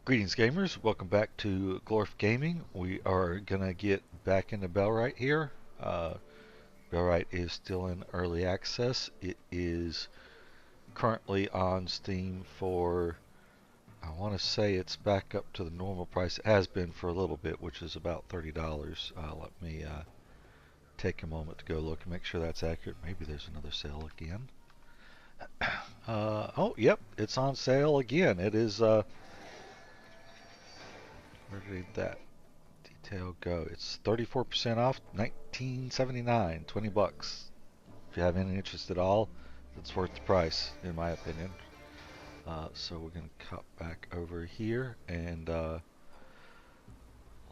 Greetings, gamers. Welcome back to Glorf Gaming. We are gonna get back into Bellwright here. Bellwright is still in early access. It is currently on Steam for, I want to say it's back up to the normal price. It has been for a little bit, which is about $30. Let me take a moment to go look and make sure that's accurate. Maybe there's another sale again. Oh, yep, it's on sale again. It is, where did that detail go? It's 34% off, 19.79, 20 bucks. If you have any interest at all, it's worth the price, in my opinion. So we're going to cut back over here and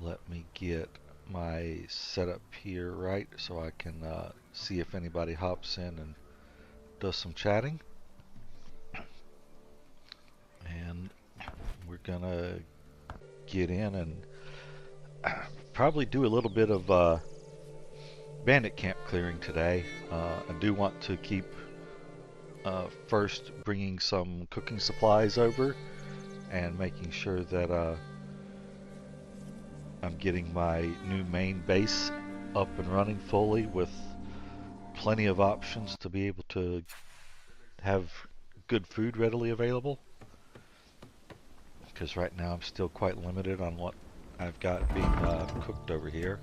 let me get my setup here right so I can see if anybody hops in and does some chatting. And we're going to get in and probably do a little bit of bandit camp clearing today. I do want to keep first bringing some cooking supplies over and making sure that I'm getting my new main base up and running fully with plenty of options to be able to have good food readily available, because right now I'm still quite limited on what I've got being cooked over here.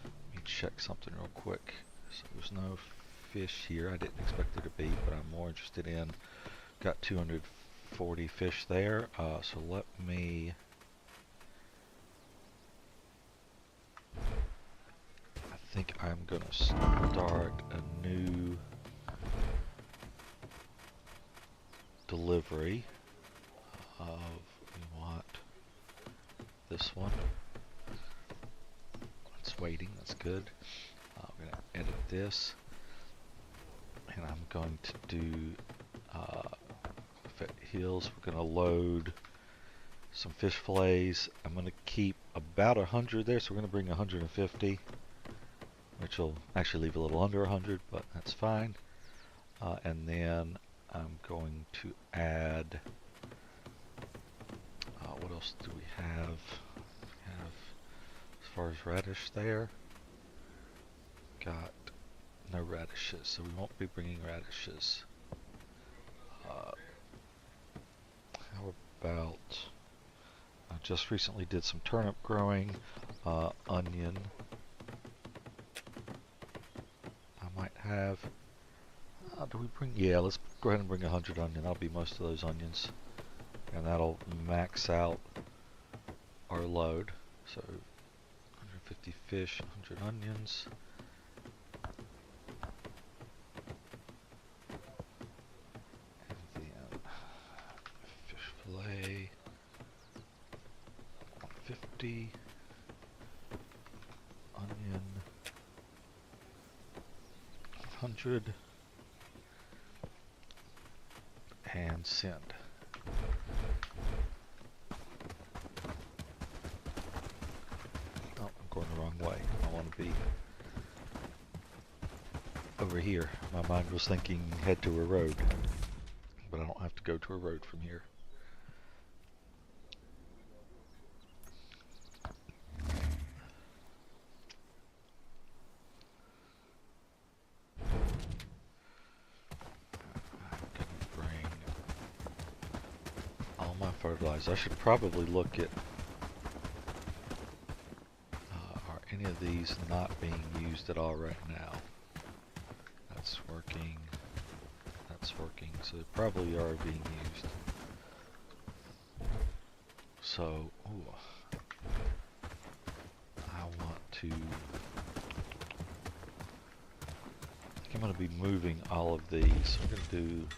Let me check something real quick. So there's no fish here. I didn't expect there to be, but I'm more interested in, got 240 fish there. So let me, I think I'm gonna start a new delivery of, we want this one. It's waiting, that's good. I'm gonna edit this, and I'm going to do Hills. We're gonna load some fish fillets. I'm gonna keep about 100 there, so we're gonna bring 150, which will actually leave a little under 100, but that's fine. And then I'm going to add, what else do we have? We have, as far as radish there, got no radishes, so we won't be bringing radishes. How about, I just recently did some turnip growing, onion. I might have, do we bring, yeah, let's go ahead and bring 100 onion. That'll be most of those onions, and that'll max out our load. So 150 fish, 100 onions. And then fish fillet, 150, onion, 100, and send. Oh, I'm going the wrong way. I want to be over here. My mind was thinking head to a road, but I don't have to go to a road from here. Fertilizer. I should probably look at are any of these not being used at all right now. That's working. That's working. So they probably are being used. So, ooh, I want to, I think I'm going to be moving all of these. So I'm going to do,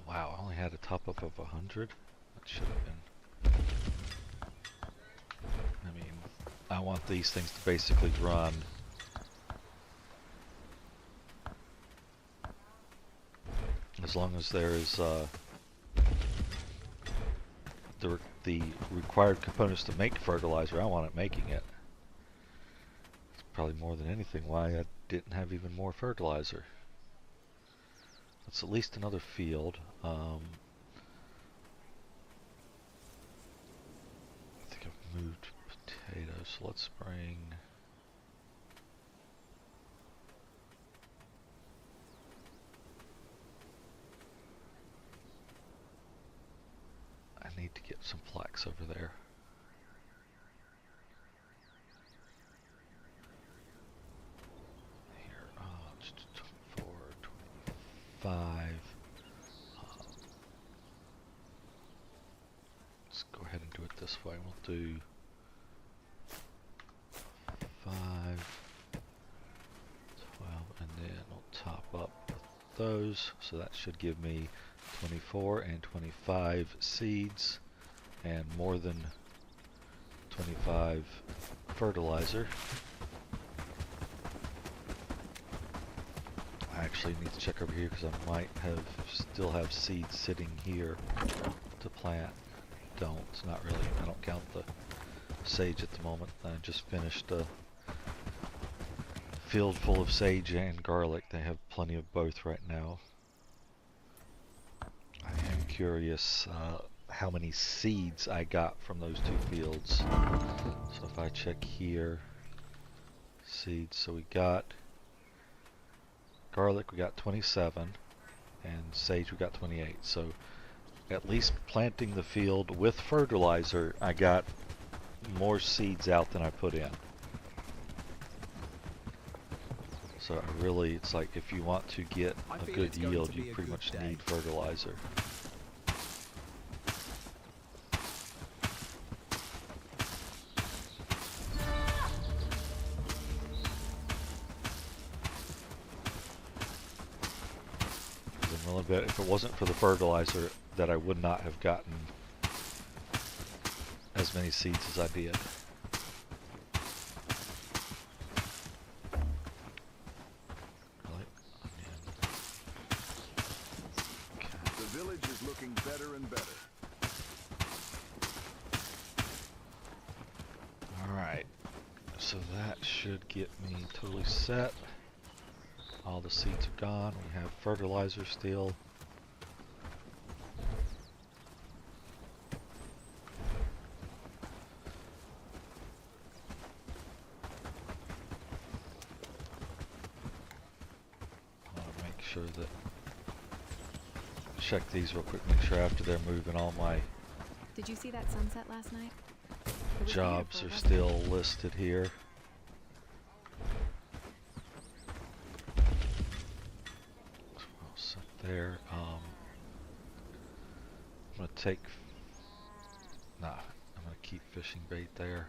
wow, I only had a top up of 100. That should have been. I mean, I want these things to basically run as long as there is the required components to make fertilizer. I want it making it. It's probably more than anything why I didn't have even more fertilizer. That's at least another field. moved potatoes. So let's bring. I need to get some flax over there. Here, 24, 25. Let's go ahead and do it this way. We'll do 5, 12, and then we'll top up with those. So that should give me 24 and 25 seeds and more than 25 fertilizer. I actually need to check over here because I might still have seeds sitting here to plant. Don't, not really. I don't count the sage at the moment. I just finished a field full of sage and garlic. They have plenty of both right now. I am curious how many seeds I got from those two fields. So if I check here, seeds, so we got garlic, we got 27, and sage we got 28. So at least planting the field with fertilizer, I got more seeds out than I put in. So I really, it's like if you want to get a good yield, you pretty much need fertilizer. If it wasn't for the fertilizer, that I would not have gotten as many seeds as I did. Really? Okay. The village is looking better and better. Alright, so that should get me totally set. All the seeds are gone. We have fertilizer still. I want to make sure that check these real quick, make sure after they're moving all my Did you see that sunset last night? jobs are still listed here. There, I'm gonna take, I'm gonna keep fishing bait there.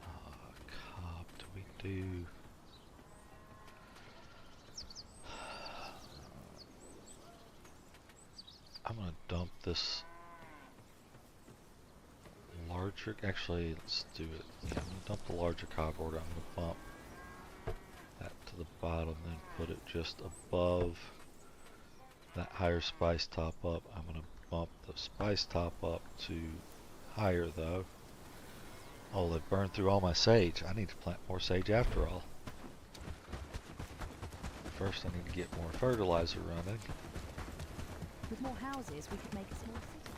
Cob, do we do? I'm gonna dump this larger, actually, let's do it. Yeah, I'm gonna dump the larger cobboard. I'm gonna bump that to the bottom, then put it just above that higher spice top up. I'm going to bump the spice top up to higher though. Oh, they burned through all my sage. I need to plant more sage after all. First I need to get more fertilizer running. With more houses, we could make a small city.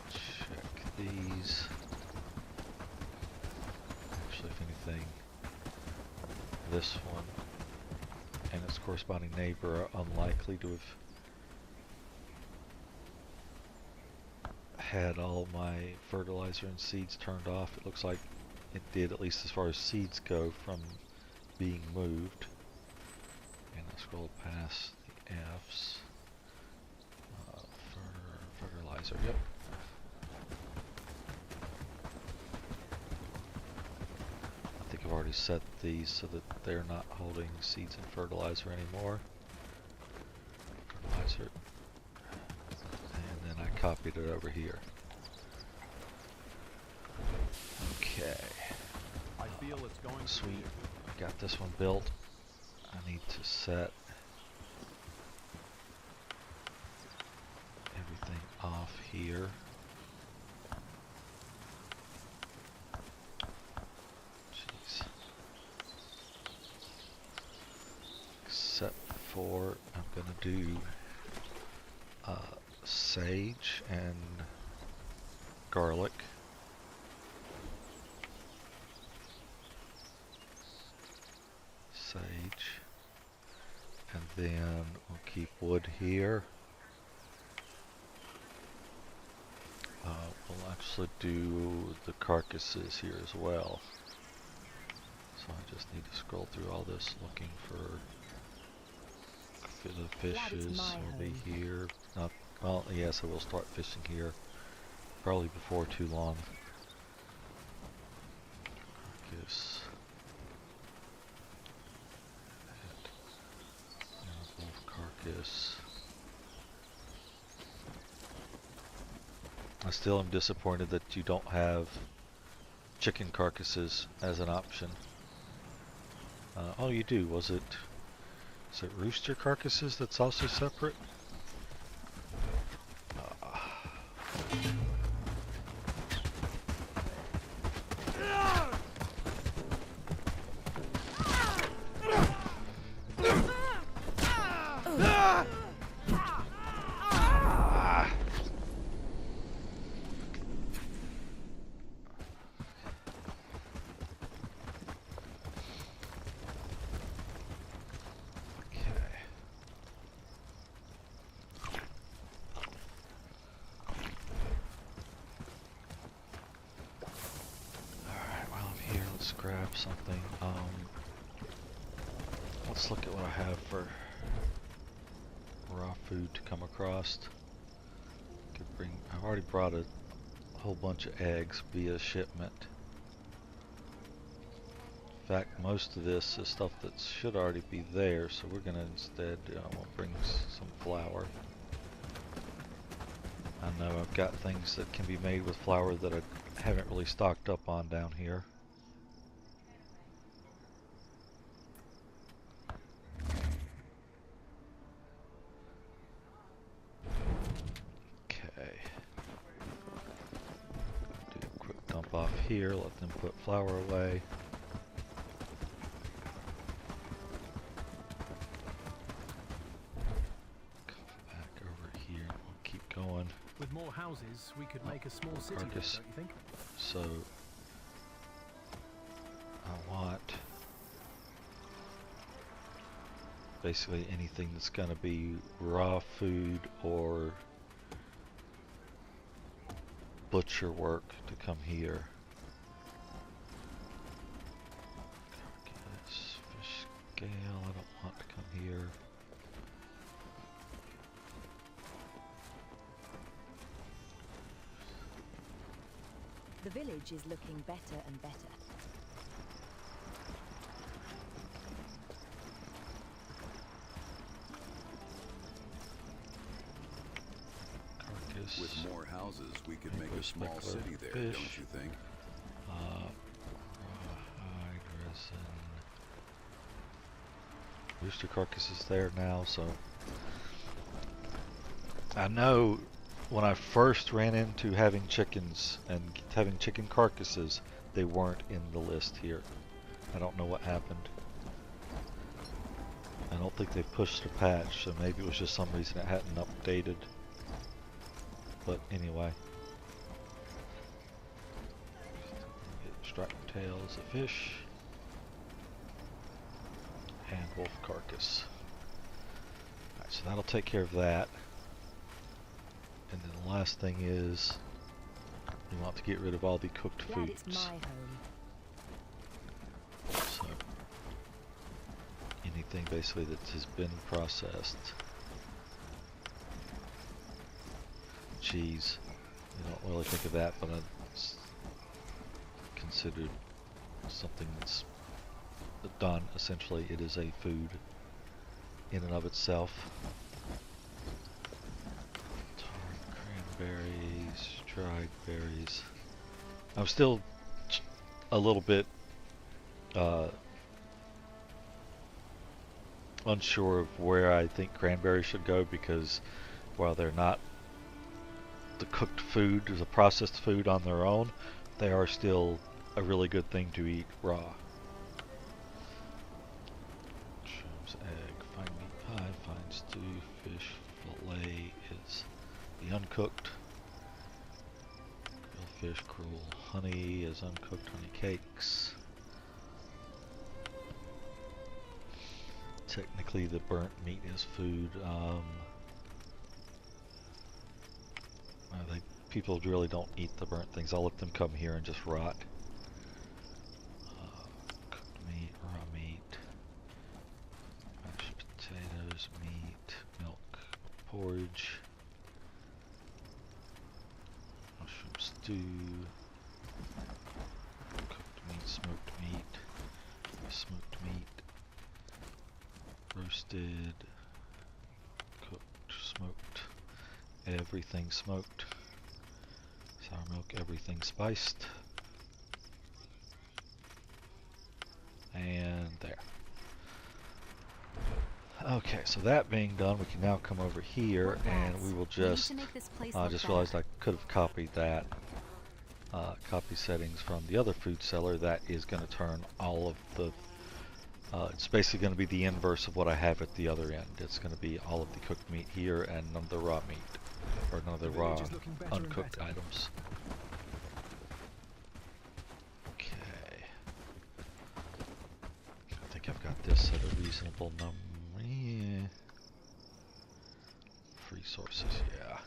Check these. Actually, if anything, this one and its corresponding neighbor are unlikely to have had all my fertilizer and seeds turned off. It looks like it did, at least as far as seeds go, from being moved. And I scroll past the F's. Fertilizer, yep. I think I've already set these so that they're not holding seeds and fertilizer anymore. Fertilizer. And then I copied it over here. Okay. I feel it's going Sweet. I got this one built. I need to set everything off here. Jeez. Except for I'm gonna do sage and garlic. Sage. And then we'll keep wood here. We'll actually do the carcasses here as well. So I just need to scroll through all this looking for the fishes. Will be here. Not well. Yes, I will start fishing here. Probably before too long. Carcass. And wolf carcass. I still am disappointed that you don't have chicken carcasses as an option. Oh, you do. Is it rooster carcasses that's also separate? Grab something. Let's look at what I have for raw food to come across. I've already brought a whole bunch of eggs via shipment. In fact, most of this is stuff that should already be there, so we're gonna instead we'll bring some flour. I know I've got things that can be made with flour that I haven't really stocked up on down here. Off here, let them put flour away. Come back over here and we'll keep going. With more houses, we could make a small city there, don't you think? So I want basically anything that's going to be raw food or butcher work to come here. Carcass, fish scale, I don't want to come here. The village is looking better and better. With more houses, we could make a small city there, don't you think? Rawhide, resin. Rooster carcass is there now, so I know when I first ran into having chickens and having chicken carcasses, they weren't in the list here. I don't know what happened. I don't think they pushed a patch, so maybe it was just some reason it hadn't updated. But anyway, get striped tails of fish and wolf carcass. Alright, so that'll take care of that. And then the last thing is we want to get rid of all the cooked Glad foods. it's my home. So anything basically that has been processed. Cheese, you don't really think of that, but it's considered something that's done. Essentially, it is a food in and of itself. Cranberries, dried berries. I'm still a little bit unsure of where I think cranberries should go, because while they're not the cooked food, the processed food on their own, they are still a really good thing to eat raw. Mushrooms, egg, fine meat pie, fine stew, fish, fillet is the uncooked. Fish, cruel honey is uncooked honey cakes. Technically the burnt meat is food. People really don't eat the burnt things. I'll let them come here and just rot. Cooked meat, raw meat, mashed potatoes, meat, milk, porridge, mushroom stew, cooked meat, smoked meat, roasted, cooked, smoked, everything smoked, sour milk, everything spiced, and there. Okay, so that being done, we can now come over here and we will just, I just realized I could have copied that, copy settings from the other food seller. That is going to turn all of the, it's basically going to be the inverse of what I have at the other end. It's going to be all of the cooked meat here and none of the raw meat, or none of the raw uncooked items. Okay. I think I've got this at a reasonable number. Yeah. Resources, yeah.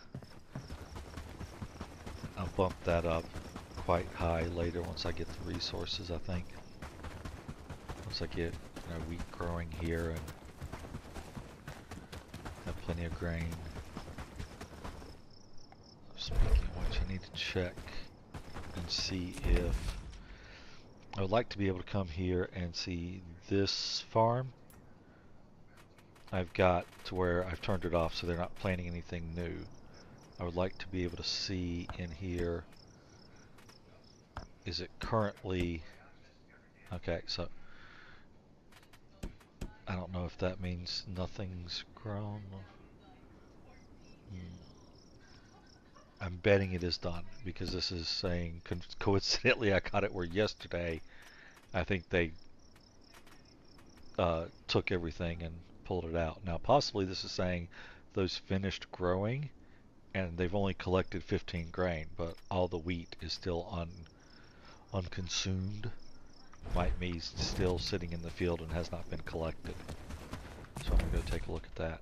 I'll bump that up quite high later once I get the resources, I think. Once I get, you know, wheat growing here and have plenty of grain. Speaking of which, I need to check and see if I would like to be able to come here and see this farm. I've got to where I've turned it off so they're not planting anything new. I would like to be able to see in here, is it currently, okay, so I don't know if that means nothing's grown. I'm betting it is done because this is saying, coincidentally I got it where yesterday I think they took everything and pulled it out. Now possibly this is saying those finished growing and they've only collected 15 grain, but all the wheat is still unconsumed. Might be still sitting in the field and has not been collected. So I'm going to go take a look at that.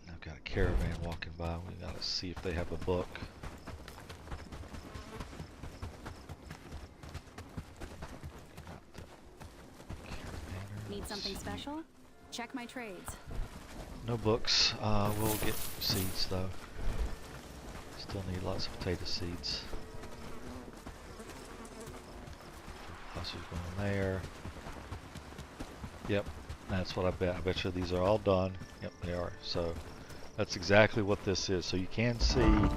I've got a caravan walking by. We got to see if they have a book. Need something special? Check my trades. No books. We'll get seeds though. Still need lots of potato seeds. Buses going there. Yep, that's what I bet. I bet you these are all done. Yep, they are. So that's exactly what this is. So you can see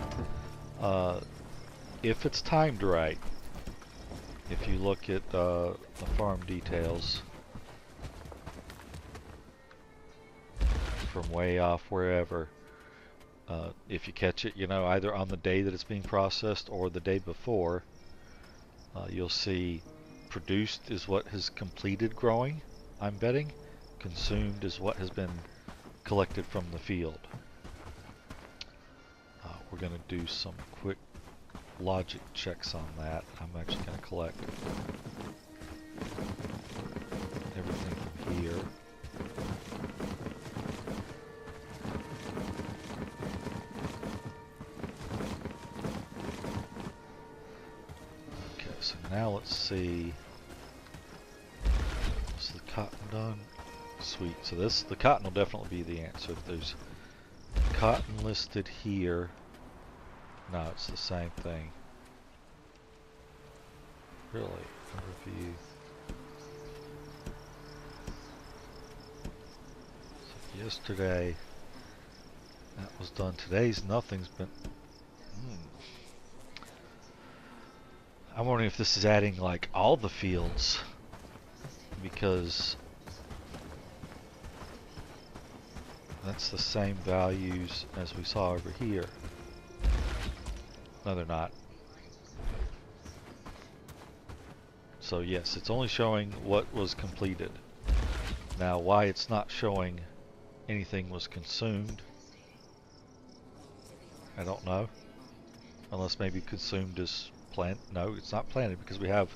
if it's timed right. If you look at the farm details from way off wherever, if you catch it, you know, either on the day that it's being processed or the day before, you'll see produced is what has completed growing, I'm betting. Consumed is what has been collected from the field. We're going to do some quick logic checks on that. I'm actually going to collect everything from here. Okay, so now let's see. Is the cotton done? Sweet. So the cotton will definitely be the answer. If there's cotton listed here, no, it's the same thing. Really? Review. So yesterday, that was done. Today's nothing's been. I'm wondering if this is adding like all the fields, because that's the same values as we saw over here. No, they're not. So yes, it's only showing what was completed. Now, why it's not showing anything was consumed, I don't know. Unless maybe consumed is plant. No, it's not planted because we have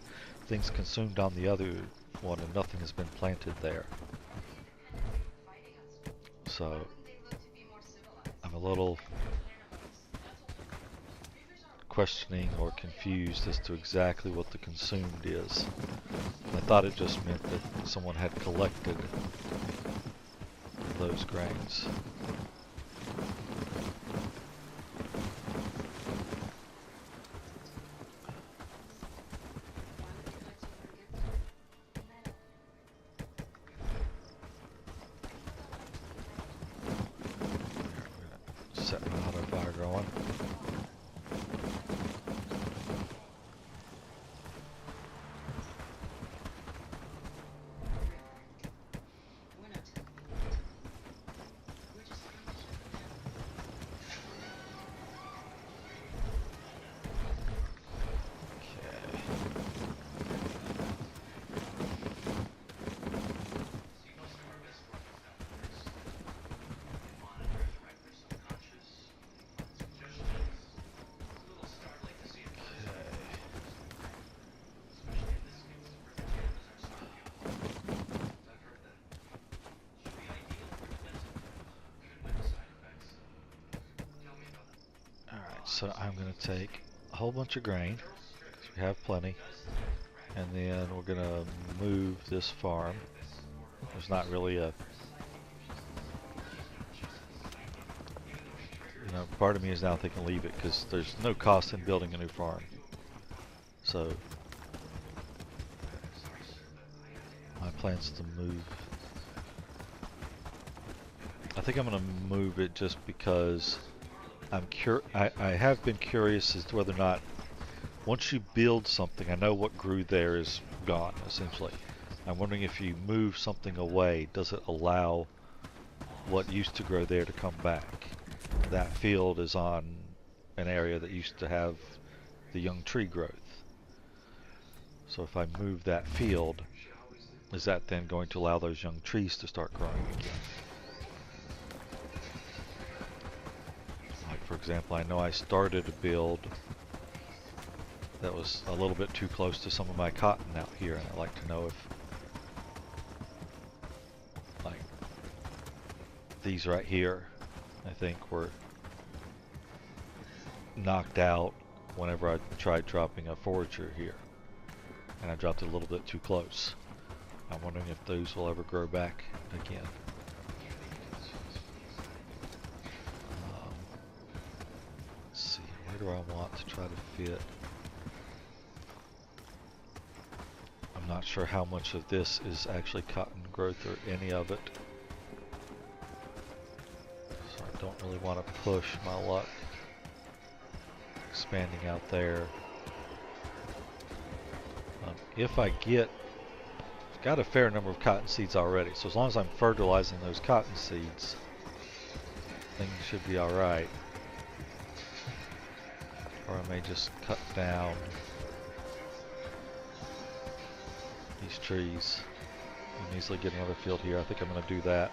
things consumed on the other one and nothing has been planted there. So I'm a little questioning or confused as to exactly what the consumed is. I thought it just meant that someone had collected those grains. Set my auto fire going. So I'm going to take a whole bunch of grain, because we have plenty, and then we're going to move this farm. There's not really a, part of me is now thinking leave it, because there's no cost in building a new farm. So my plan's to move. I think I'm going to move it just because I have been curious as to whether or not once you build something, I know what grew there is gone, essentially. I'm wondering if you move something away, does it allow what used to grow there to come back? That field is on an area that used to have the young tree growth. So if I move that field, is that then going to allow those young trees to start growing again? For example, I know I started a build that was a little bit too close to some of my cotton out here, and I'd like to know if, like, these right here, I think were knocked out whenever I tried dropping a forager here, and I dropped it a little bit too close. I'm wondering if those will ever grow back again. Where do I want to try to fit? I'm not sure how much of this is actually cotton growth or any of it. So I don't really want to push my luck expanding out there. If I I've got a fair number of cotton seeds already, so as long as I'm fertilizing those cotton seeds, things should be alright. Or I may just cut down these trees and easily get another field here. I think I'm going to do that.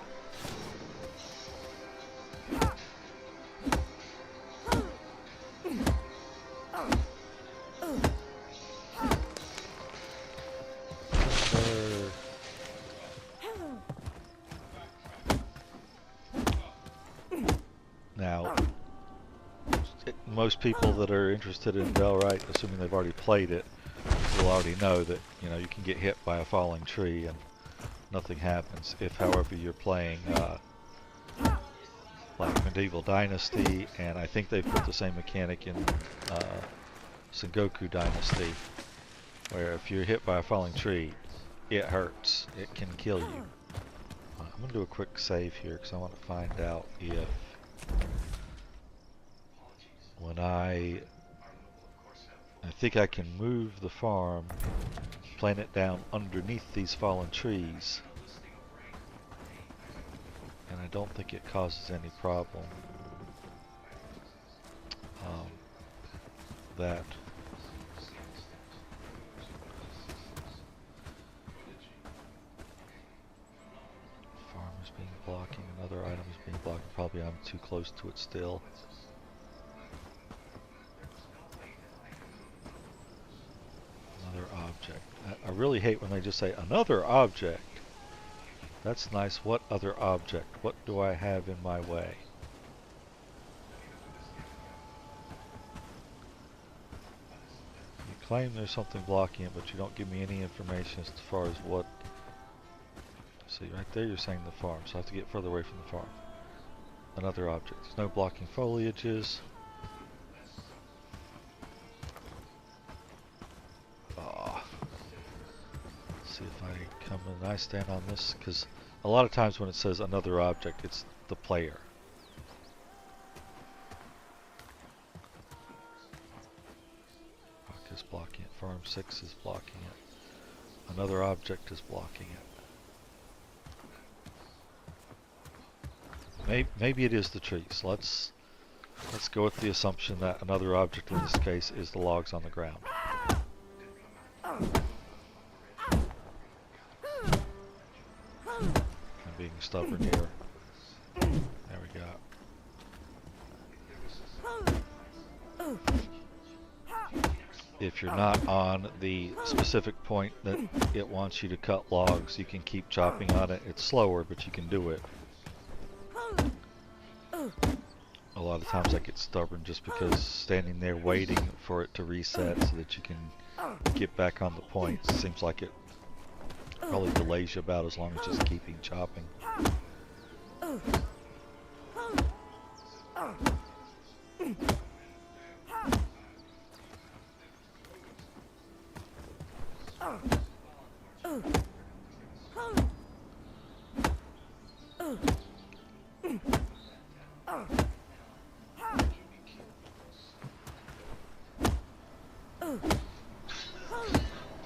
Now, most people that are interested in Bellwright, assuming they've already played it, will already know that you can get hit by a falling tree and nothing happens. If, however, you're playing like Medieval Dynasty, and I think they've put the same mechanic in Sengoku Dynasty, where if you're hit by a falling tree, it hurts. It can kill you. I'm going to do a quick save here because I want to find out if when I think I can move the farm, plant it down underneath these fallen trees, and I don't think it causes any problem. That Other items being blocked. Probably I'm too close to it still. Another object. I really hate when they just say another object. That's nice. What other object? What do I have in my way? You claim there's something blocking it, but you don't give me any information as far as what. See, right there you're saying the farm, so I have to get further away from the farm. Another object. There's no blocking foliages. See if I come and I stand on this, because a lot of times when it says another object, it's the player. Rock is blocking it. Farm 6 is blocking it. Another object is blocking it. Maybe it is the trees. Let's go with the assumption that another object in this case is the logs on the ground. Being stubborn here. There we go. If you're not on the specific point that it wants you to cut logs, you can keep chopping on it. It's slower, but you can do it. A lot of times I get stubborn just because standing there waiting for it to reset so that you can get back on the point seems like it probably delays you about as long as just keeping chopping.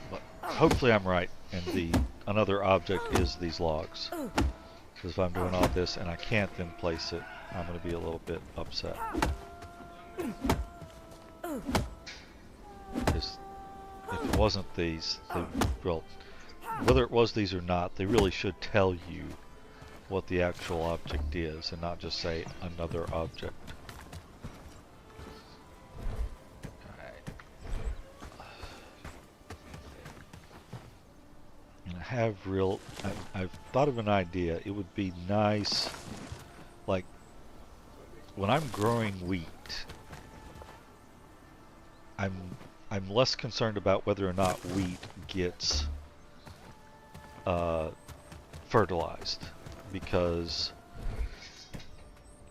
But hopefully I'm right, and the another object is these logs. Because if I'm doing all this and I can't then place it, I'm going to be a little bit upset. Because if it wasn't these, well, whether it was these or not, they really should tell you what the actual object is and not just say another object. I've thought of an idea. It would be nice, like when I'm growing wheat, I'm less concerned about whether or not wheat gets fertilized, because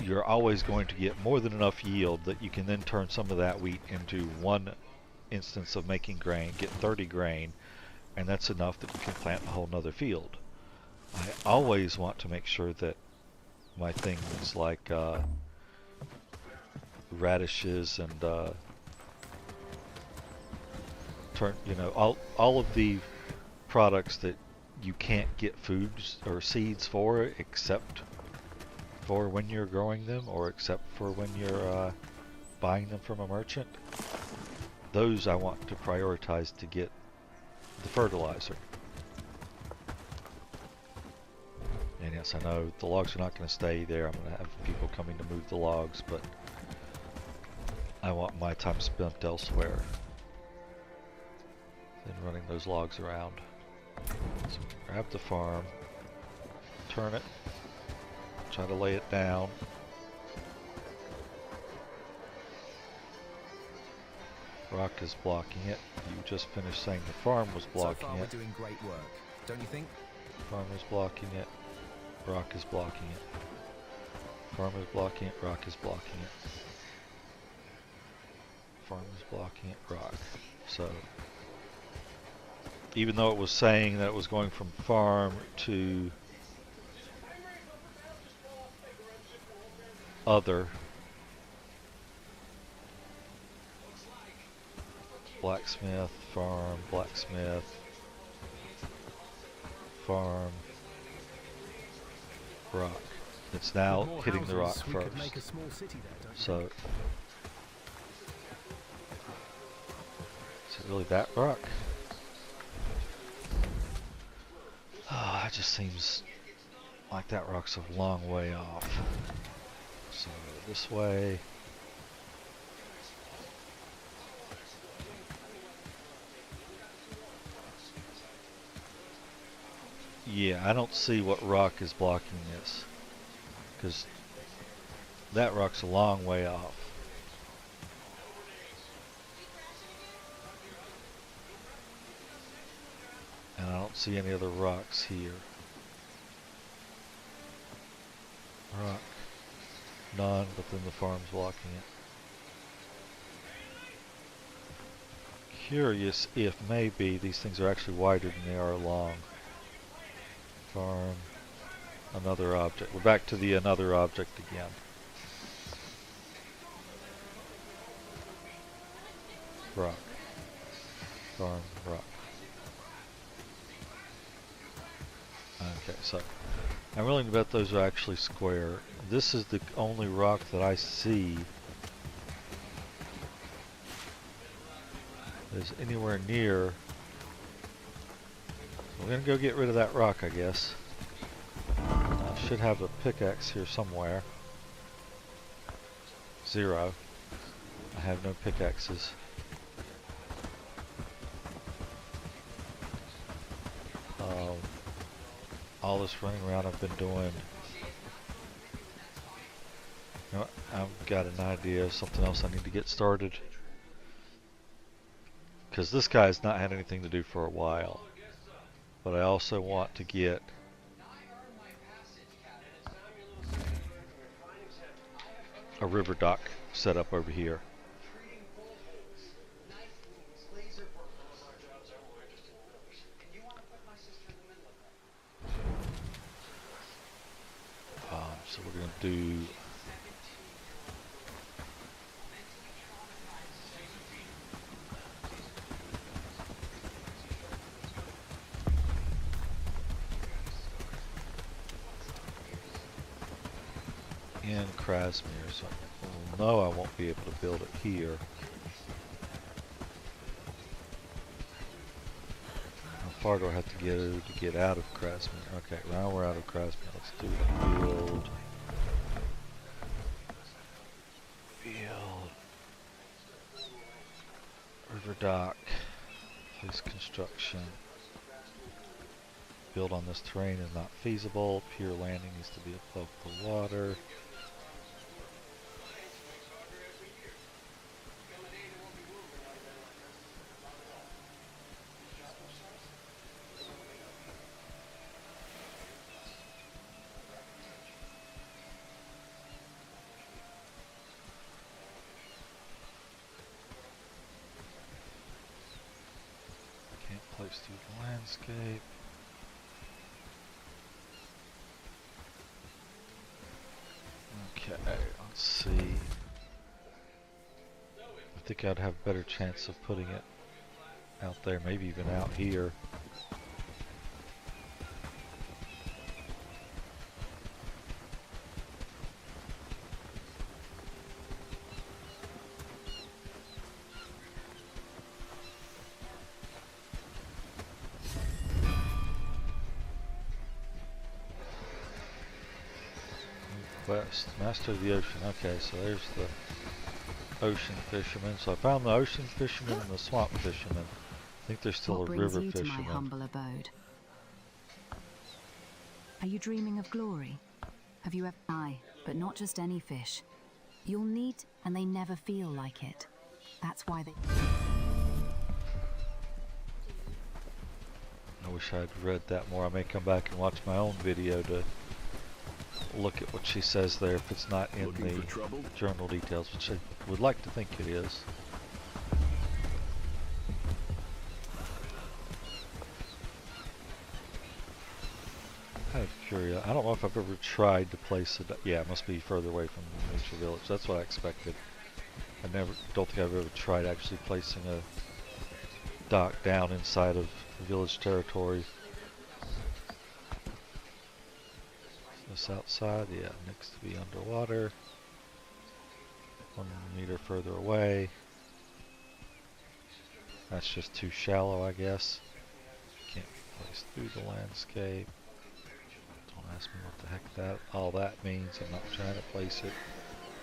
you're always going to get more than enough yield that you can then turn some of that wheat into one instance of making grain, get 30 grain, and that's enough that you can plant a whole nother field. I always want to make sure that my things like radishes and all of the products that you can't get foods or seeds for except for when you're growing them, or except for when you're buying them from a merchant. Those I want to prioritize to get the fertilizer. And yes, I know the logs are not going to stay there. I'm going to have people coming to move the logs, but I want my time spent elsewhere than running those logs around. So grab the farm, turn it, try to lay it down. Rock is blocking it. You just finished saying the farm was blocking so far it. We're doing great work, don't you think? Farm is blocking it. Rock is blocking it. Farm is blocking it. Rock is blocking it. Farm is blocking it. Rock. So, even though it was saying that it was going from farm to other, blacksmith, farm, blacksmith, farm, rock. It's now hitting the rock first. So, is it really that rock? Oh, that just seems Like that rock's a long way off. So this way. Yeah, I don't see what rock is blocking this, because that rock's a long way off. And I don't see any other rocks here. Rock. None, but then the farm's blocking it. Curious if maybe these things are actually wider than they are long. Farm. Another object. We're back to the another object again. Rock. Farm. Rock. Okay, so I'm willing to bet those are actually square. This is the only rock that I see is anywhere near. We're gonna go get rid of that rock, I guess. I should have a pickaxe here somewhere. 0. I have no pickaxes. All this running around I've been doing. You know, I've got an idea of something else I need to get started. Because this guy's not had anything to do for a while. But I also want to get a river dock set up over here. So we're going to do in Krasmir, so no, I won't be able to build it here. How far do I have to get out of Krasmir? Okay, now we're out of Krasmir. Let's do build. River dock. Place construction. Build on this terrain is not feasible. Pier landing needs to be above the water. Can't place through the landscape. Okay, let's see. I think I'd have a better chance of putting it out there, maybe even out here. West, master of the ocean. Okay, so there's the ocean fisherman. So I found the ocean fisherman and the swamp fisherman. I think there's still What a brings river you to my fisherman. humble abode? Are you dreaming of glory? Have you ever? Aye, but not just any fish. You'll need, and they never feel like it. That's why they. I wish I'd read that more. I may come back and watch my own video to look at what she says there if it's not in Looking the for trouble? journal details, which I would like to think it is. Out of curiosity, I don't know if I've ever tried to place it. Yeah, it must be further away from the nature village. That's what I expected. Don't think I've ever tried actually placing a dock down inside of village territory. This outside, yeah, next to be underwater. 1 meter further away. That's just too shallow, I guess. Can't be placed through the landscape. Don't ask me what the heck that all that means. I'm not trying to place it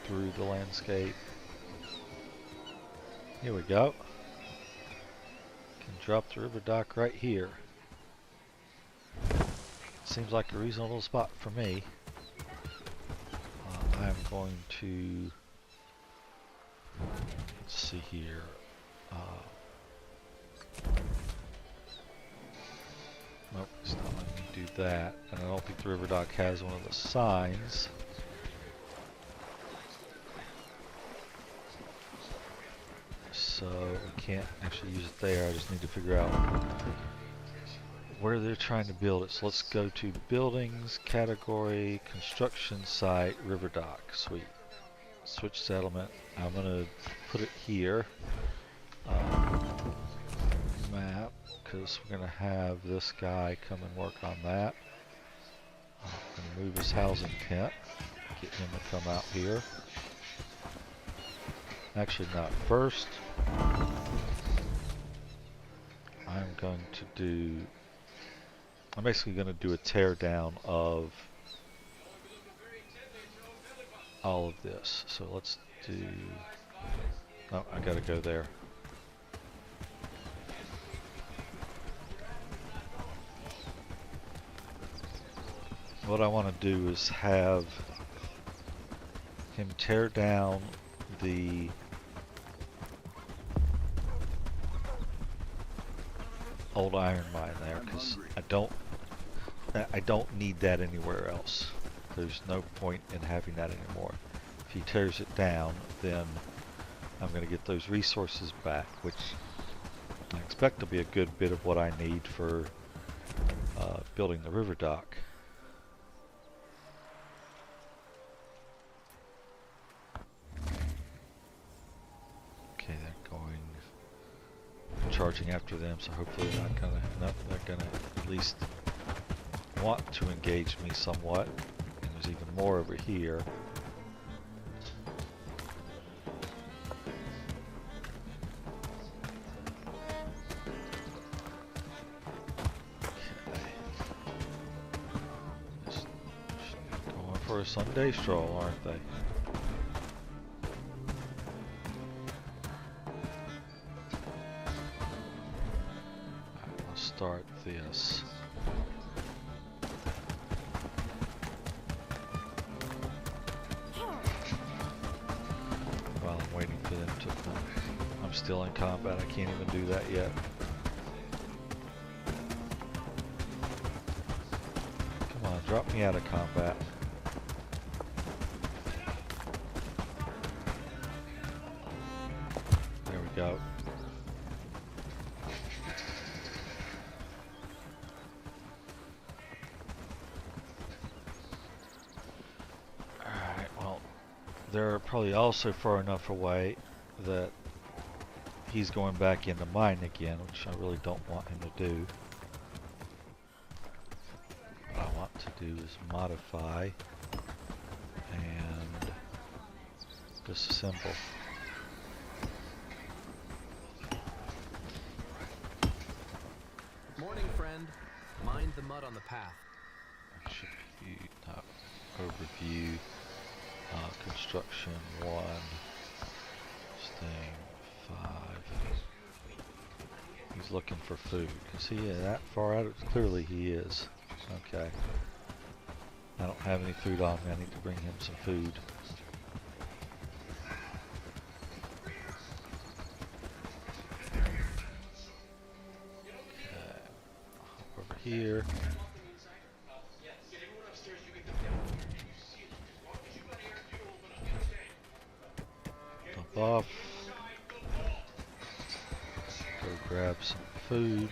through the landscape. Here we go. Can drop the river dock right here. Seems like a reasonable spot for me. I'm going to, let's see here. Nope, it's not letting me do that. And I don't think the river dock has one of the signs. So we can't actually use it there. I just need to figure out where they're trying to build it. So let's go to buildings, category, construction site, river dock. Sweet. Switch settlement. I'm gonna put it here. Map, because we're gonna have this guy come and work on that. I'm gonna move his housing tent. Get him to come out here. Actually, not first. I'm going to do. I'm basically going to do a tear down of all of this. So let's do. Oh, I gotta go there. What I want to do is have him tear down the old iron mine there, because I don't need that anywhere else. There's no point in having that anymore. If he tears it down, then I'm going to get those resources back, which I expect to be a good bit of what I need for building the river dock. Okay, they're going charging after them, so hopefully they're not gonna. Nope, they're gonna at least want to engage me somewhat. And there's even more over here. Going for a Sunday stroll, aren't they? Alright, let's start this. While I'm waiting for them to come. I'm still in combat, I can't even do that yet. Come on, drop me out of combat. There we go. Alright, well, they're probably also far enough away that he's going back into mine again, which I really don't want him to do. What I want to do is modify and disassemble. Morning, friend. Mind the mud on the path. Should be overview, construction 1, sting 5. He's looking for food. Is he that far out? Clearly he is. Okay. I don't have any food on me. I need to bring him some food. Okay. Over here. Dump off. Go grab some food.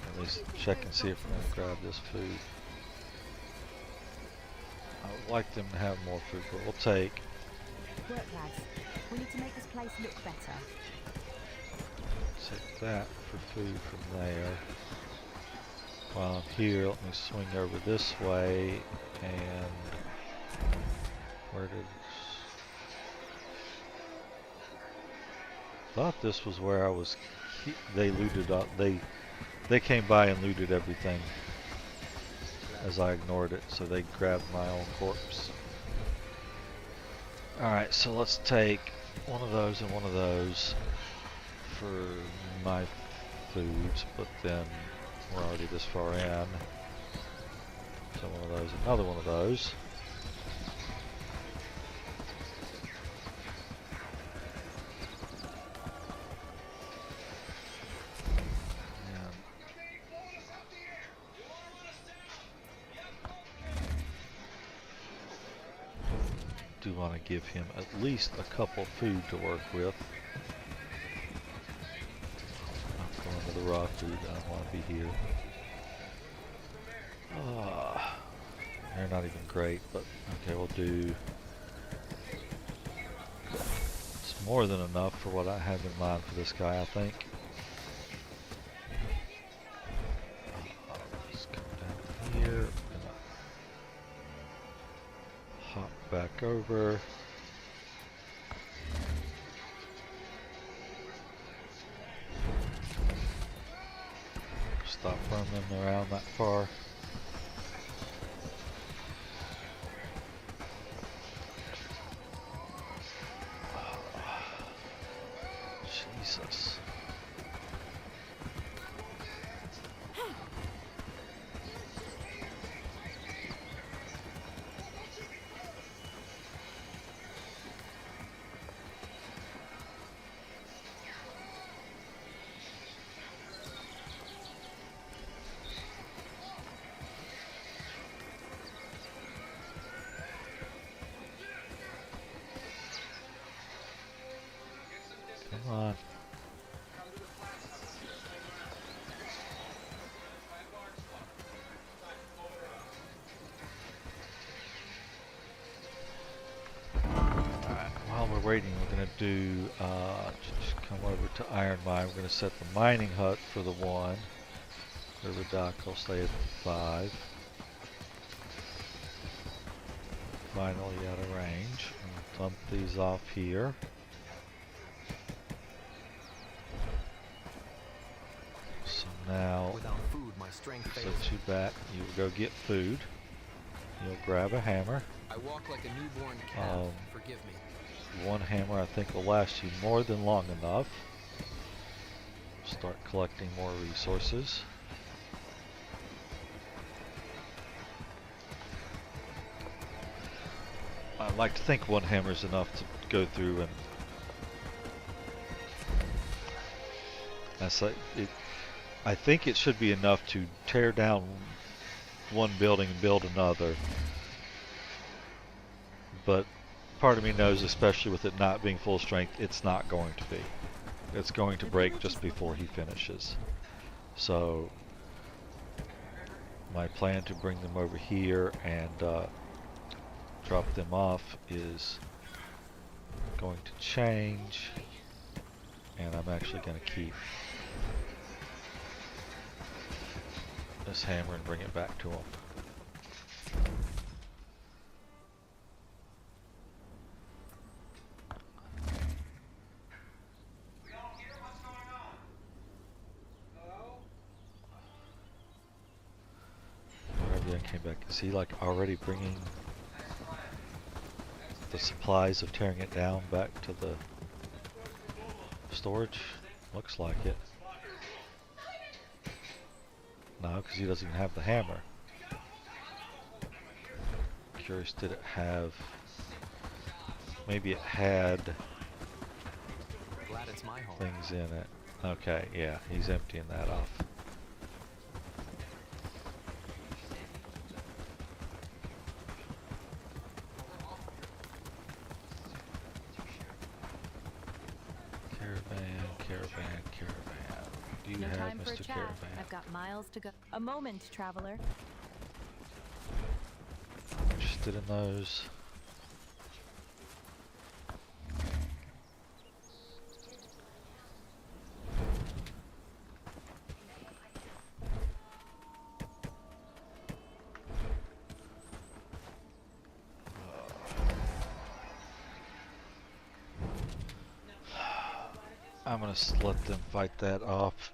At least check and see if we're going to grab this food. I would like them to have more food, but we'll take. Work, lads. We need to make this place look better. Take that for food from there. While I'm here, let me swing over this way and where did thought this was where I was. They looted up. They came by and looted everything. as I ignored it, so they grabbed my own corpse. Alright, so let's take one of those and one of those for my foods, but then we're already this far in. So one of those, another one of those. Do want to give him at least a couple food to work with. I'm going to the raw food. I don't want to be here. They're not even great, but okay, we'll do. It's more than enough for what I have in mind for this guy, I think. Let's come down here. Hop back over. Stop running around that far. Jesus. Come on. Alright, while we're waiting, we're going to do, just come over to Iron Mine. We're going to set the mining hut for the 1. River Dock will stay at 5. Finally out of range. I'll dump these off here. So now, Without food, my strength fails. set you back. You go get food. You'll grab a hammer. I walk like a newborn calf. Forgive me. 1 hammer I think will last you more than long enough. Start collecting more resources. I like to think 1 hammer is enough to go through and that's like it. I think it should be enough to tear down 1 building and build another. But part of me knows, especially with it not being full strength, it's not going to be. It's going to break just before he finishes. So my plan to bring them over here and drop them off is going to change, and I'm actually going to keep this hammer and bring it back to him. Everything came back. Is he like already bringing the supplies of tearing it down back to the storage? Looks like it. No, because he doesn't even have the hammer. Curious, did it have... Maybe it had Glad it's my home. things in it. Okay, yeah, he's emptying that off. Caravan. Do you No have time for a Mr. chat. Caravan? I've got miles to go. A moment, traveler. Interested in those? I'm gonna let them fight that off.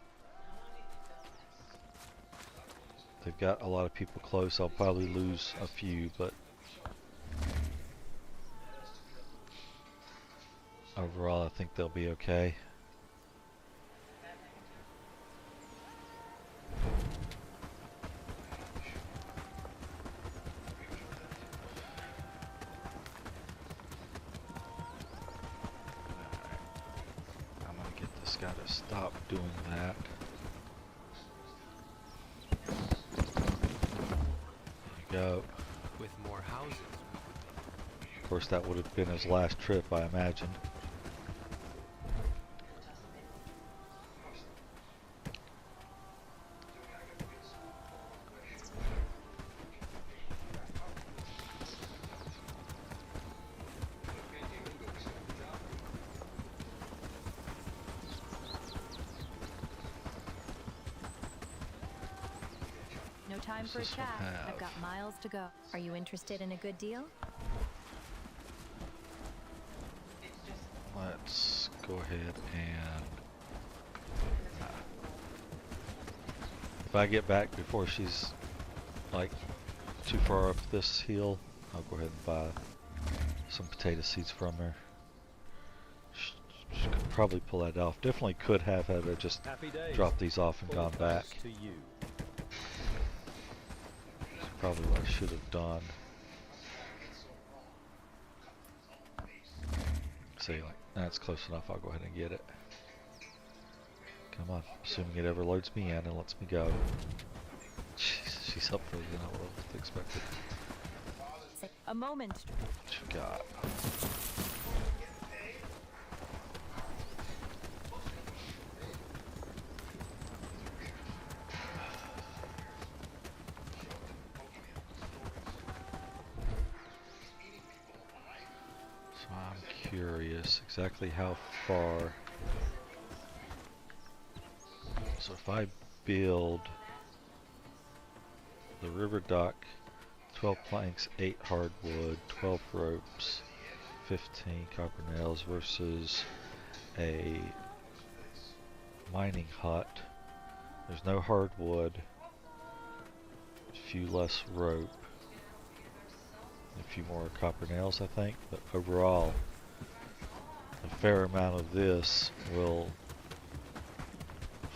They've got a lot of people close. I'll probably lose a few, but overall I think they'll be okay. I'm gonna get this guy to stop doing that. Go. With more houses. Of course, that would have been his last trip, I imagine. No time for a What's this one chat. have? I've got miles to go. Are you interested in a good deal? Let's go ahead and if I get back before she's like too far up this hill, I'll go ahead and buy some potato seeds from her. She could probably pull that off. Definitely could have had her just dropped these off and gone back. That's probably what I should have done. See, like, that's close enough. I'll go ahead and get it. Come on, assuming it ever loads me in and lets me go. Jeez, she's up for you know what I was expected. A moment. What you got? So I'm curious exactly how far. So if I build the river dock, 12 planks, 8 hardwood, 12 ropes, 15 copper nails versus a mining hut. There's no hardwood, a few less rope, a few more copper nails I think, but overall a fair amount of this will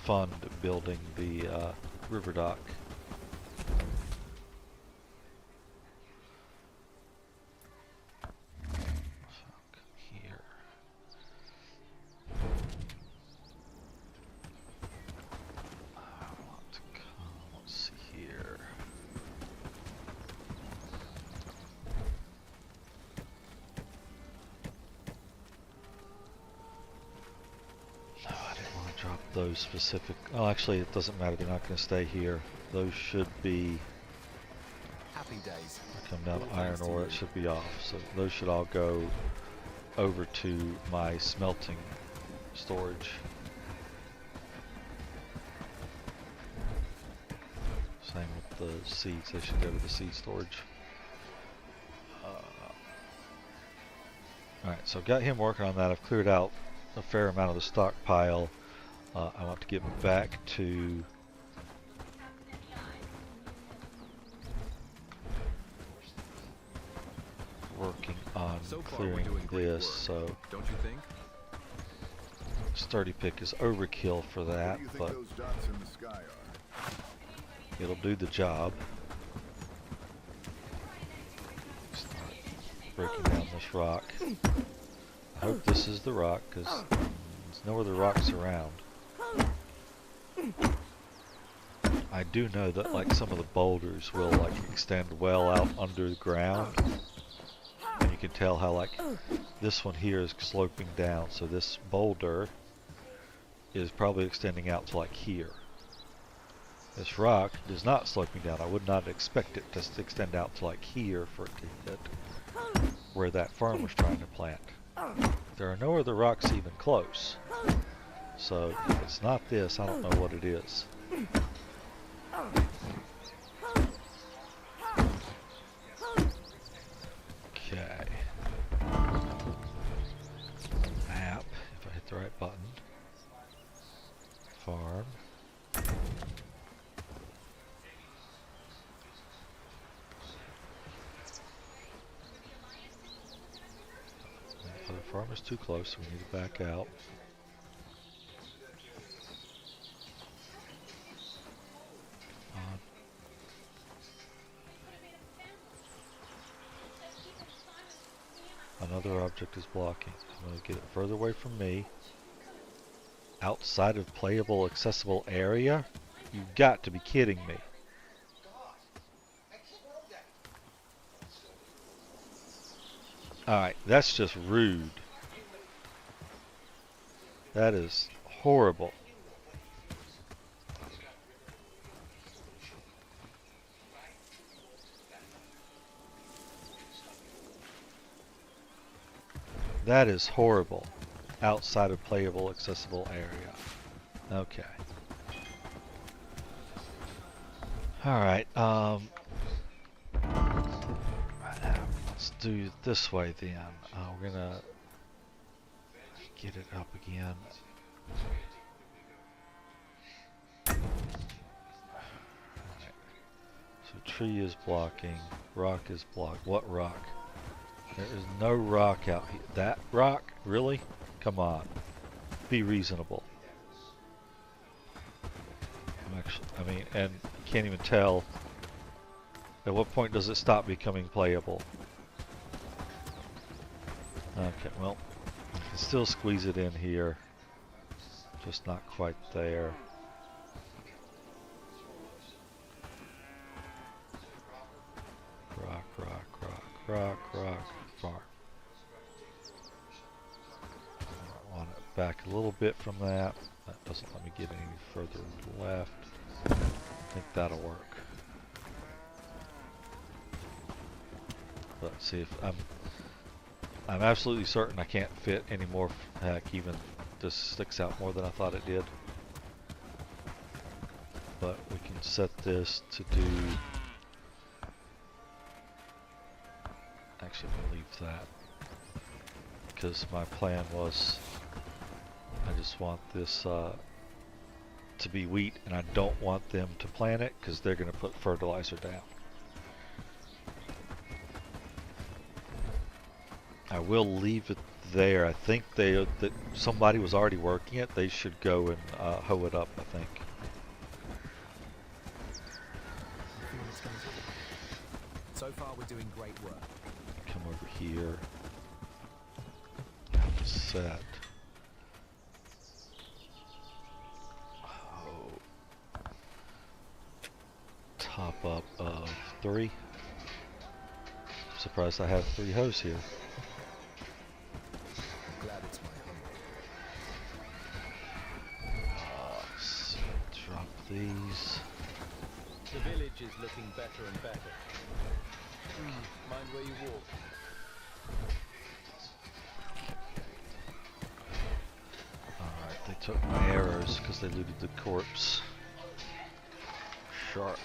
fund building the river dock. Here. I want to come, let's see here. No, I didn't want to drop those specific. Oh, actually, it doesn't matter. They're not going to stay here. Those should be. Happy days. I come down to iron ore. It should be off. So those should all go over to my smelting storage. Same with the seeds. They should go to the seed storage. Alright, so I've got him working on that. I've cleared out a fair amount of the stockpile. I want to get back to working on So far, clearing we're doing great this. work. So Don't you think? sturdy pick is overkill for that, What do you think but those dots in the sky are? it'll do the job. Start breaking down this rock. I hope this is the rock, because there's no other rocks around. I do know that like some of the boulders will like extend well out under the ground. And you can tell how like this one here is sloping down, so this boulder is probably extending out to like here. This rock is not sloping down. I would not expect it to extend out to like here for it to hit where that farmer's trying to plant. There are no other rocks even close. So if it's not this, I don't know what it is. Okay. Map, if I hit the right button. Farm. farmer's too close, so we need to back out. Another object is blocking. I'm going to get it further away from me. Outside of playable accessible area? You've got to be kidding me. Alright, that's just rude. That is horrible. That is horrible. Outside of playable accessible area. Okay. Alright, let's do it this way then. We're gonna get it up again. Alright. So tree is blocking, rock is blocked. What rock? There is no rock out here. That rock? Really? Come on. Be reasonable. I mean, and you can't even tell at what point does it stop becoming playable. Okay, well, you can still squeeze it in here. Just not quite there. Rock, rock, rock, rock, rock, rock. I want it back a little bit from that. That doesn't let me get any further left. I think that'll work. Let's see if I'm absolutely certain I can't fit any more. Heck, even this sticks out more than I thought it did. But we can set this to do. Actually, we'll leave that because my plan was I just want this to be wheat, and I don't want them to plant it because they're going to put fertilizer down. I will leave it there. I think that somebody was already working it. They should go and hoe it up, I think. So far, we're doing great work. Come over here. Set. Top up of 3. Surprised I have 3 hoes here. I'm glad it's my home. Let's drop these. The village is looking better and better. Mind where you walk. Alright, they took my arrows because they looted the corpse. Sharp.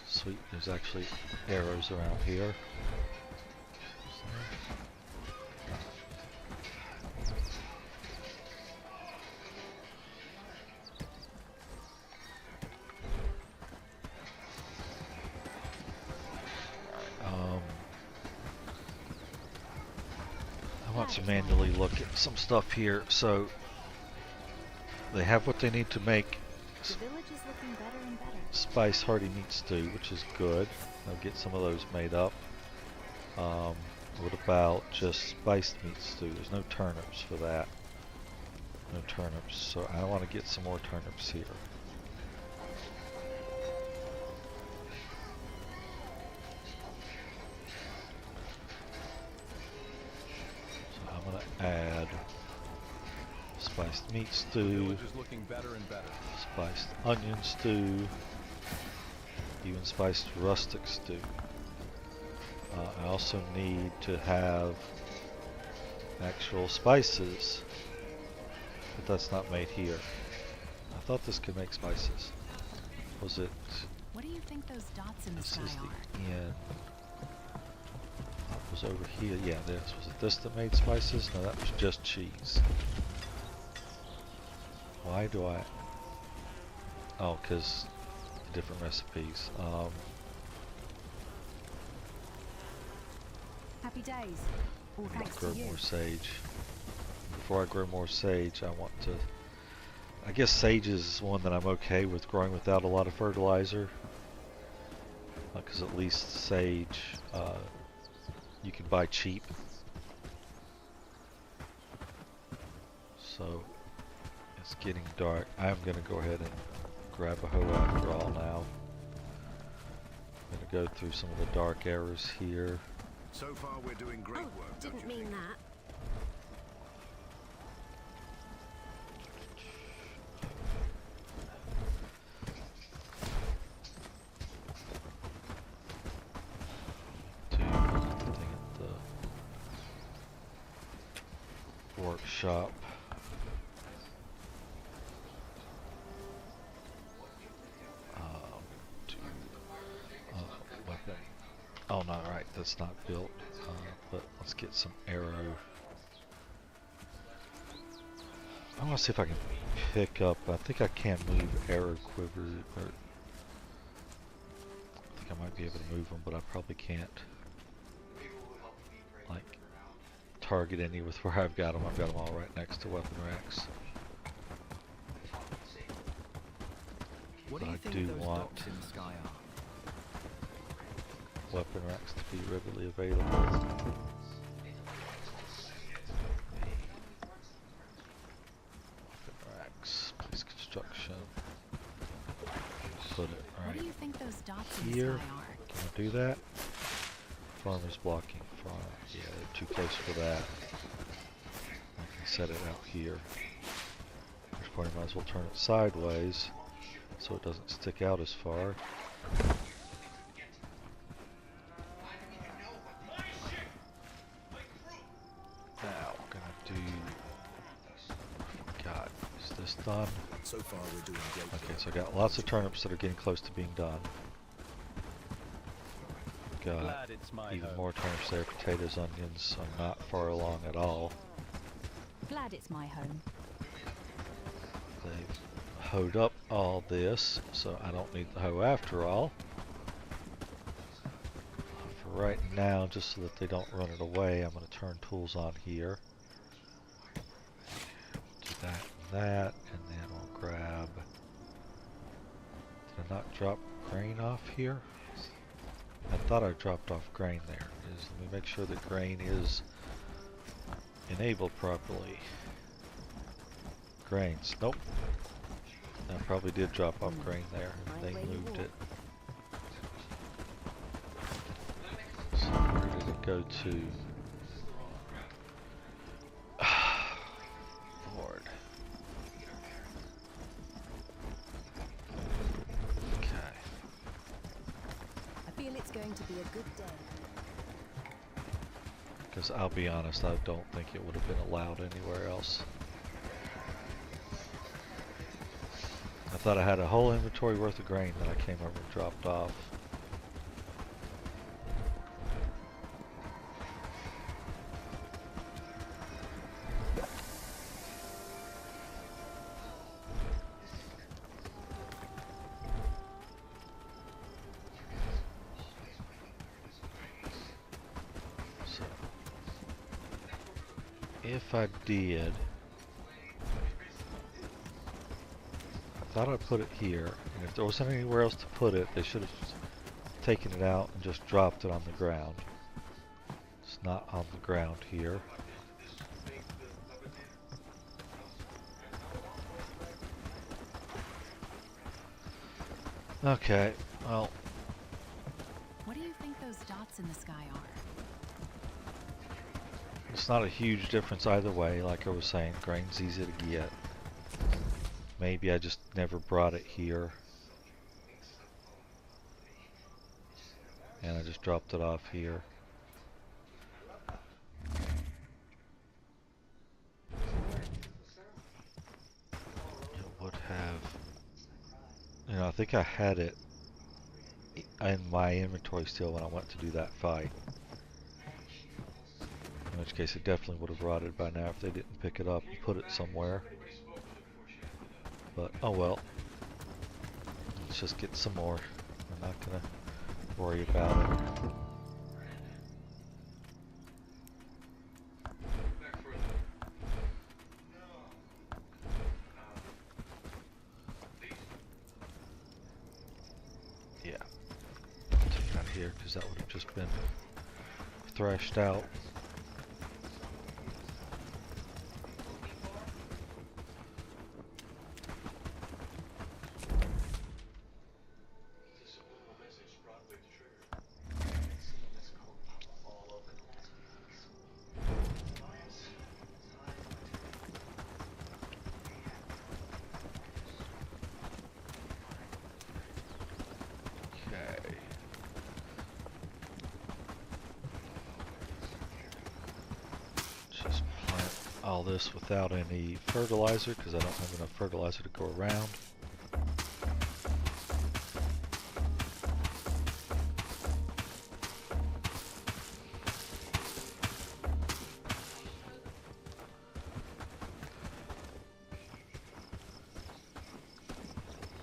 Sweet, there's actually arrows around here. I want to manually look at some stuff here. So they have what they need to make The village is looking better and better. spice hearty meat stew, which is good. I'll get some of those made up. What about just spiced meat stew? There's no turnips for that. No turnips, so I want to get some more turnips here. So I'm going to add spiced meat The stew, village is looking better and better. spiced onion stew, even spiced rustic stew. I also need to have actual spices, but that's not made here. I thought this could make spices. Was it? What do you think those dots in the This sky is the are? end. That was over here. Yeah, this was it. This that made spices? No, that was just cheese. Why do I? Oh, because different recipes. Happy days. All thanks to grow you. more sage. Before I grow more sage, I want to... I guess sage is one that I'm okay with growing without a lot of fertilizer. Because at least sage you can buy cheap. So it's getting dark. I'm going to go ahead and grab a hoe after all now. I'm going to go through some of the dark areas here. So far, we're doing great work. Didn't mean that. Do something at the workshop. Weapon. Oh, no, right, that's not built. But let's get some arrow. I want to see if I can pick up. I think I can move arrow quiver. Or I think I might be able to move them, but I probably can't. Like target any with where I've got them. I've got them all right next to weapon racks. What But do you I think do those want dots in the sky are? weapon racks to be readily available. Weapon racks, police construction. Put it What right do you think those dots in here. the sky are? Can I do that? Farmer's blocking farm. Yeah, they're too close for that. I can set it out here. First part, I might as well turn it sideways so it doesn't stick out as far. Now, we're gonna do... God, is this done? So far, we're doing great Okay, work. so I got lots of turnips that are getting close to being done. Got Glad it's my even home. more turnips there, potatoes, onions. I'm not far along at all. Glad it's my home. They've hoed up all this, so I don't need the hoe after all. For right now, just so that they don't run it away, I'm going to turn tools on here. Do that and that, and then we'll grab... Did I not drop grain off here? I thought I dropped off grain there. Let me make sure that grain is enabled properly. Grains. Nope. I probably did drop off grain there. They moved it. So where did it go to? Lord. Okay. I feel it's going to be a good day. Because I'll be honest, I don't think it would have been allowed anywhere else. I thought I had a whole inventory worth of grain that I came over and dropped off. So, if I did, I thought I put it here, and if there wasn't anywhere else to put it, they should have taken it out and just dropped it on the ground. It's not on the ground here. Okay, well, What do you think those dots in the sky are? it's not a huge difference either way. Like I was saying, grain's easy to get. Maybe I just never brought it here. And I just dropped it off here. It would have... You know, I think I had it in my inventory still when I went to do that fight. In which case it definitely would have rotted by now if they didn't pick it up and put it somewhere. But, oh well. Let's just get some more. I'm not gonna worry about it. there, because that would have just been thrashed out. All this without any fertilizer because I don't have enough fertilizer to go around.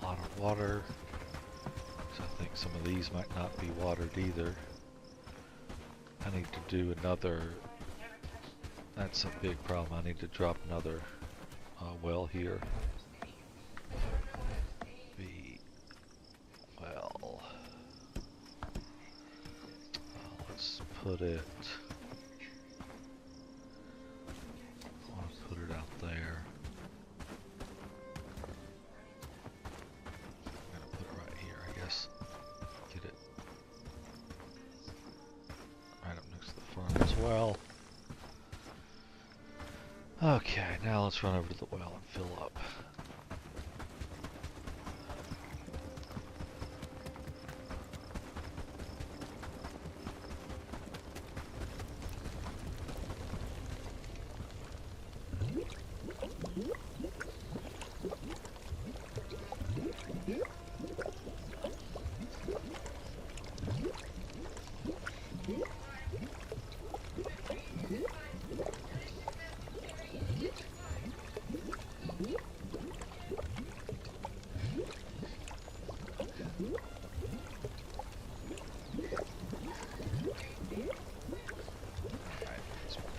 A lot of water. So I think some of these might not be watered either. I need to do another. That's a big problem. I need to drop another well here. Let's put it. I want to put it out there. I'm gonna put it right here, I guess. Get it right up next to the farm as well. Okay, now let's run over to the well and fill up.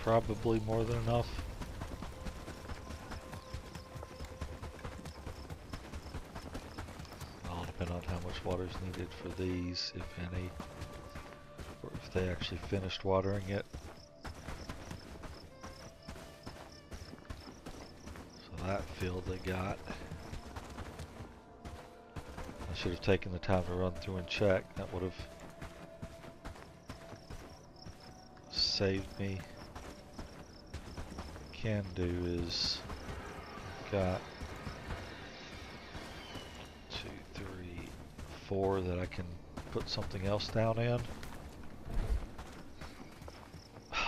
Probably more than enough. All depend on how much water is needed for these, if any, or if they actually finished watering it. So that field they got. I should have taken the time to run through and check. That would have saved me. Can do is got 2, 3, 4 that I can put something else down in.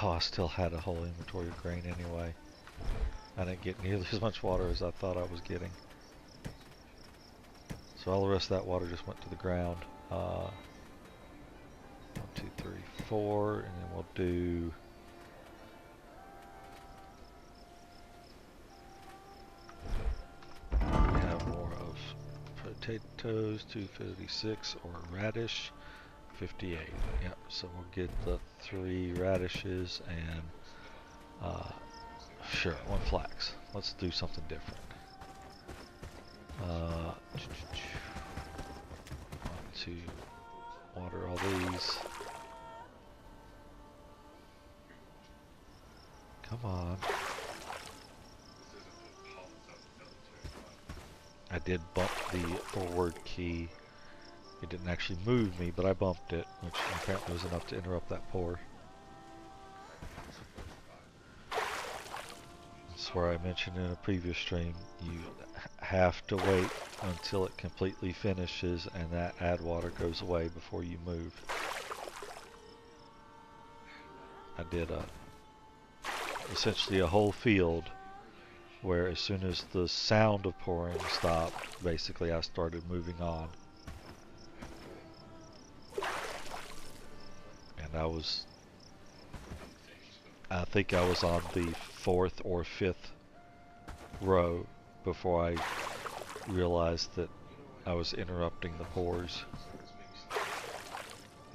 Oh, I still had a whole inventory of grain anyway. I didn't get nearly as much water as I thought I was getting. So all the rest of that water just went to the ground. 1, 2, 3, 4, and then we'll do. Potatoes, 256, or radish, 58. Yep, so we'll get the 3 radishes and, sure, 1 flax. Let's do something different. Want to water all these. Come on. I did bump the forward key. It didn't actually move me, but I bumped it, which apparently was enough to interrupt that pour. That's where I mentioned in a previous stream, you have to wait until it completely finishes and that add water goes away before you move. I did essentially a whole field where as soon as the sound of pouring stopped, basically I started moving on. And I think I was on the 4th or 5th row before I realized that I was interrupting the pours.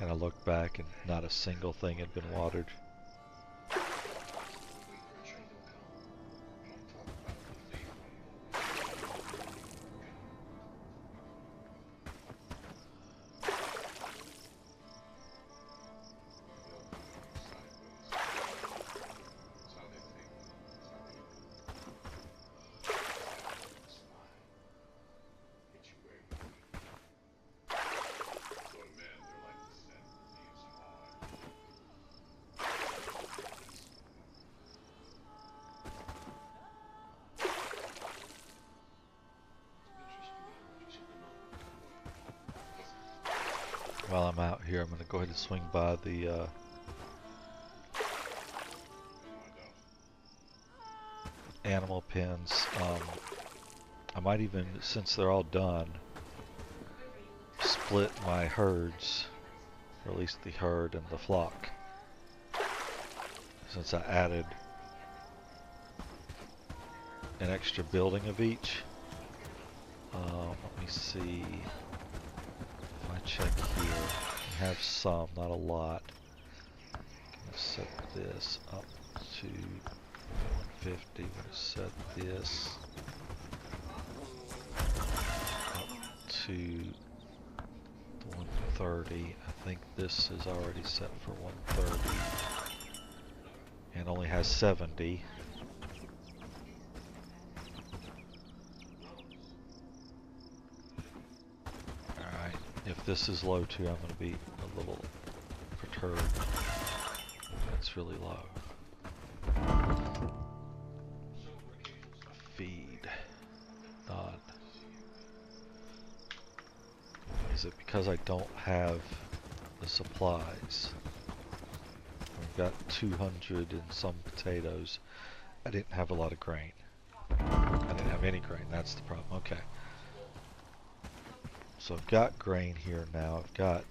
And I looked back and not a single thing had been watered. while I'm out here, I'm going to go ahead and swing by the animal pens. I might even, since they're all done, split my herds, or at least the herd and the flock, since I added an extra building of each. Let me see if I check here. I have some, not a lot. I'm gonna set this up to 150. I'm gonna set this up to 130. I think this is already set for 130 and only has 70. Alright, if this is low too, I'm going to be a little perturbed. That's really low. Feed. None. Is it because I don't have the supplies? I've got 200 and some potatoes. I didn't have a lot of grain. I didn't have any grain, that's the problem. Okay. So I've got grain here now. I've got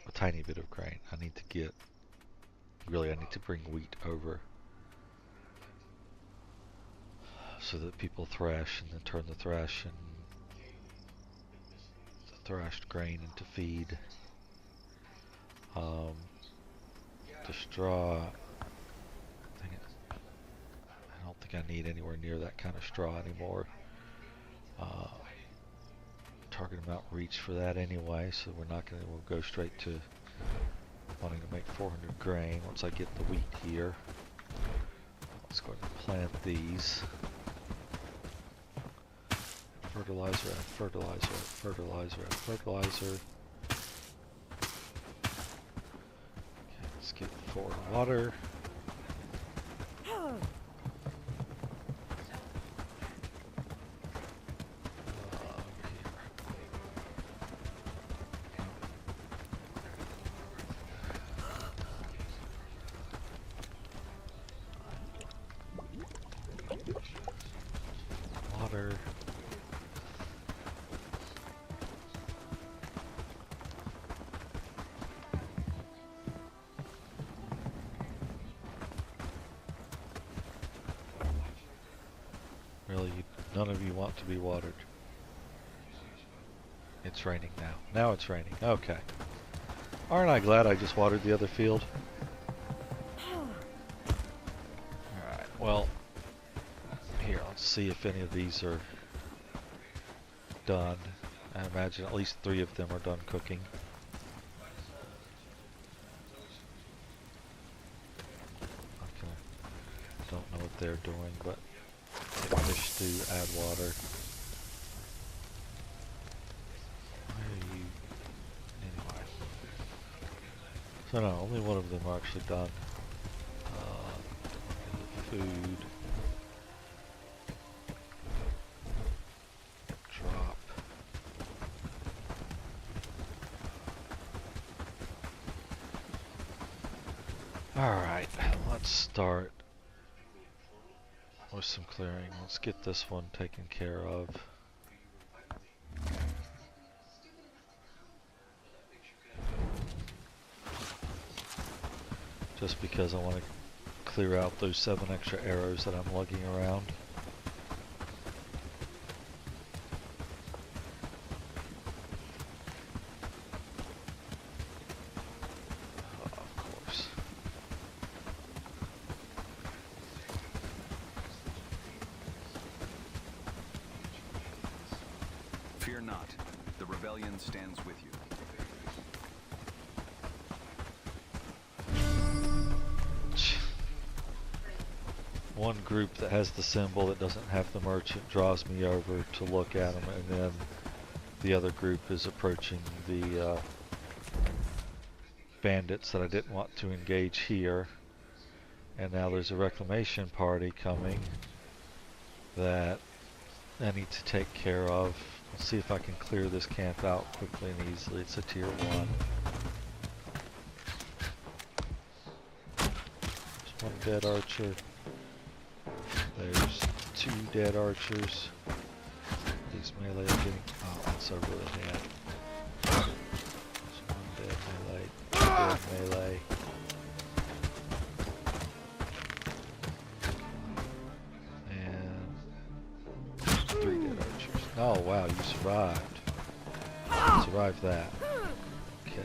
a tiny bit of grain. I need to get, really I need to bring wheat over so that people thrash and then turn the thrash and the thrashed grain into feed. The straw, I don't think I need anywhere near that kind of straw anymore. Target amount reach for that anyway, so we're not going to, we'll go straight to wanting to make 400 grain once I get the wheat here. Let's go ahead and plant these. Fertilizer, and fertilizer, and fertilizer, and fertilizer. Okay, let's get 4 water. Water. Really, none of you want to be watered. It's raining now. Now it's raining. Okay. Aren't I glad I just watered the other field? Alright, well, here, let's see if any of these are done. I imagine at least 3 of them are done cooking. Okay. Don't know what they're doing, but fish stew, add water. Why are you? Anyway. So no, only one of them are actually done. Food. Drop. Alright, let's start with some clearing. Let's get this one taken care of. Just because I want to clear out those 7 extra arrows that I'm lugging around. Of course. Fear not. The rebellion stands with you. One group that has the symbol that doesn't have the merchant draws me over to look at them, and then the other group is approaching the bandits that I didn't want to engage here. And now there's a reclamation party coming that I need to take care of. Let's see if I can clear this camp out quickly and easily. It's a tier 1. There's 1 dead archer. There's 2 dead archers. These melee are getting... Oh, that's over the head. There's 1 dead melee. 2 dead melee. And 3 dead archers. Oh wow, you survived. Survived that. Okay.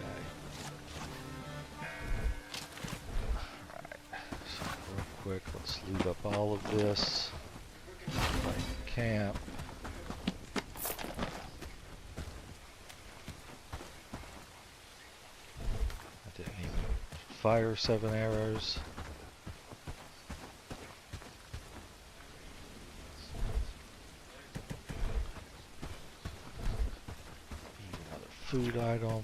Alright. So real quick, let's loot up all of this. Camp. I didn't even fire 7 arrows. Another food item.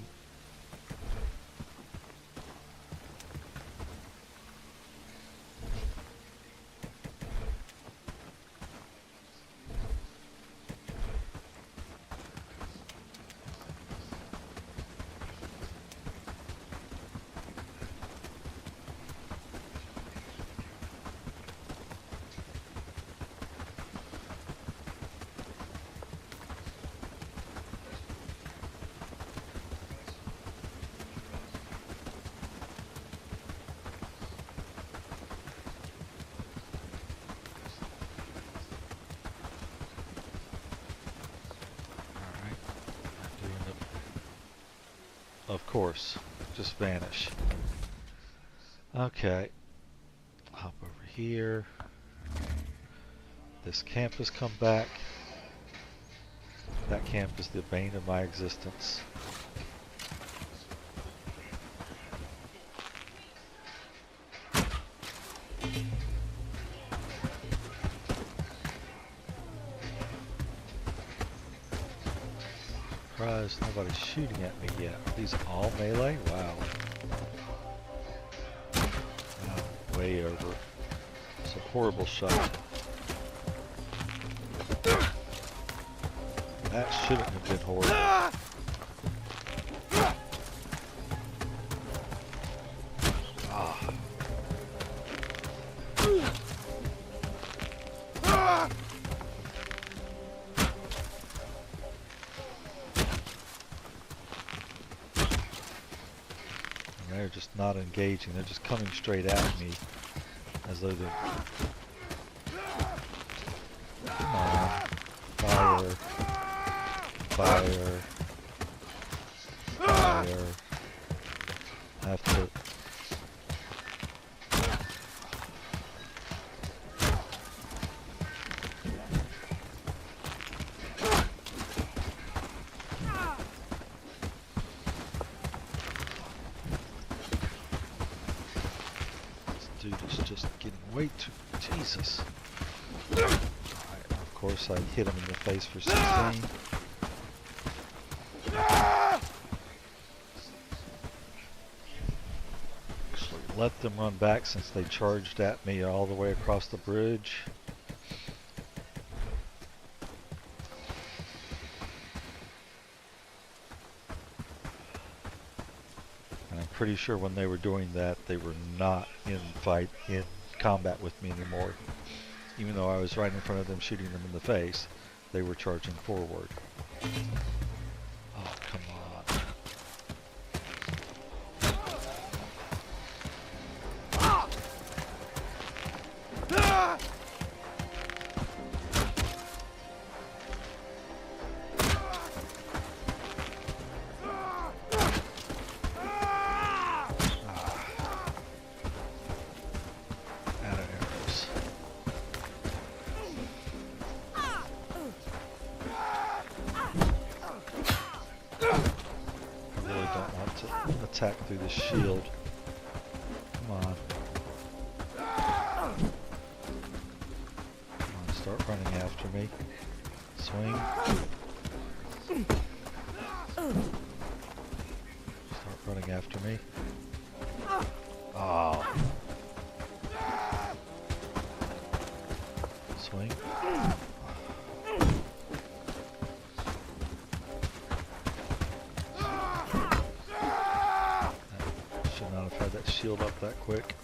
Of course, just vanish. Okay, hop over here. This camp has come back. That camp is the bane of my existence. Surprised nobody's shooting at me yet. Are these all melee? Wow. Wow, way over. It's a horrible shot. That shouldn't have been horrible. Ah. They're just not engaging. They're just coming straight at me as though they're... Come on. Fire. Fire. Fire. I have to... Dude is just getting way too... Jesus. Right, of course I hit him in the face for 16. Actually let them run back since they charged at me all the way across the bridge. And I'm pretty sure when they were doing that, they were not in combat with me anymore. Even though I was right in front of them shooting them in the face, they were charging forward. Oh, come on. Out of arrows. I really don't want to attack through the shield. Come on. Come on, start running after me. Swing. Start running after me. Oh. Swing. shield up that quick.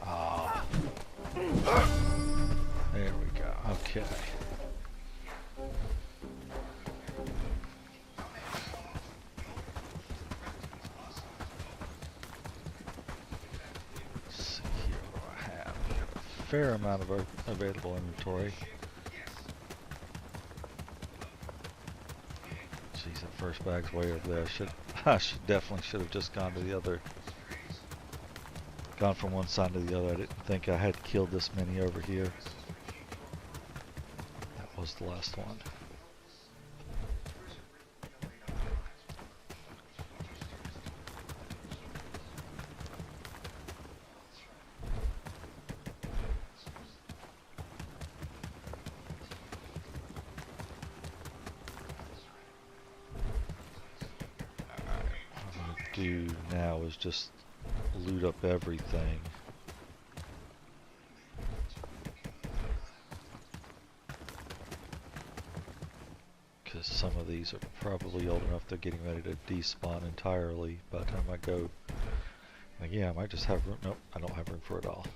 Ah. There we go. Okay. Let's see here what do I have. A fair amount of available inventory. Jeez, that first bag's way over there. I definitely should have just gone to the other. Gone from one side to the other. I didn't think I had killed this many over here. That was the last one. What I'm going to do now is just loot up everything. Because some of these are probably old enough they're getting ready to despawn entirely by the time I go. And yeah, I might just have room. Nope, I don't have room for it all.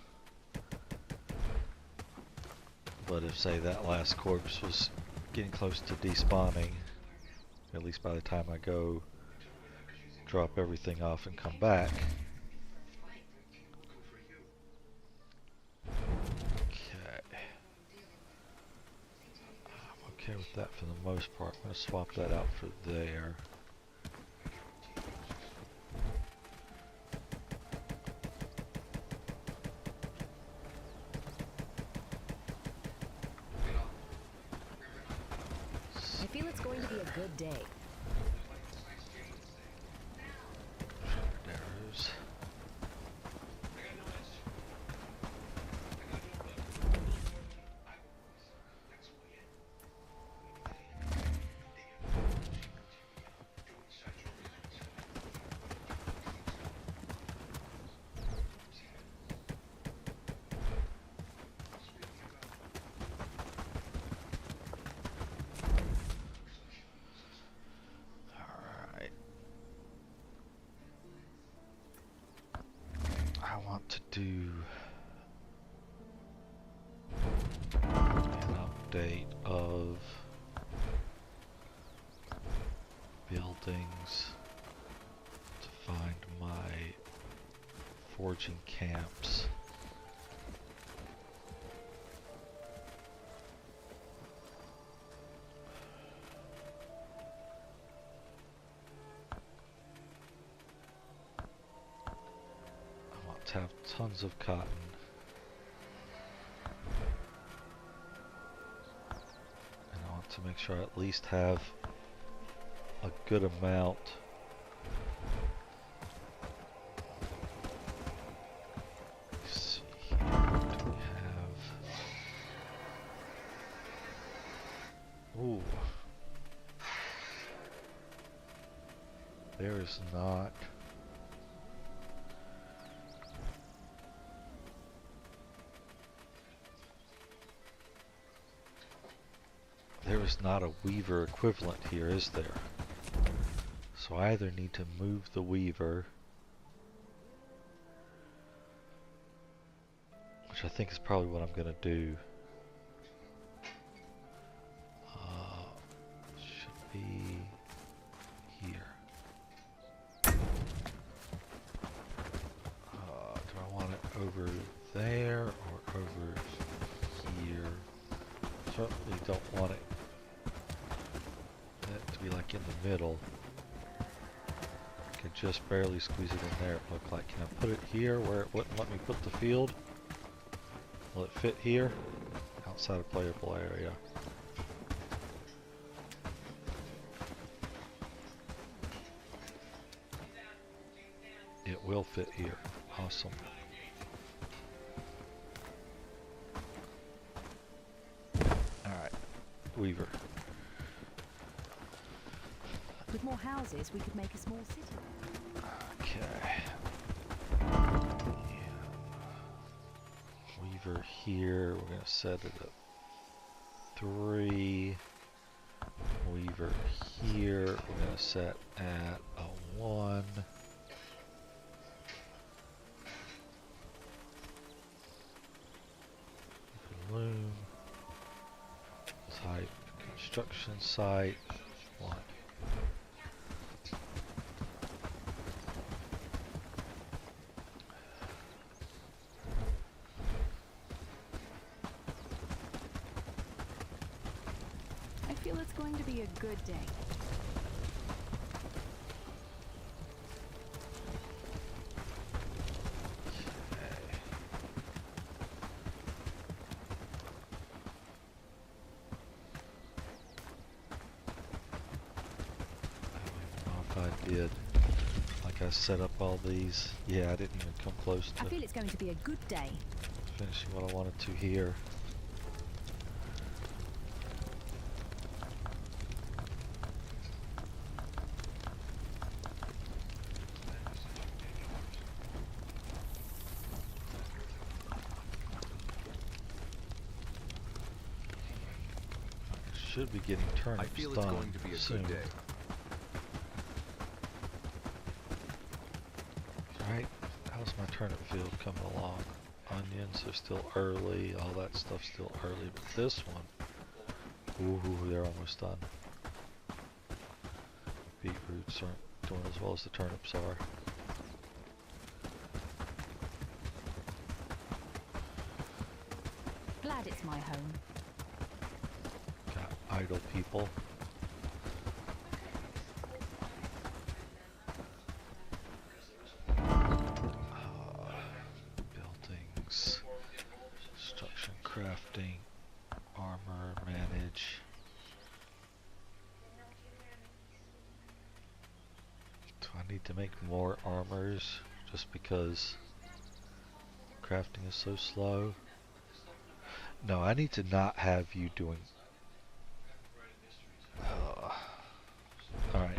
But if, say, that last corpse was getting close to despawning, at least by the time I go drop everything off and come back. Okay with that for the most part. I'm going to swap that out for there. I feel it's going to be a good day. Arrows. To do an update of buildings to find my forging camps. To have tons of cotton. And I want to make sure I at least have a good amount. Let's see here, what do we have? Ooh. There is not. There is not a weaver equivalent here, is there? So I either need to move the weaver, which I think is probably what I'm going to do. Should be here. Do I want it over there or over here? Certainly don't want it to be like in the middle. I could just barely squeeze it in there, it looked like. Can I put it here where it wouldn't let me put the field? Will it fit here? Outside of playable area. It will fit here. Awesome. Alright, Weaver. With more houses, we could make a small city. Okay. Weaver here, we're going to set it at 3. Weaver here, we're going to set at a 1. Loom. Type construction site 1. I feel it's going to be a good day. I did. Like I set up all these. Yeah, I didn't even come close I to feel it's going to be a good day. finishing what I wanted to here. Should be getting turnips I feel it's done going to be a soon. good day. Right? How's my turnip field coming along? Onions are still early, all that stuff's still early, but this one, ooh, they're almost done. Beetroots aren't doing as well as the turnips are. Glad it's my home. Got idle people. Buildings, construction, crafting, armor, manage. Do I need to make more armors just because crafting is so slow? No, I need to not have you doing... Alright.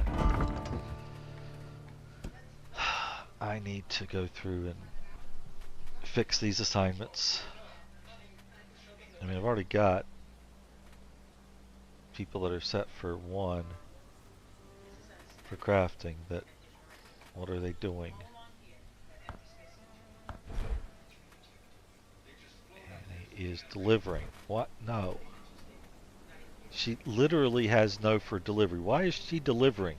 I need to go through and fix these assignments. I mean, I've already got people that are set for 1 for crafting, but what are they doing? Annie is delivering. What? No. She literally has no for delivery. Why is she delivering?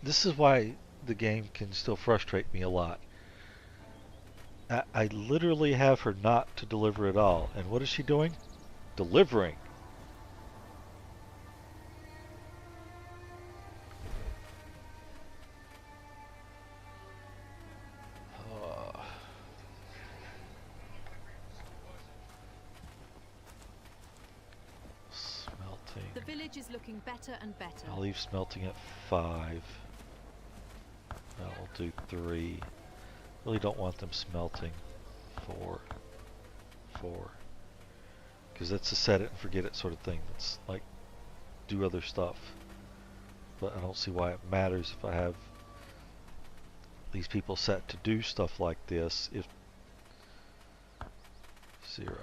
This is why the game can still frustrate me a lot. I literally have her not to deliver at all. And what is she doing? Delivering. Smelting. The village is looking better and better. I'll leave smelting at 5. I'll do 3. Really don't want them smelting. 4. 4. Because that's a set it and forget it sort of thing. That's like do other stuff. But I don't see why it matters if I have these people set to do stuff like this if 0.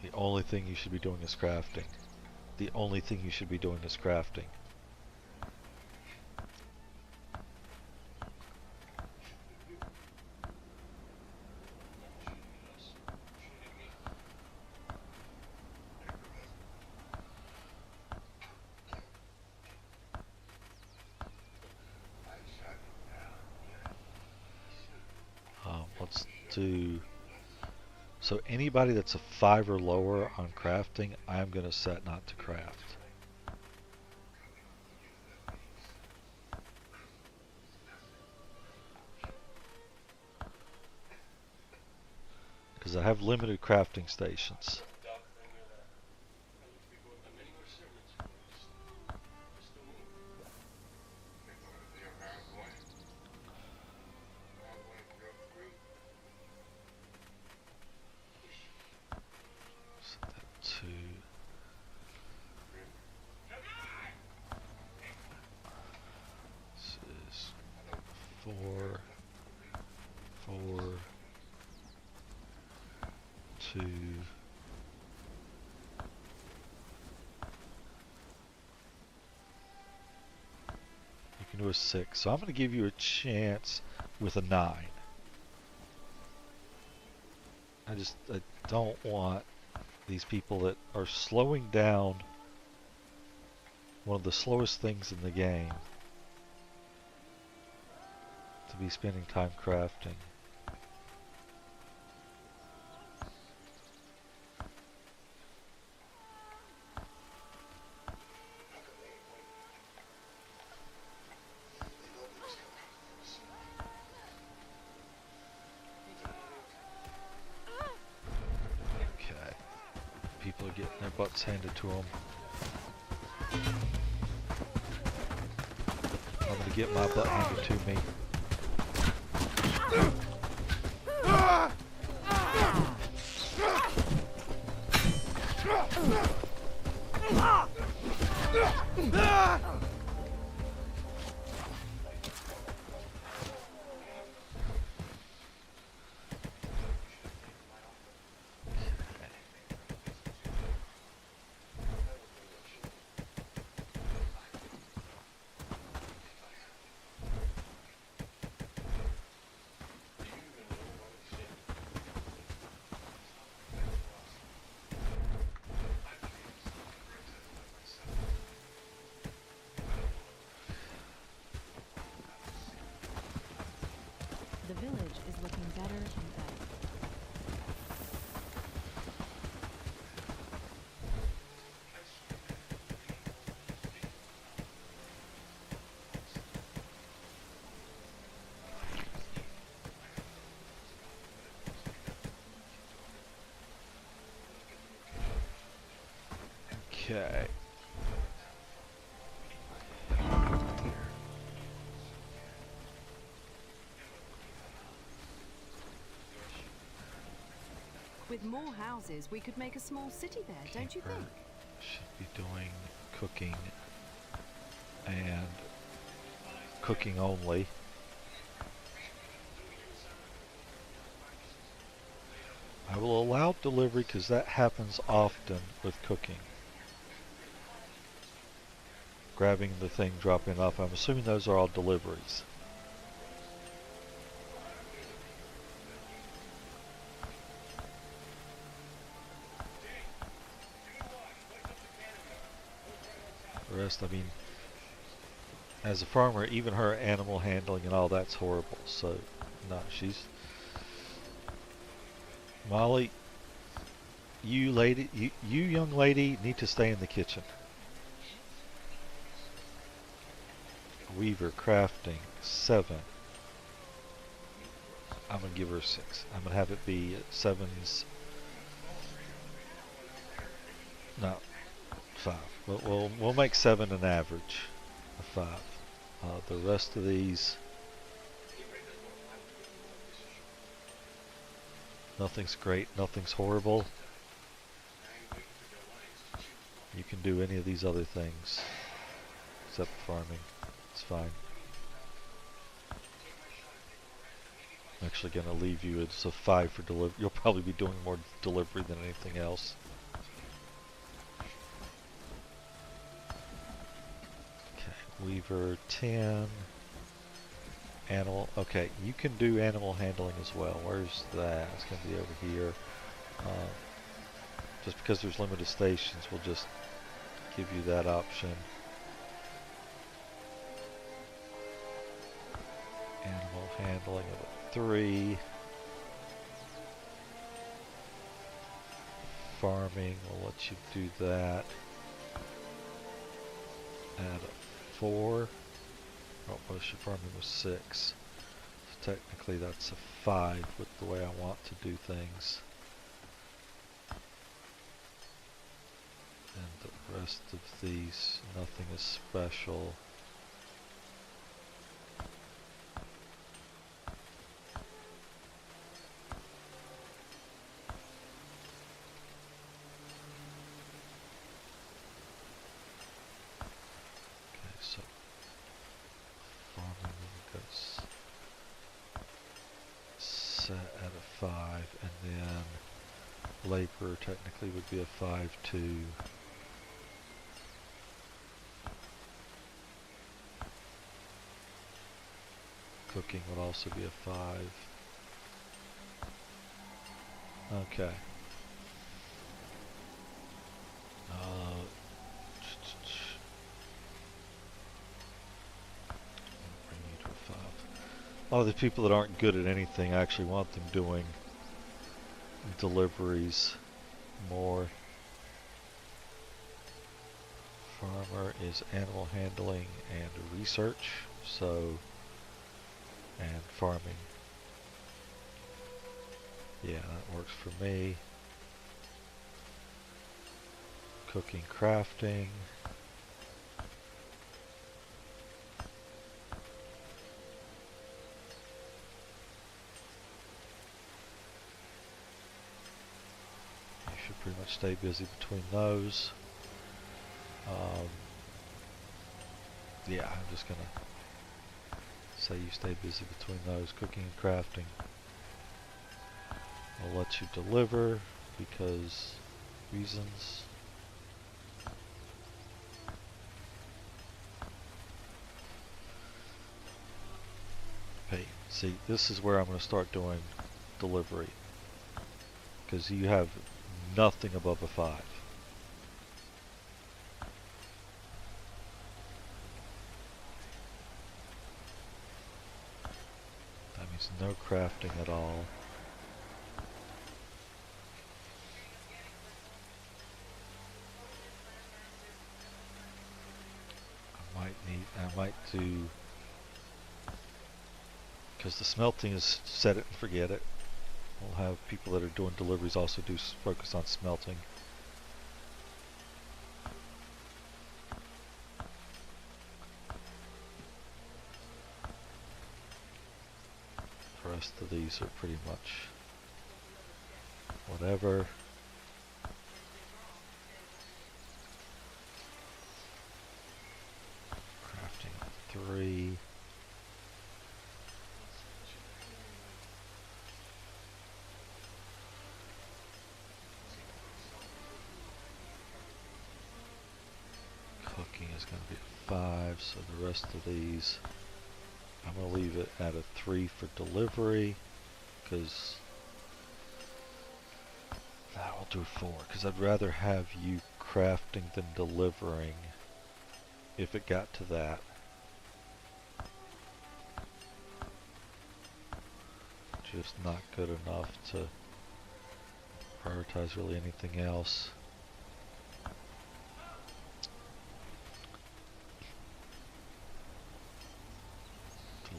The only thing you should be doing is crafting. The only thing you should be doing is crafting. Let's do... So anybody that's a 5 or lower on crafting, I'm going to set not to craft. Because I have limited crafting stations. to a 6. So I'm going to give you a chance with a 9. I don't want these people that are slowing down one of the slowest things in the game to be spending time crafting. Okay, people are getting their butts handed to them. I'm gonna get my butt handed to me. The village is looking better and better. Okay. With more houses, we could make a small city there, don't you Keeper think? should be doing cooking and cooking only. I will allow delivery because that happens often with cooking. Grabbing the thing, dropping it off. I'm assuming those are all deliveries. The rest, I mean, as a farmer, even her animal handling and all that's horrible. So, no, she's... Molly, you lady, you young lady need to stay in the kitchen. Weaver crafting 7. I'm gonna give her a 6. I'm gonna have it be 7's. No, 5. We'll make 7 an average of 5. The rest of these, nothing's great, nothing's horrible. You can do any of these other things except farming. It's fine. I'm actually going to leave you as a 5 for delivery. You'll probably be doing more delivery than anything else. Okay, Weaver 10. Animal, okay, you can do animal handling as well. Where's that? It's going to be over here. Just because there's limited stations, we'll just give you that option. Animal handling of a 3. Farming, we'll let you do that. Add a 4. Oh, well, she farming was 6. So technically that's a 5 with the way I want to do things. And the rest of these, nothing is special. Okay, so farming goes set at a 5, and then labor technically would be a 5-2. Cooking would also be a 5. Okay. Bring you to a 5. A lot of the people that aren't good at anything, I actually want them doing deliveries more. Farmer is animal handling and research, so, and farming. Yeah, that works for me. Cooking, crafting. You should pretty much stay busy between those. Yeah, I'm just gonna say you stay busy between those, cooking and crafting. I'll let you deliver because reasons. Hey, see, this is where I'm going to start doing delivery because you have nothing above a 5. That means no crafting at all. I might do, because the smelting is set it and forget it. We'll have people that are doing deliveries also focus on smelting. The rest of these are pretty much whatever. Crafting 3. Cooking is going to be a 5, so the rest of these I'm going to leave it at a 3 for delivery, because I'll do 4, because I'd rather have you crafting than delivering if it got to that. Just not good enough to prioritize really anything else.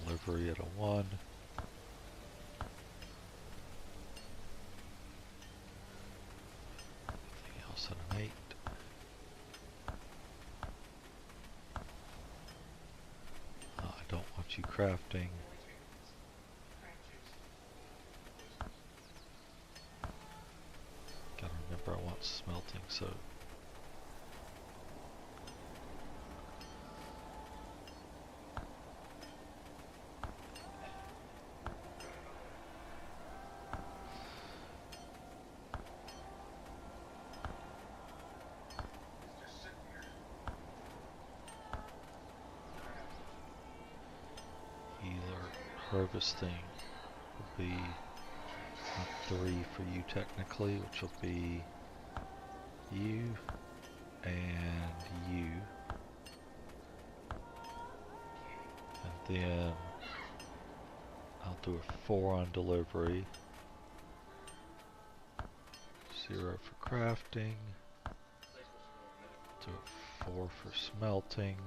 Delivery at a 1. Everything else at an 8. I don't want you crafting. Gotta remember I want smelting, so harvesting will be a 3 for you technically, which will be you and you. And then I'll do a 4 on delivery, 0 for crafting, do a 4 for smelting,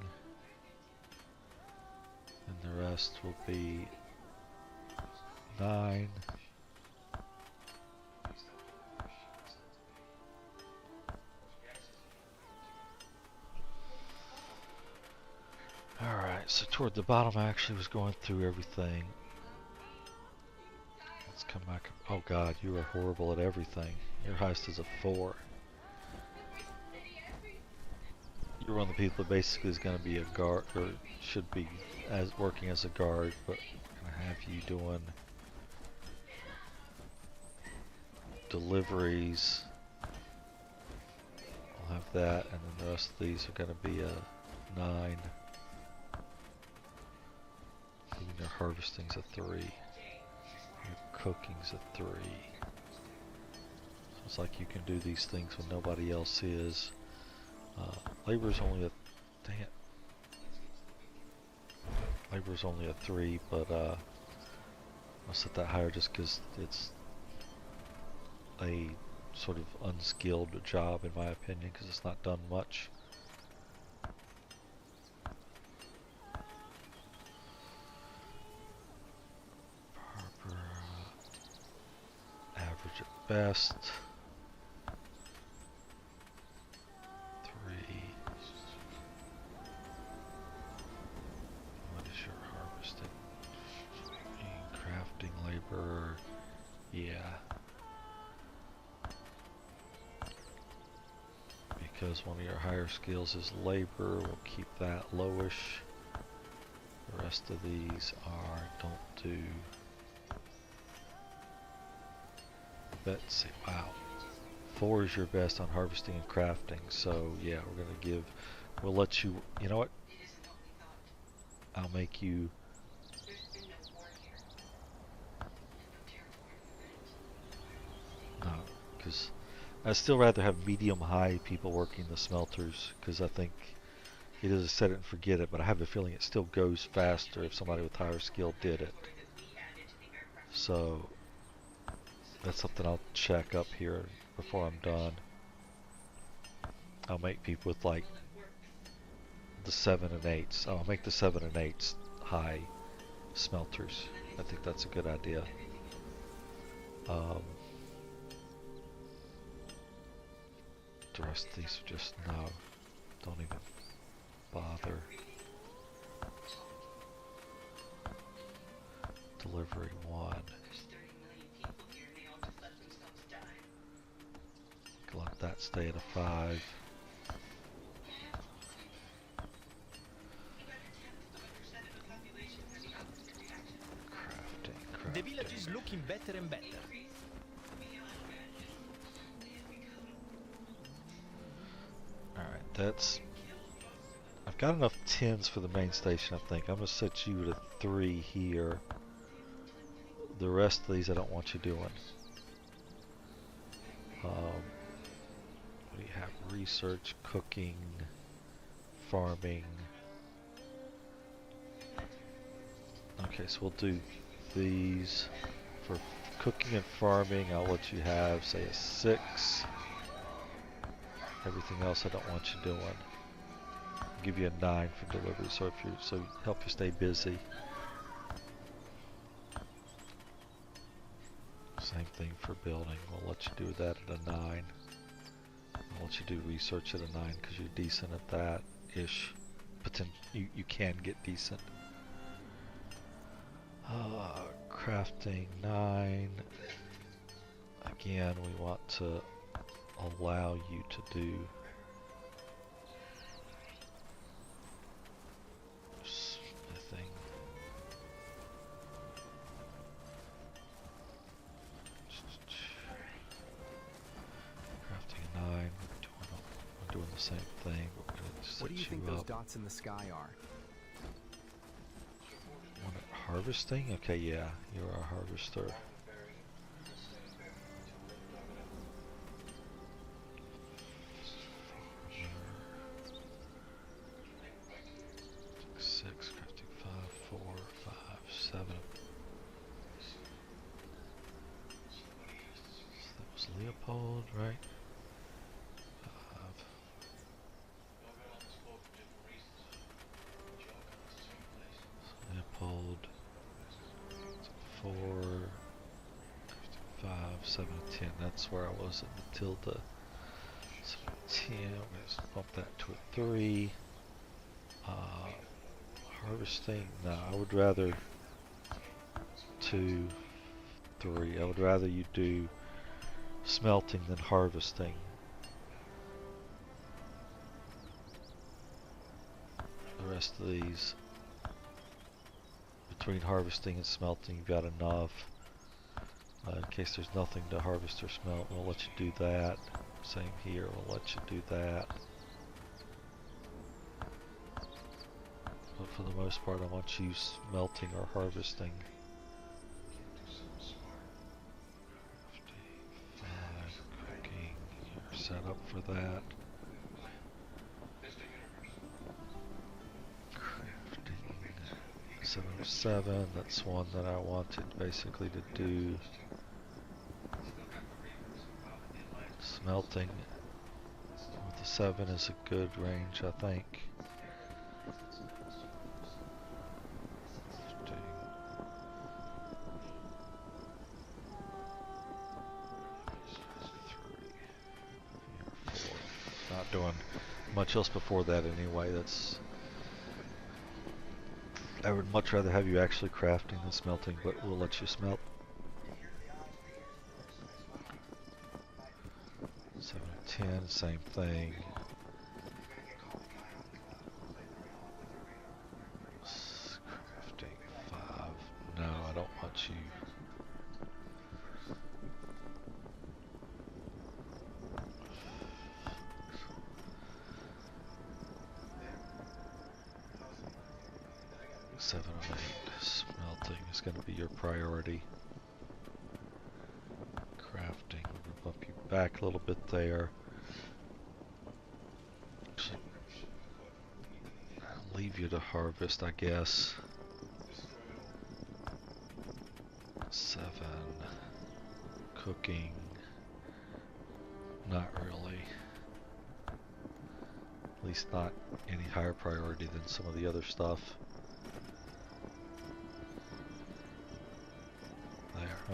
and the rest will be 9. Alright, so toward the bottom I actually was going through everything. Let's come back. Oh god, you are horrible at everything. Your highest is a 4. You're one of the people that basically is going to be a guard, or should be working as a guard, but I'm going to have you doing deliveries. I'll have that, and then the rest of these are going to be a 9. Even your harvesting's a 3. Your cooking's a 3. So it's like you can do these things when nobody else is. Labor's only a... Dang it. Labor's only a 3, but I'll set that higher just because it's a sort of unskilled job in my opinion, because it's not done much. Barber, average at best. 3. What is your harvesting? Crafting labor. Yeah. Because one of your higher skills is labor, we'll keep that lowish. The rest of these are don't do. Let's see, wow. 4 is your best on harvesting and crafting, so yeah, we're gonna give, we'll let you, you know what? I'll make you, no, because I'd still rather have medium-high people working the smelters, because I think it is a set it and forget it, but I have a feeling it still goes faster if somebody with higher skill did it. So that's something I'll check up here before I'm done. I'll make people with like the 7 and 8s. I'll make the 7 and 8s high smelters. I think that's a good idea. The rest of these are just no. Don't even bother. Delivery 1. Let that stay at a 5. Crafting. The village is looking better and better. Alright, that's... I've got enough 10s for the main station, I think. I'm going to set you at a 3 here. The rest of these I don't want you doing. We have research, cooking, farming. Okay, so we'll do these. For cooking and farming, I'll let you have, say, a 6. Everything else I don't want you doing. I'll give you a 9 for delivery, so if you help you stay busy. Same thing for building. We'll let you do that at a 9. I'll let you do research at a 9 because you're decent at that-ish. You can get decent. Crafting 9. Again, we want to allow you to do smithing. Crafting 9. We're doing the same thing, but we're going to set What do you think up. those dots in the sky are? One at harvesting? Okay, yeah, you're a harvester. Six, crafting 5, 4, 5, 7. So that was Leopold, right? 5. Leopold. 4, 5, 7, 10. That's where I was at Matilda. So 10. Let's bump that to a 3. Harvesting. No, I would rather 2, 3. I would rather you do smelting than harvesting. The rest of these, between harvesting and smelting, you've got enough. In case there's nothing to harvest or smelt, we'll let you do that. Same here, we'll let you do that. But for the most part, I want you smelting or harvesting. 55 cooking. You're set up for that. Crafting. 707. That's one that I wanted basically to do. Smelting with the 7 is a good range, I think. Not doing much else before that anyway. I would much rather have you actually crafting than smelting, but we'll let you smelt. 710, same thing. Crafting 5. No, I don't want you. Seven and 8. Smelting is going to be your priority. Crafting, we're going to bump you back a little bit there. Actually, I'll leave you to harvest, I guess. 7. Cooking. Not really. At least not any higher priority than some of the other stuff.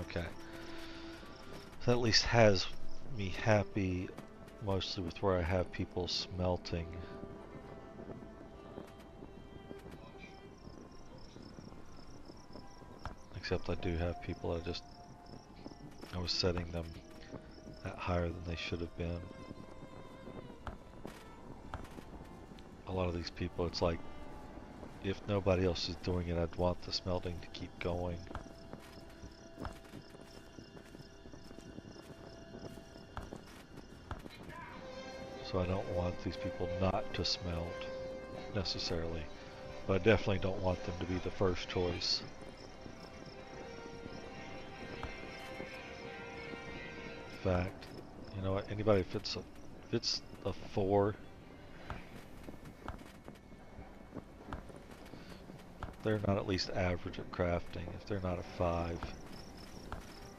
Okay, so that at least has me happy mostly with where I have people smelting. Except I do have people that I was setting them at higher than they should have been. A lot of these people, it's like, if nobody else is doing it, I'd want the smelting to keep going. So I don't want these people not to smelt necessarily, but I definitely don't want them to be the first choice. In fact, you know what, anybody if it's a 4, they're not at least average at crafting. If they're not a 5,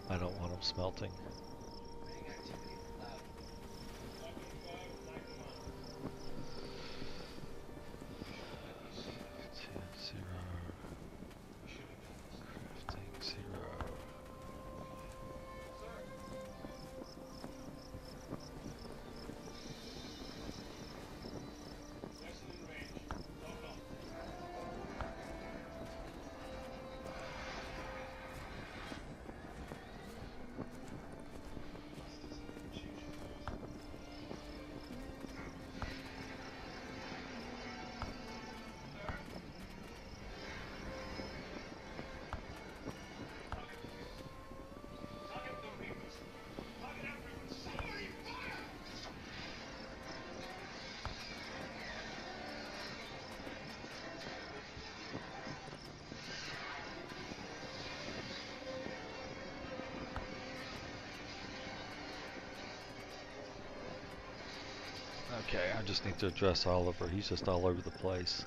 I don't want them smelting. Okay, I just need to address Oliver. He's just all over the place.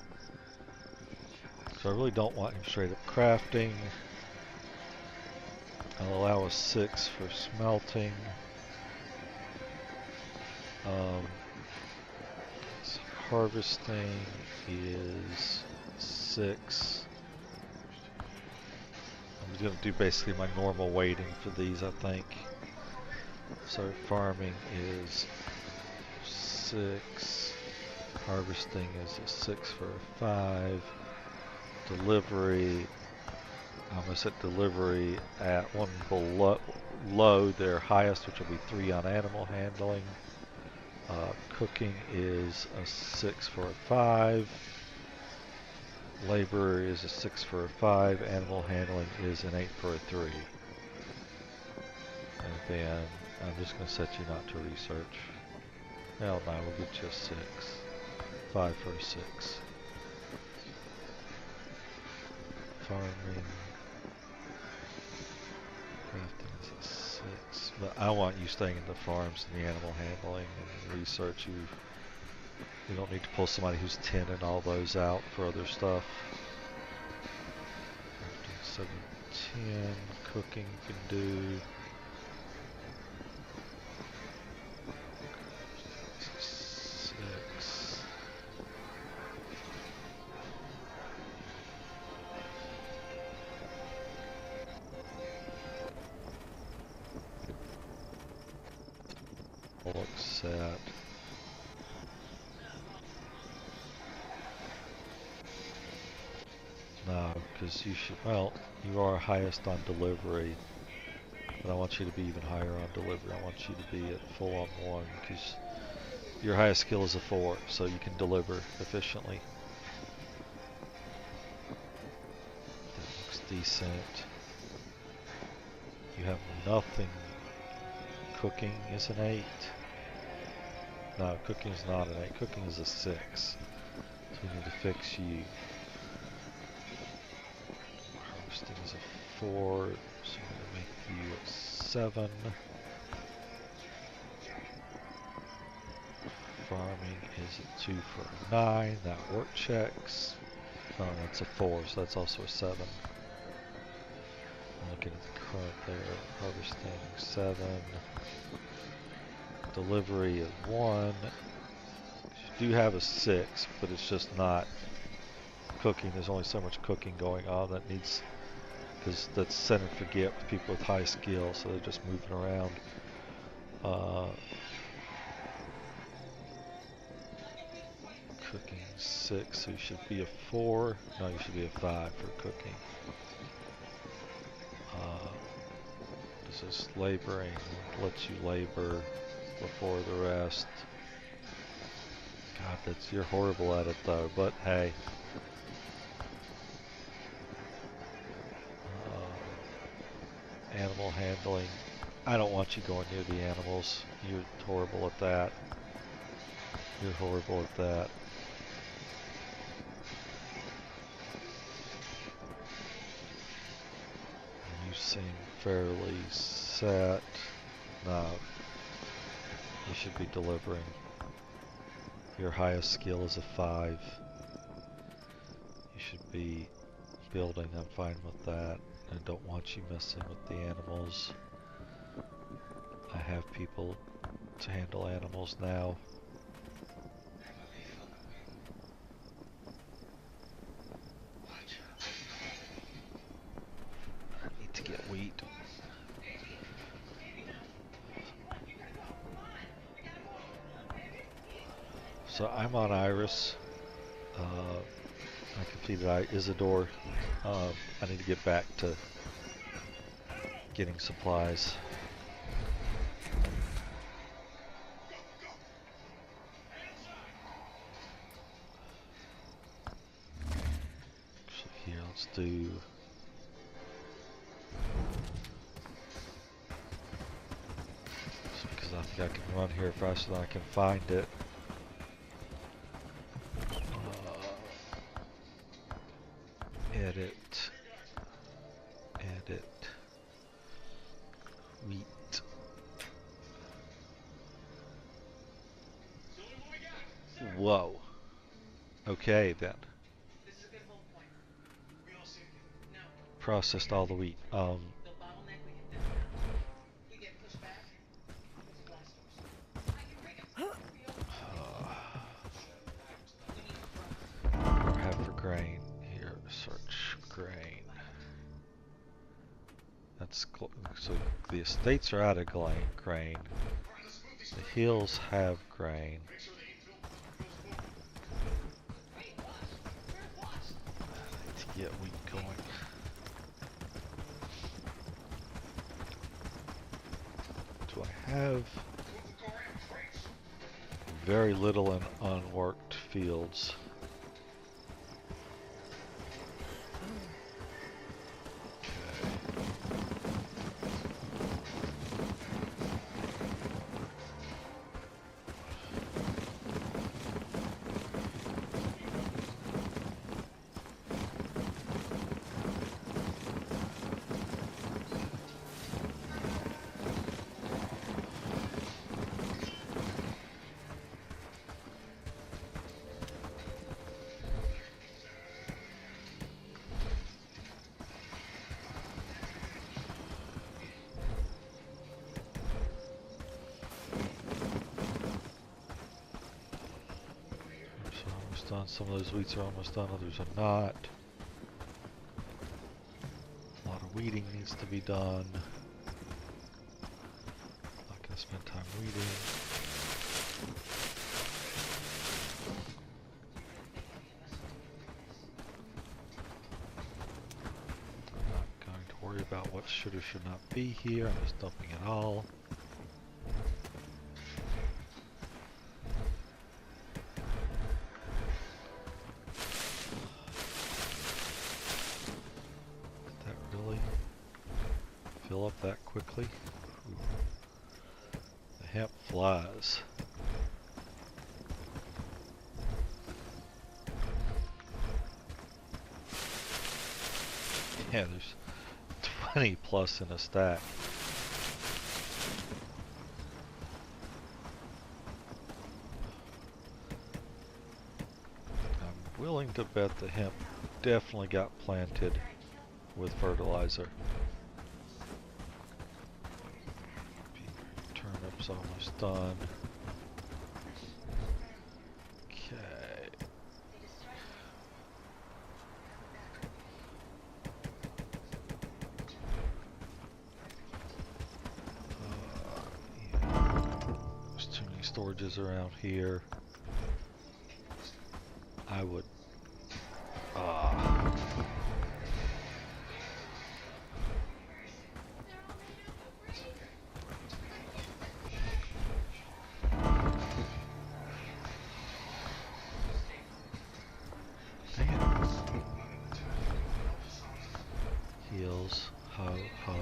So I really don't want him straight up crafting. I'll allow a 6 for smelting. Harvesting is 6. I'm going to do basically my normal weighting for these, I think. So farming is 6. Harvesting is a 6 for a 5. Delivery, I'm going to set delivery at one below their highest, which will be 3 on animal handling. Cooking is a 6 for a 5. Labor is a 6 for a 5. Animal handling is an 8 for a 3. And then I'm just going to set you not to research. Hell no, we'll get you a 6. 5 for a 6. Farming. Crafting is a 6. But I want you staying in the farms and the animal handling and research. You don't need to pull somebody who's 10 and all those out for other stuff. Crafting 7, 10. Cooking you can do. 6. Looks at no, because you should. Well, you are highest on delivery, but I want you to be even higher on delivery. I want you to be at full on 1 because your highest skill is a 4, so you can deliver efficiently. That looks decent. You have nothing. Cooking is an 8. No, cooking is not an 8. Cooking is a 6. So we need to fix you. Harvesting is a 4. So I'm going to make you a 7. Farming is a 2 for a 9. That work checks. Oh, that's a 4, so that's also a 7. I'm looking at the current there. Harvesting 7. Delivery is 1. You do have a 6, but it's just not cooking. There's only so much cooking going on that needs, because that's set and forget with people with high skill, so they're just moving around. Cooking 6, so you should be a 4. No, you should be a 5 for cooking. This is laboring, lets you labor before the rest. God, you're horrible at it though, but hey. Animal handling. I don't want you going near the animals. You're horrible at that. You're horrible at that. You seem fairly set. No. You should be delivering. Your highest skill is a 5. You should be building. I'm fine with that. I don't want you messing with the animals. I have people to handle animals now. I need to get wheat. So I'm on Iris. I completed Isidore. I need to get back to getting supplies. So here, let's do. Just because I think I can run here faster than I can find it. Edit. Wheat. Whoa. Okay then. Processed all the wheat. What do I have for grain? Here, search grain. That's so the estates are out of grain. The hills have grain. To get wheat going. Do I have very little in unworked fields? almost done. Some of those wheats are almost done, others are not. A lot of weeding needs to be done. Not gonna spend time weeding. I'm not going to worry about what should or should not be here. I'm just dumping it all. Fill up that quickly. Ooh. The hemp flies. Yeah, there's 20 plus in a stack. I'm willing to bet the hemp definitely got planted with fertilizer. Turnip's almost done. Okay. Yeah. There's too many storages around here. I would. Heals, ho, ho.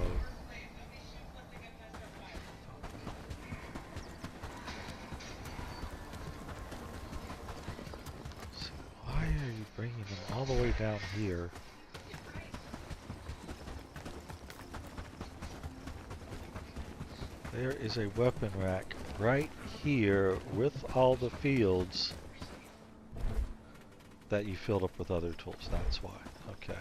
So why are you bringing them all the way down here? There is a weapon rack right here with all the fields that you filled up with other tools. That's why. Okay.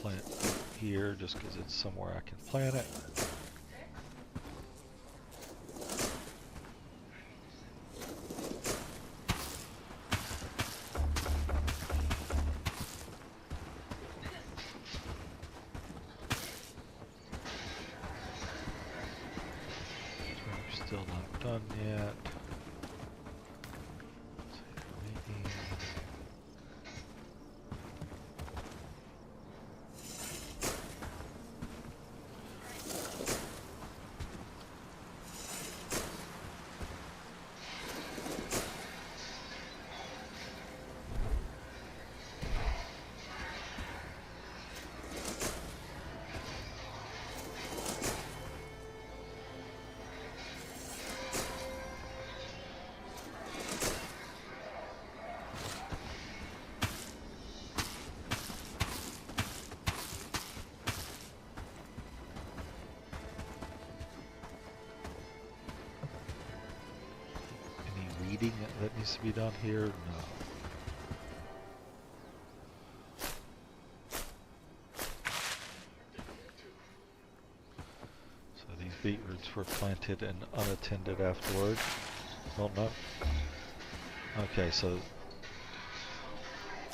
Plant here just because it's somewhere I can plant it. We're still not done yet. That needs to be done here? No. So these beetroots were planted and unattended afterward. Don't know. Okay, so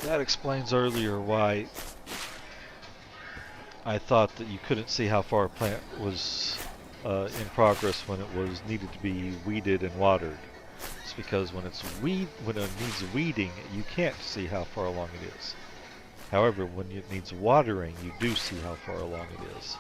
that explains earlier why I thought that you couldn't see how far a plant was in progress when it was needed to be weeded and watered. Because when it needs weeding, you can't see how far along it is. However, when it needs watering, you do see how far along it is.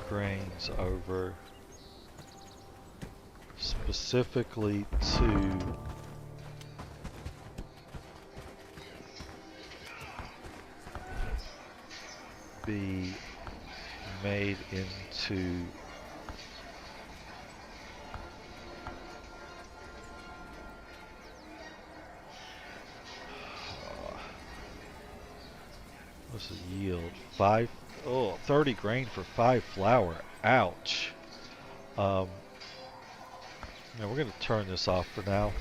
grains over specifically to be made into what's the yield? 30 grain for 5 flour. Ouch. Now we're going to turn this off for now.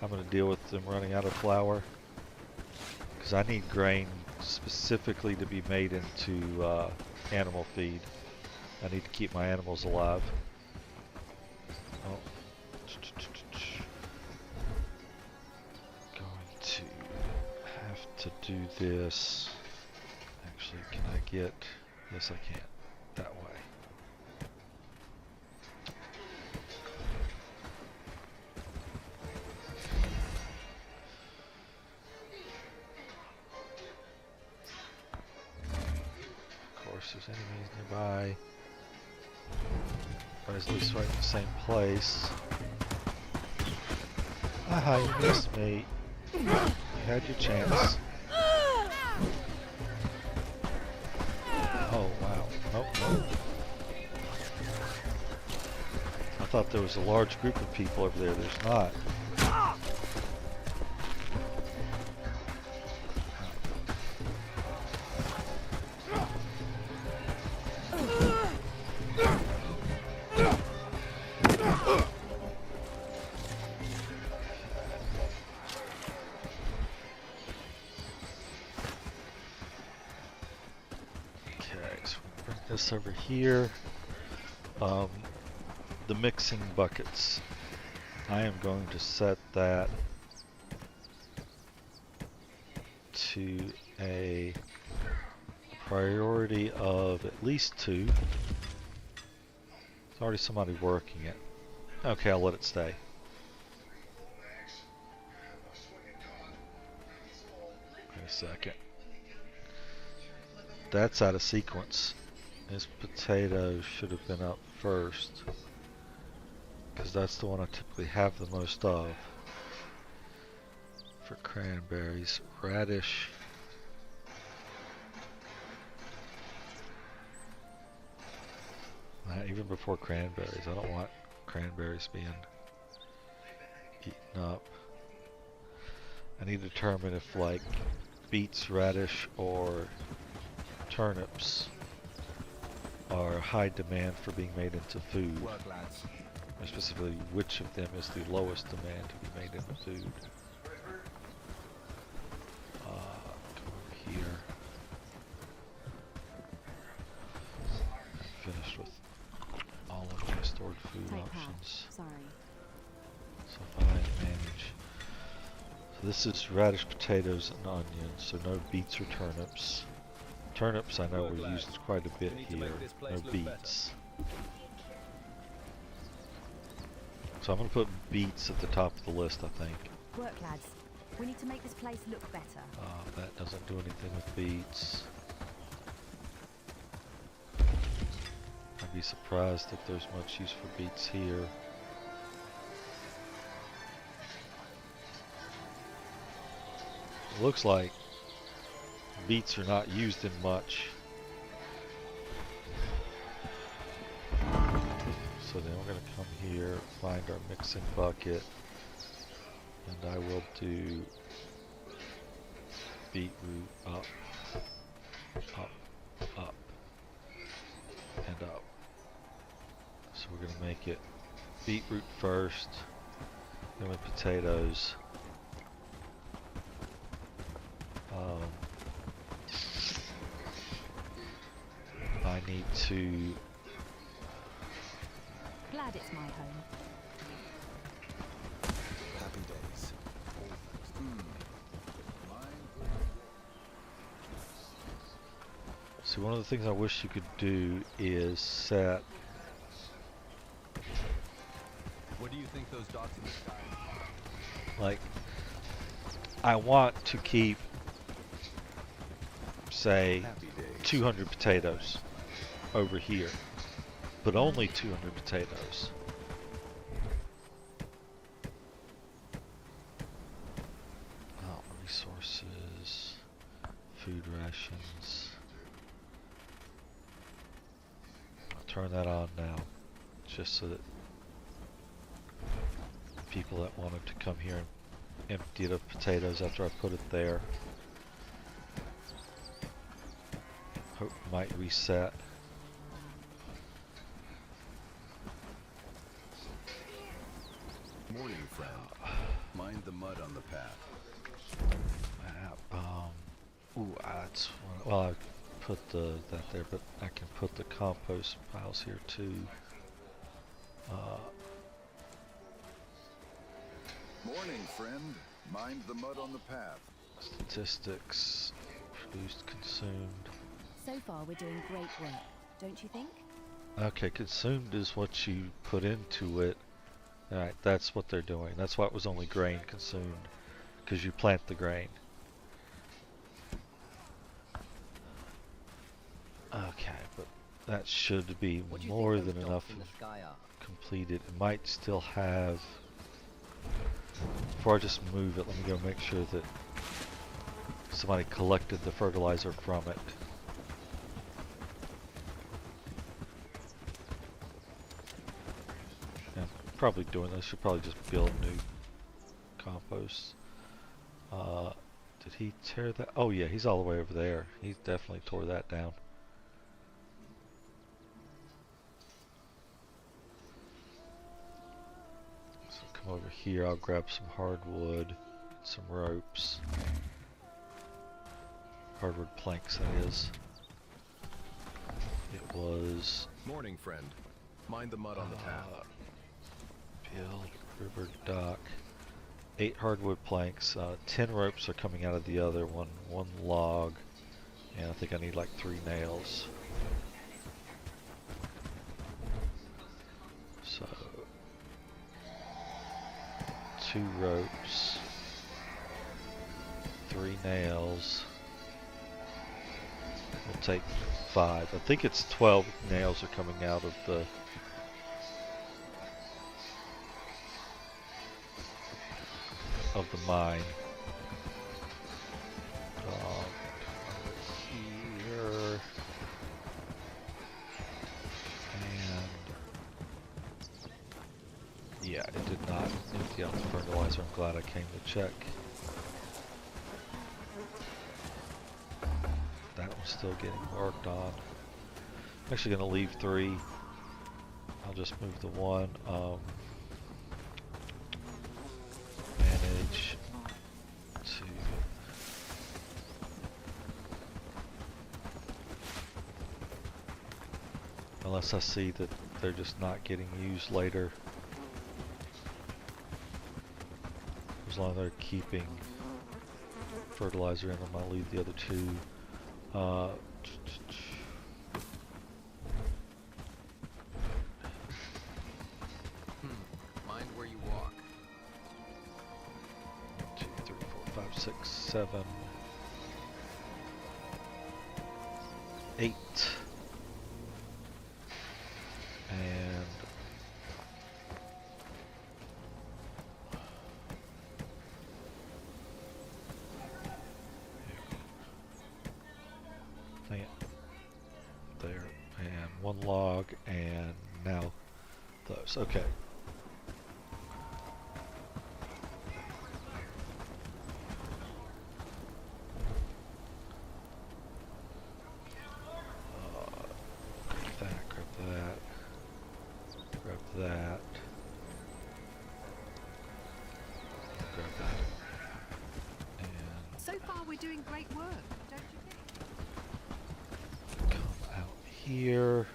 I'm going to deal with them running out of flour because I need grain specifically to be made into animal feed. I need to keep my animals alive. Oh. Going to have to do this. Actually, can I get... Yes, I can. That way. Of course, there's enemies nearby. Or at least right in the same place. Aha, you missed me. You had your chance. Oh, wow. Nope, nope. I thought there was a large group of people over there. There's not. This over here, the mixing buckets. I am going to set that to a priority of at least 2. There's already somebody working it. Okay, I'll let it stay. Wait a second. That's out of sequence. This potato should have been up first, because that's the one I typically have the most of. For cranberries, radish. Even before cranberries, I don't want cranberries being eaten up. I need to determine if like beets, radish, or turnips are high demand for being made into food. Or specifically, which of them is the lowest demand to be made into food. Come over here. Finished with all of my stored food options. Sorry. So if I manage. So this is radish, potatoes, and onions, so no beets or turnips. Turnips I know were used quite a bit here, no beets. So I'm going to put beets at the top of the list, I think. Work, lads. We need to make this place look better. That doesn't do anything with beets. I'd be surprised if there's much use for beets here. It looks like beets are not used in much. So then we're going to come here, find our mixing bucket, and I will do beetroot up, up, up, and up. So we're going to make it beetroot first, then with potatoes. I need to... Glad it's my home. Happy days. So one of the things I wish you could do is set... What do you think those dots in the sky are? Like, I want to keep, say, 200 potatoes. over here, but only 200 potatoes. Oh, resources, food rations. I'll turn that on now, just so that people that wanted to come here and empty it of potatoes after I put it there. Hope it might reset. Morning, friend. Mind the mud on the path. Ooh, that's one, well, I put that there, but I can put the compost piles here too. Morning, friend. Mind the mud on the path. Statistics, produced, consumed. So far, we're doing great work, don't you think? Okay, consumed is what you put into it. Alright, that's what they're doing. That's why it was only grain consumed, because you plant the grain. Okay, but that should be more than enough completed. It might still have... Before I just move it, let me go make sure that somebody collected the fertilizer from it. Yeah, I'm probably doing this. Should probably just build new compost. Did he tear that? Oh yeah, he's all the way over there. He definitely tore that down. So come over here. I'll grab some hardwood, some ropes. Hardwood planks, that is. It was... Morning, friend. Mind the mud on the path. Build, river dock. 8 hardwood planks. 10 ropes are coming out of the other one. 1 log. And I think I need like 3 nails. So... 2 ropes. 3 nails. We'll take 5. I think it's 12 nails are coming out of the mine. Here and yeah, it did not empty out the fertilizer. I'm glad I came to check. That one's still getting worked on. I'm actually going to leave 3. I'll just move the 1. Manage to... Unless I see that they're just not getting used later. As long as they're keeping fertilizer in them, I'll leave the other 2. Mind where you walk. 1, 2, 3, 4, 5, 6, 7, 8, and there, and 1 log, and now those. Okay. Grab that. Grab that. And So far, we're doing great work, don't you think? come out here.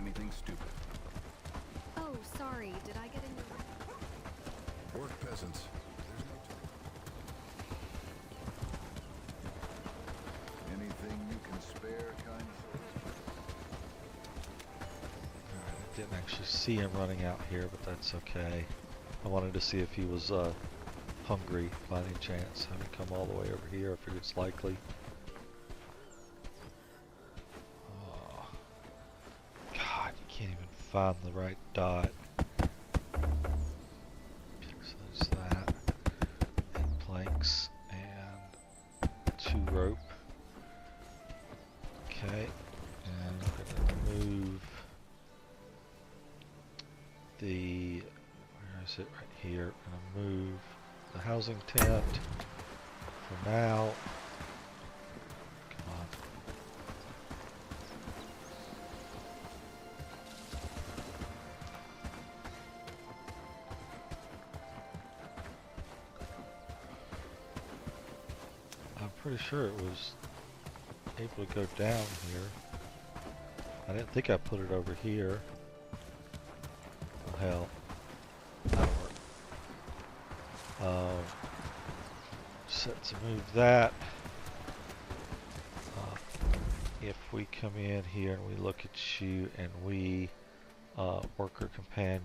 anything stupid. Oh, sorry. Did I get in your way? Work, peasants. There's no time. Anything you can spare, kind soul? I didn't actually see him running out here, but that's okay. I wanted to see if he was hungry by any chance. Having come all the way over here, I figured it's likely. Oh. God, you can't even find the right dot. So there's that. 8 planks and 2 rope. Okay, and I'm gonna move the, where is it, right here, I'm gonna move the housing tent for now. Come on. I'm pretty sure it was able to go down here. I didn't think I put it over here. Oh, hell. That'll work. Set to move that. If we come in here and we look at you and we worker, companion,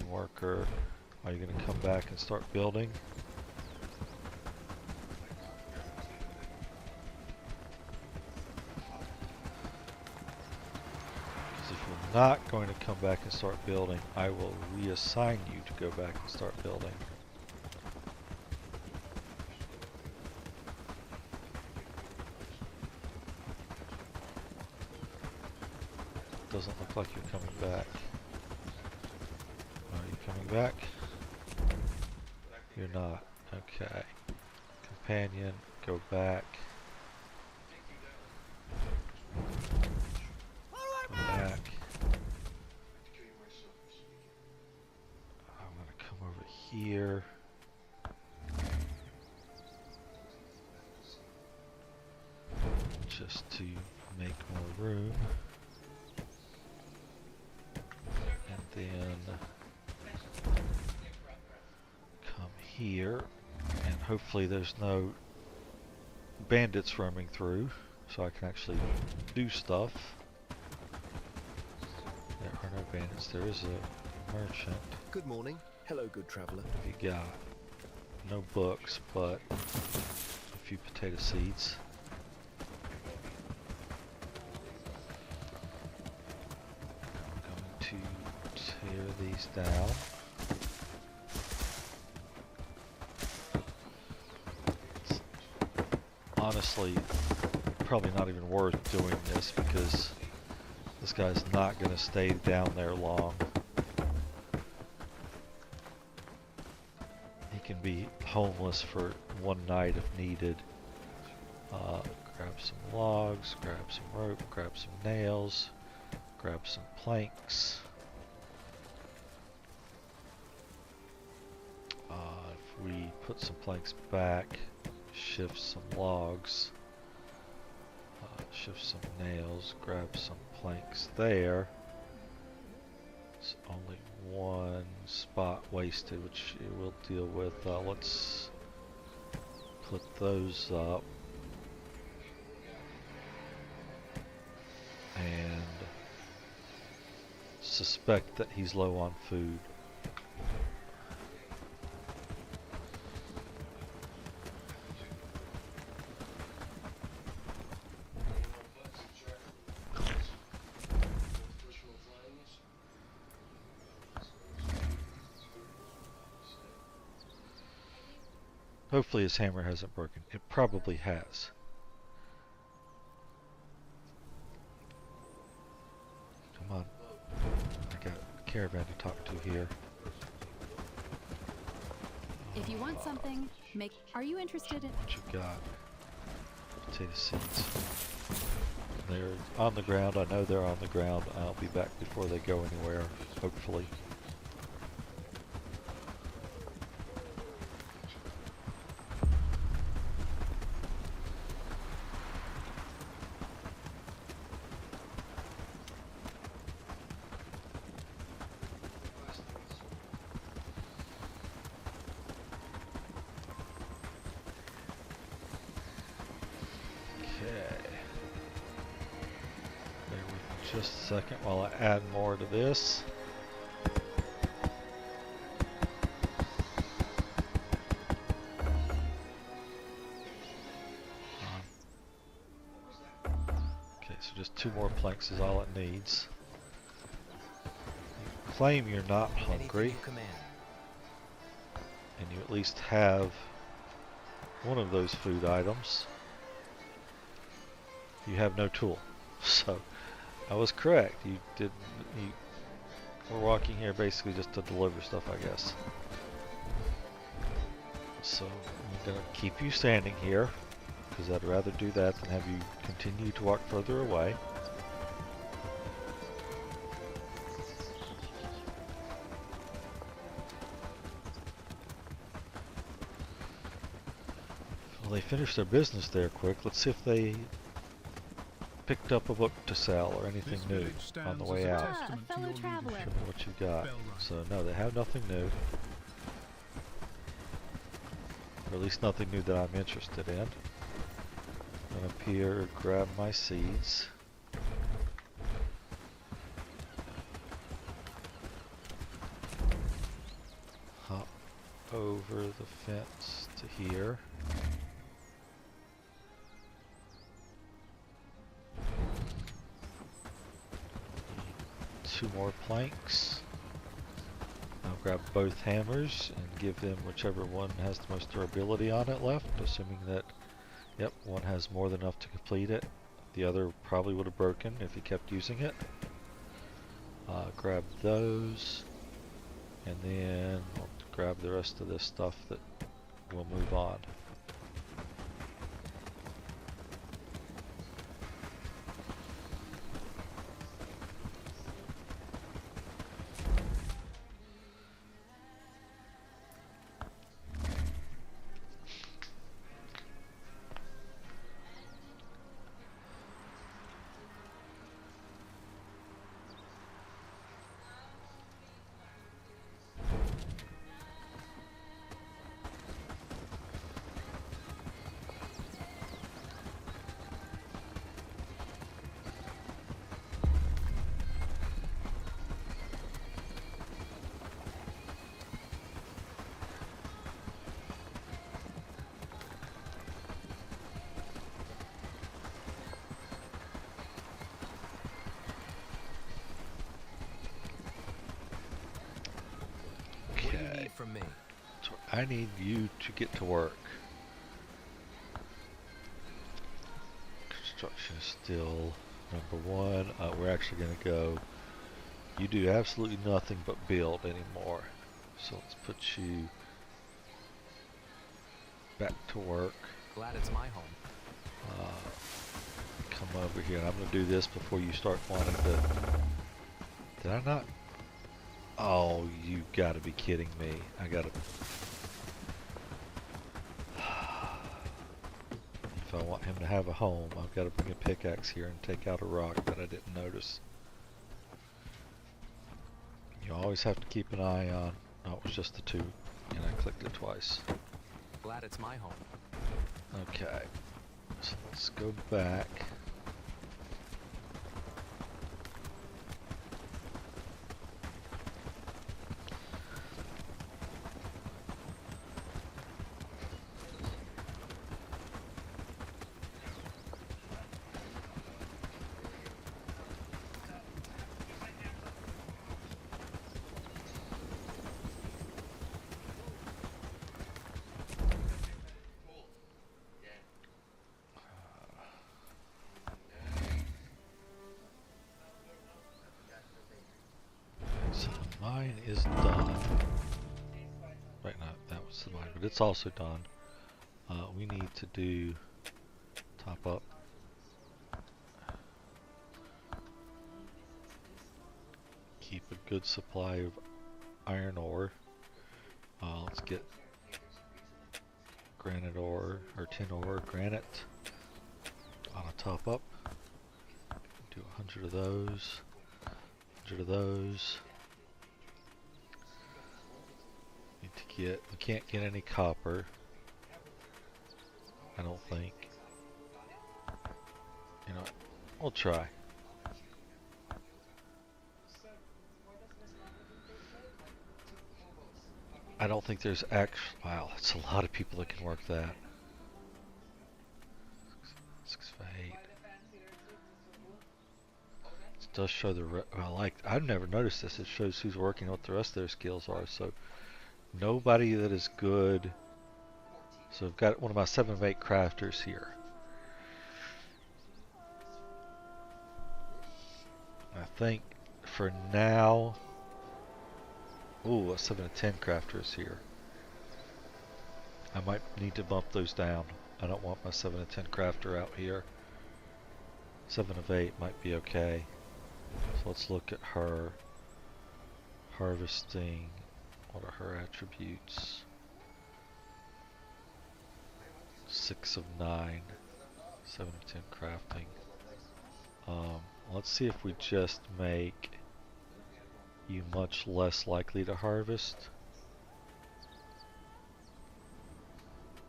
worker, are you going to come back and start building? Because if you're not going to come back and start building, I will reassign you to go back and start building. Doesn't look like you're coming back. Are you coming back? You're not. Okay. Companion, go back. Go back. I'm gonna come over here. Just to make more room. And then come here, and hopefully there's no bandits roaming through, so I can actually do stuff. There are no bandits. There is a merchant. Good morning. Hello, good traveler. What you got? No books, but a few potato seeds. I'm going to tear these down. It's honestly probably not even worth doing this because this guy's not going to stay down there long. He can be homeless for one night if needed. Grab some logs, grab some rope, grab some nails, grab some planks. If we put some planks back, shift some logs, shift some nails, grab some planks there. It's only one spot wasted, which it will deal with. Let's put those up. And suspect that he's low on food. Hopefully his hammer hasn't broken. It probably has. Come on. I got a caravan to talk to here. If you want something, Are you interested in? What you got? Potato seeds. They're on the ground. I know they're on the ground. I'll be back before they go anywhere, hopefully. just a second while I add more to this. Okay, so just 2 more planks is all it needs. You claim you're not hungry, Anything you command. and you at least have one of those food items. You have no tool, so I was correct. You we're walking here basically just to deliver stuff, I guess. So I'm gonna keep you standing here because I'd rather do that than have you continue to walk further away. Well, they finished their business there quick. Let's see if they picked up a book to sell or anything This new village on the stands as way a out. testament Ah, a to fellow your traveler. leadership. Show me what you got. Bellwright. So no, they have nothing new. Or at least nothing new that I'm interested in. Run up here, grab my seeds. Hop over the fence to here. Two more planks. I'll grab both hammers and give them whichever one has the most durability on it left, assuming that, yep, one has more than enough to complete it. The other probably would have broken if he kept using it. Grab those, and then I'll grab the rest of this stuff that we'll move on. What do you need from me? So I need you to get to work. Construction is still number 1. We're actually going to go. You do absolutely nothing but build anymore. So let's put you back to work. Glad it's my home. Come over here. I'm going to do this before you start wanting to. Did I not? Oh, you gotta be kidding me. I gotta. If I want him to have a home, I've gotta bring a pickaxe here and take out a rock that I didn't notice. You always have to keep an eye on. No, it was just the 2, and I clicked it twice. Glad it's my home. Okay, so let's go back. So the mine is done. Right now, that was the mine, but it's also done. We need to do top up. Keep a good supply of iron ore. Let's get granite ore, or tin ore, granite on a top up. Do 100 of those, 100 of those. Need to get, we can't get any copper, I don't think. You know, we'll try. I don't think there's actually. Wow, that's a lot of people that can work that. 6 of 8. It does show the. I've never noticed this. It shows who's working, what the rest of their skills are. So nobody that is good. So I've got one of my 7 of 8 crafters here. I think for now. Ooh, a 7 of 10 crafters here. I might need to bump those down. I don't want my 7 of 10 crafter out here. 7 of 8 might be okay. So let's look at her. Harvesting. What are her attributes? 6 of 9. 7 of 10 crafting. Let's see if we just make you much less likely to harvest.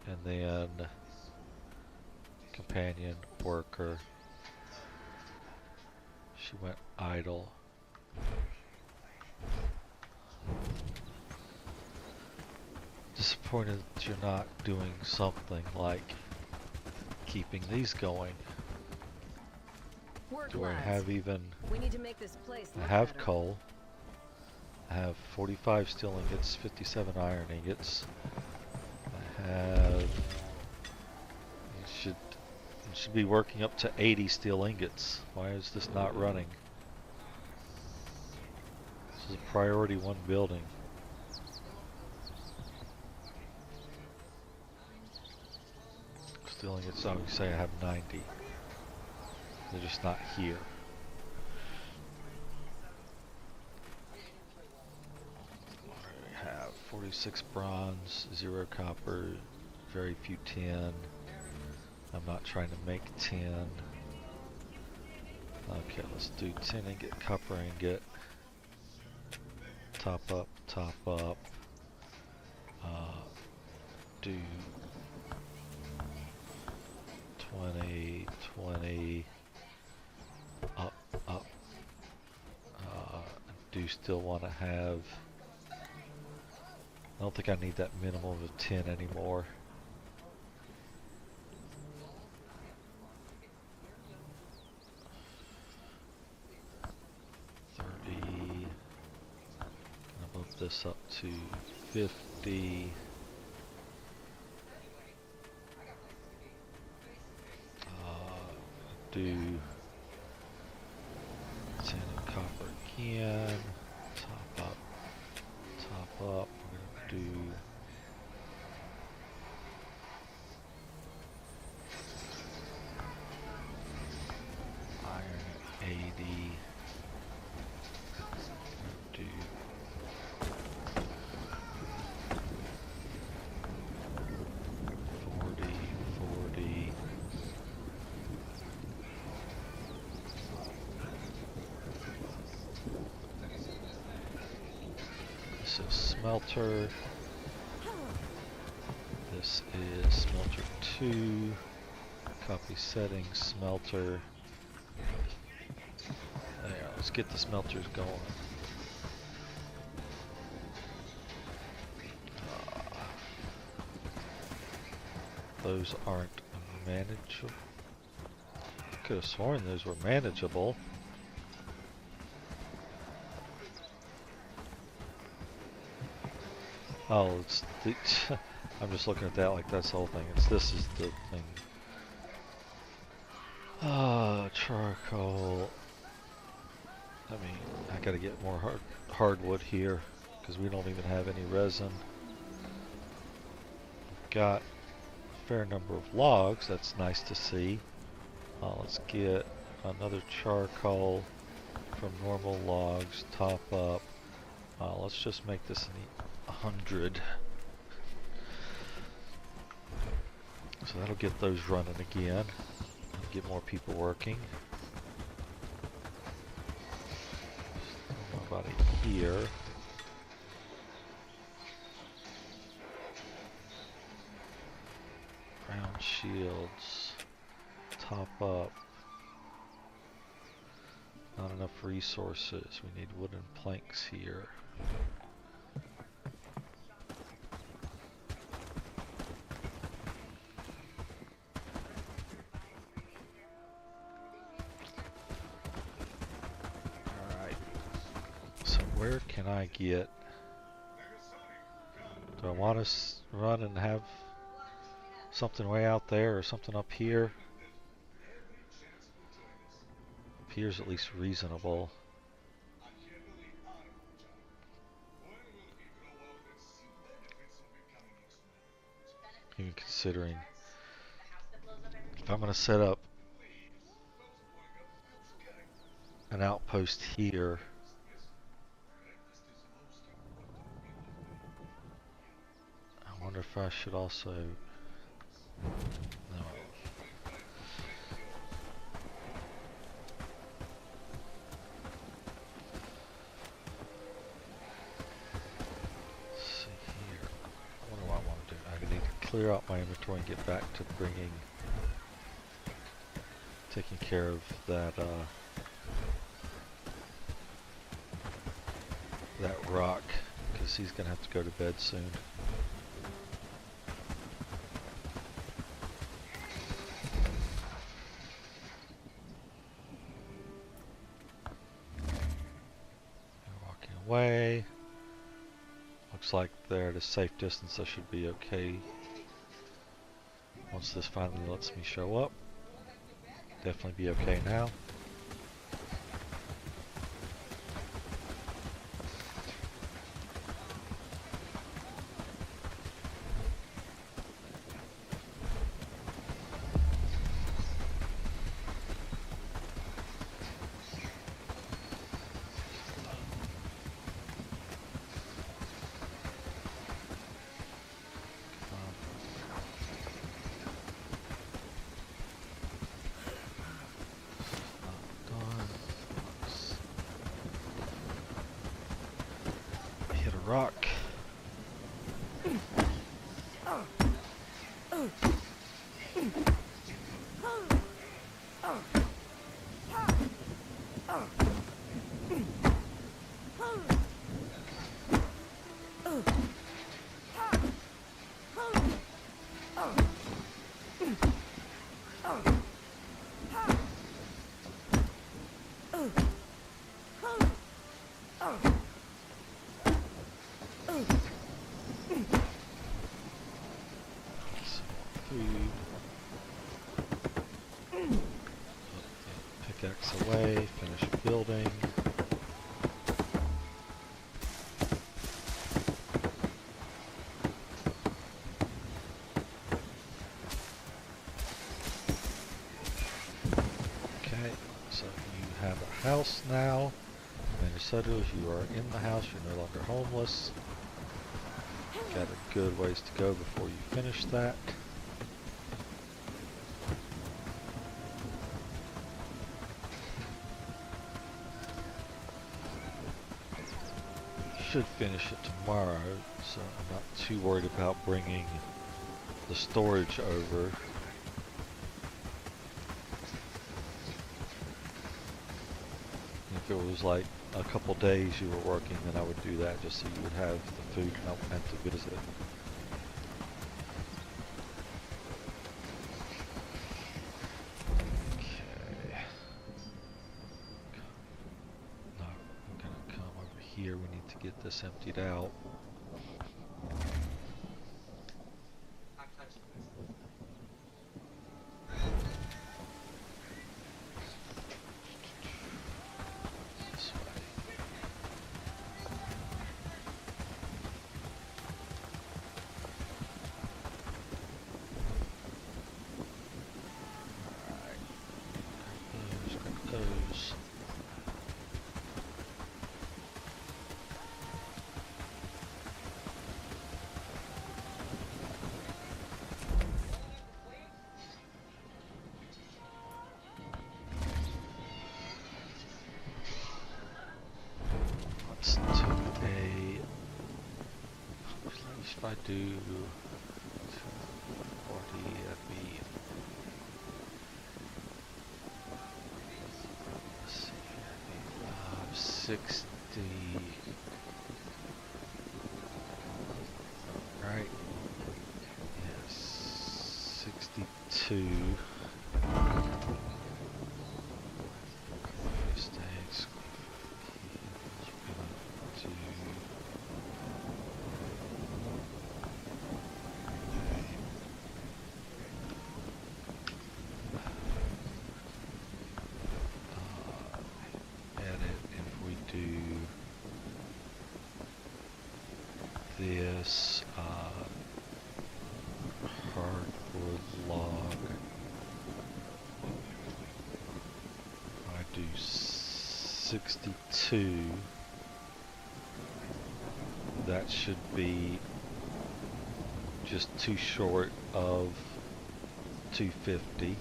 And then companion, worker. She went idle. Disappointed that you're not doing something like keeping these going. Do I have even... We need to make this place I look have better. coal. I have 45 steel ingots, 57 iron ingots. I have... It should be working up to 80 steel ingots. Why is this not running? This is a priority 1 building. Steel ingots, I would say I have 90. They're just not here. I have 46 bronze, 0 copper, very few tin. I'm not trying to make 10. Okay, let's do 10 ingot, copper ingot. Top up, top up. Do 20, 20. Up, up. I do still want to have... I don't think I need that minimum of 10 anymore. Gonna bump this up to 50. Do 10 in copper again. Top up. Top up. We're gonna do iron 80. Do 40, 40. This is smelter. This is smelter 2. Copy settings, smelter. There, let's get the smelters going. Those aren't manageable. I could have sworn those were manageable. Oh, it's the I'm just looking at that like that's the whole thing. This is the thing. Charcoal. I mean, I gotta get more hardwood here because we don't even have any resin. Got a fair number of logs. That's nice to see. Let's get another charcoal from normal logs. Top up. Let's just make this 100. So that'll get those running again. Get more people working. Nobody here. Ground shields. Top up. Not enough resources. We need wooden planks here. I get? Do I want to run and have something way out there or something up here? Up here's at least reasonable. Even considering if I'm going to set up an outpost here, I wonder if I should also. No. Let's see here. What do I want to do? I need to clear out my inventory and get back to taking care of that that rock, because he's gonna have to go to bed soon. Walking away. Looks like they're at a safe distance. I should be okay. Once this finally lets me show up, definitely be okay now. Rock. Pickaxe away, finish building. Okay, so you have a house now. And your settlers, you are in the house, you're no longer homeless. Got a good ways to go before you finish that. Should finish it tomorrow, so I'm not too worried about bringing the storage over. If it was like a couple days you were working, then I would do that just so you would have the food and not have to visit. Okay. No, I'm gonna come over here. We need to get this emptied out. If I do 240, that'd be, let's see, that'd be 60, right? Yes, 62. Mistakes. We're gonna do this hardwood log. I do 62. That should be just too short of 250. And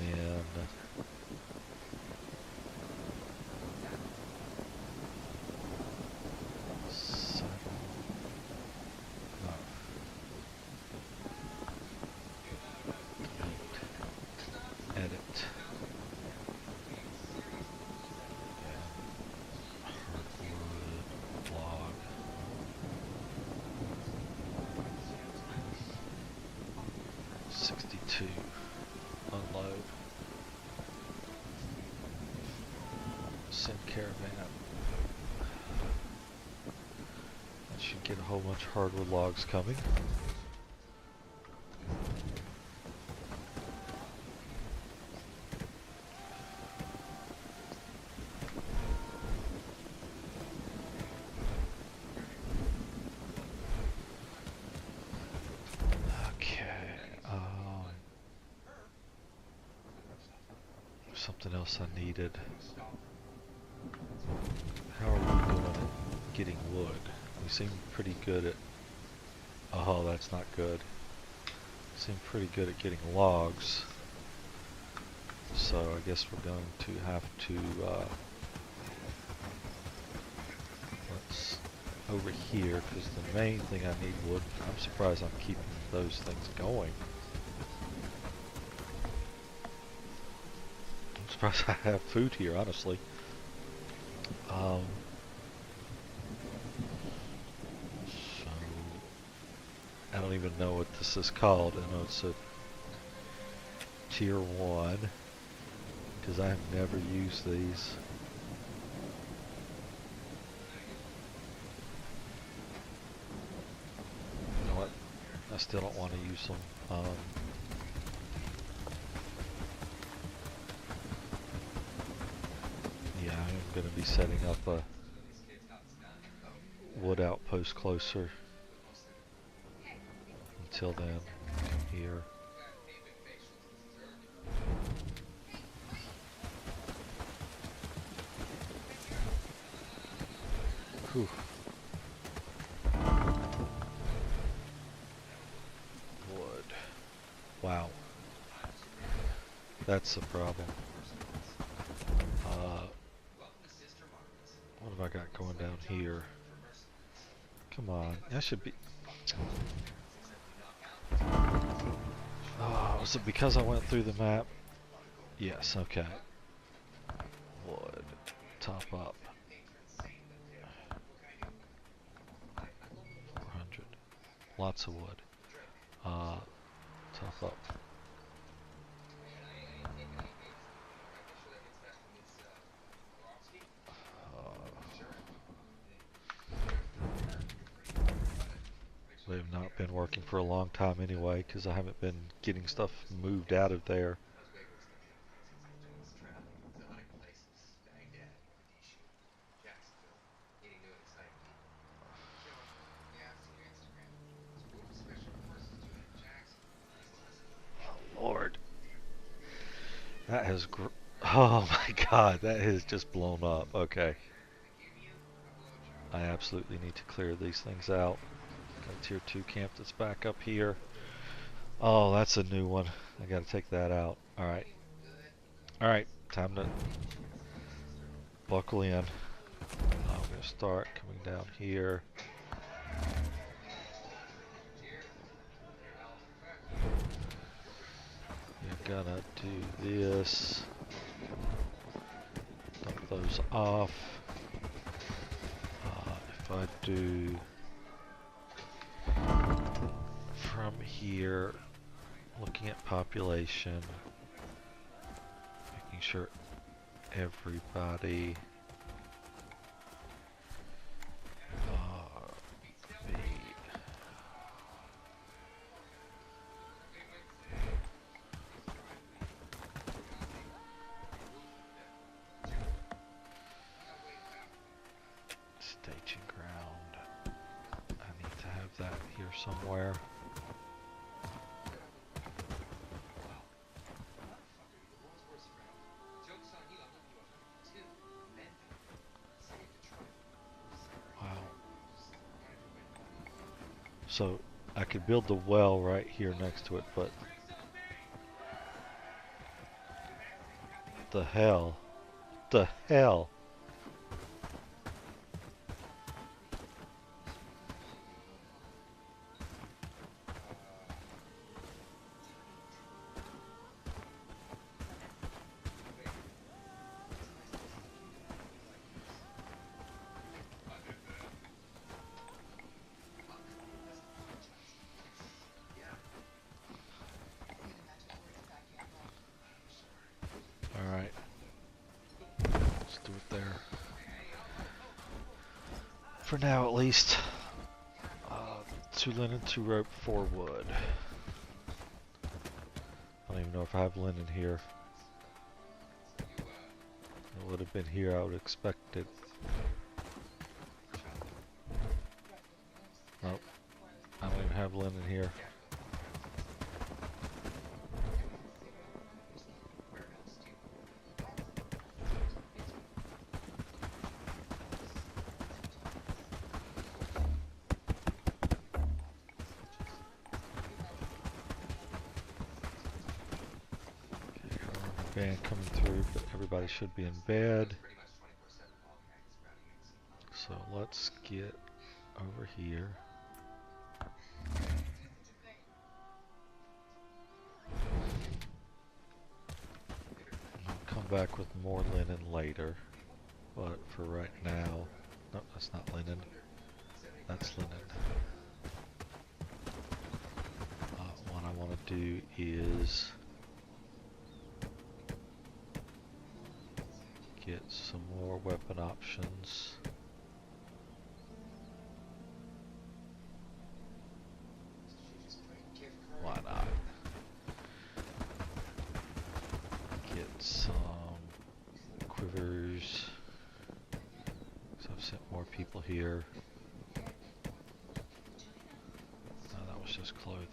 then edit. Hardwood log. $62. Unload. Send caravan. That should get a whole bunch of hardwood logs coming. Something else I needed. How are we doing at getting wood? We seem pretty good at... Oh, that's not good. Seem pretty good at getting logs. So I guess we're going to have to... let's... over here, because the main thing I need wood. I'm surprised I'm keeping those things going. I have food here, honestly. So I don't even know what this is called. I know it's a tier 1 because I have never used these. You know what? I still don't want to use them. Yeah, I'm going to be setting up a wood outpost closer. Until then, here. Whew. Wood. Wow. That's the problem. What have I got going down here? Come on, that should be... Oh, was it because I went through the map? Yes, okay. Wood. Top up. 400. Lots of wood. Top up. They've not been working for a long time anyway, because I haven't been getting stuff moved out of there. Lord. That has oh my god, that has just blown up. Okay. I absolutely need to clear these things out. Got a tier 2 camp that's back up here. Oh, that's a new one. I gotta take that out. Alright. Alright, time to buckle in. I'm gonna start coming down here. You're gonna do this. Dump those off. If I do from here, looking at population, making sure everybody somewhere. Wow. So I could build the well right here next to it, but the hell? The hell? Alright. Let's do it there. For now, at least. 2 linen, 2 rope, 4 wood. I don't even know if I have linen here. It would have been here, I would expect it. Nope. I don't even have linen here. Van coming through, but everybody should be in bed. So let's get over here. I'll come back with more linen later, but for right now, no, that's not linen. That's linen. What I want to do is get some more weapon options. Why not? Get some quivers. So I've sent more people here. No, that was just clothing.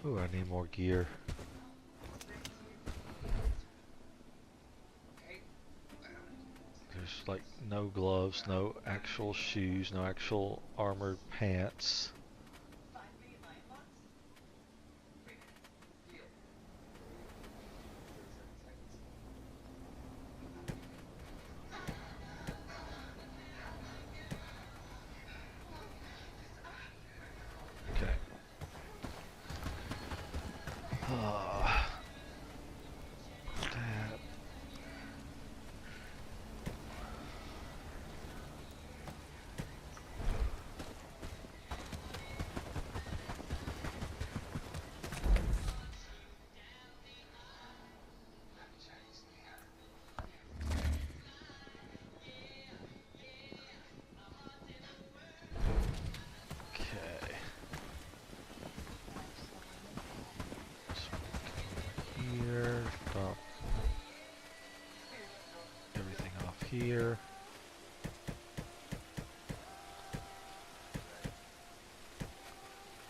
Ooh, I need more gear. There's like no gloves, no actual shoes, no actual armored pants. Here.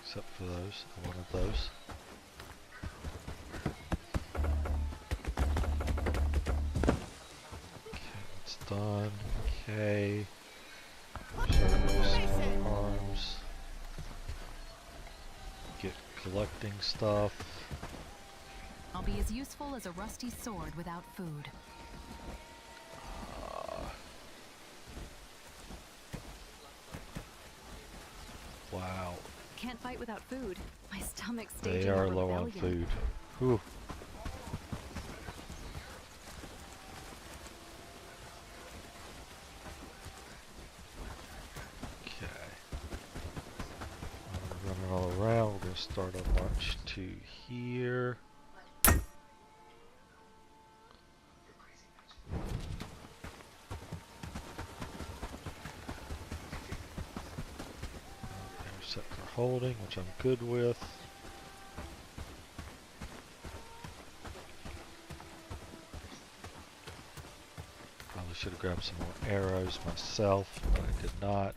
Except for those, one of those. Okay, it's done. Okay. Service, arms. Get collecting stuff. I'll be as useful as a rusty sword without food. Wow. Can't fight without food. My stomach's staging They a are low on rebellion. food. Whew. Turn all around. We're going to start our march to here. Set for holding, which I'm good with. Probably should have grabbed some more arrows myself, but I did not.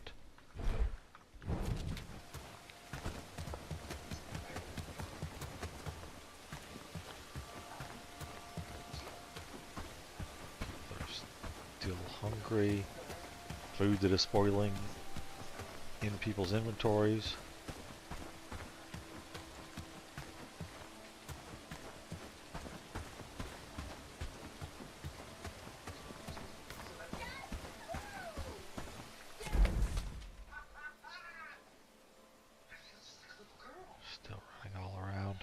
Still hungry. Food that is spoiling in people's inventories. Still running all around.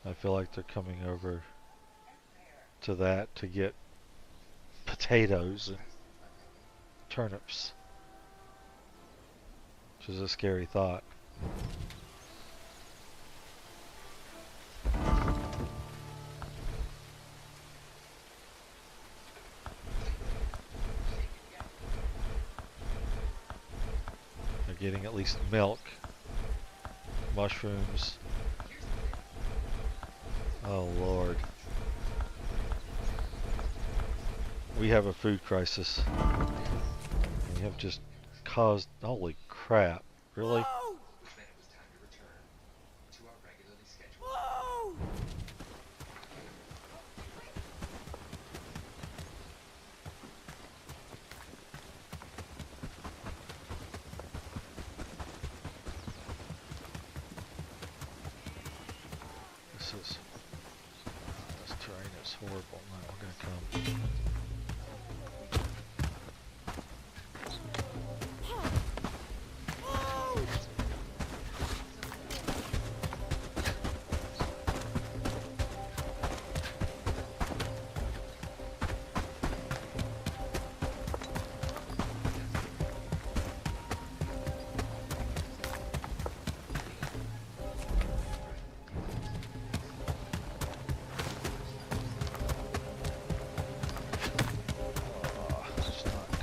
I feel like they're coming over to that to get potatoes and turnips, which is a scary thought. They're getting at least milk, mushrooms. Oh Lord. We have a food crisis. We have just caused, holy crap, really? This terrain is horrible. No, we're gonna come.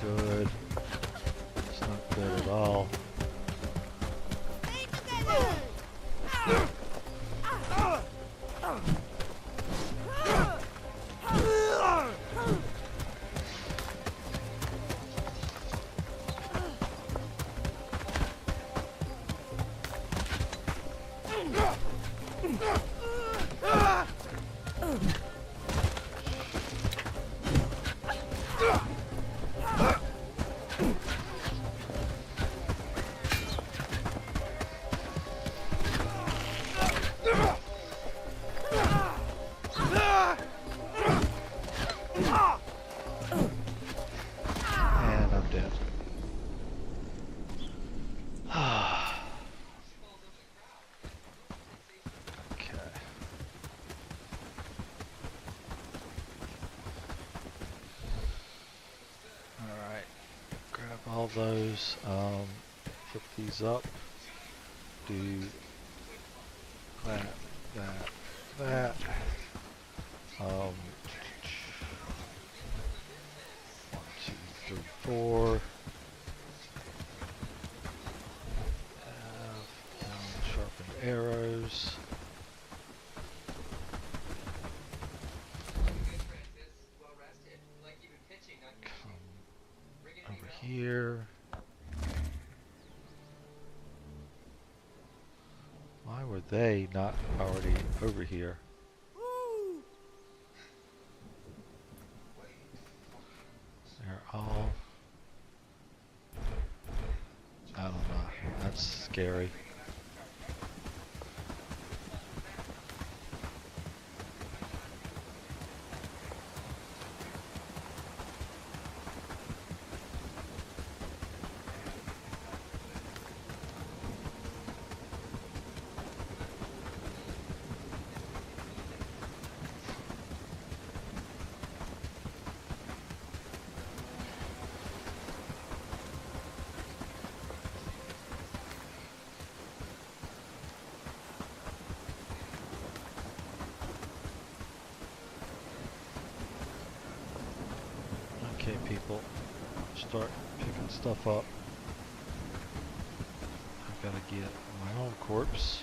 Good. It's not good at all. And I'm dead. Okay. Alright. Grab all those. Pick these up. Do that, that. 1, 2, 3, 4. Sharpened arrows. Come over here. Why were they not already over here? They're all... I don't know. That's scary. Okay, people, start picking stuff up. I've got to get my own corpse.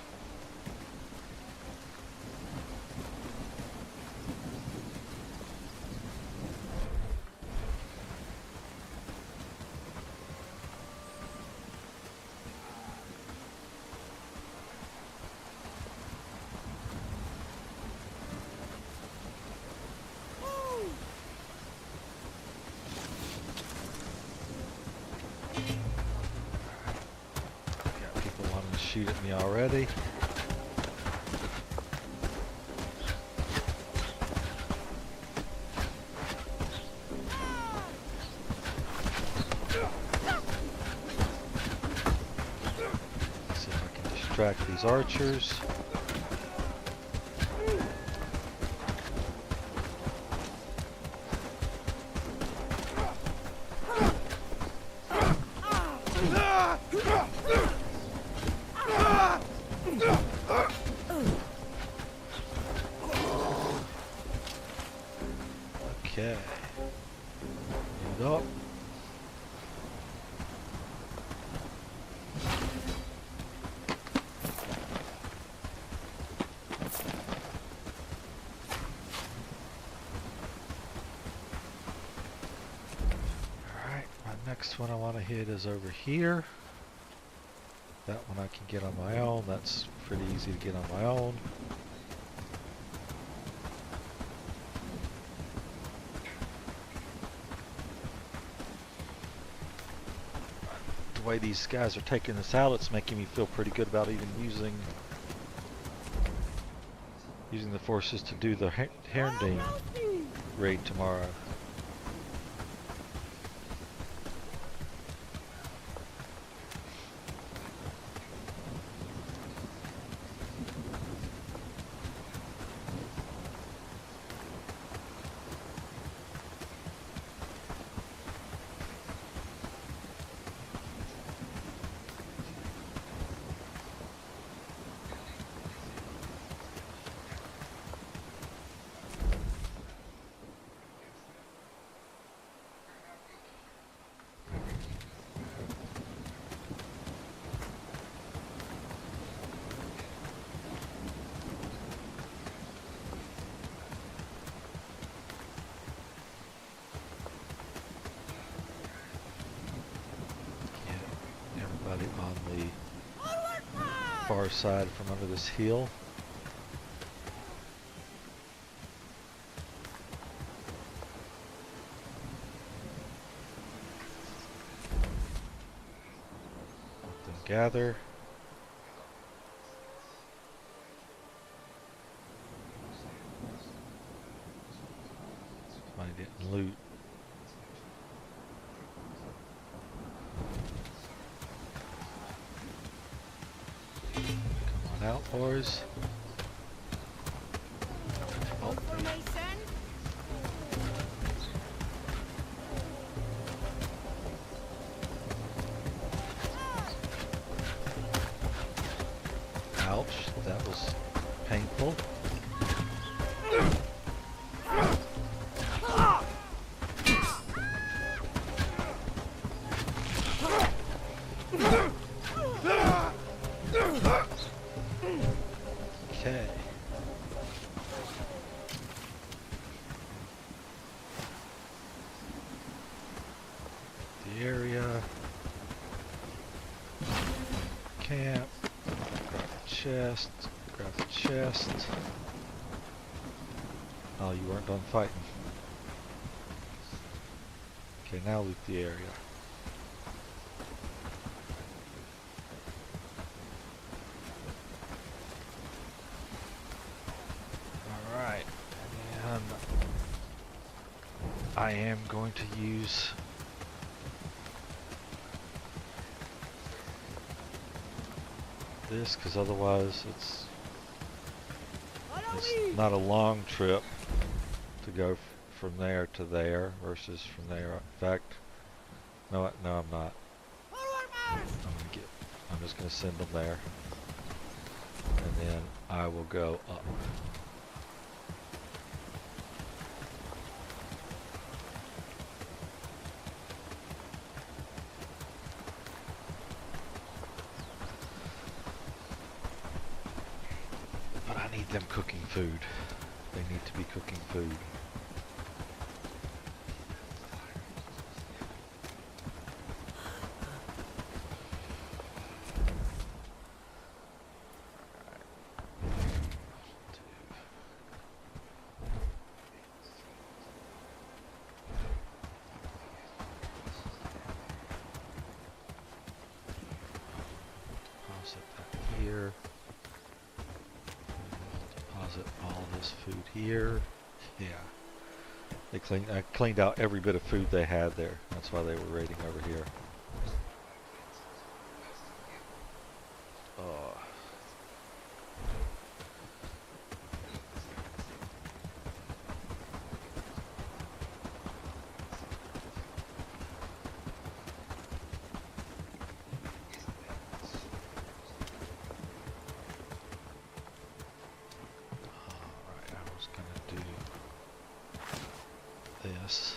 Shoot at me already. Let's see if I can distract these archers. Okay. Move up. Alright, my next one I want to hit is over here. That one I can get on my own. That's pretty easy to get on my own. The way these guys are taking this out, it's making me feel pretty good about even using the forces to do the Herndane raid tomorrow. On the far side from under this hill. Let them gather. Find it and loot. Out, boys. Oh. Ouch, that was painful. Okay. The area. Camp. Grab the chest. Grab the chest. Oh, you weren't done fighting. Okay, now loot the area. I am going to use this because otherwise it's not a long trip to go from there to there versus from there. In fact, no, I'm not. I'm just going to send them there, and then I will go up. need them cooking food. They need to be cooking food. Deposit that here. Deposit all this food here. Yeah. I cleaned out every bit of food they had there. That's why they were raiding over here. Oh. Alright, I was gonna do this.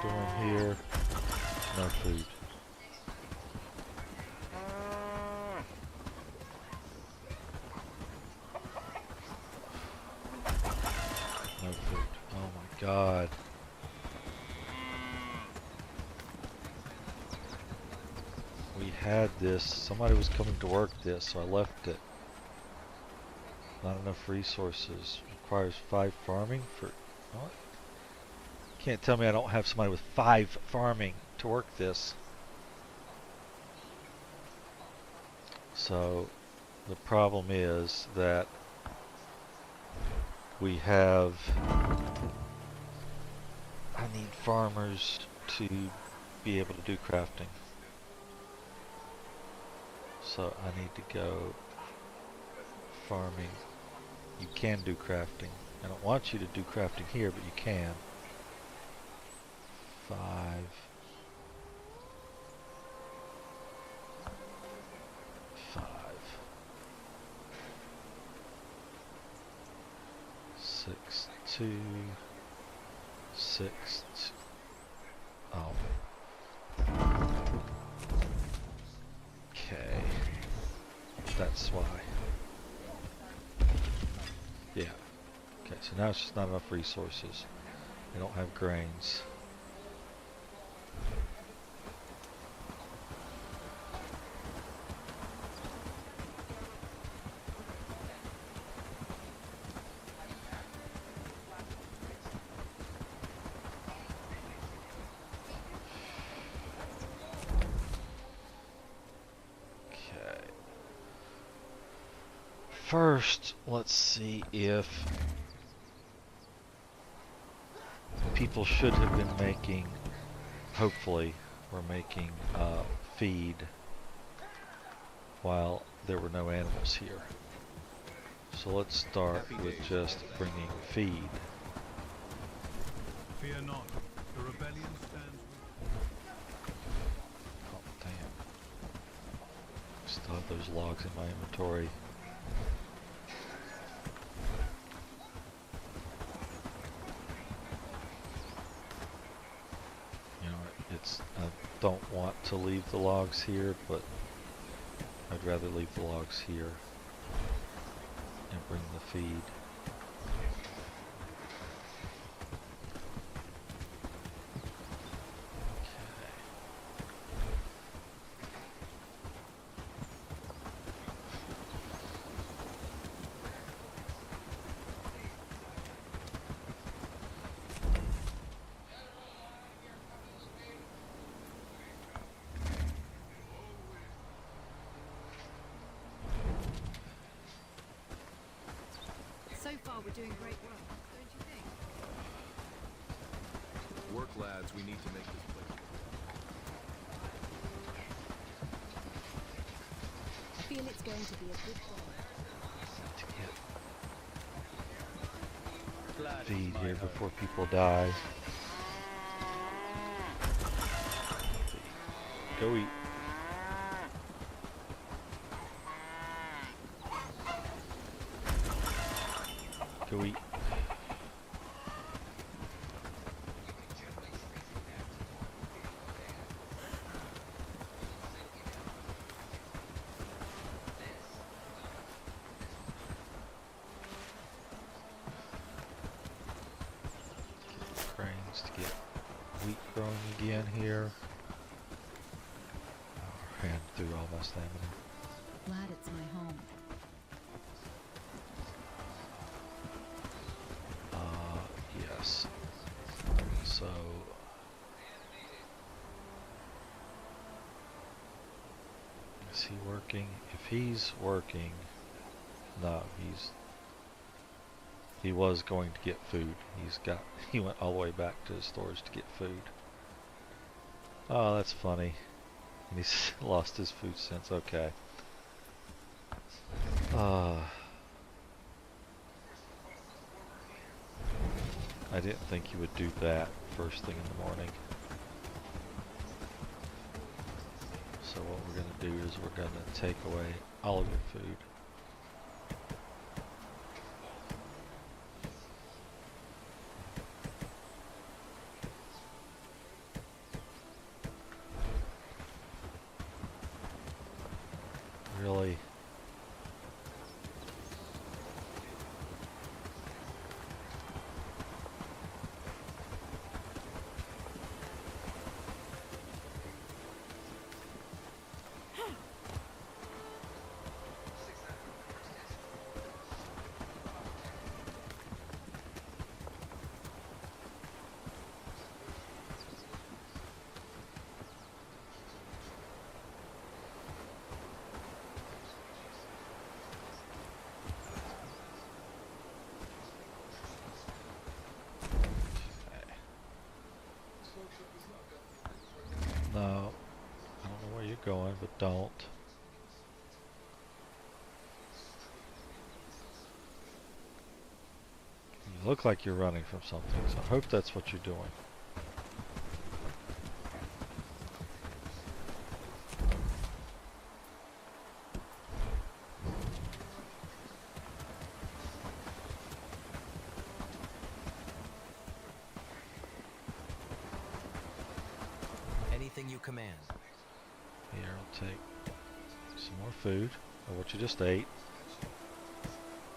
What are we doing here? No food. No food. Oh my god. We had this. Somebody was coming to work this, so I left it. Not enough resources. Requires 5 farming for... What? Can't tell me I don't have somebody with 5 farming to work this. So the problem is that we have... I need farmers to be able to do crafting. So I need to go farming. You can do crafting. I don't want you to do crafting here, but you can. 5. 5. 6, 2. 6. Oh. Okay. That's why. Yeah. Okay, so now it's just not enough resources. We don't have grains. First, let's see if people should have been making, hopefully, were making feed while there were no animals here. So let's start with just bringing feed. Fear not, the rebellion stands. Oh, damn. Still have those logs in my inventory. I don't want to leave the logs here, but I'd rather leave the logs here and bring the feed. So far, we're doing great work, don't you think? lads. We need to make this place. I feel it's going to be a good day. To get Glad it's feed my here home. before people die. Go eat. Go eat. Cranes to get wheat growing again here. I ran through all my stamina. Glad it's my home. Yes. So is he working? If he's working, no, he was going to get food. He went all the way back to his storage to get food. Oh, that's funny. And he's lost his food sense. Okay. I didn't think he would do that first thing in the morning. So what we're going to do is we're going to take away all of your food. Really? No, I don't know where you're going, but don't. You look like you're running from something, so I hope that's what you're doing. Anything you command. Here, I'll take some more food, or what you just ate.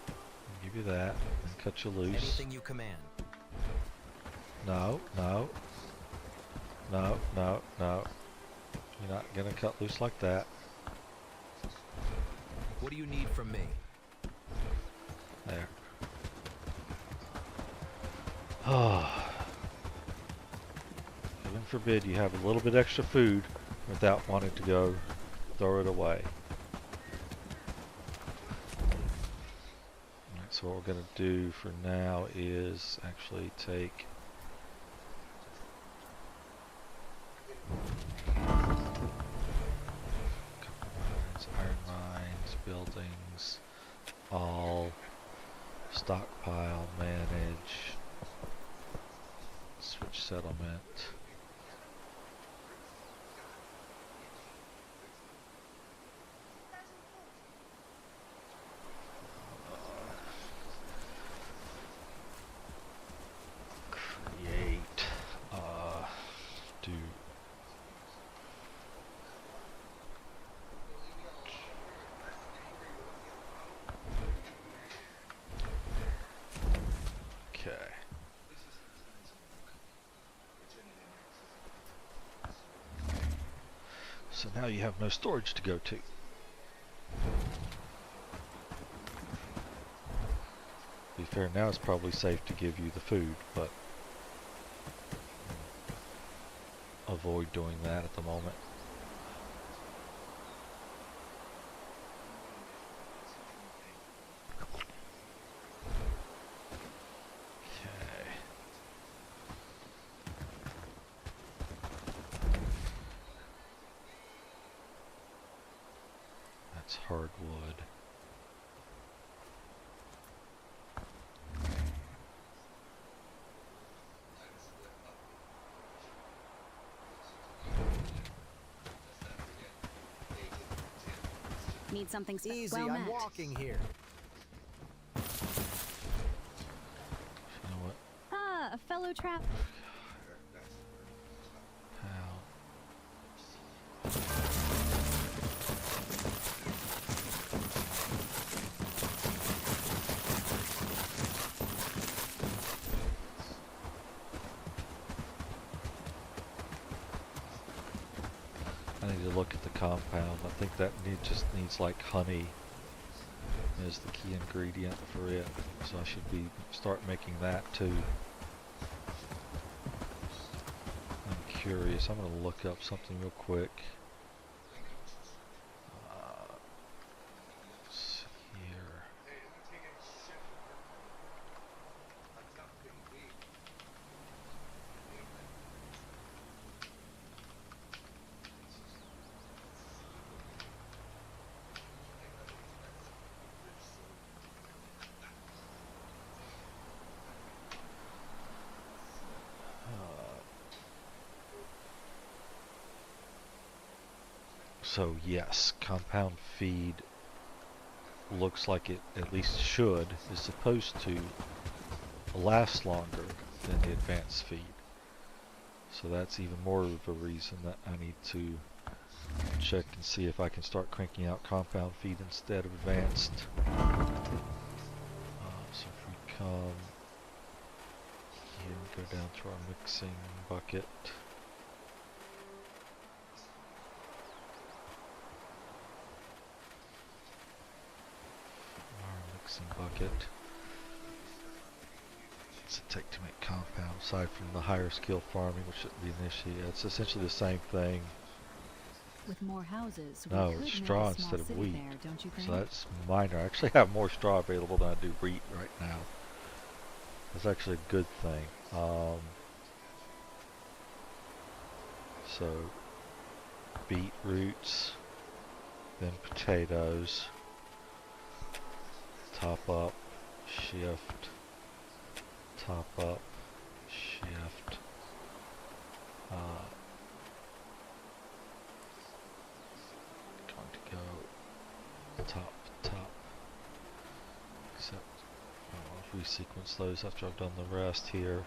I'll give you that, and cut you loose. Anything you command. No, no. No, no, no. You're not gonna cut loose like that. What do you need from me? There. Oh. Heaven forbid you have a little bit extra food without wanting to go throw it away. Alright, so what we're gonna do for now is actually take iron mines, buildings, all stockpile, manage, switch settlement. Create, do okay. So now you have no storage to go to. To be fair, now it's probably safe to give you the food, but avoid doing that at the moment. Okay. That's hardwood. Need something Easy, well I'm met. walking here. You know what? Ah, a fellow trap. How? I need to look at the compound. I think that just needs like honey as the key ingredient for it. So I should start making that too. I'm curious. I'm gonna look up something real quick. Let's see here. So yes, compound feed looks like it at least is supposed to last longer than the advanced feed. So that's even more of a reason that I need to check and see if I can start cranking out compound feed instead of advanced. So if we come here and go down to our mixing bucket. Bucket. What's it take to make compound aside from the higher skill farming, which shouldn't be an issue? It's essentially the same thing. With more houses, we No, could it's make straw a small instead of city wheat. there, don't you think? So that's minor. I actually have more straw available than I do wheat right now. That's actually a good thing. So beetroots, then potatoes. Top up, shift, top up, shift. Going to go top, top. Except I'll resequence those after I've done the rest here.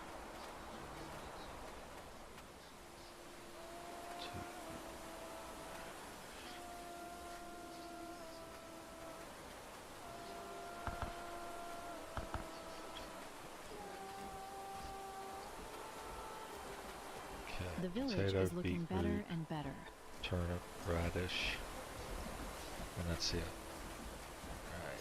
The village Potato, is looking better beetroot, and better. turnip, radish, and that's it. Alright.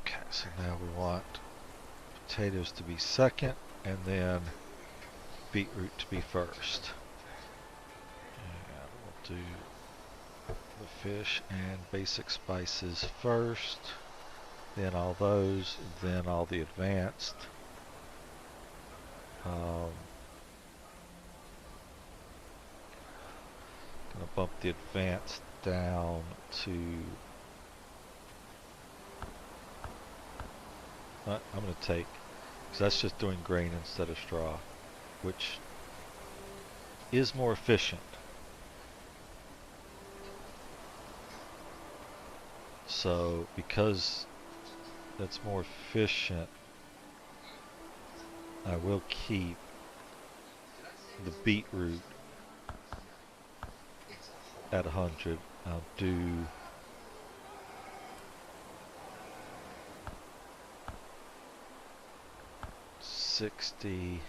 Okay, so now we want potatoes to be second, and then beetroot to be first. And we'll do the fish and basic spices first, then all those, then all the advanced. Gonna bump the advanced down to I'm gonna take, because that's just doing grain instead of straw, which is more efficient. So because that's more efficient, I will keep the beetroot at 100. I'll do $60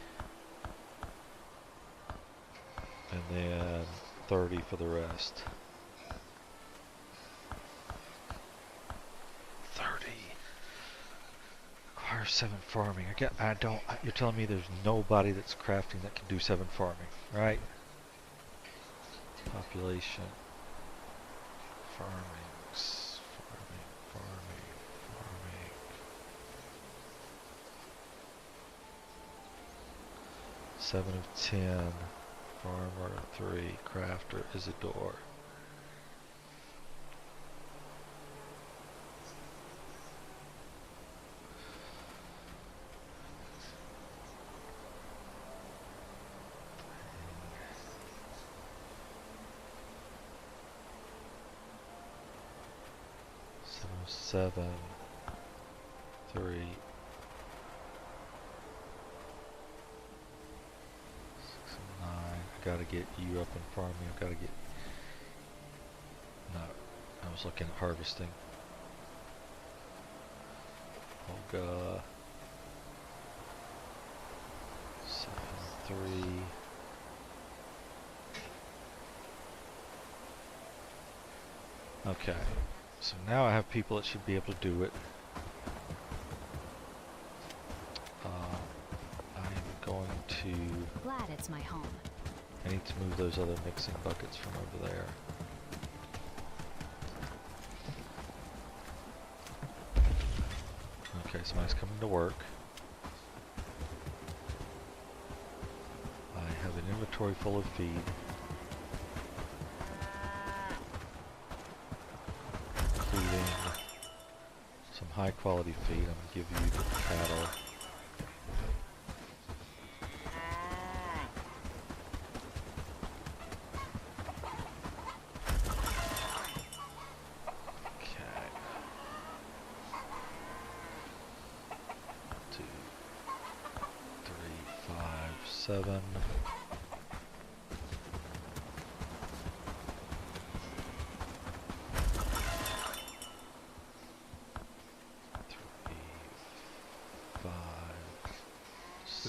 and then 30 for the rest. 30. Requires 7 farming. You're telling me there's nobody that's crafting that can do 7 farming, right? Population. Farming. 7 of 10. Farmer 3. Crafter Isidore. Seven, 3, 6, and 9. I gotta get you up in farming. I gotta get. No, I was looking at harvesting. Olga. 7, 3. Okay. So now I have people that should be able to do it. I am going to... Glad it's my home. I need to move those other mixing buckets from over there. Okay, somebody's coming to work. I have an inventory full of feed. Including some high quality feed. I'm going to give you the cattle. Okay. 2, 3, 5, 7.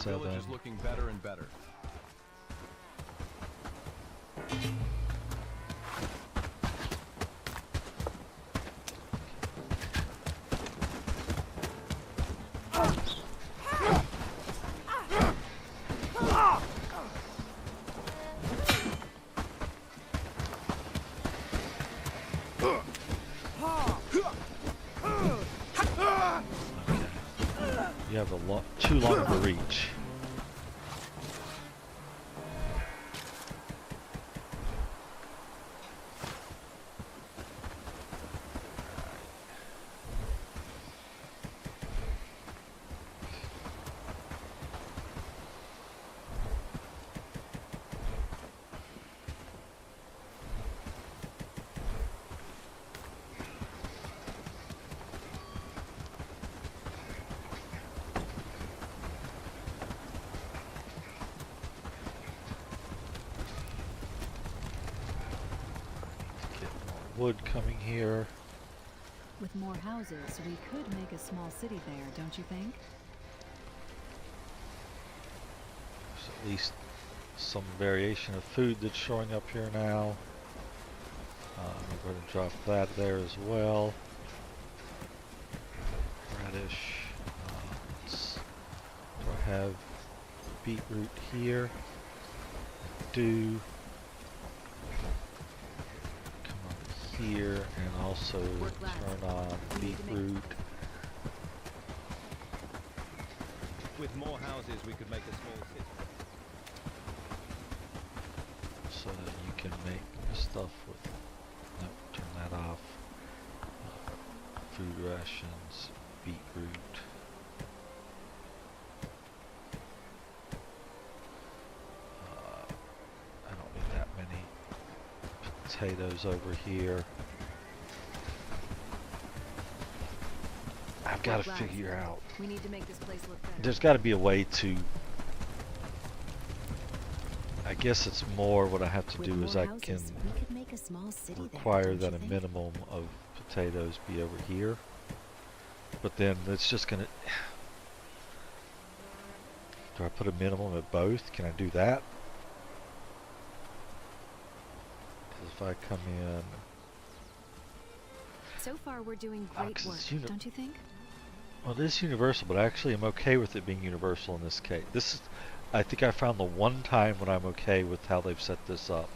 The village is looking better and better. You have too long of a reach. Wood coming here. With more houses, we could make a small city there, don't you think? There's at least some variation of food that's showing up here now. I'm going to drop that there as well. Radish. Do I have beetroot here? I do. Here and also turn on beetroot. With more houses, we could make a small city. So that you can make stuff with. Nope, turn that off. Food rations, beetroot. I don't need that many potatoes over here. I've got to figure out. We need to make this place look better. There's got to be a way to. I guess it's more what I have to do is I can require that a minimum of potatoes be over here. But then it's just gonna. Do I put a minimum at both? Can I do that? Because if I come in. So far, we're doing great work, don't you think? Well, it is universal, but actually I'm okay with it being universal in this case. This is, I think I found the one time when I'm okay with how they've set this up.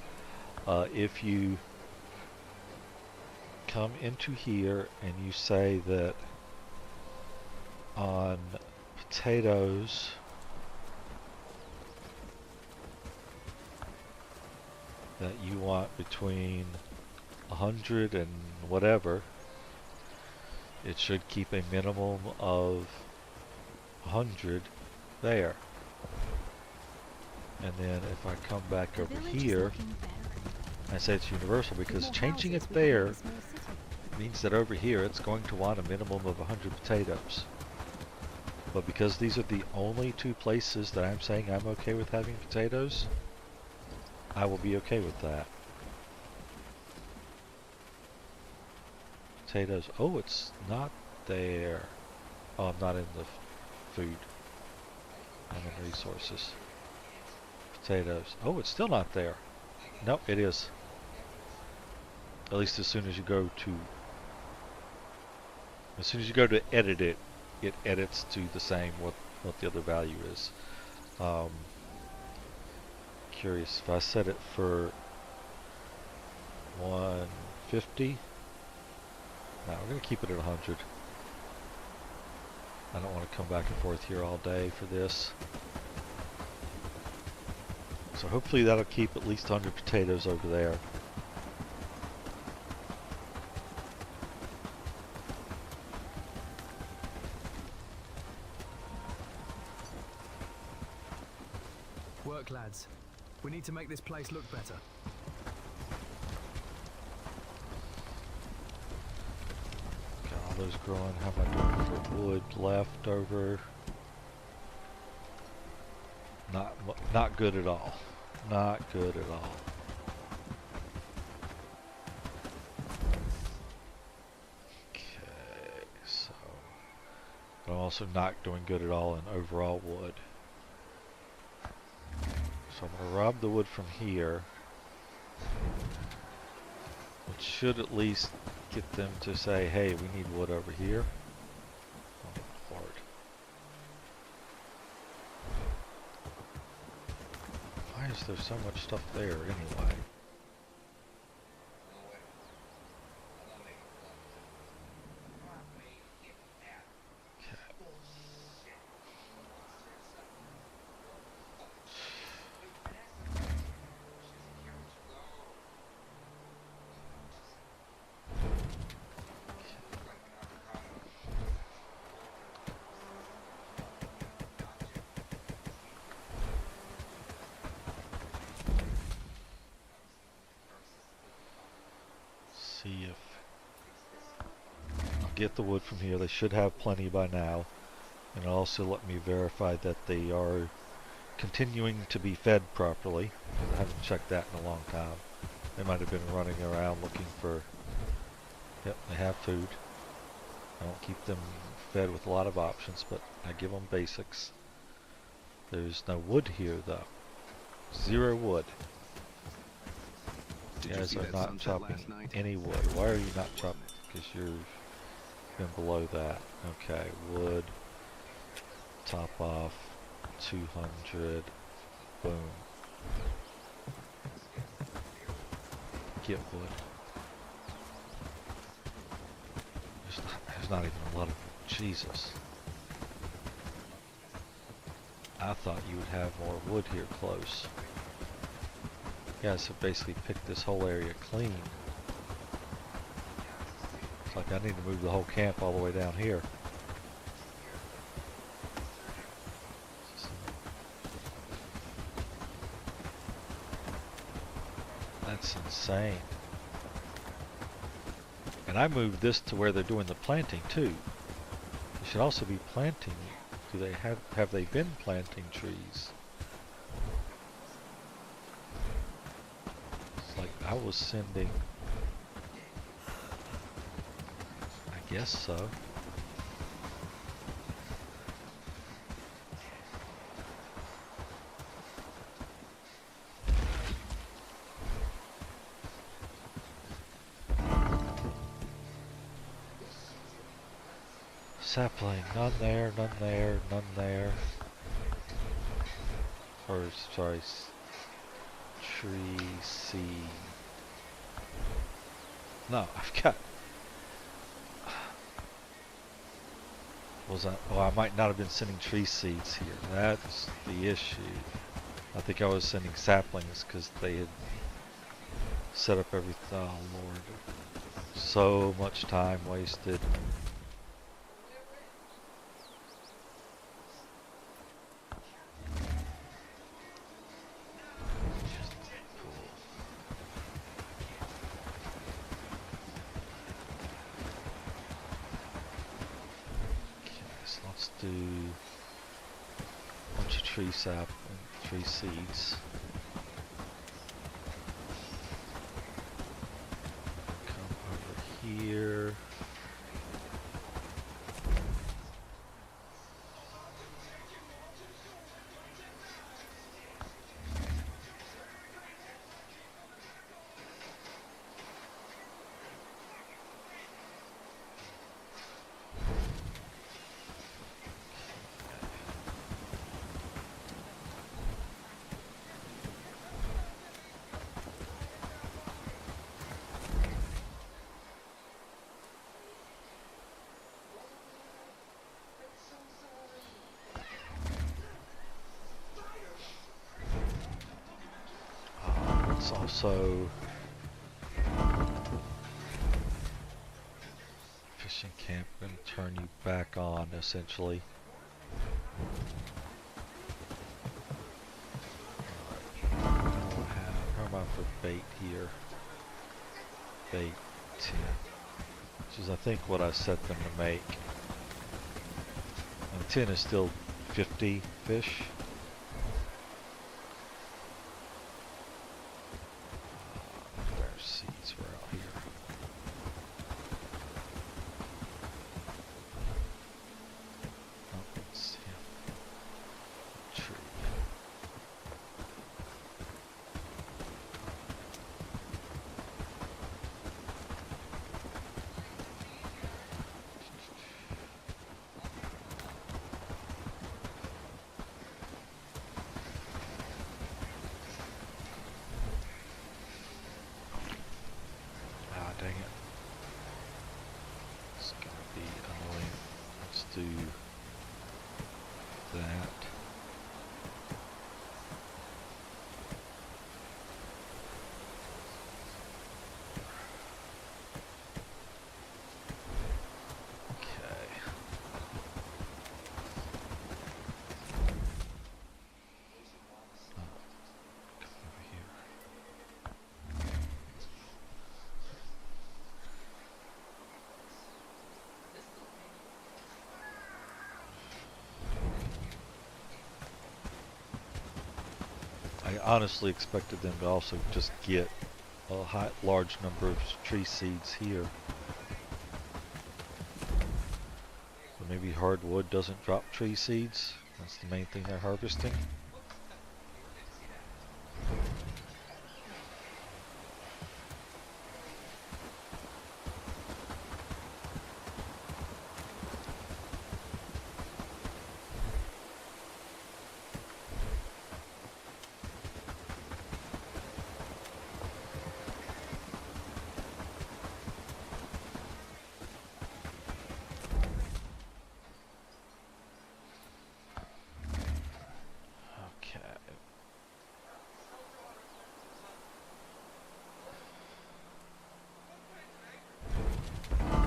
If you come into here and you say that on potatoes, that you want between 100 and whatever, it should keep a minimum of 100 there. And then if I come back The over village is here, looking better. I say it's universal With because more changing it houses, we can make there a small city. means that over here it's going to want a minimum of 100 potatoes. But because these are the only two places that I'm saying I'm okay with having potatoes, I will be okay with that. Potatoes. Oh, it's not there. Oh, I'm not in the food. I'm in resources. Potatoes. Oh, it's still not there. Nope, it is. At least as soon as you go to edit it, it edits to the same what the other value is. Curious if I set it for 150. No, we're gonna keep it at 100. I don't want to come back and forth here all day for this. So hopefully that'll keep at least 100 potatoes over there. Work, lads. We need to make this place look better. Got all those growing. How am I doing for wood left over? Not good at all. Not good at all. Okay, so but I'm also not doing good at all in overall wood. So I'm gonna rob the wood from here, which should at least get them to say, hey, we need wood over here. Oh, Lord. Why is there so much stuff there anyway? See if I'll get the wood from here. They should have plenty by now, and also let me verify that they are continuing to be fed properly. I haven't checked that in a long time. They might have been running around looking for. Yep, they have food. I don't keep them fed with a lot of options, but I give them basics. There's no wood here though. 0 wood. You guys are not chopping any wood. Why are you not chopping? Because you've been below that. Okay, wood. Top off. 200. Boom. Get wood. There's not even a lot of Jesus. I thought you would have more wood here close. You guys have basically picked this whole area clean. It's like I need to move the whole camp all the way down here. That's insane. And I moved this to where they're doing the planting too. They should also be planting. Do they have they been planting trees? It's like I was sending. I guess so. Sapling, none there, none there, none there. Or, sorry, tree seed. No, I've got... Was I... Oh, I might not have been sending tree seeds here. That's the issue. I think I was sending saplings because they had set up everything. Oh Lord, so much time wasted. So let's do a bunch of tree sap and tree seeds. Come over here. Let's also fishing camp and turn you back on essentially. How about for bait here? Bait 10, which is I think what I set them to make. And 10 is still 50 fish. Their seeds were out here. Oh, let's see. Tree. Ah, dang it. It's gonna be annoying. Let's do that. Okay. Oh, come over here. I honestly expected them to also just get a large number of tree seeds here. But maybe hardwood doesn't drop tree seeds. That's the main thing they're harvesting. Okay.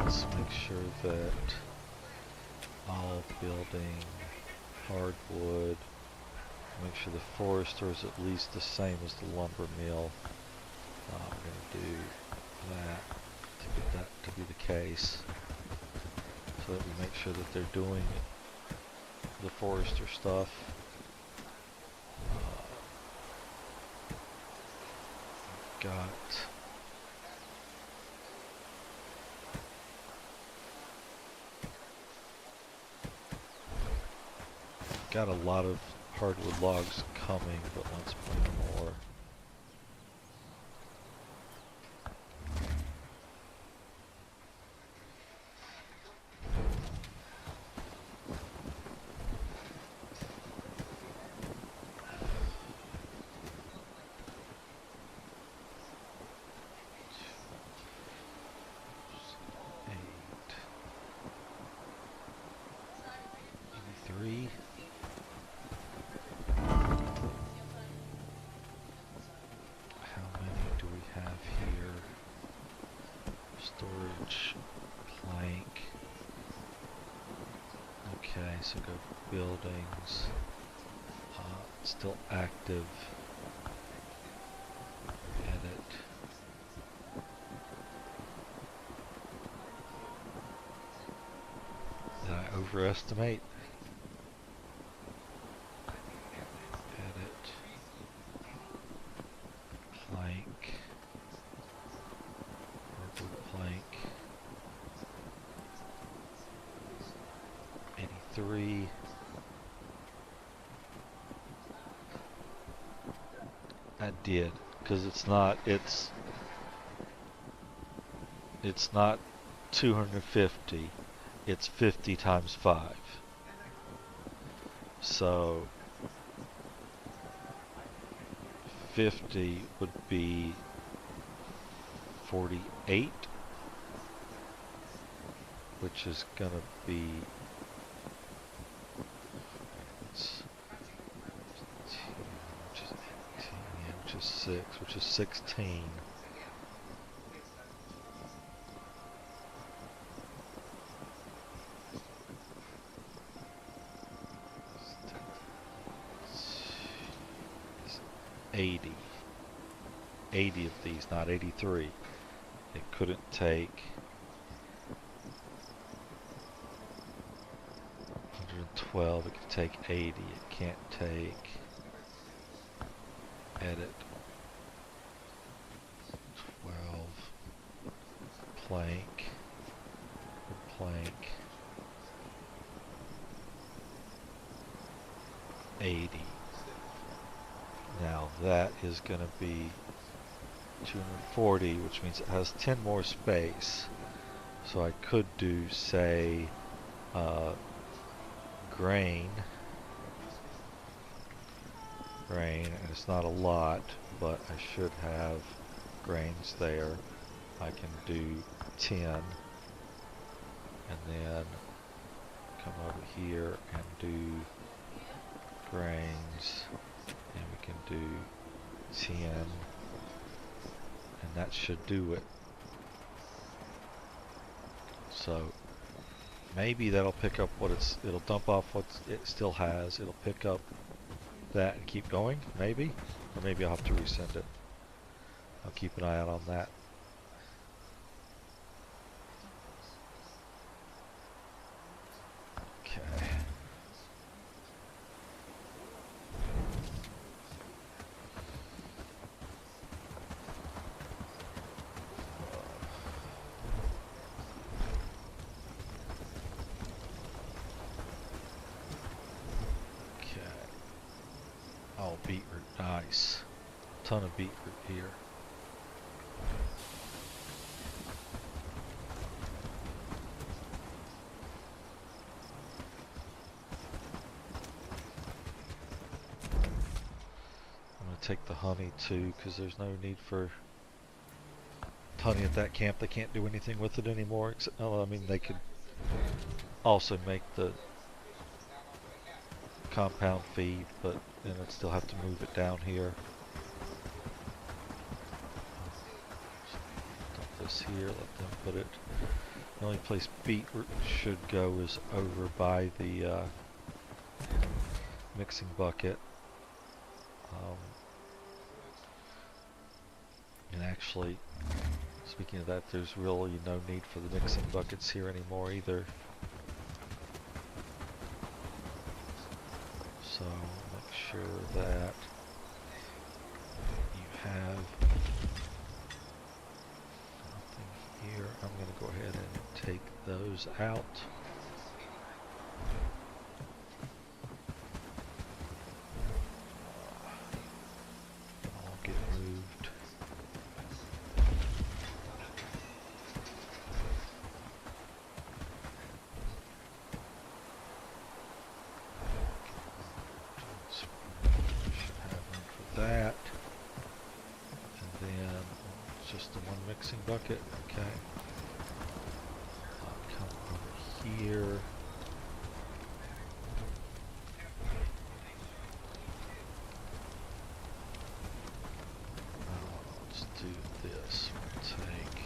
Let's make sure that all building hardwood. Make sure the forester is at least the same as the lumber mill. I'm going to do that to get that to be the case, so that we make sure that they're doing the forester stuff. Got a lot of hardwood logs coming, but let's plant more. Storage plank. Okay, so go buildings. Still active. Edit. Did I overestimate? Edit. Plank. Purple plank. 83. I did, because it's not 250, it's 50 times 5. So 50 would be 48, which is gonna be which is 6, which is 16. It's 80 of these, not 83. It couldn't take 112, it could take 80, it can't take, edit, 12, plank, plank, 80. Now that is going to be 240, which means it has 10 more space. So I could do, say, grain, and it's not a lot, but I should have grains there. I can do 10, and then come over here and do grains, and we can do 10, and that should do it. So maybe that'll pick up what it'll dump off what it still has, it'll pick up that and keep going, maybe, or maybe I'll have to resend it. I'll keep an eye out on that. Okay. Oh, beetroot, nice. Ton of beetroot here. I'm gonna take the honey too, because there's no need for honey at that camp. They can't do anything with it anymore. Except, oh, I mean, they could also make the compound feed, but then I'd still have to move it down here. Dump this here, let them put it. The only place beetroot should go is over by the mixing bucket. And actually, speaking of that, there's really no need for the mixing buckets here anymore either. So make sure that you have nothing here. I'm going to go ahead and take those out. All get moved. That, and then it's just the one mixing bucket. Okay, I'll come over here. Let's do this. We'll take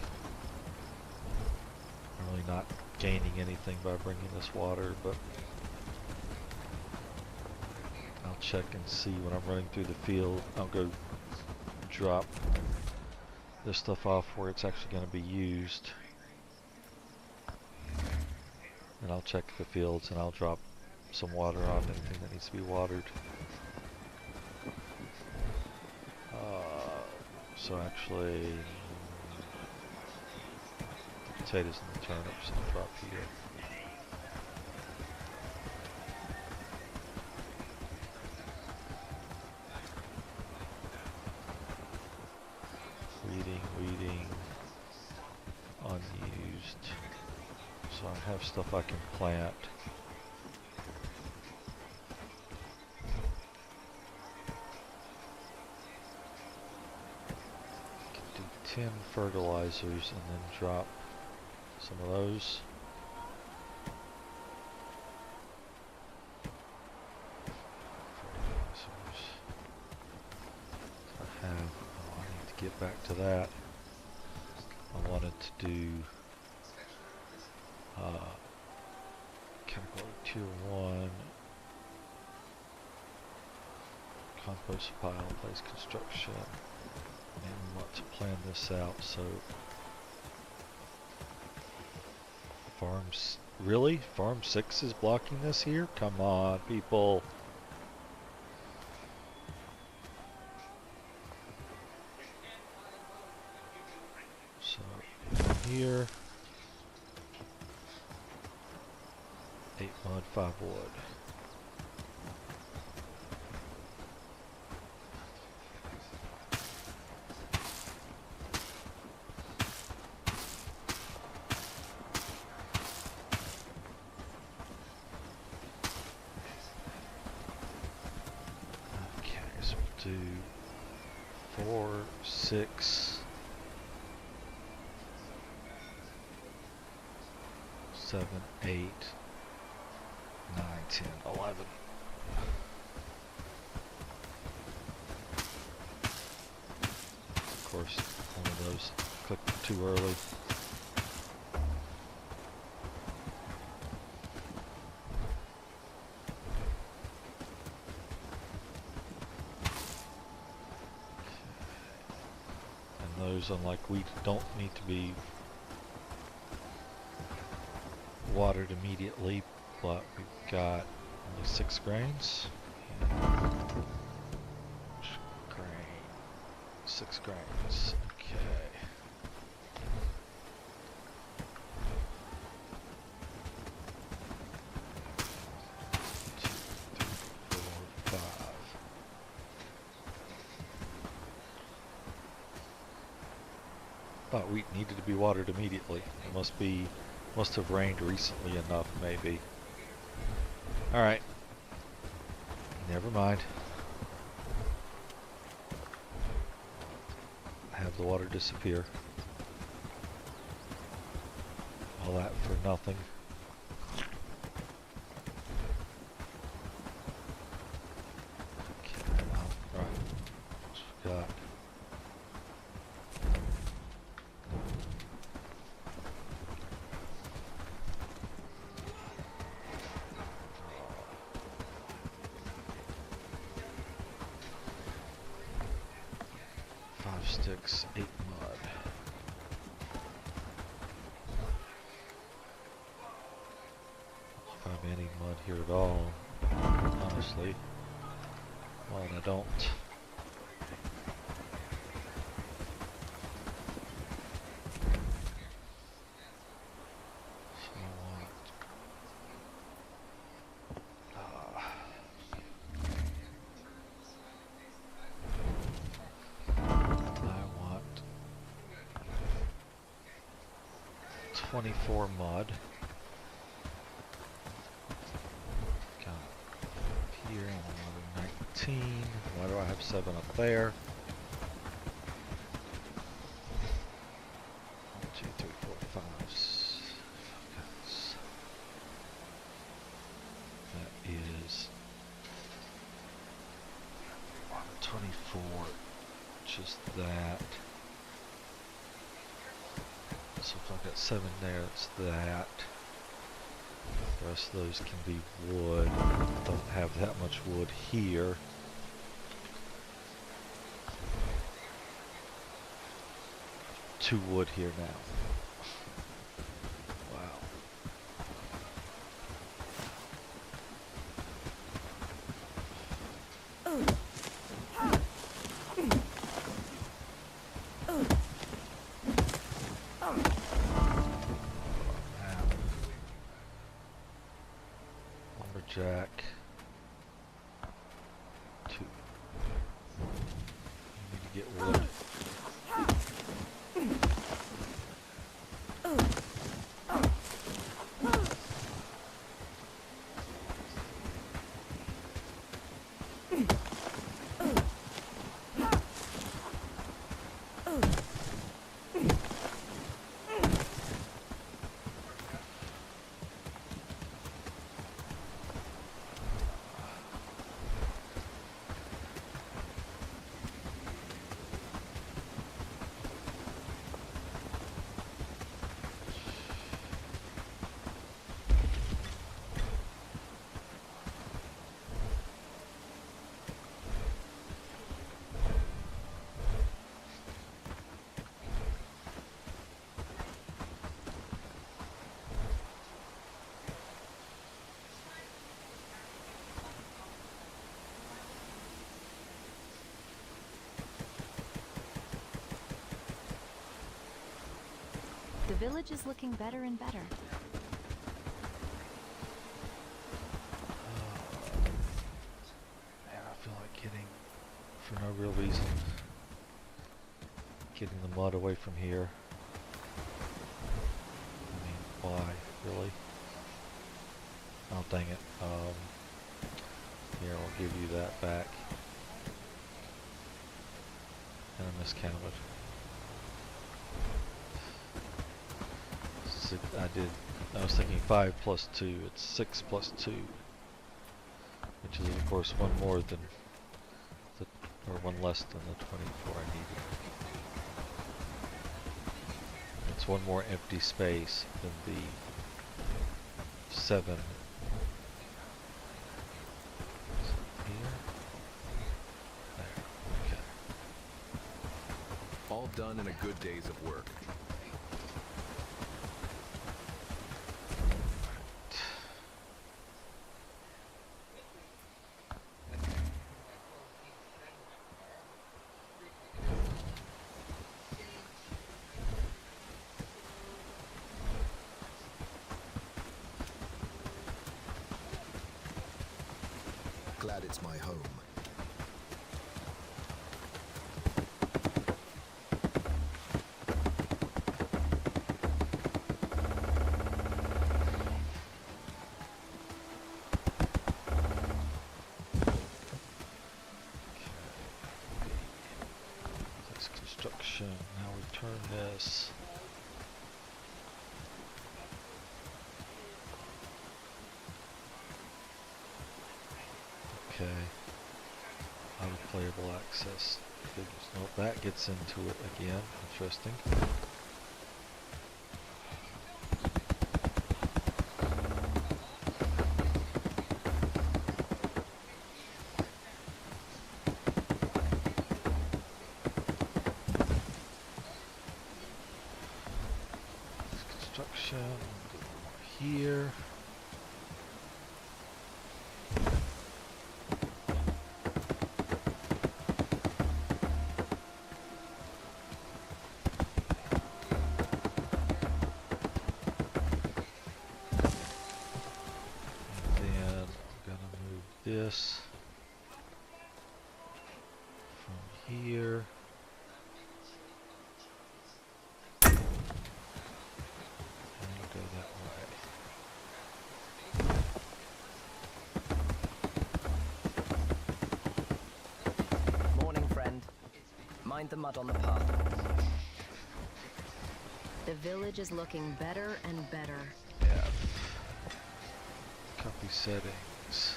gaining anything by bringing this water, but I'll check and see when I'm running through the field. I'll go drop this stuff off where it's actually going to be used. And I'll check the fields and I'll drop some water on anything that needs to be watered. So actually, the potatoes and the turnips I'll drop here. Weeding, unused. So I have stuff I can plant. Can do 10 fertilizers and then drop some of those. Fertilizers. I have, I need to get back to that. I wanted to do category tier 1 compost pile, place construction, and we want to plan this out. So farms, really? Farm 6 is blocking this here? Come on, people. So here, 8 mud, 5 wood. Okay, so we'll do 4, 6, 7, 8, 9, 10, 11. Of course, one of those clicked too early. And those, unlike wheat, don't need to be watered immediately, but we've got only 6 grains. Grain, 6 grains. Okay. 2, 3, 4, 5. Thought wheat needed to be watered immediately. It must have rained recently enough, maybe. Alright. Never mind. Have the water disappear. All that for nothing. Okay, right. What's we got? Sticks, 8 mud. If I have any mud here at all, honestly. Well, and I don't. So I want I want 24 mud. Got here another 19. Why do I have 7 up there? 1, 2, 3, 4, 5, 6. That is 24, which is that. So if I've got 7 there, it's that. The rest of those can be wood. Don't have that much wood here. Two wood here now. Wow. Lumberjack. Two. Need to get wood. The village is looking better and better. Man, I feel like getting, for no real reason, getting the mud away from here. I mean, why, really? Oh, dang it. Here, I'll give you that back. And I miscounted. I was thinking 5 plus 2, it's 6 plus 2. Which is of course one more than, or one less than the 24 I needed. It's one more empty space than the 7. Here? There, okay. All done in a good day's of work. Glad it's my home. That's construction. Now we turn this. Okay. Out of playable access. Nope, that gets into it again. Interesting. Construction. Here. This from here. And go that way. Morning, friend. Mind the mud on the path. The village is looking better and better. Yeah. Copy settings.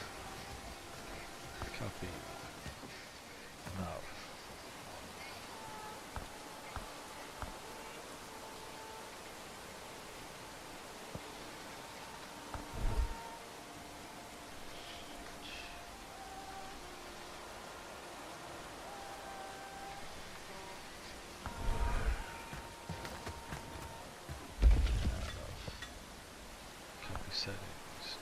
Copy. No. settings.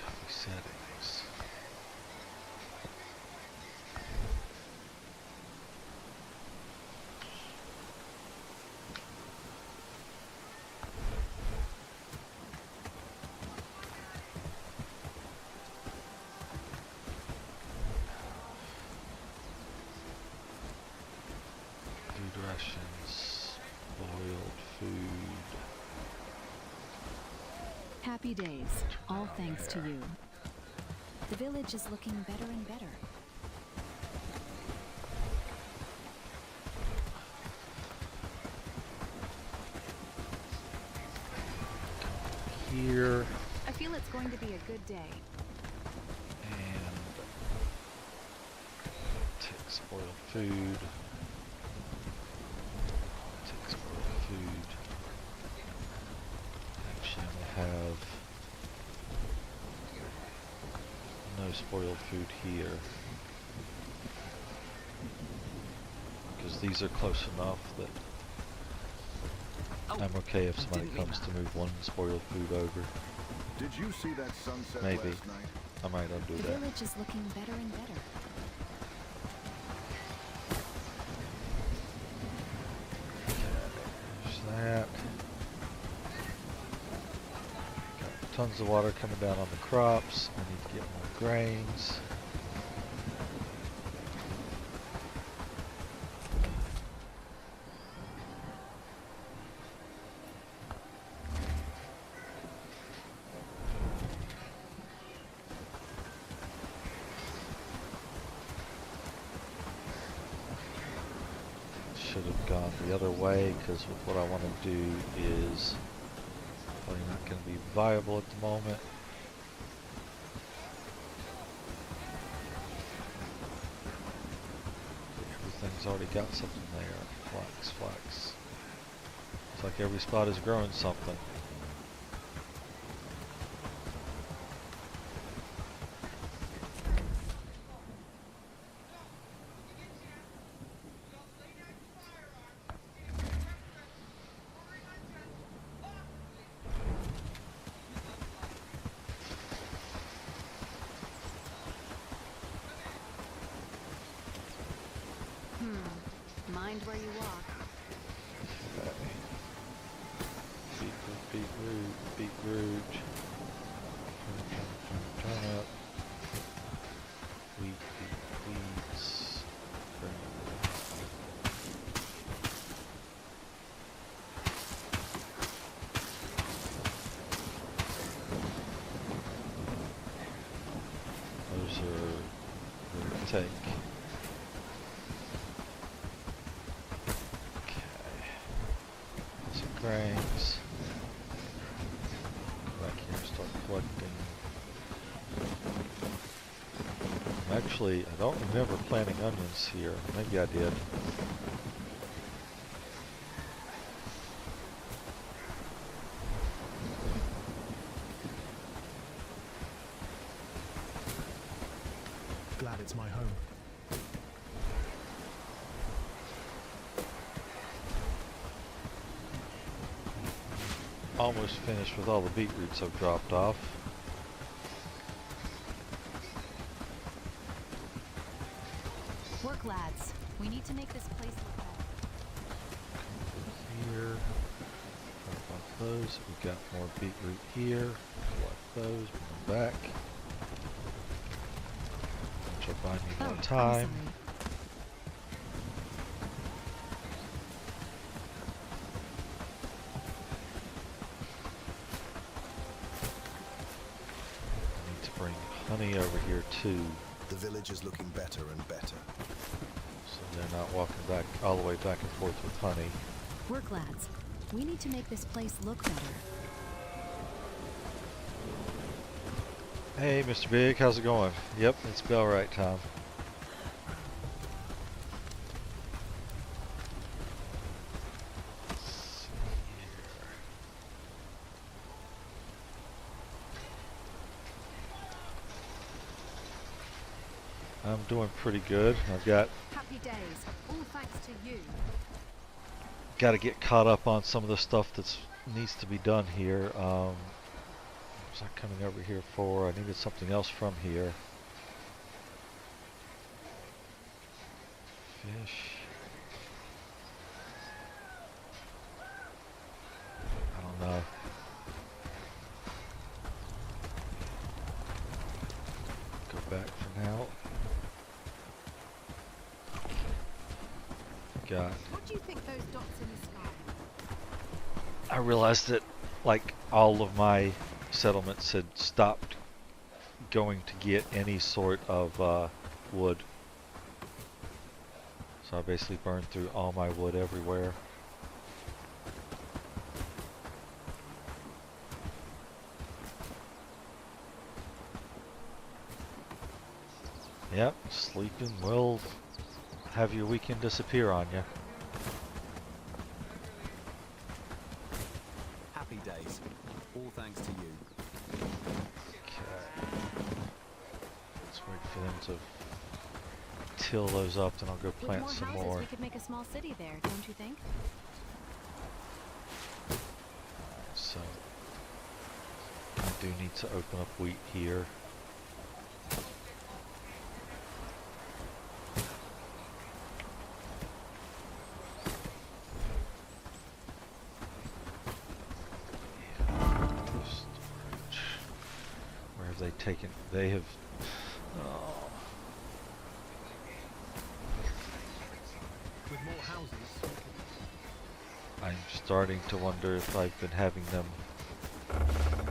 Copy settings. Food rations, boiled food. Happy days, all thanks to you. The village is looking better and better. Here I feel it's going to be a good day. and take spoiled food. Take spoiled food. Actually, I'm gonna have no spoiled food here because these are close enough that I'm okay if somebody comes to move one spoiled food over. Did you see that sunset Maybe. last night? I might undo The that. village is looking better and better. There's that. Got tons of water coming down on the crops. I need to get more grains. Should have gone the other way because what I want to do is probably not going to be viable at the moment. Everything's already got something there. Flax, flax. It's like every spot is growing something. Mind where you walk. Beetroot, beetroot. Turn up. Wheat, weeds. Those are going to take. Grains. Go back here and start collecting. Actually, I don't remember planting onions here. Maybe I did. Glad it's my home. Almost finished with all the beetroots I've dropped off. Work, lads. We need to make this place look better. Here. Drop off those. We've got more beetroot here. Collect those. Bring them back. Which will buy me more I'm time. sorry. Bring honey over here too, The village is looking better and better. so they're not walking back all the way back and forth with honey. Work, lads. We need to make this place look better. Hey, Mr. Big, how's it going? Yep, it's Bellwright time. Let's see here. I'm doing pretty good. I've got Happy days. All thanks to you. to get caught up on some of the stuff that's needs to be done here. What was I coming over here for? I needed something else from here. Fish. I don't know. Go back for now. God. What do you think those dots in the sky are? I realized that like all of my settlements had stopped going to get any sort of wood. So I basically burned through all my wood everywhere. Yep, sleeping will have your weekend disappear on you. Happy days. All thanks to you. Okay. Let's wait for them to till those up, then I'll go With plant more some houses, more. we could make a small city there, don't you think? So I do need to open up wheat here. Storage. Where have they taken? They have. Oh. With more houses. I'm starting to wonder if I've been having them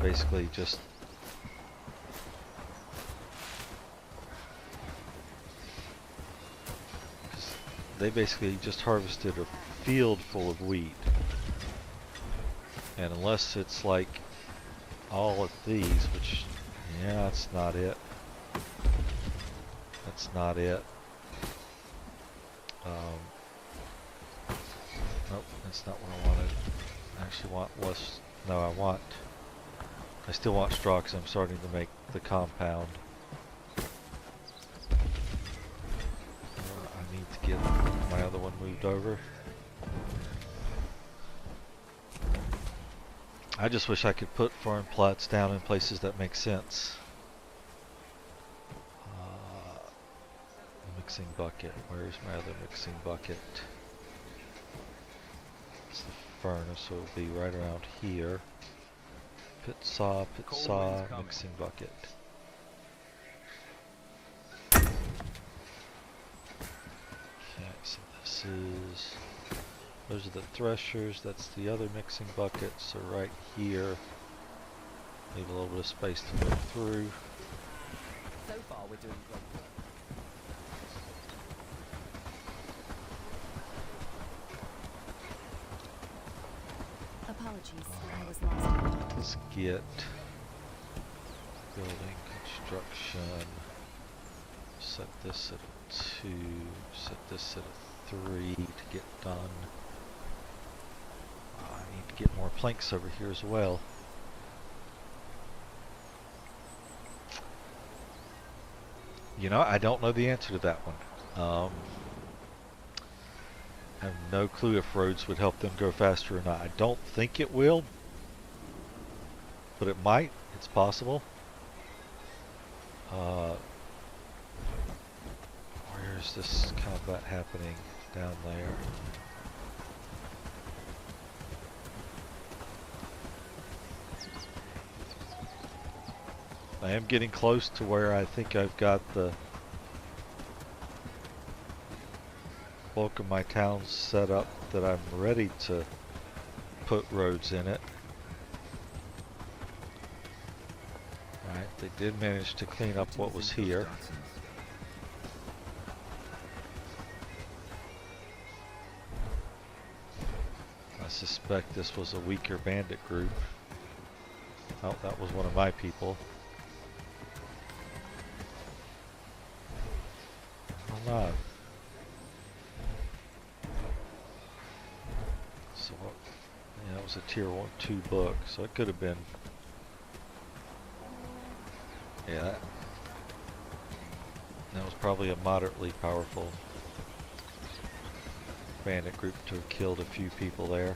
basically just they basically just harvested a field full of wheat, and unless it's like all of these, which yeah, that's not it. That's not it. Nope, that's not what I wanted. I actually want less. No, I still want straw because I'm starting to make the compound. I need to get my other one moved over. I just wish I could put farm plots down in places that make sense. Mixing bucket. Where's my other mixing bucket? It's the furnace, so it'll be right around here. Pit saw, mixing bucket. Okay, so this is... Those are the threshers, that's the other mixing bucket, so right here. Leave a little bit of space to go through. So far, we're doing great. Apologies, I was lost. Let's get building construction. Set this at a 2, set this at a 3 to get done. I need to get more planks over here as well. You know, I don't know the answer to that one. I have no clue if roads would help them go faster or not. I don't think it will, but it might. It's possible. Where is this combat happening? Down there. I am getting close to where I think I've got the bulk of my town set up that I'm ready to put roads in it. Alright, they did manage to clean up what was here. I suspect this was a weaker bandit group. Oh, that was one of my people. Oh no. So what? Yeah, it was a tier 2 book, so it could have been. That was probably a moderately powerful bandit group to have killed a few people there.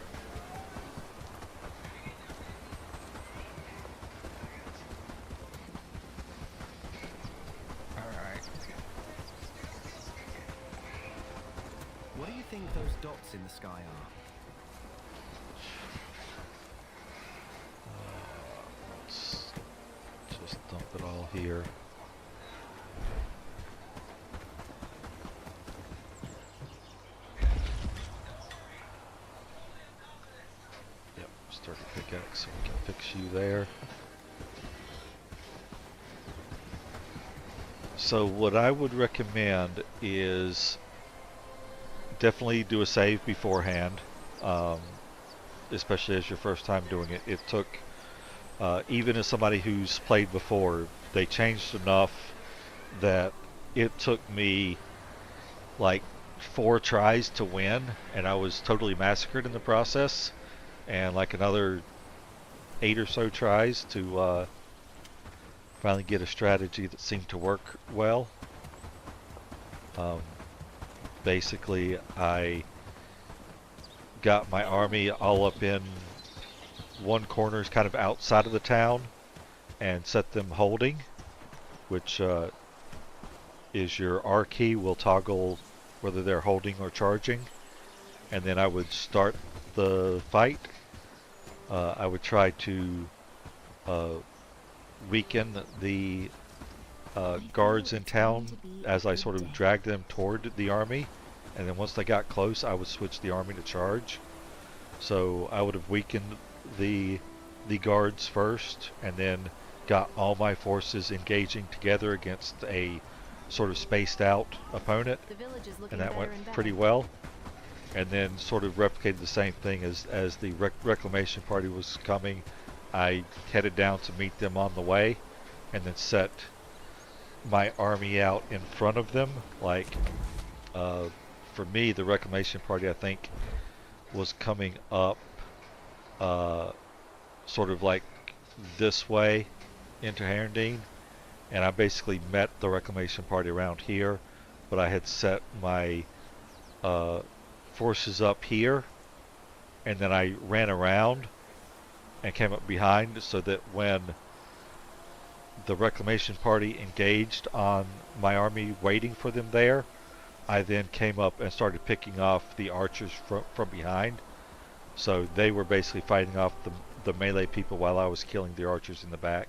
Alright. What do you think those dots in the sky are? Let's just dump it all here. Start a pickaxe so we can fix you there. So what I would recommend is definitely do a save beforehand, especially as your first time doing it. It took, even as somebody who's played before, they changed enough that it took me like 4 tries to win, and I was totally massacred in the process. And like another 8 or so tries to finally get a strategy that seemed to work well. Basically, I got my army all up in one corner, kind of outside of the town, and set them holding, which is your R key will toggle whether they're holding or charging. And then I would start the fight. I would try to weaken the guards in town as I sort of dragged them toward the army, and then once they got close I would switch the army to charge. So I would have weakened the guards first, and then got all my forces engaging together against a sort of spaced out opponent, and that went pretty well. And then sort of replicated the same thing as the reclamation party was coming. I headed down to meet them on the way, and then set my army out in front of them. Like, for me, the reclamation party, I think, was coming up sort of like this way into Herondine, and I basically met the reclamation party around here, but I had set my forces up here, and then I ran around and came up behind, so that when the reclamation party engaged on my army waiting for them there, I then came up and started picking off the archers from behind. So they were basically fighting off the melee people while I was killing the archers in the back,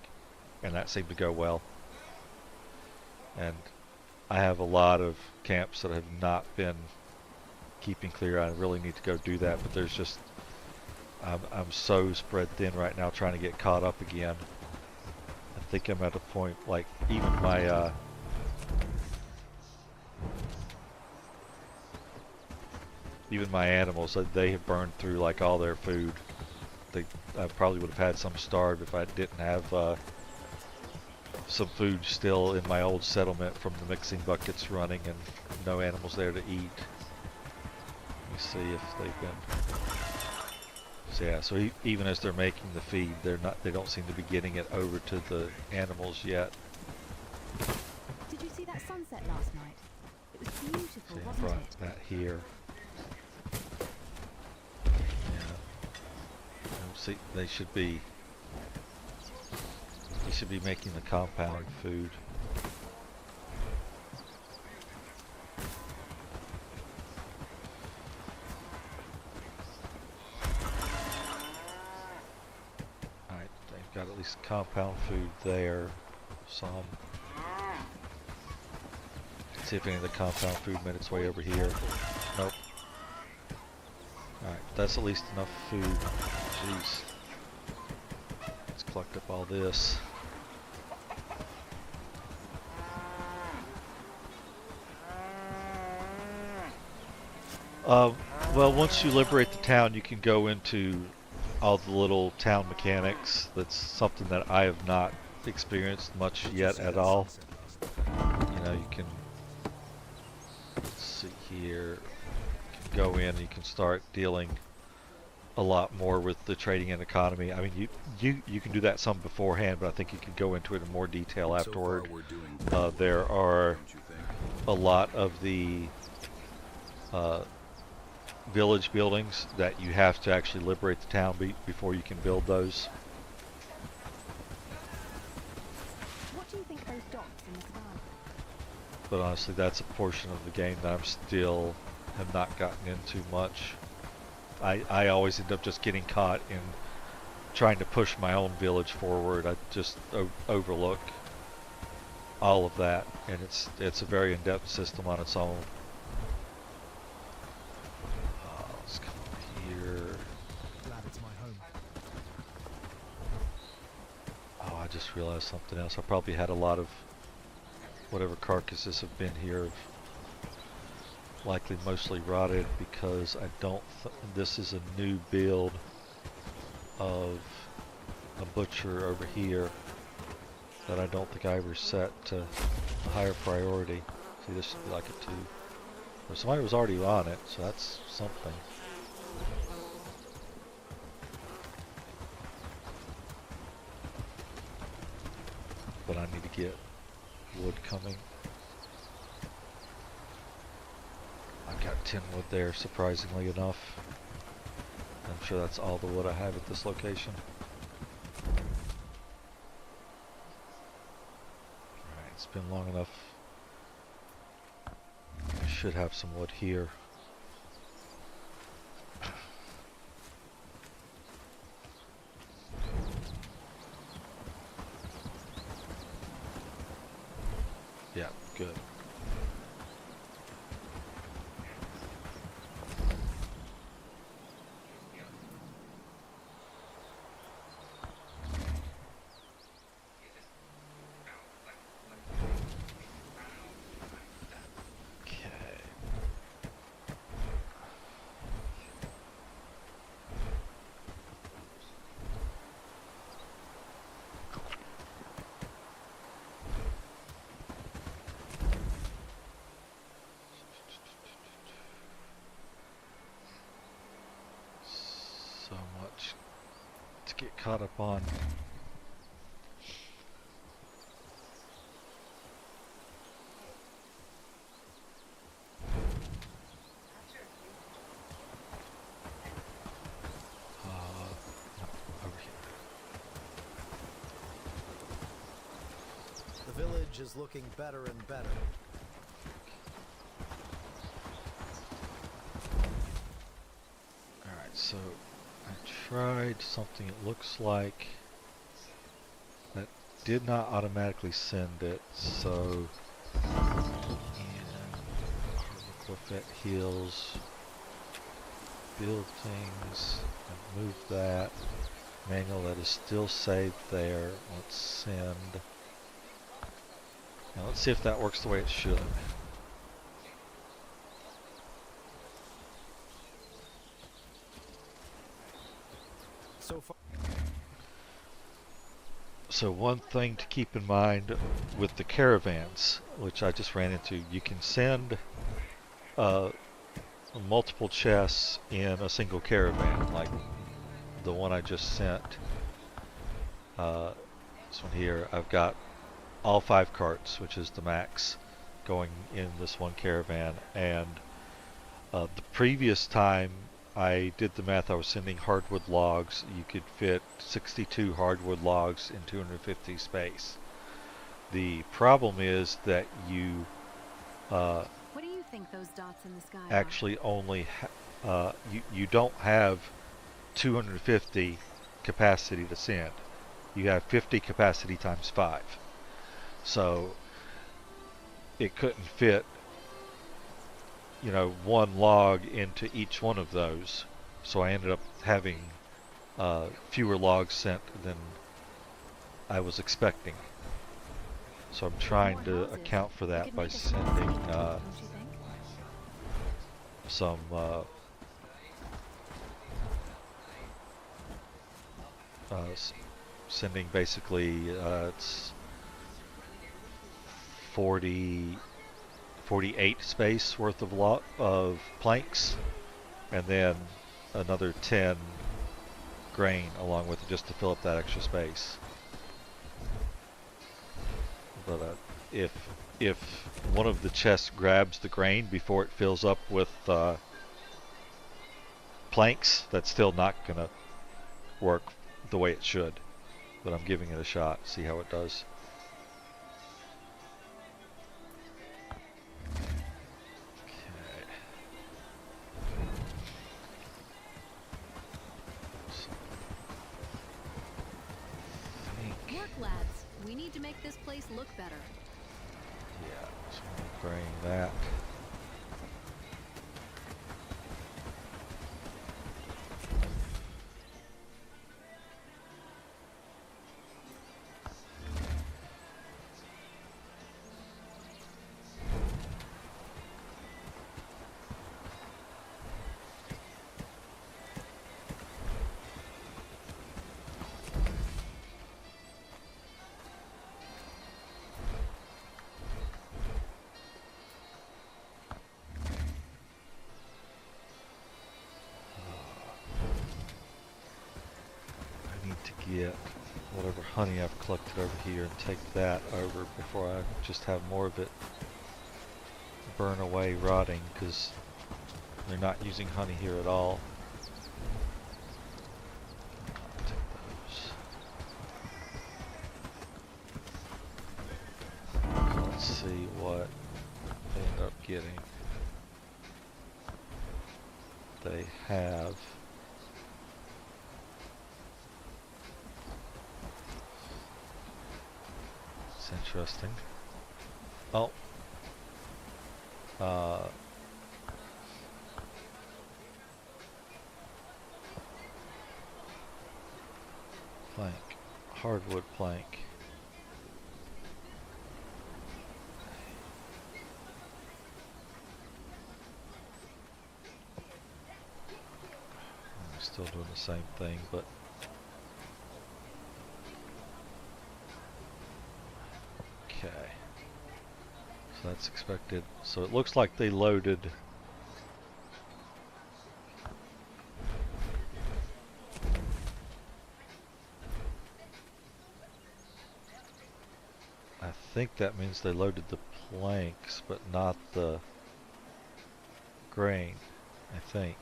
and that seemed to go well. And I have a lot of camps that have not been keeping clear. I really need to go do that, but there's just I'm so spread thin right now trying to get caught up again. I think I'm at a point, like, even my animals, they have burned through like all their food. I probably would have had some starved if I didn't have some food still in my old settlement from the mixing buckets running, and no animals there to eat. See if they've been. So yeah, so even as they're making the feed, they don't seem to be getting it over to the animals yet. Did you see that sunset last night? It was beautiful, See, I wasn't brought it? that here. Yeah. See, they should be making the compound food. Got at least compound food there. Some. Let's see if any of the compound food made its way over here. Nope. Alright, that's at least enough food. Jeez. Let's collect up all this. Well, once you liberate the town, you can go into all the little town mechanics. That's something that I have not experienced much yet at all. You know, you can, let's see here, you can go in and you can start dealing a lot more with the trading and economy. I mean, you can do that some beforehand, but I think you can go into it in more detail afterward. There are a lot of the village buildings that you have to actually liberate the town before you can build those. What do you think those dots in the sky? But honestly, that's a portion of the game that I'm still have not gotten into much. I always end up just getting caught in trying to push my own village forward. I just overlook all of that, and it's a very in-depth system on its own. Let's come over here. Glad it's my home. Oh, I just realized something else. I probably had a lot of whatever carcasses have been here have likely mostly rotted, because I don't this is a new build of a butcher over here that I don't think I ever set to a higher priority. See, this should be like a 2. But somebody was already on it, so that's something. But I need to get wood coming. I've got 10 wood there, surprisingly enough. I'm sure that's all the wood I have at this location. Alright, it's been long enough. I should have some wood here. Yeah, good. So much to get caught up on. No, over here. The village is looking better and better. Alright, so I tried something it looks like that did not automatically send it, so Hieroglyph heals, build things, and move that. Manual that is still saved there. Let's send. Now let's see if that works the way it should. So far. So one thing to keep in mind with the caravans, which I just ran into, you can send multiple chests in a single caravan, like the one I just sent. This one here, I've got all 5 carts, which is the max, going in this one caravan. And the previous time I did the math, I was sending hardwood logs. You could fit 62 hardwood logs in 250 space. The problem is that you What do you think those dots in the sky are? actually only you don't have 250 capacity to send. You have 50 capacity times 5. So it couldn't fit, you know, one log into each one of those. So I ended up having fewer logs sent than I was expecting. So I'm trying to account for that by sending some sending basically it's 48 space worth of planks, and then another 10 grain along with it, just to fill up that extra space. But if if one of the chests grabs the grain before it fills up with planks, that's still not gonna work the way it should. But I'm giving it a shot, see how it does. Work, lads. We need to make this place look better. Yeah, so I'm bring that. Get whatever honey I've collected over here and take that over before I just have more of it burn away rotting, because they're not using honey here at all. I'll take those. So let's see what they end up getting. They have interesting. Oh. Plank. Hardwood plank. I'm still doing the same thing, but okay, so that's expected. So it looks like they loaded I think that means they loaded the planks but not the grain, I think.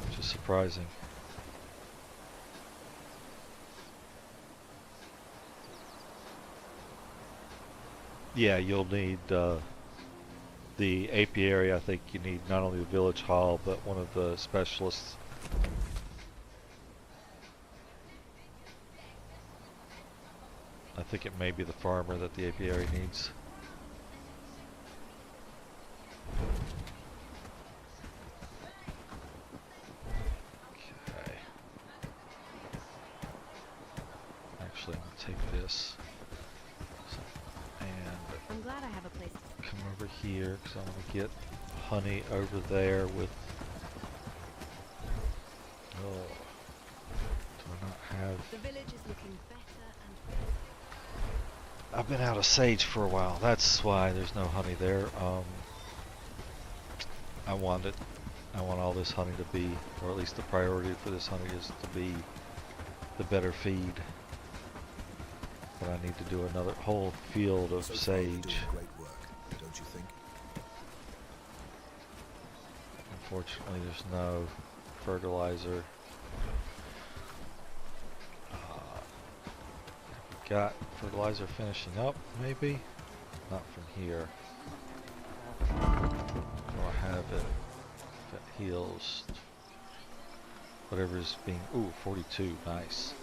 Which is surprising. Yeah, you'll need the apiary. I think you need not only the village hall, but one of the specialists. I think it may be the farmer that the apiary needs. Okay. Actually, I'm gonna take this. I'm glad I have a place to come over here because I want to get honey over there with. Oh, do I not have? The village is looking better and better. I've been out of sage for a while. That's why there's no honey there. I want all this honey to be, or at least the priority for this honey is to be the better feed. But I need to do another whole field of sage. Great work, don't you think? Unfortunately, there's no fertilizer. Got fertilizer finishing up, maybe? Not from here. Or have it if it heals. Whatever is being. Ooh, 42, nice.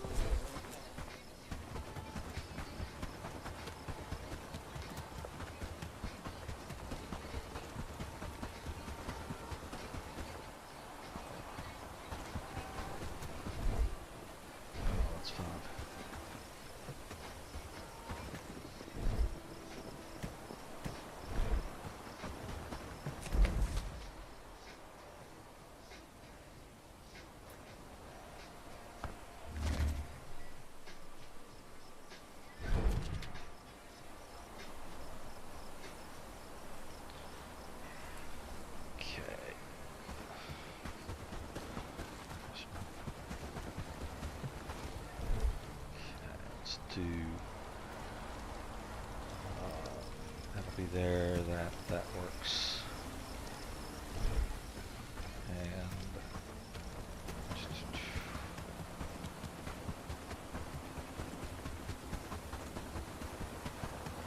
to that'll be there. That works. And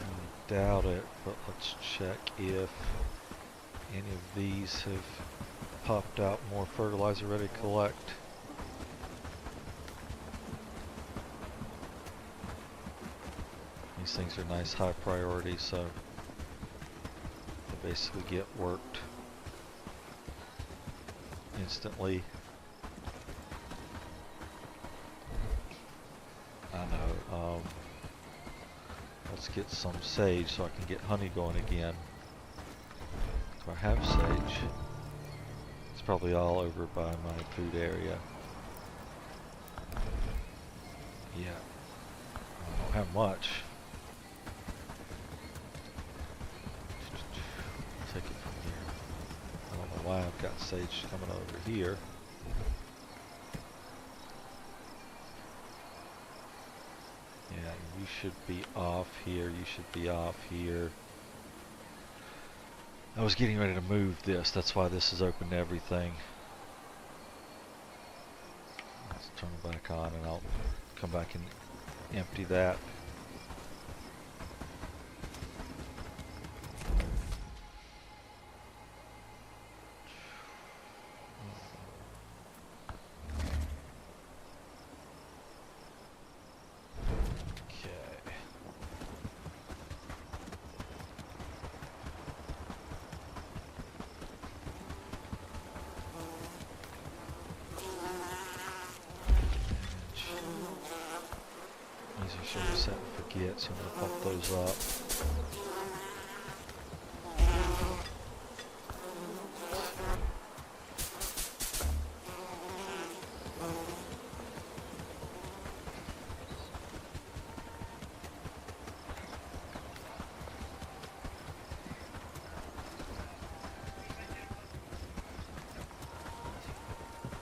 I doubt it, but let's check if any of these have popped out more fertilizer ready to collect. These things are nice high priority, so they basically get worked instantly. I know. Let's get some sage so I can get honey going again. Do I have sage? It's probably all over by my food area. Yeah. I don't have much. Take it from here. I don't know why I've got sage coming over here. Yeah, you should be off here. You should be off here. I was getting ready to move this. That's why this is open to everything. Let's turn it back on and I'll come back and empty that. These are set and forget, so I'm going to pump those up.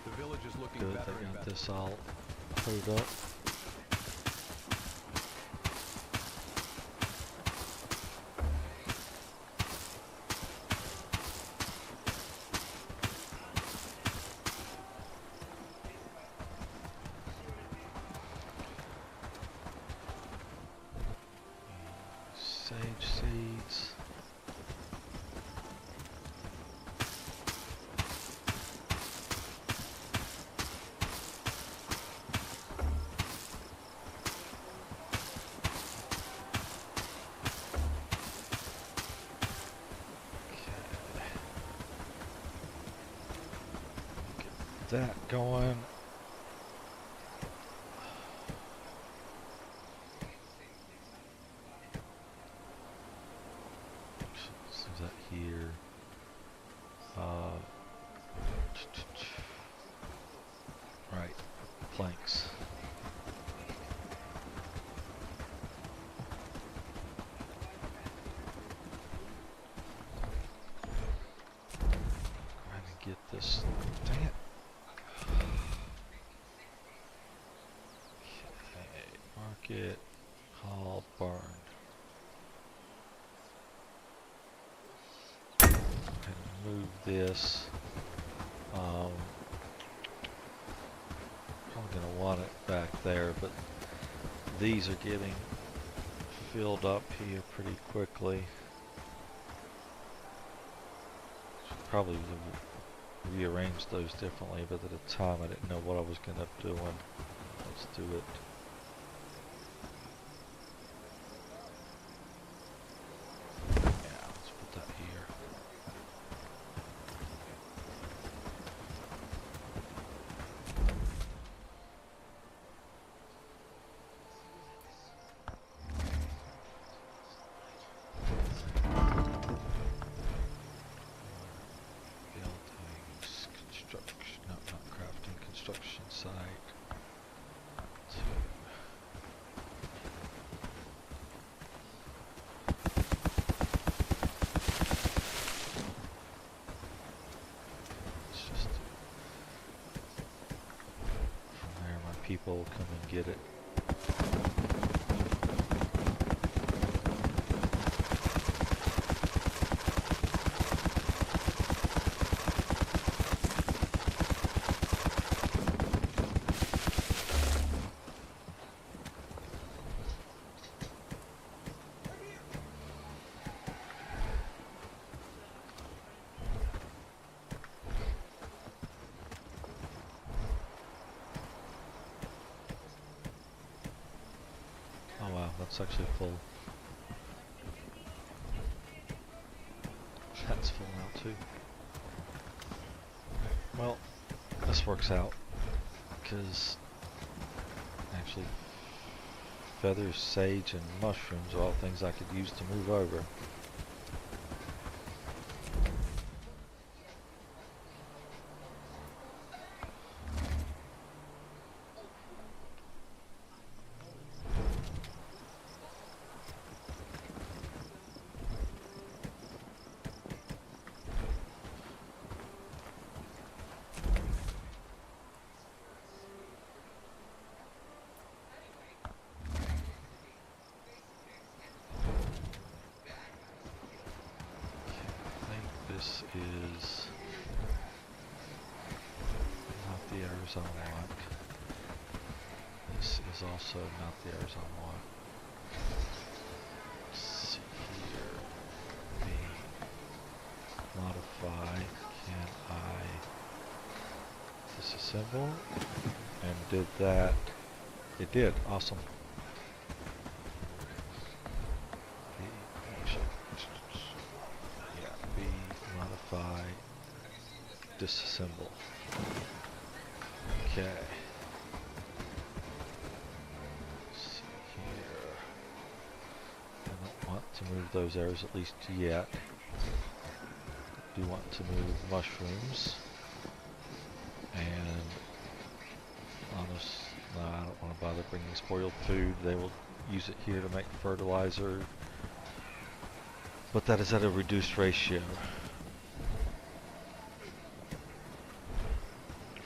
The village is looking Good, better they and got better. this all hoed up. Sage seeds. Get that going. So is that here? Right, planks. Trying to get this. Dang it. Okay, market, hall, barn. And move this. Probably gonna want it back there, but these are getting filled up here pretty quickly. Should probably rearrange those differently, but at the time I didn't know what I was gonna end up doing. Let's do it. Yeah, let's put that here. Buildings, construction, not crafting, construction site. Let's just from there my people will come and get it. It's actually full. That's full now too. Well, this works out because actually feathers, sage, and mushrooms are all things I could use to move over. This is not the errors I want. This is also not the errors I want. Let's see here. Modify. Can I disassemble? And did that. It did. Awesome. Modify, disassemble. Okay. Let's see here. I don't want to move those arrows at least yet. I do want to move mushrooms. And honest, no, I don't want to bother bringing spoiled food. They will use it here to make fertilizer. But that is at a reduced ratio.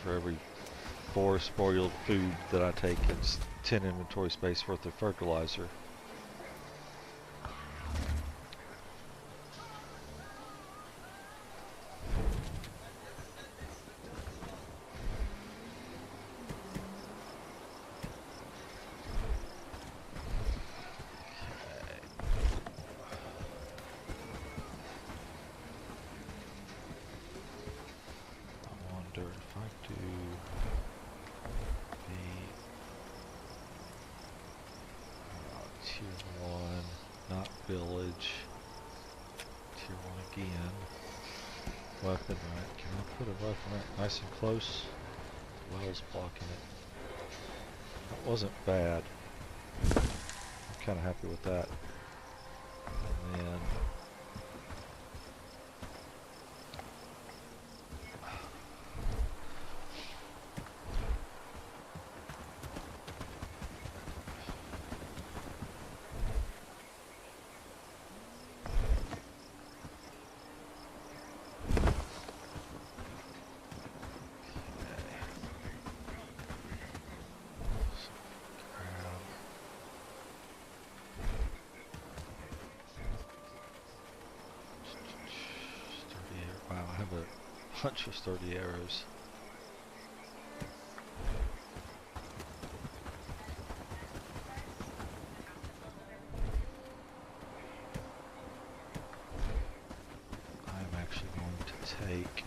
For every 4 spoiled food that I take, it's 10 inventory space worth of fertilizer. Tier 1, not village. Tier 1 again. Weapon rack. Can I put a weapon rack nice and close? The well's blocking it. That wasn't bad. I'm kind of happy with that. And then bunch of sturdy arrows. I'm actually going to take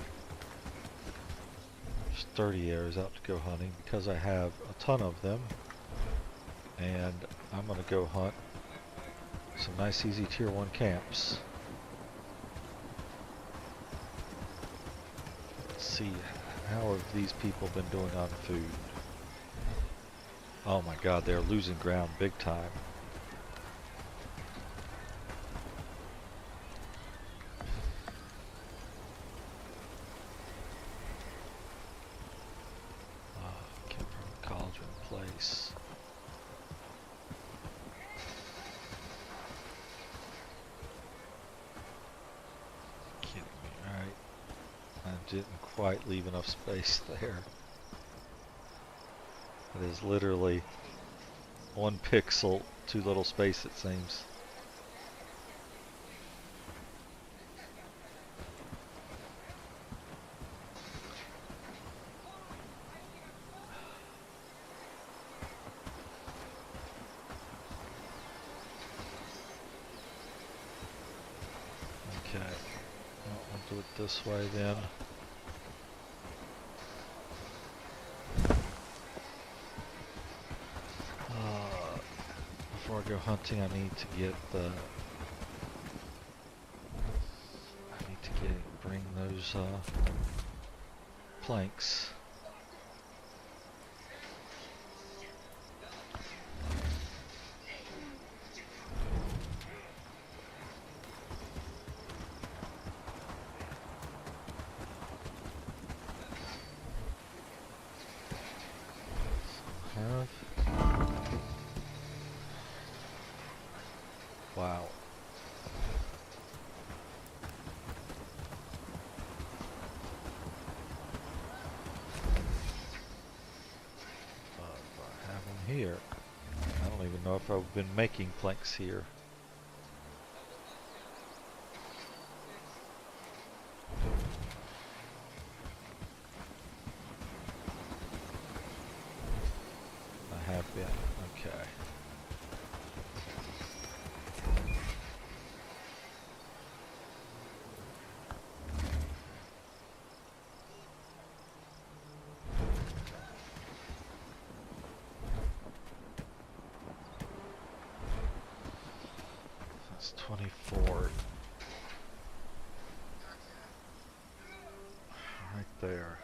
sturdy arrows out to go hunting because I have a ton of them, and I'm going to go hunt some nice easy tier 1 camps. See, how have these people been doing on food? Oh my god, they're losing ground big time. Came from a cauldron place. Kidding me, alright. I didn't quite leave enough space there. It is literally 1 pixel, too little space it seems. Okay, well, I'll do it this way then. Before I go hunting. I need to get the. Bring those planks. Wow. Here. I don't even know if I've been making planks here. I have been. Okay. That's 24. Right there.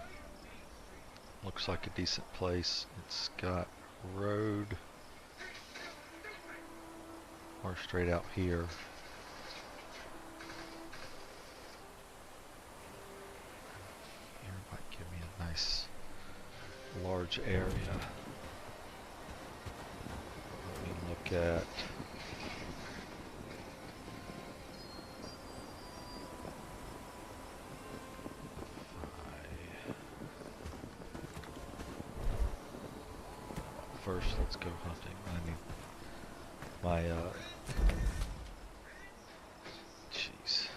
Looks like a decent place. It's got road or straight out here. Here might give me a nice large area. Let me look at first, let's go hunting. I need my, jeez, these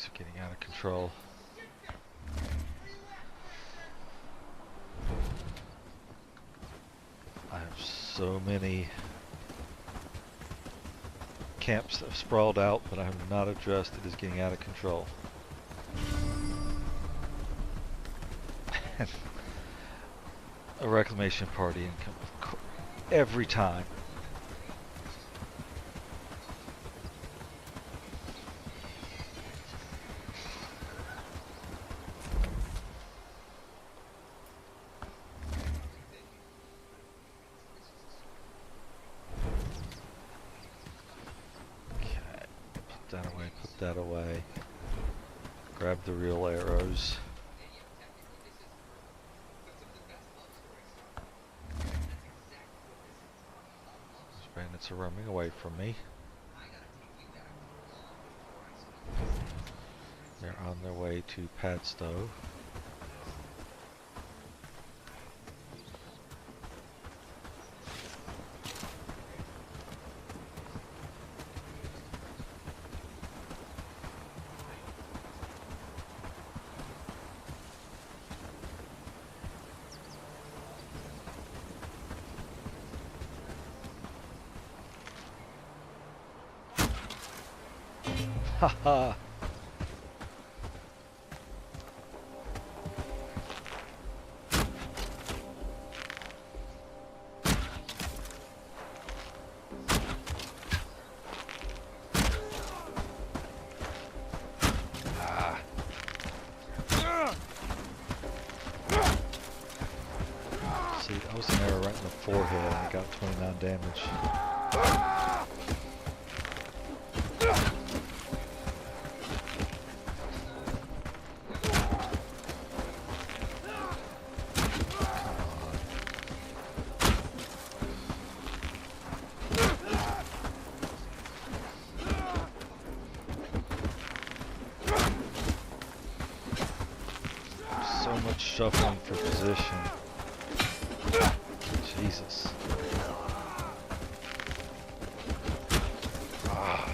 are getting out of control. I have so many camps that have sprawled out, but I have not addressed it as getting out of control. A reclamation party income every time. Okay, put that away, put that away. Grab the real arrows. Bandits are roaming away from me. They're on their way to Padstow. Haha. See, I was an arrow right in the forehead and I got 29 damage. Shuffling for position. Jesus. Ah.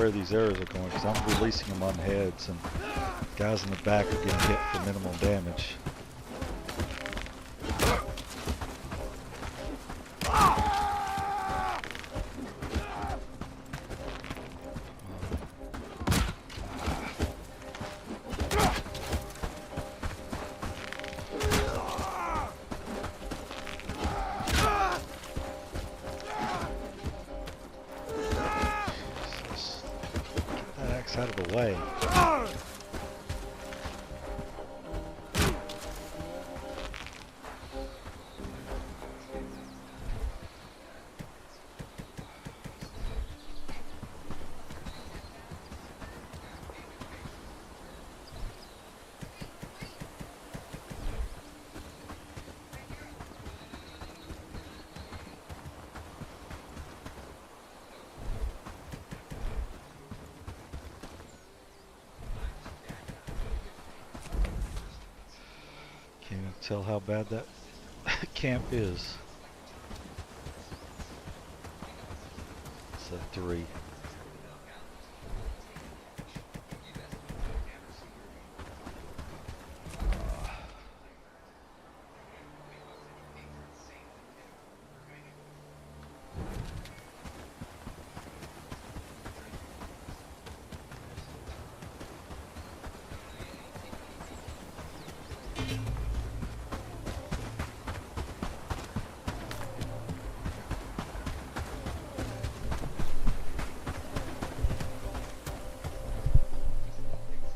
where these arrows are going because I'm releasing them on heads, and guys in the back are getting hit for minimal damage. Out of the way. Can't even tell how bad that camp is. It's a 3.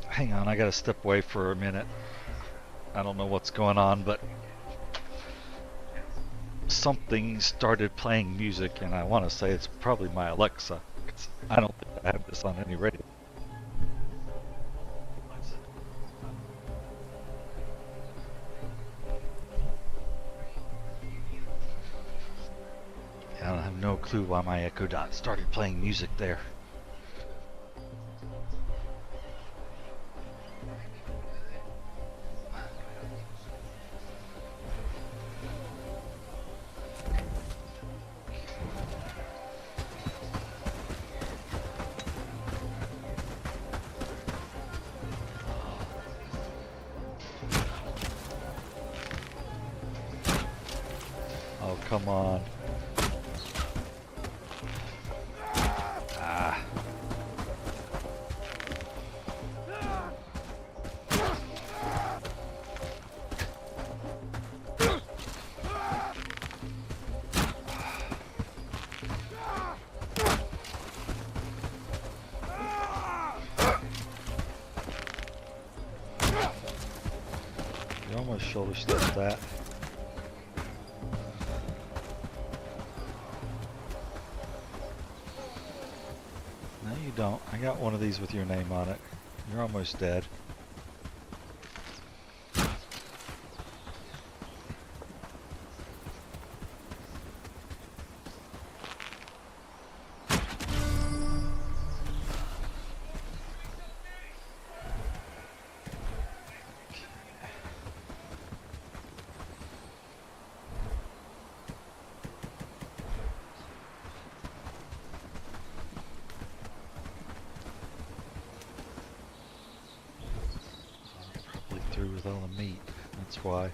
Hang on, I gotta step away for a minute. I don't know what's going on, but something started playing music, and I want to say it's probably my Alexa. I don't think I have this on any radio. I have no clue why my Echo Dot started playing music there. Oh, come on. Ah. You almost shoulder stepped that. No, you don't. I got one of these with your name on it. You're almost dead. Through with all the meat, that's why.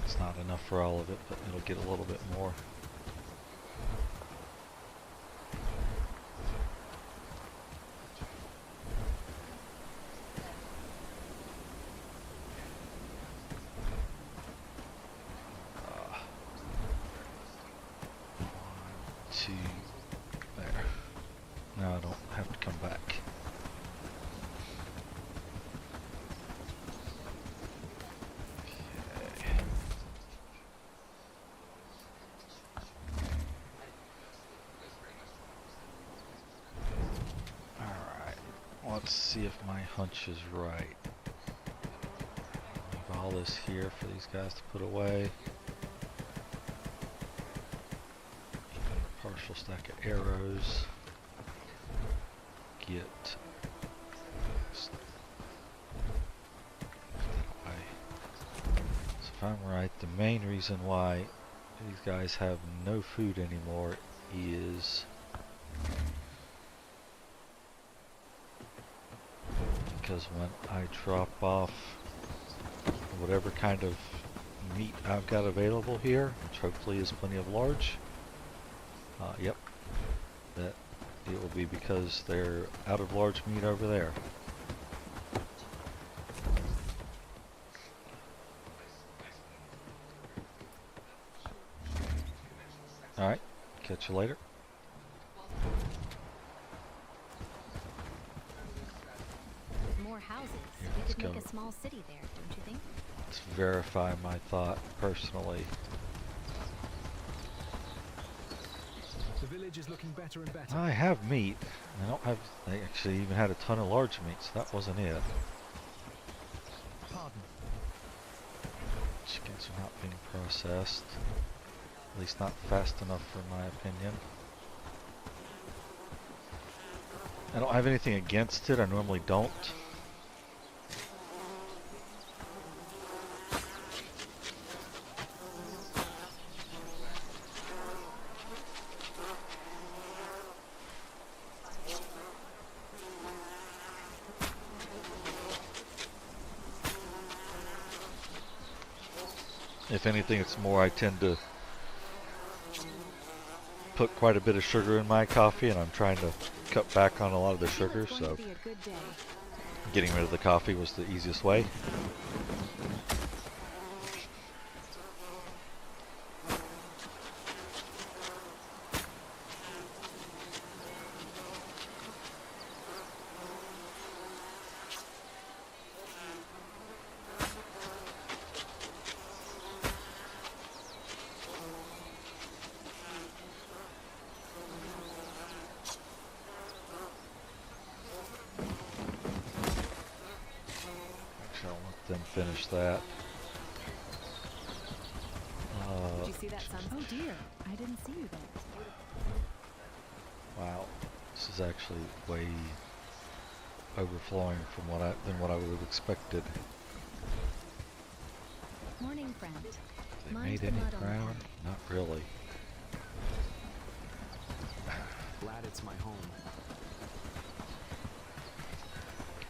It's not enough for all of it, but it'll get a little bit more. There. Now I don't have to come back. Okay. Alright. Let's see if my hunch is right. We've all this here for these guys to put away. Partial stack of arrows. Get away. So if I'm right, the main reason why these guys have no food anymore is because when I drop off whatever kind of meat I've got available here, which hopefully is plenty of large, yep, that it will be because they're out of large meat over there. Alright, catch you later. More houses. Yeah, We let's could make go. a small city there, don't you think? Let's verify my thought personally. The village is looking better and better. I have meat. I don't have. I actually even had a ton of large meat, so that wasn't it. Pardon. Chickens are not being processed. At least not fast enough for my opinion. I don't have anything against it. I normally don't. If anything, it's more I tend to put quite a bit of sugar in my coffee, and I'm trying to cut back on a lot of the sugar, so getting rid of the coffee was the easiest way. I'll let them finish that. Did you see that sun? Oh dear, I didn't see you there. Wow, this is actually way overflowing from what I would have expected. Morning, friend. They Mind made the any mud on the ground? Not really. Glad it's my home.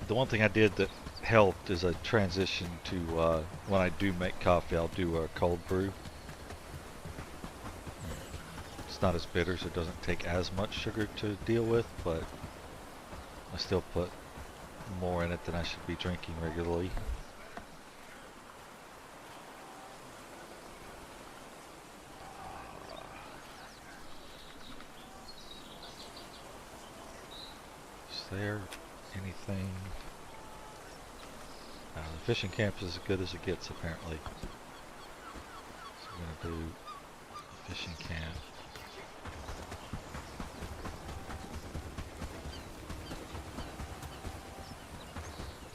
The one thing I did that helped is a transition to when I do make coffee, I'll do a cold brew. It's not as bitter, so it doesn't take as much sugar to deal with, but I still put more in it than I should be drinking regularly. Is there anything? The fishing camp is as good as it gets, apparently. So we're going to do fishing camp.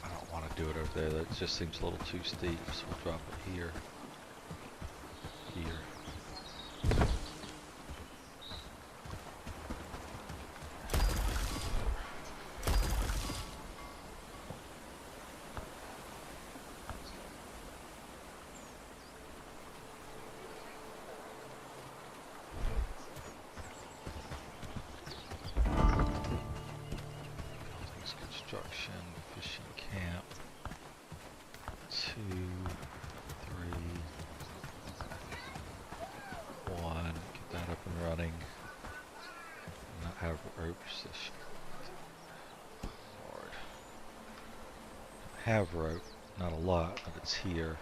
I don't want to do it over there. That just seems a little too steep, so we'll drop it here. Here. Construction, fishing camp, 2, 3, 1, get that up and running, not have ropes, Lord, have rope, not a lot, but it's here.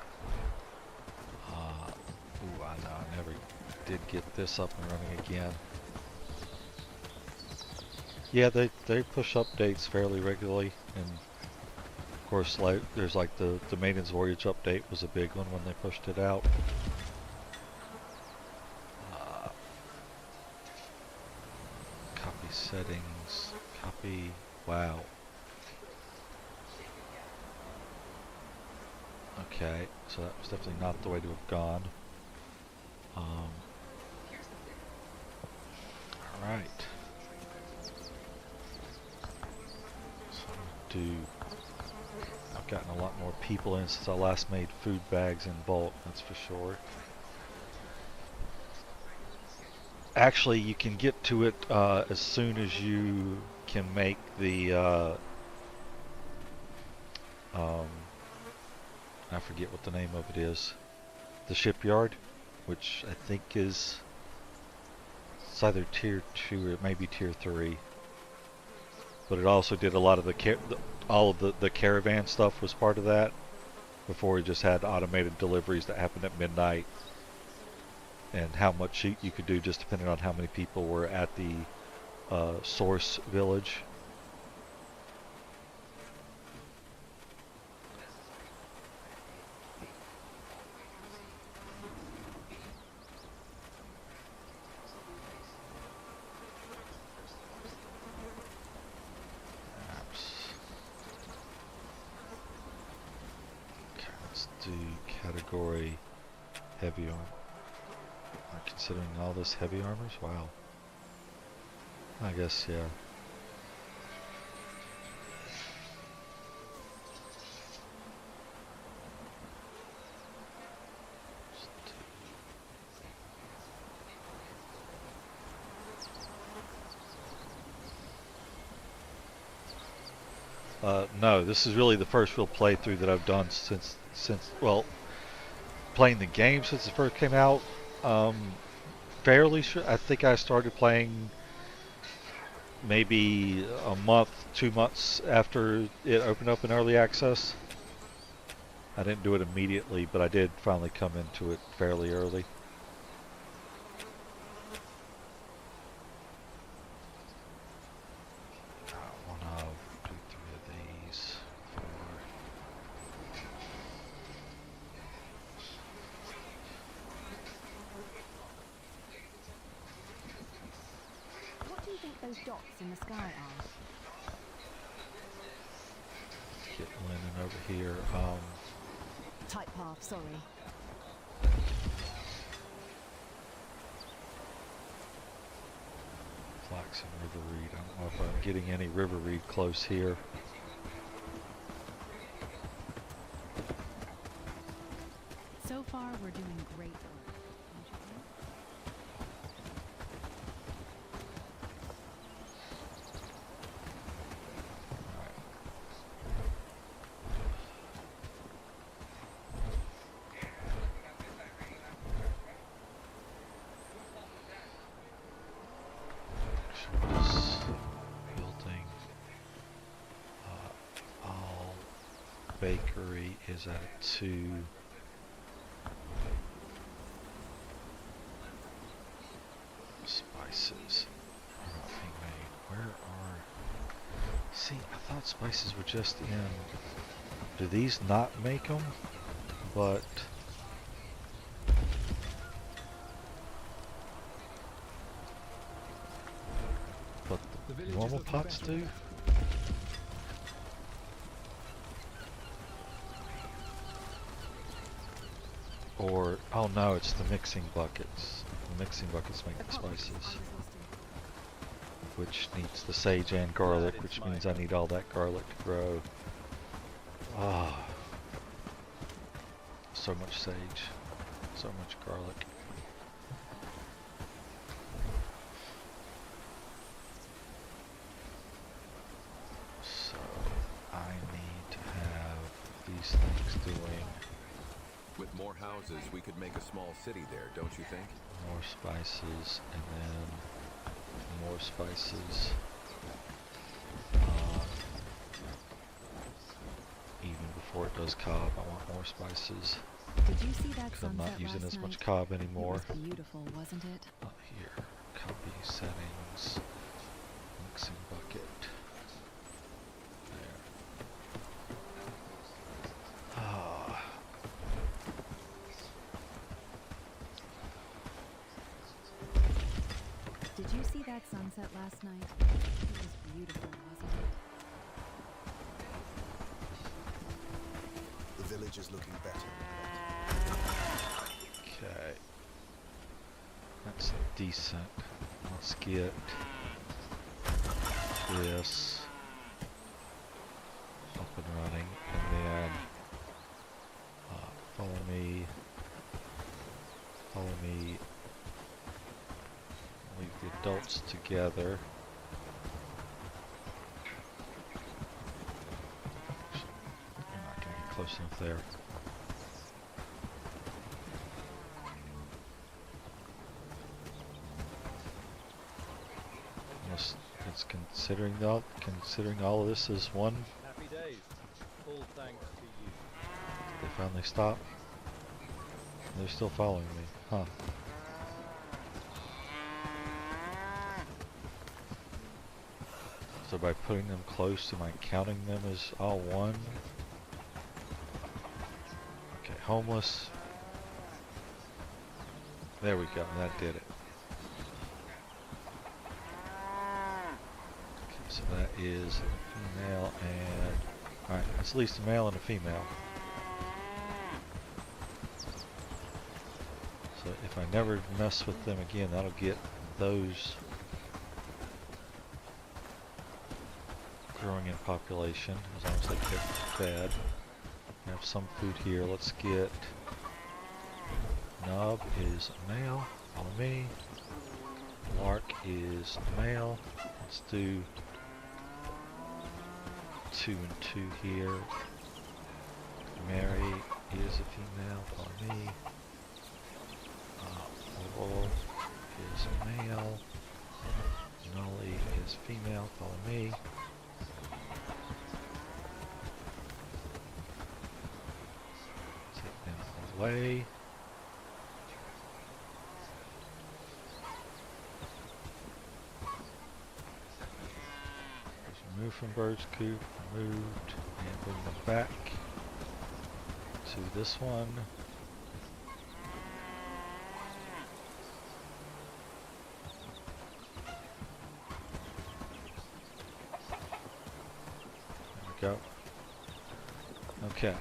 Ooh, I know, I never did get this up and running again. Yeah, they push updates fairly regularly, and of course, like there's like the Maiden's Voyage update was a big one when they pushed it out. Copy settings, copy. Wow. Okay. Okay, so that was definitely not the way to have gone. Alright. So I've gotten a lot more people in since I last made food bags in bulk, that's for sure. Actually, you can get to it as soon as you can make the I forget what the name of it is. The shipyard, which I think is, it's either tier 2 or maybe tier 3. But it also did a lot of all of the caravan stuff was part of that. Before we just had automated deliveries that happened at midnight. And how much you could do just depending on how many people were at the source village. Do category heavy armor. Considering all this heavy armors, wow. I guess, yeah. No, this is really the first real playthrough that I've done since well, playing the game since it first came out. Fairly sure. I think I started playing maybe a month, 2 months after it opened up in early access. I didn't do it immediately, but I did finally come into it fairly early. Those dots in the sky are. Get Lennon over here. Tight path, sorry. Flax and river reed. I don't know if I'm getting any river reed close here. So far, we're doing great work. Bakery is at a 2. Spices are not being made. Where are... See, I thought spices were just in... Do these not make them? But... the normal pots do? Or, oh no, it's the mixing buckets. The mixing buckets make the spices. Which needs the sage and garlic, which means I need all that garlic to grow. Ah. So much sage. So much garlic. So, I need to have these things doing. With more houses, we could make a small city there, don't you think? More spices, and then more spices. Even before it does cob, I want more spices. Did you see that sunset? I'm not using as much cob anymore. It was beautiful, wasn't it? Here, copy settings, mixing bucket. Did you see that sunset last night? It was beautiful, wasn't it? The The village is looking better. Okay. That's decent. Let's get this up and running, and then follow me. Leave the adults together. You're not going to get close enough there. It's considering all of this as one. Happy days. All thanks to you. They finally stop. They're still following me, huh? So by putting them close, am I counting them as all one? Okay, homeless. There we go, that did it. Okay, so that is a female and... Alright, that's at least a male and a female. So if I never mess with them again, that'll get those growing in population, as long as they get fed. I have some food here. Let's get... Nub is a male. Follow me. Lark is a male. Let's do 2 and 2 here. Mary is a female. Follow me. Laurel is a male. Nolly is female. Follow me. Take them away. Remove from bird's coop. Removed. And bring them back to this one. Go. Okay.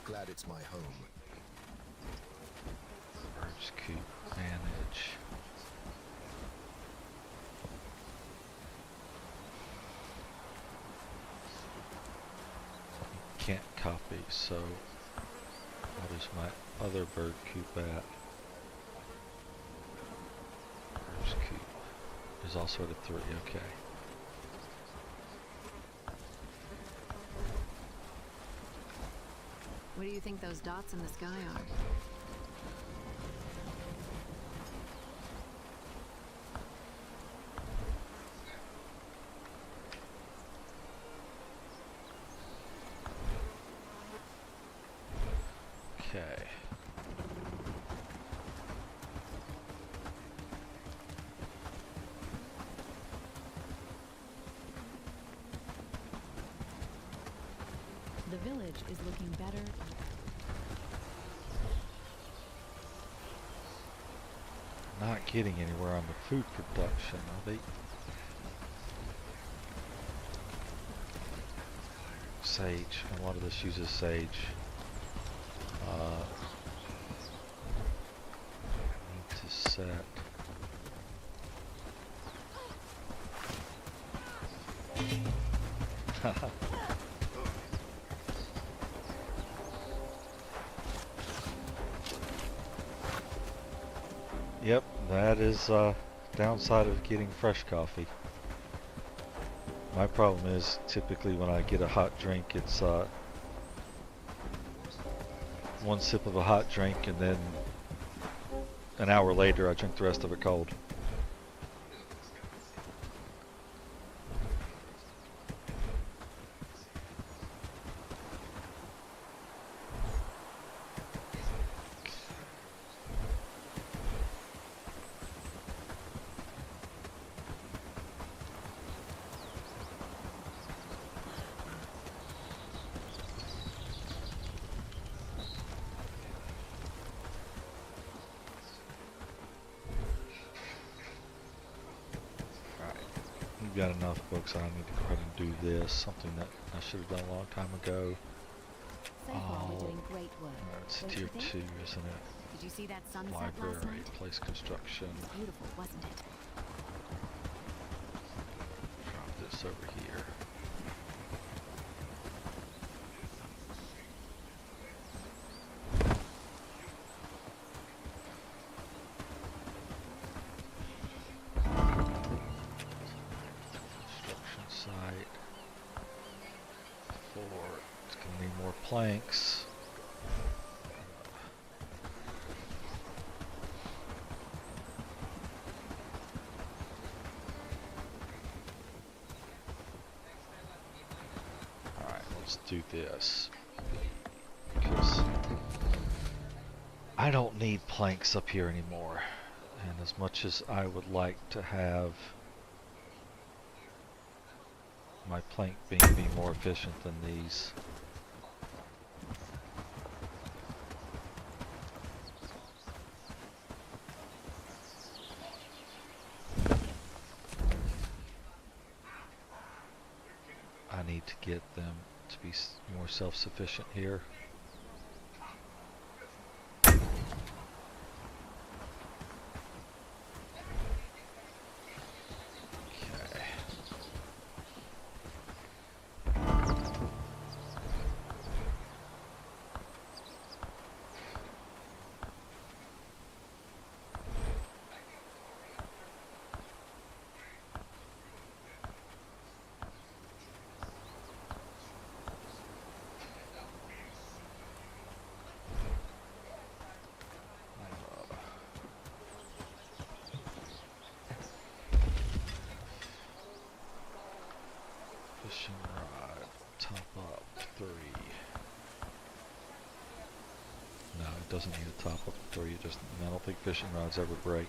Glad it's my home. Bird's coop manage. Can't copy, so what is my other bird coop at? Bird's coop is also at a 3, okay. What do you think those dots in the sky are? Okay. The village is looking better. Not getting anywhere on the food production, are they? Sage. A lot of this uses sage. Need to set. Yep, that is downside of getting fresh coffee. My problem is typically when I get a hot drink, it's one sip of a hot drink and then an hour later I drink the rest of it cold. we've got enough books. I need to go ahead and do this. Something that I should have done a long time ago. So far, we're doing great work. It's don't tier you think? 2, isn't it? Did you see that sunset last Library, night? place construction. It was beautiful, wasn't it? Drop this over here. Construction site. 4. It's gonna need more planks. Let's do this, because I don't need planks up here anymore, and as much as I would like to have my plank being be more efficient than these, I need to get them to be more self-sufficient here. Okay. Fishing rod, top up 3. No, it doesn't need a top up 3. It just, I don't think fishing rods ever break.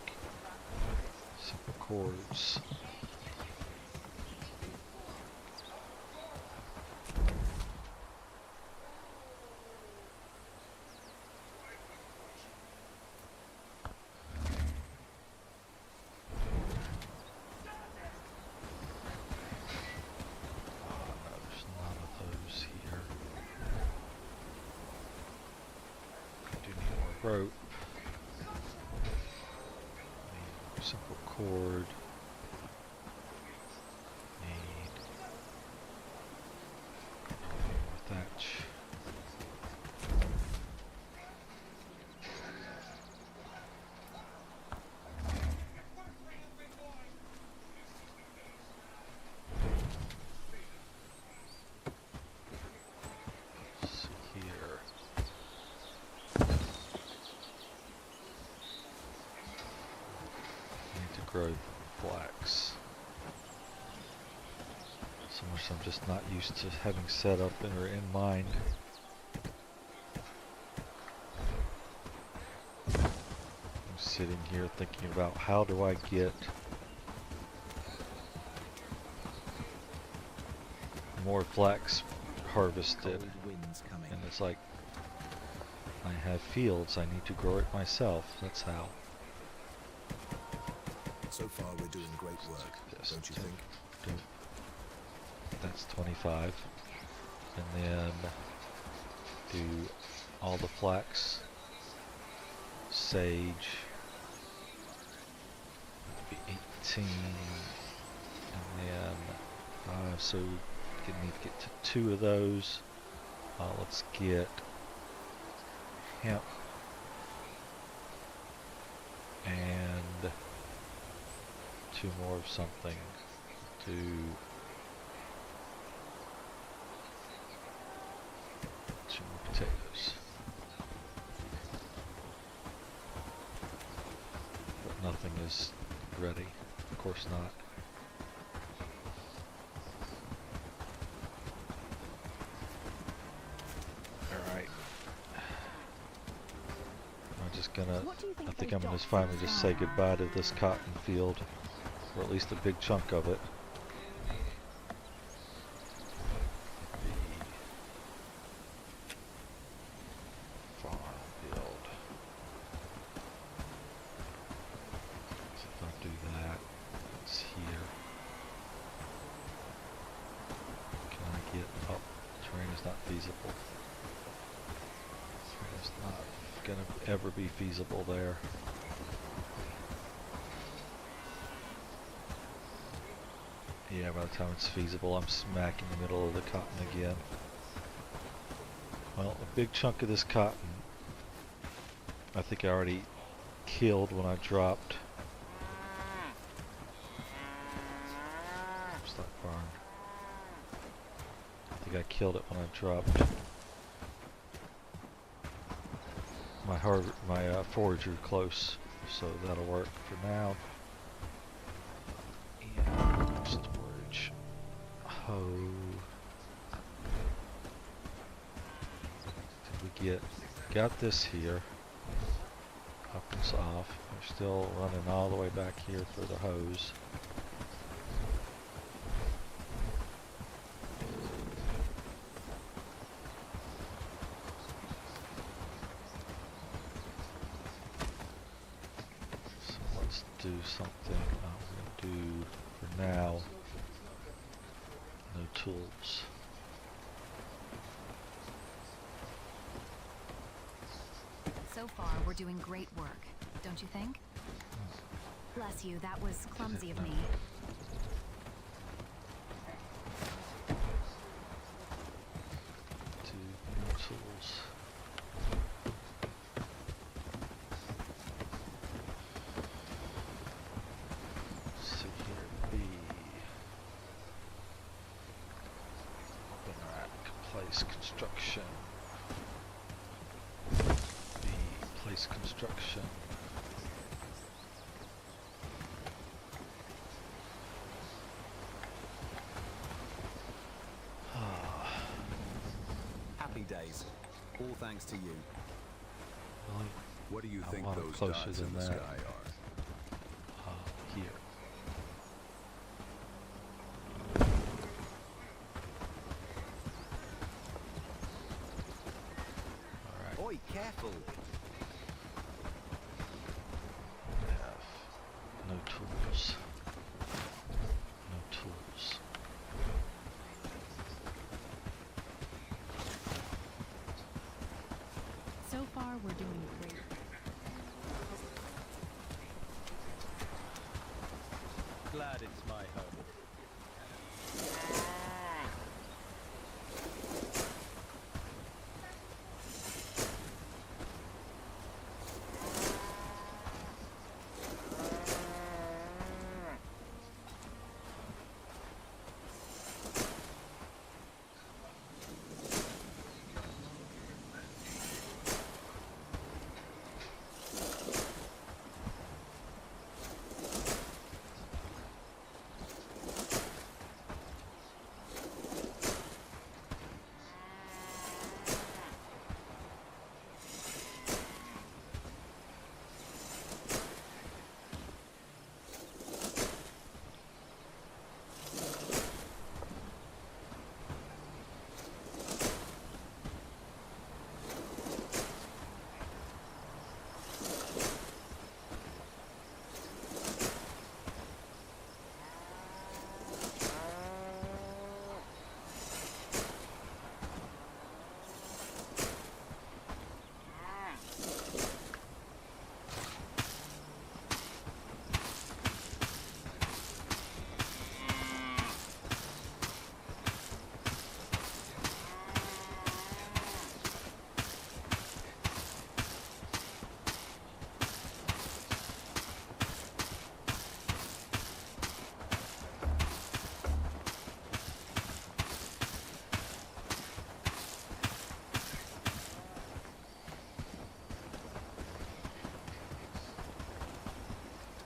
Simple cords. Rope. Need simple cord. Need more thatch. Let's see here. Grow flax. So much I'm just not used to having set up or in mind. I'm sitting here thinking about how do I get more flax harvested, and it's like I have fields, I need to grow it myself. That's how. So far, we're doing great work, don't you think? That's 25. And then do all the flax, sage, be 18, and then so we need to get to 2 of those. Let's get hemp and 2 more of something. Do 2 more potatoes. But nothing is ready. Of course not. Alright. I'm just gonna, I think I'm gonna finally just say goodbye to this cotton field. Or at least a big chunk of it. The farm field. So if I do that, it's here. not feasible. It's not gonna ever be feasible there. Yeah, by the time it's feasible, I'm smack in the middle of the cotton again. Well, a big chunk of this cotton, I think I already killed when I dropped. Stop barn. I think I killed it when I dropped my forager close, so that'll work for now. And storage. Hoe. Did we got this here? Up and off. We're still running all the way back here for the hose. So let's do something I'm going to do for now. No tools. So far, we're doing great work, don't you think? Bless you, that was clumsy of me. Two new tools. So here B. Bellwright, place construction. Place construction. Happy days. All thanks to you. Really? What do you I think want it those closer dots than in the that. sky are? Here. Alright. Oi, careful! Have no tools. No tools. So far, we're doing great. Glad it's my home.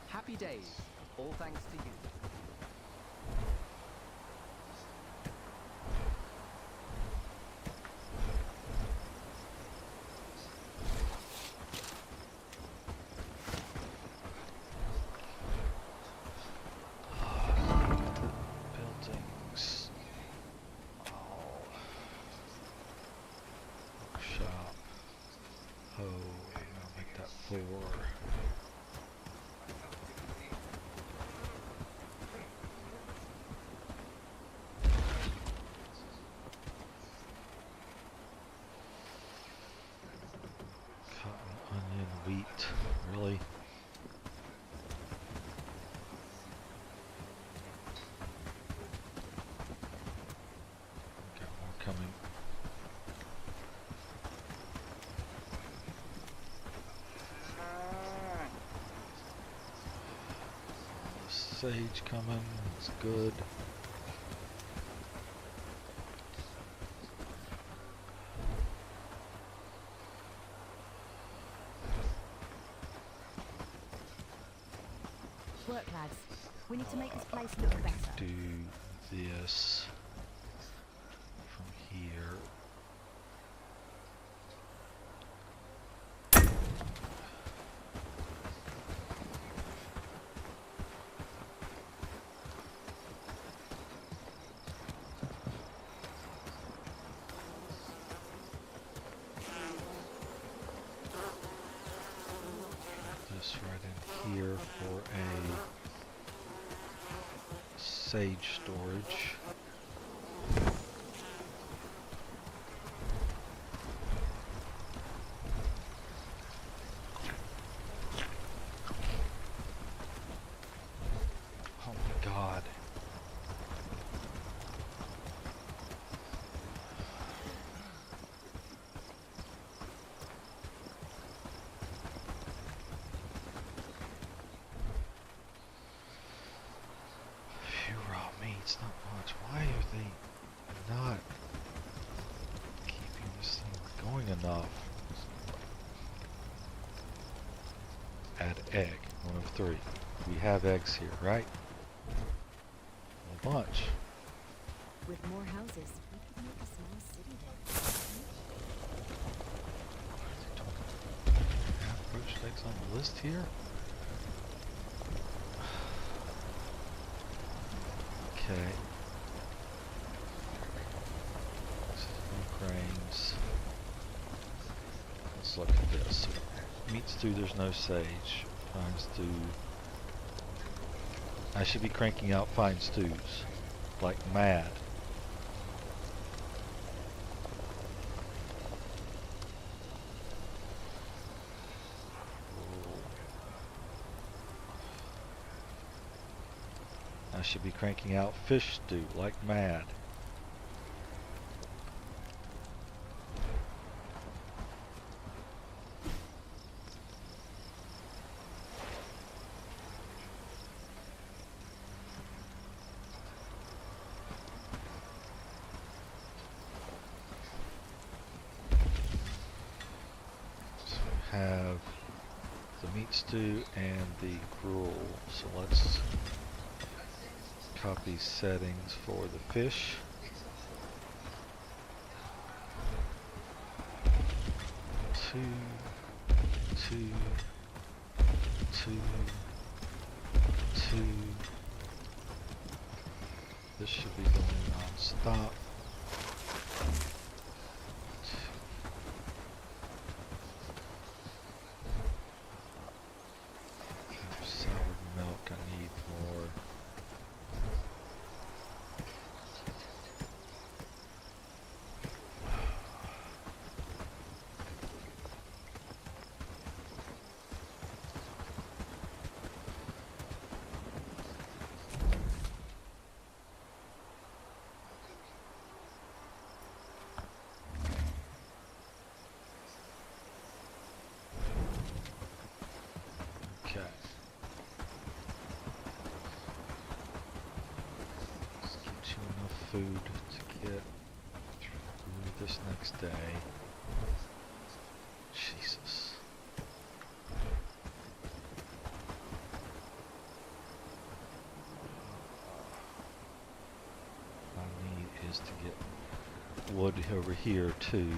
Happy days. All thanks to you. Buildings. Workshop. Oh, I'll make that 4. Really? Got more coming. Sage coming, it's good. Work, lads. We need to make this place look better. Do this from here. This right in here for a sage storage. Oh my God. Few raw meats, not much. Why are they not keeping this thing going enough? Add egg, 1 of 3. We have eggs here, right? A bunch. With more houses, we could make a small city there. Have poached eggs on the list here? Okay. This is no grains. Let's look at this. Meat stew, there's no sage. Fine stew. I should be cranking out fine stews like mad. I should be cranking out fish stew like mad. So we have the meat stew and the gruel. So let's copy settings for the fish. Two. This should be going non-stop. Soured milk, I need more. Okay. Let's get you enough food to get through this next day. Jesus. My need is to get wood over here too.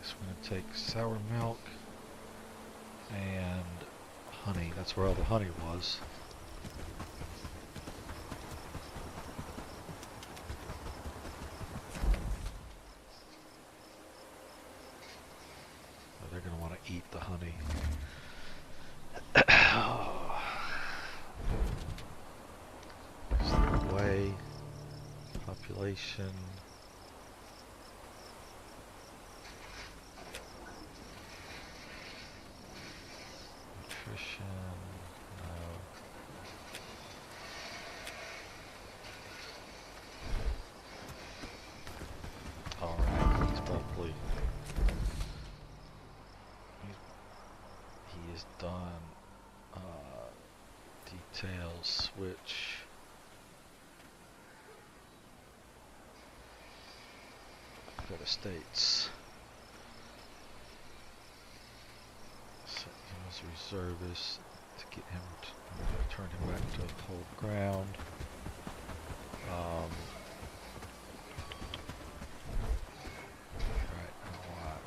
so we're going to take sour milk and honey. That's where all the honey was. They're going to want to eat the honey. Way, population. Nutrition, no. Alright, he's probably... He is done. Details, switch. Go to states. Set him as a reservist to get him to turn him back to hold ground. Right, now what?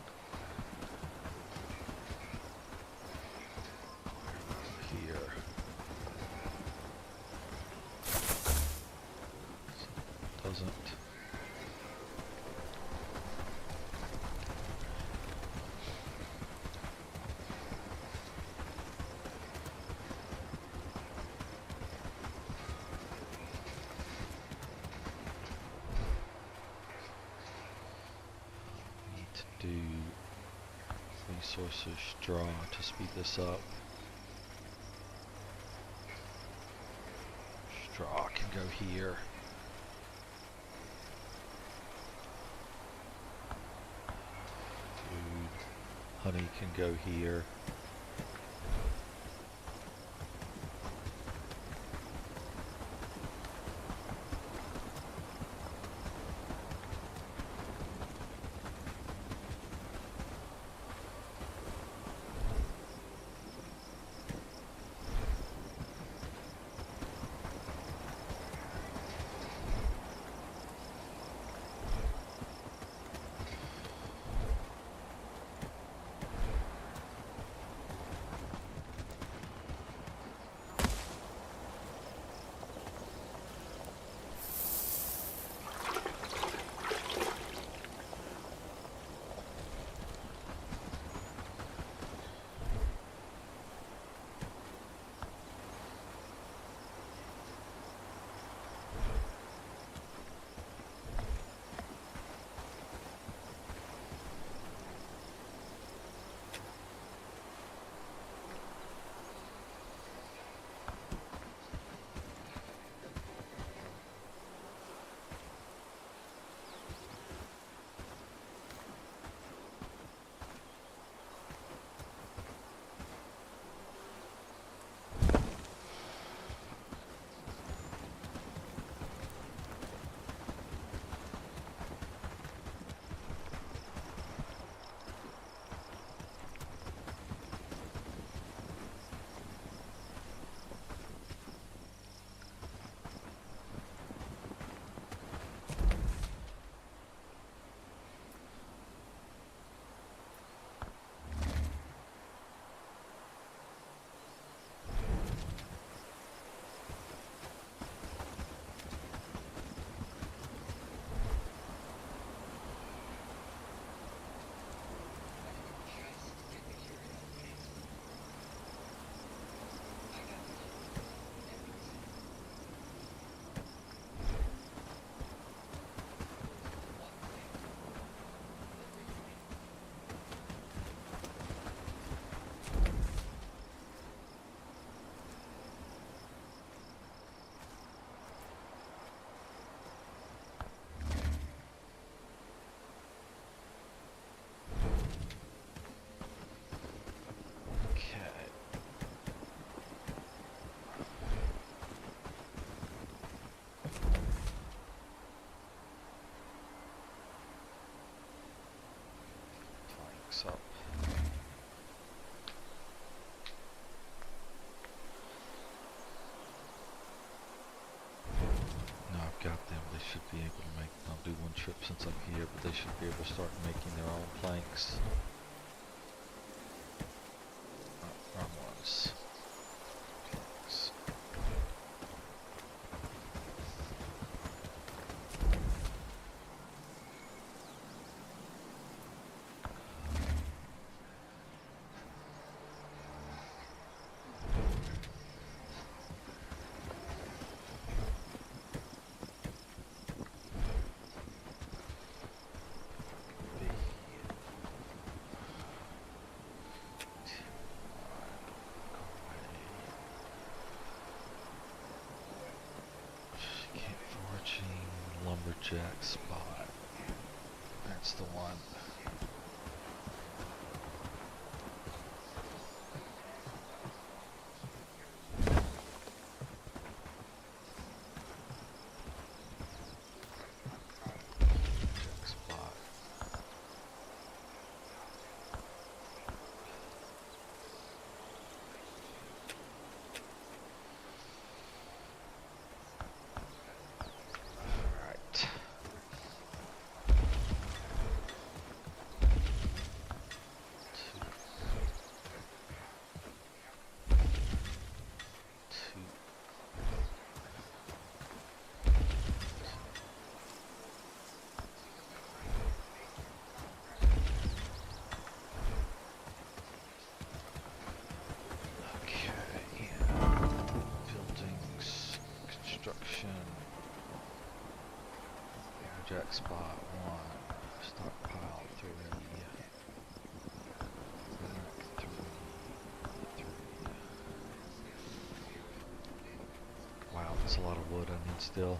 Here. So doesn't. Do resources straw to speed this up. Straw can go here. Food, honey can go here. Up. Now I've got them. They should be able to make. I'll do one trip since I'm here, but they should be able to start making their own planks. Wrong ones. Planks. Lumberjack spot. That's the one. Lumberjack spot. Jack spot 1, stockpile 3, rack 3. Wow, that's a lot of wood I need still.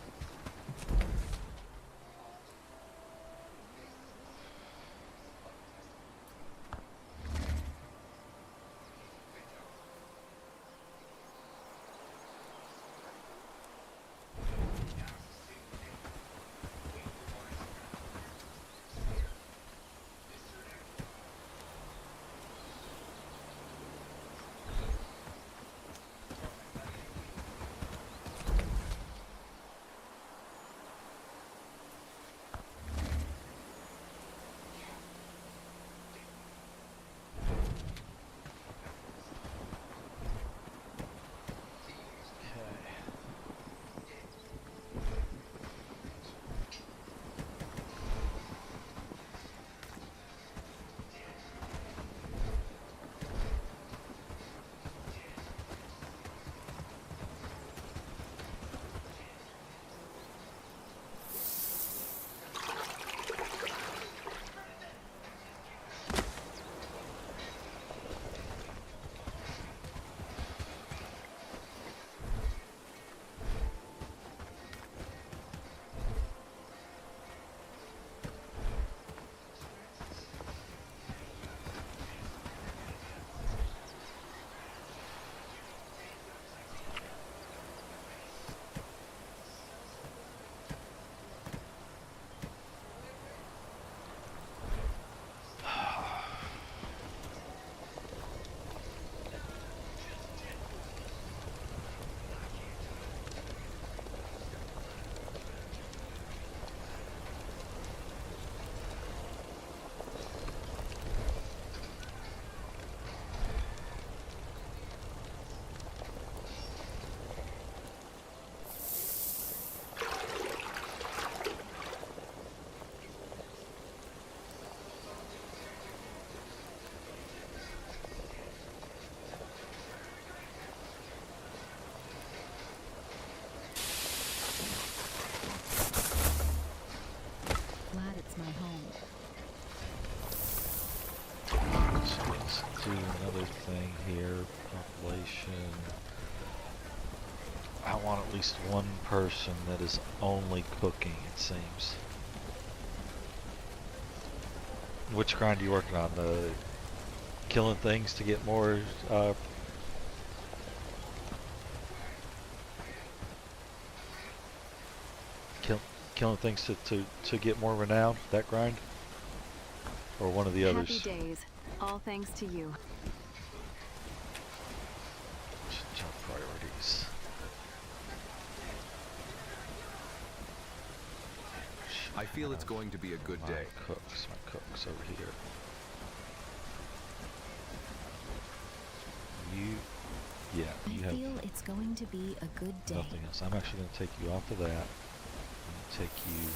Do another thing here, population. I want at least one person that is only cooking, it seems. Which grind are you working on? The killing things to get more killing things to get more renown, that grind? Or one of the others? Happy days. All thanks to you. Jump priorities. Sure. I feel it's going to be a good day. My cooks over here. You I have feel it's going to be a good day. nothing else. I'm actually going to take you off of that. I'm going to take you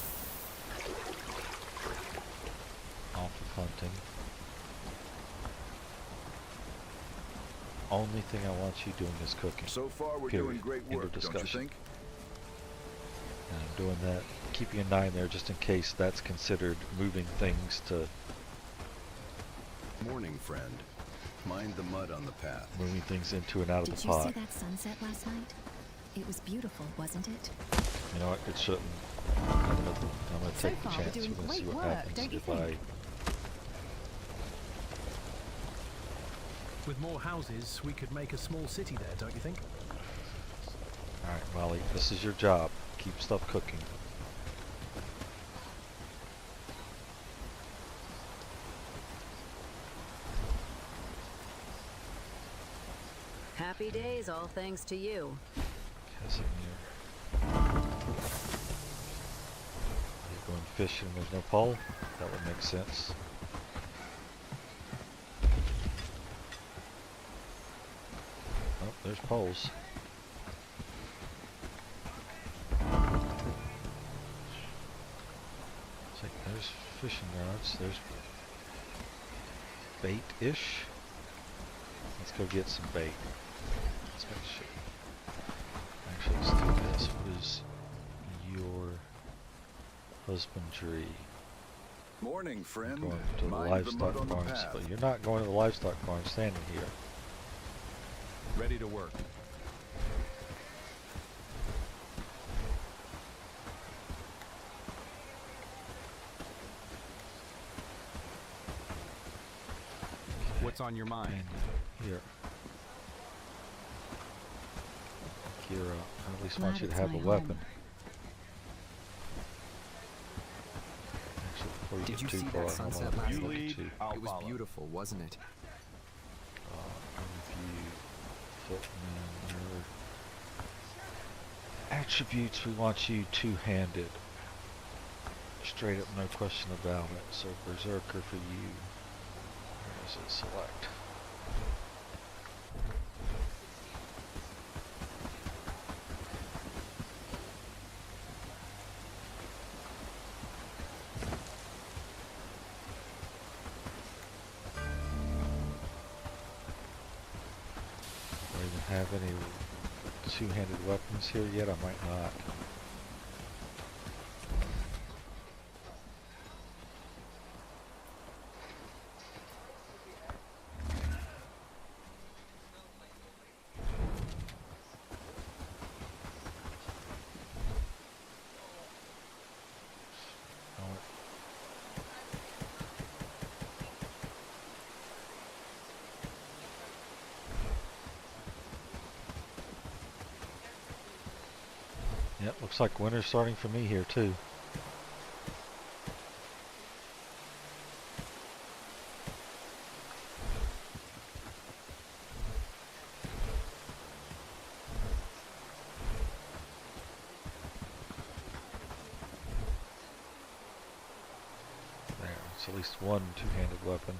off of hunting. Only thing I want you doing is cooking. So far, we're Period. doing great End of work, don't you discussion. think? And I'm doing that, keeping an eye in there just in case that's considered moving things to Morning, friend. Mind the mud on the path. moving things into and out of Did the you pot. see that sunset last night? It was beautiful, wasn't it? You know what? It shouldn't. I'm gonna So take the far, we're chance. doing We're gonna see great what work, happens don't you if think? With more houses, we could make a small city there, don't you think? All right, Molly. This is your job. Keep stuff cooking. Happy days, all thanks to you. Casimir. You're going fishing. There's no pole. That would make sense. Oh, there's poles. It's like there's fishing rods. There's bait-ish. Let's go get some bait. Let's make sure. Actually, let's do this. What is your husbandry? Morning, friend. Going to the Mind the mud livestock on the farms, path. but you're not going to the livestock farm standing here. Ready to work. What's on your mind? And here. Gear up. I at least Glad want you to it's have my a home. weapon. Actually, before you Did get you too see far, that I sunset want to last look night? at you. I'll It was follow. beautiful, wasn't it? Review, footman, your attributes. We want you two-handed. Straight up, no question about it. So berserker for you. Where does it select? Do I even have any two-handed weapons here yet? I might not. Yep, looks like winter's starting for me here too. There, it's at least one two-handed weapon.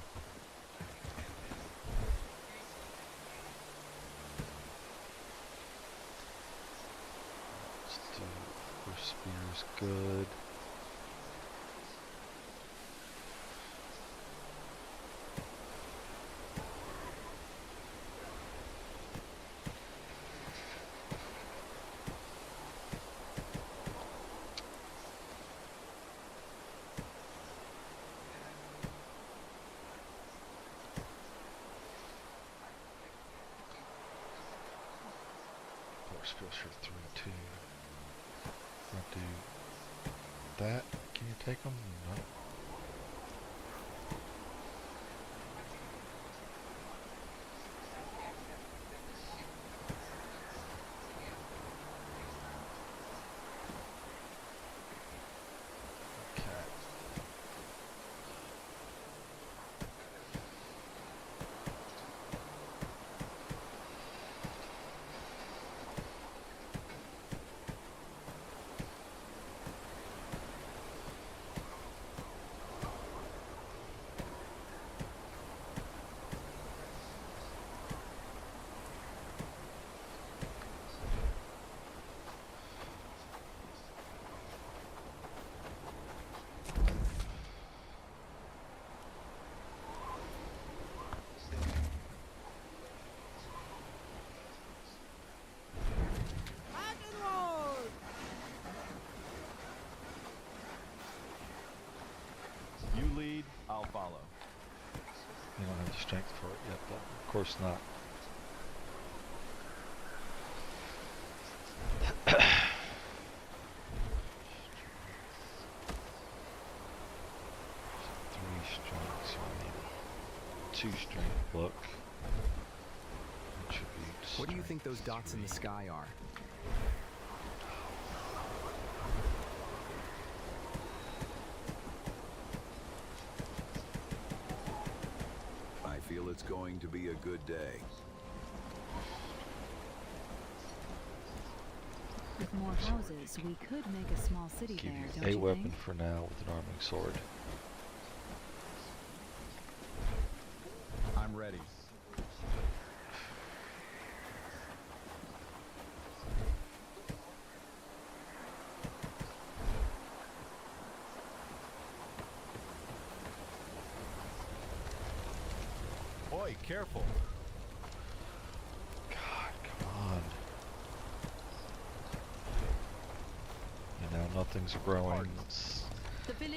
Let's do first spear's good. Force filter 3-2. I'll do that. Can you take them? No. Okay. strength for it yet, but of course not. Three strength, so I need 2 strength book. What do you think those dots in the sky are? I feel it's going to be a good day. With more houses, we could make a small city Give there, you don't a you weapon think? for now with an arming sword. I'm ready. Boy, careful. God, come on. You know, nothing's growing.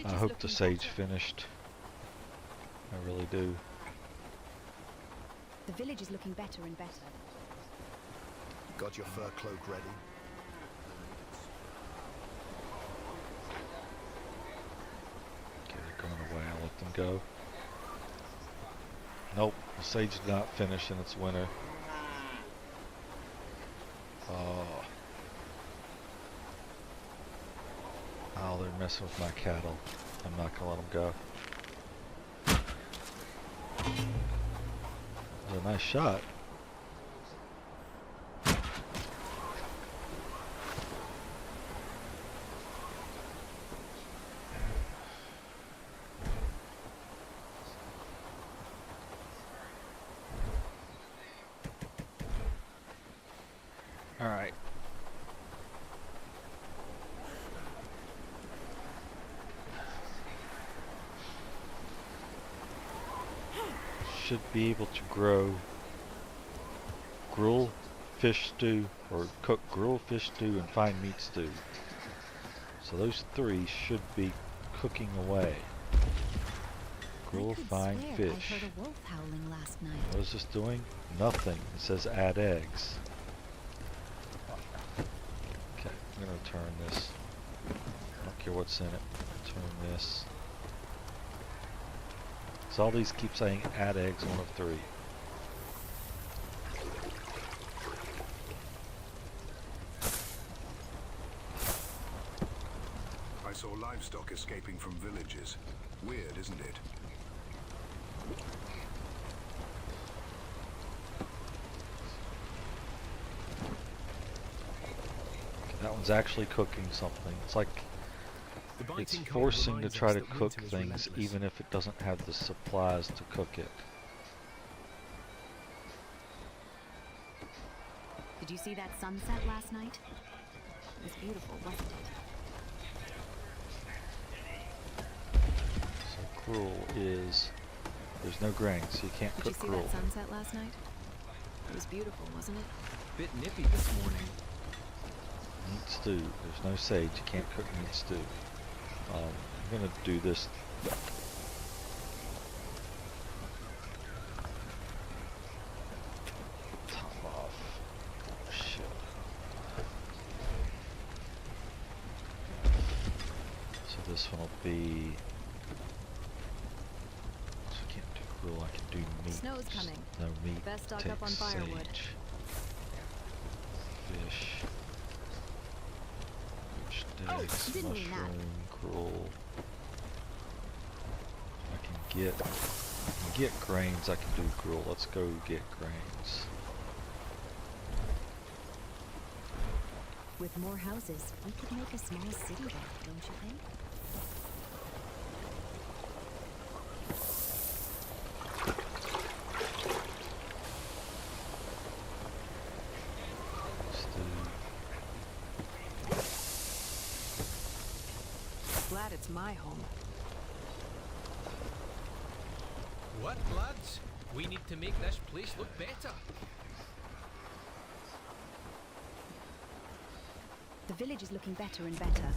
I hope the sage finished. I really do. The village is looking better and better. Got your fur cloak ready? Okay, they're going away. I'll let them go. Nope, the sage did not finish and it's winter. Oh. Oh, they're messing with my cattle. I'm not gonna let them go. That was a nice shot. All right. Should be able to grow gruel, fish stew, or cook gruel, fish stew, and fine meat stew. So those 3 should be cooking away. Gruel, fine fish. I heard a wolf howling last night. What is this doing? Nothing. It says add eggs. Okay, I'm gonna turn this. I don't care what's in it. Turn this. So all these keep saying add eggs, 1 of 3. I saw livestock escaping from villages. Weird, isn't it? That one's actually cooking something. It's like it's forcing to try to cook things even if it doesn't have the supplies to cook it. Did you see that sunset last night? It was beautiful, wasn't it? So gruel is, there's no grain, so you can't Did you cook see gruel. that sunset last night? It was beautiful, wasn't it? Bit nippy this morning. Meat stew. There's no sage. You can't cook meat stew. I'm gonna do this. Top off. Oh, shit. So this one will be. So I can't do gruel. I can do meat. Snow's coming. No meat. Best stock Take up on firewood. sage. Fish. Eggs, didn't mean that. mushroom, gruel. I can get grains. I can do gruel. Let's go get grains. With more houses, we could make a small city there, don't you think? Glad it's my home. What, lads? We need to make this place look better. The village is looking better and better.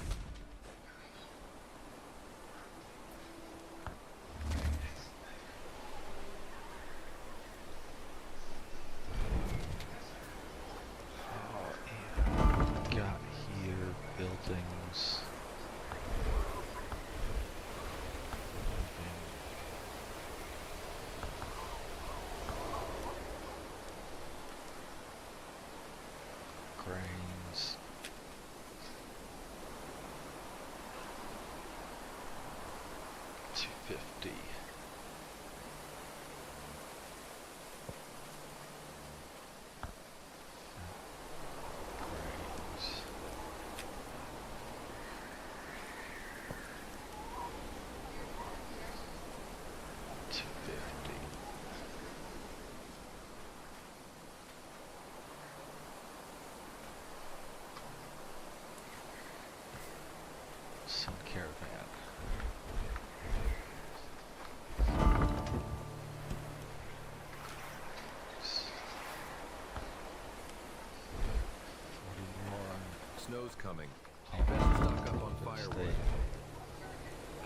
snow's coming. Oh, Better stock up on stay. firewood.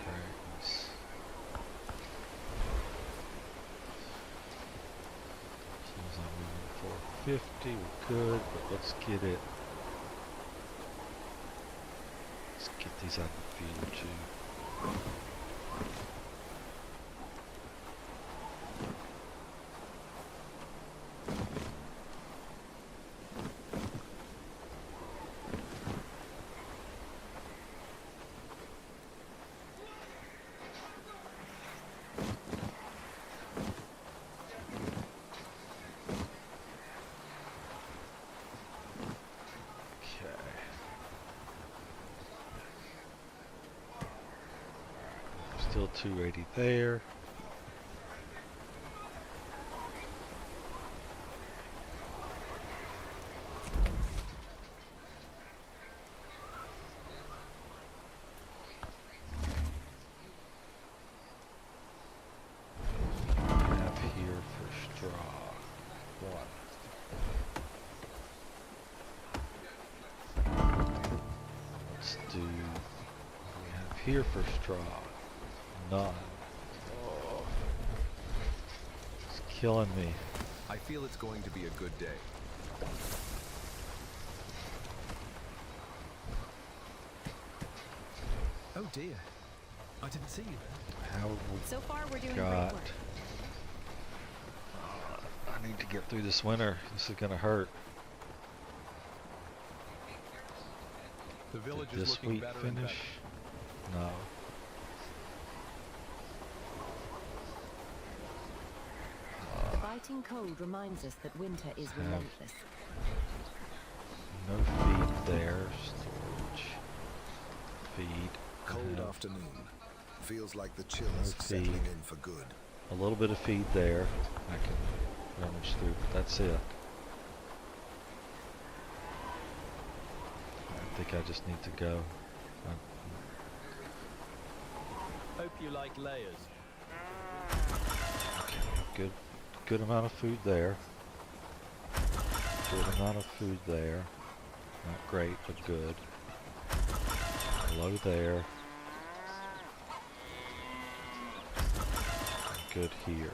Carrots. Seems I'm moving 450. We're good, but let's get it. Let's get these out of the field too. Still 280 there. We have here for straw. One. Let's do. We have here for straw. None. Oh, it's killing me. I feel it's going to be a good day. Oh dear. I didn't see you there. How So far, we're doing God. great work. I need to get through this winter. This is gonna hurt. The village Did is this looking wheat better and finish? better. No. Biting cold reminds us that winter is Have- relentless. No feed there. Storage. Feed. Cold Have afternoon. Feels like the chill No is settling feed. in for good. a little bit of feed there. I can rummage through, but that's it. I think I just need to go. Hope you like layers. Okay, good amount of food there. Good amount of food there. Not great, but good. Low there. Good here.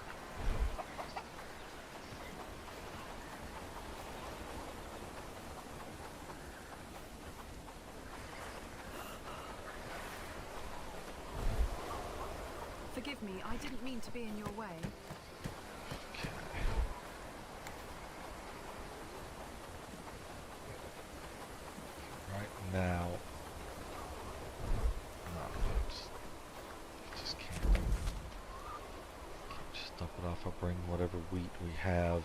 Forgive me, I didn't mean to be in your way. Okay. Right now, no, just can't just dump it off. I'll bring whatever wheat we have.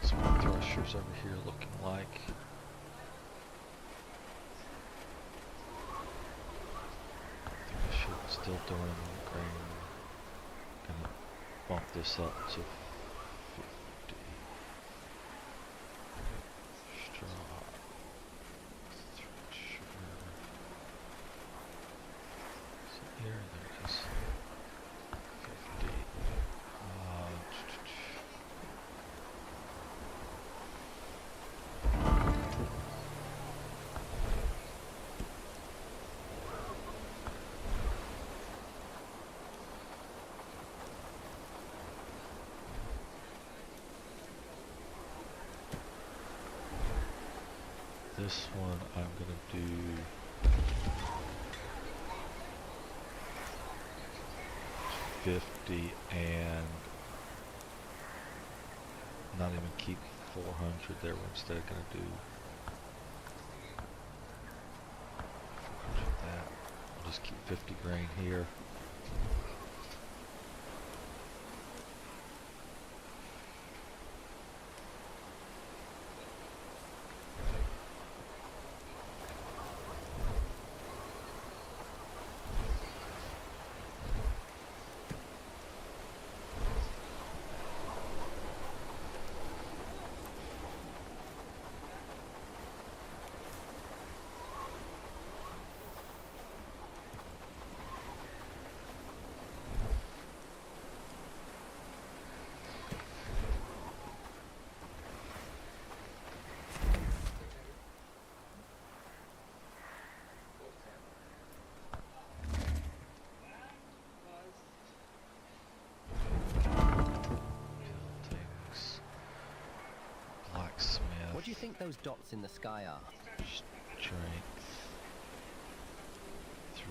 Some threshers over here looking like. Thresher still doing grain. Gonna bump this up to 50. Straw. Thresher. Is it here? There it is. 50. This one I'm gonna do 50 and not even keep 400 there. We're instead gonna do 400 that. I'll just keep 50 grain here. think those dots in the sky are? Strength 3.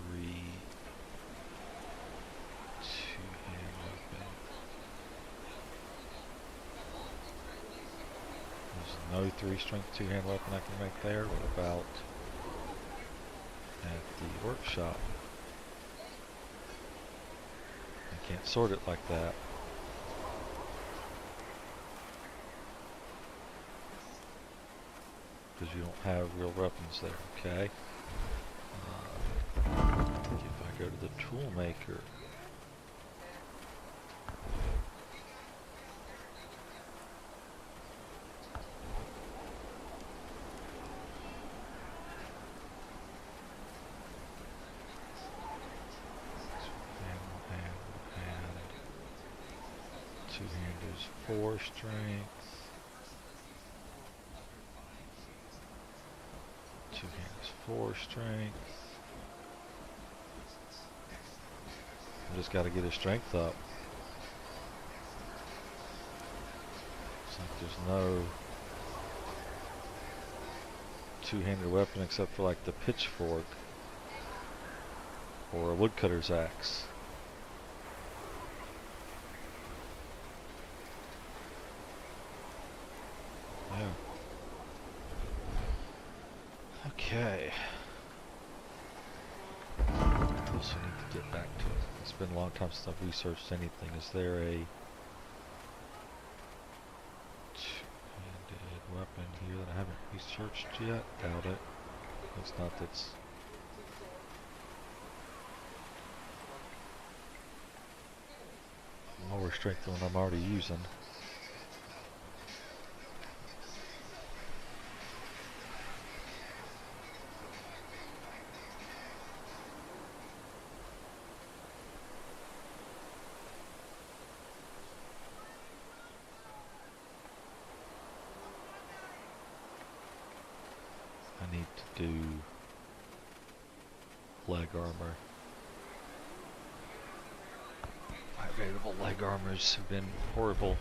Two-hand weapon. There's no 3 strength two-hand weapon I can make there. What about at the workshop? I can't sort it like that. Because you don't have real weapons there, okay? If I go to the tool maker, two-hand is 4 strength. Two-hand is 4 strength. I just got to get his strength up. It's like there's no two-handed weapon except for like the pitchfork or a woodcutter's axe. Yeah. Okay. I also need to get back to it. It's been a long time since I've researched anything. Is there a two-handed weapon here that I haven't researched yet? Doubt it. It's not that's lower strength than what I'm already using. I need to do leg armor. My available leg armors have been horrible.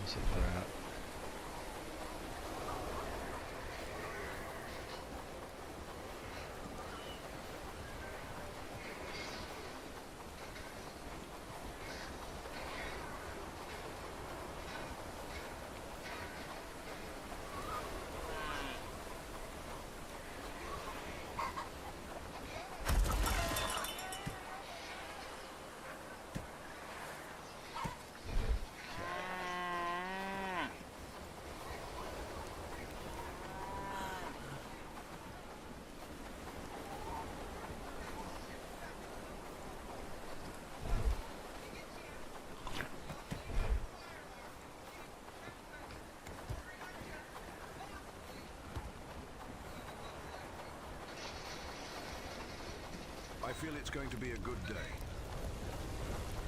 Of that. I feel it's going to be a good day.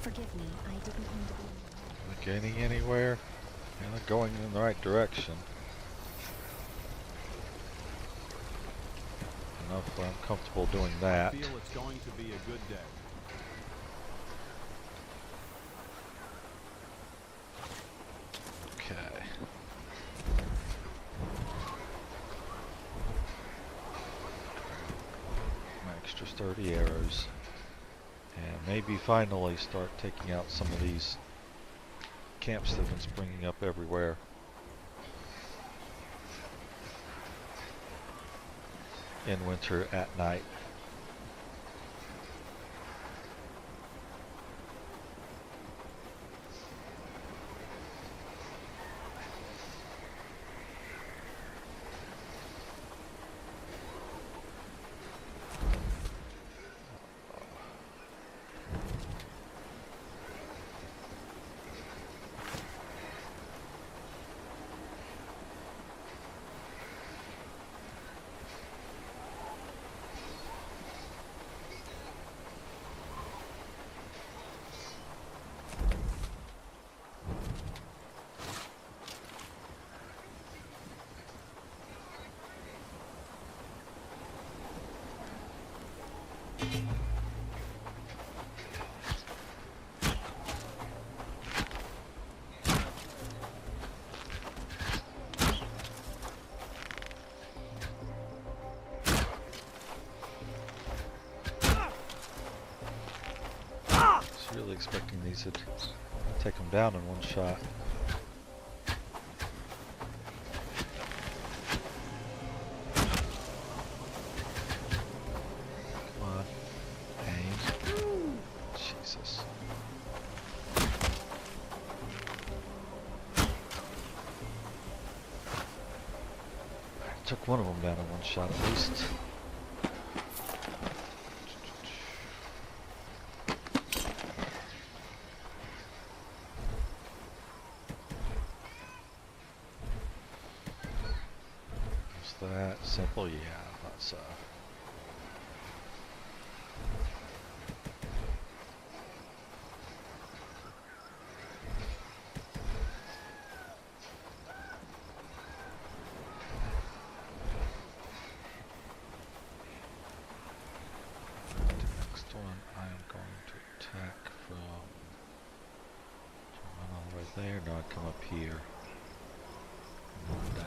Forgive me, I didn't mean to be... Am I gaining anywhere? Am I going in the right direction? Enough where I'm comfortable doing that. I feel it's going to be a good day. Okay. sturdy arrows. And maybe finally start taking out some of these camps that have been springing up everywhere. In winter at night. Really expecting these to take them down in one shot. Come on. Aim. Jesus. Took one of them down in one shot at least. That simple, yeah, that's the next one I am going to attack from. Run all the way there, now I come up here. Move down.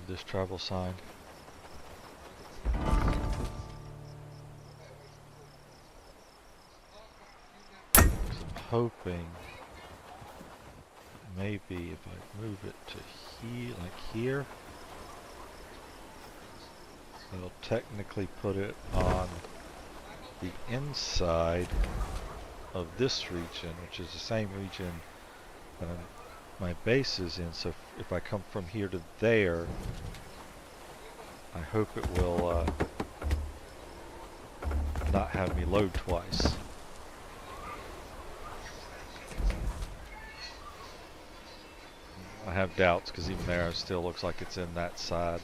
This travel sign. So I'm hoping maybe if I move it to here, like here, it'll technically put it on the inside of this region, which is the same region that my base is in. So if I come from here to there, I hope it will not have me load twice. I have doubts because even there it still looks like it's in that side.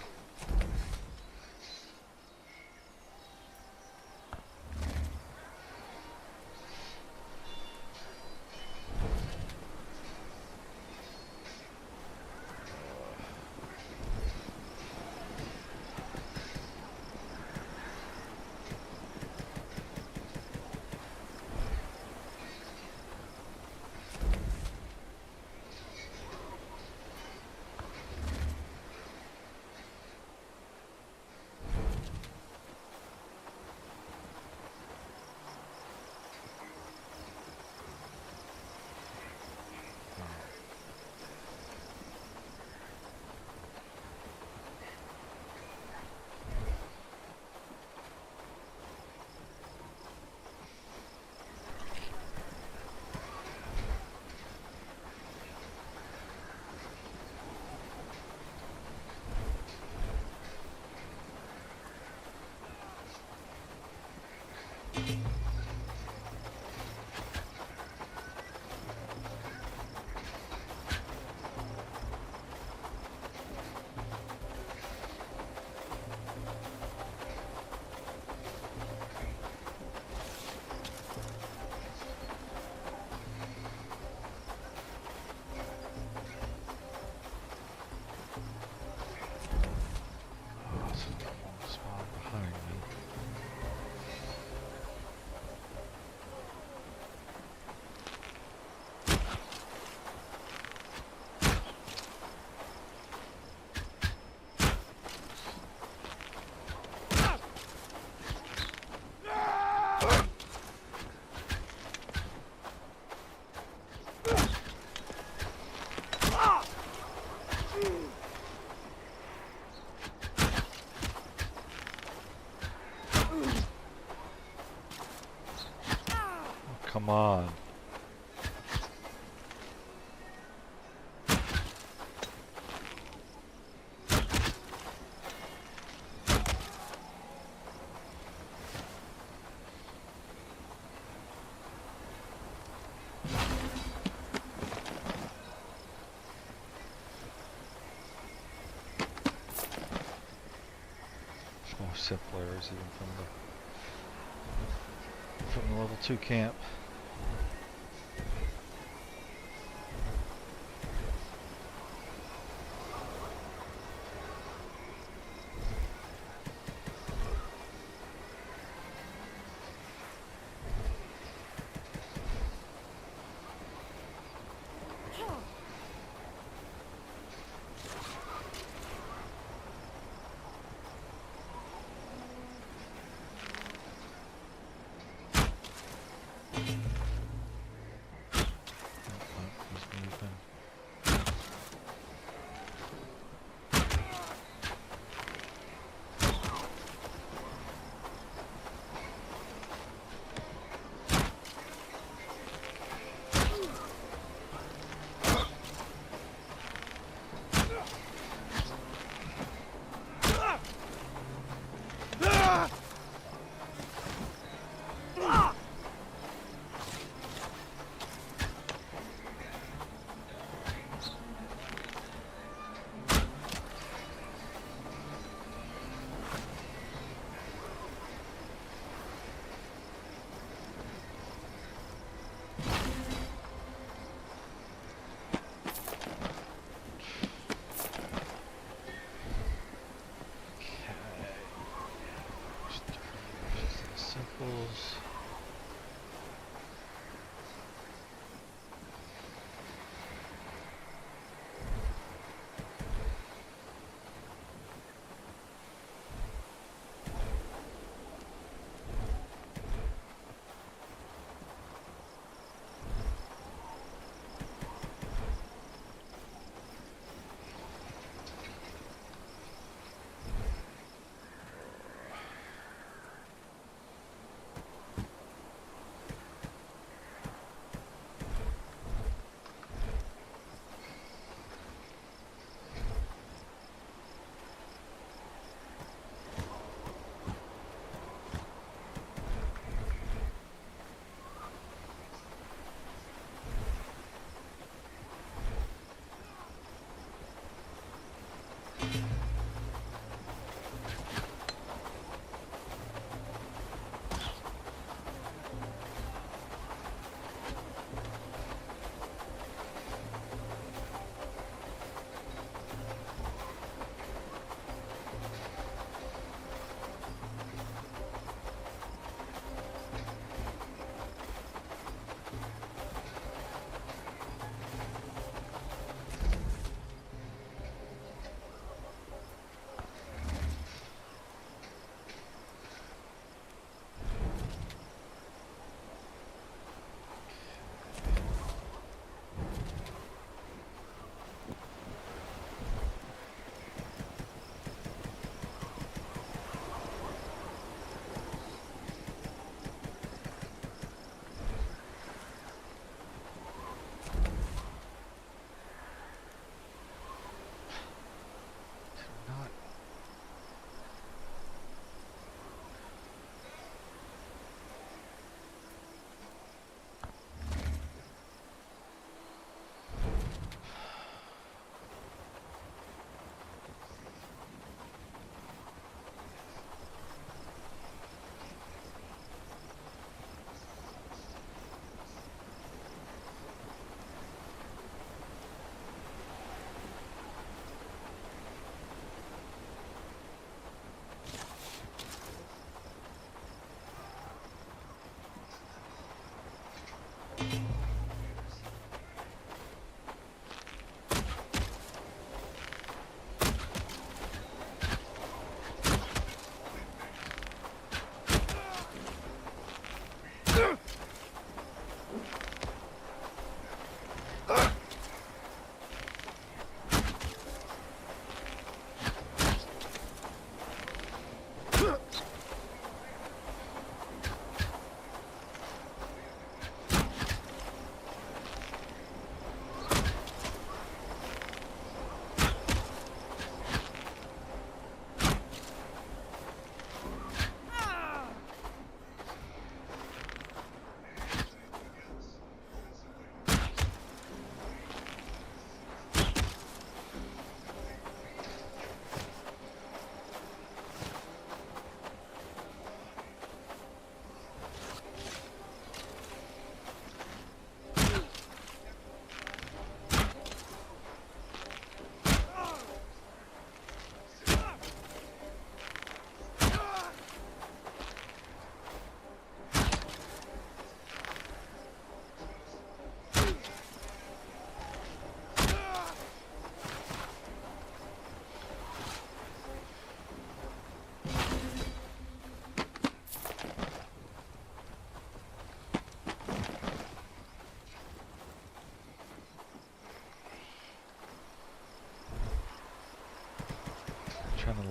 come on. More simple errors even from the level 2 camp.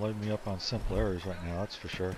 load me up on simple errors right now, that's for sure.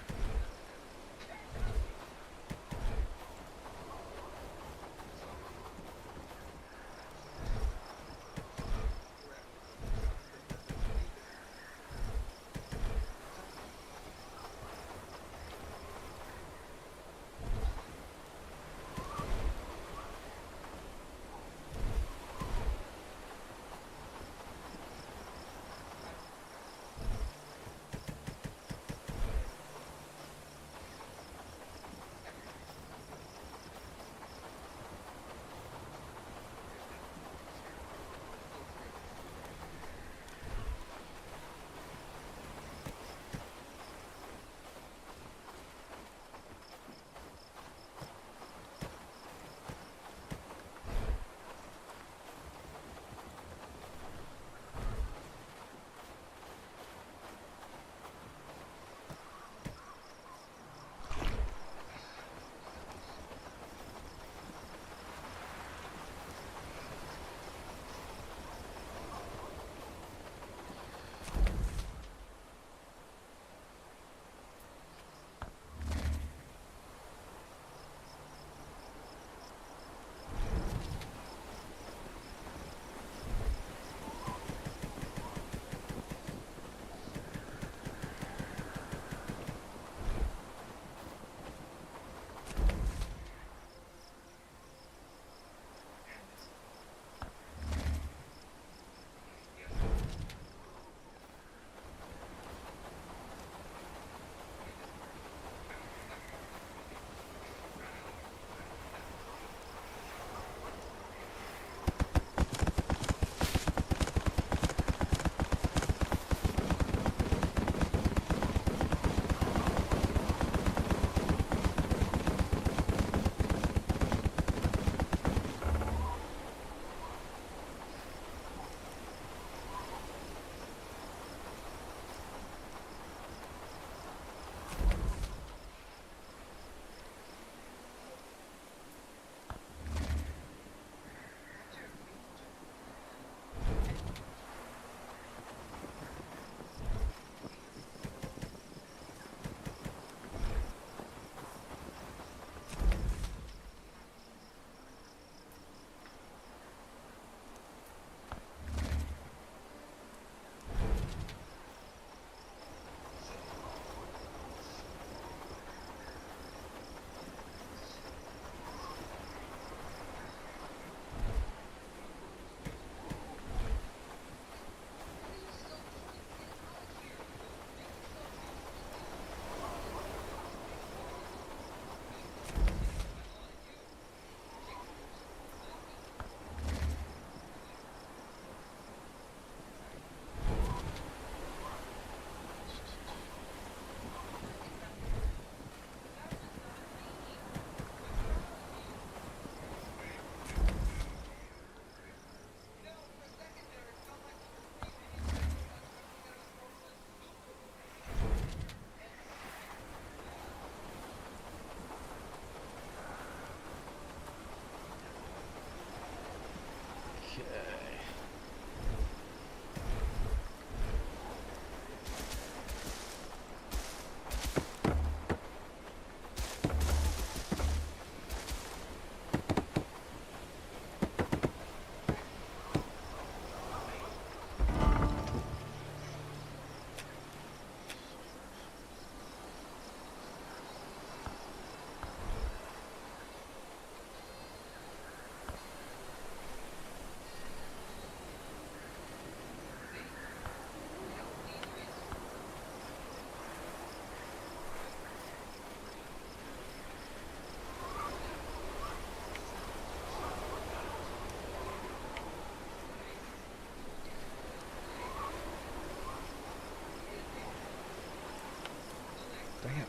Damn.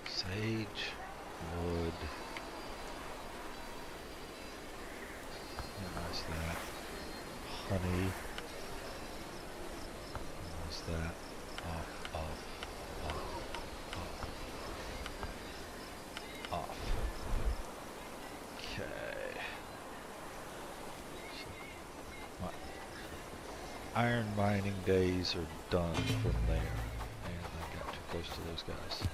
Sage, wood. Minimize that. Honey. Minimize that. Off, off, off, off, off. Okay. iron mining days are done from there. And I got too close to those guys.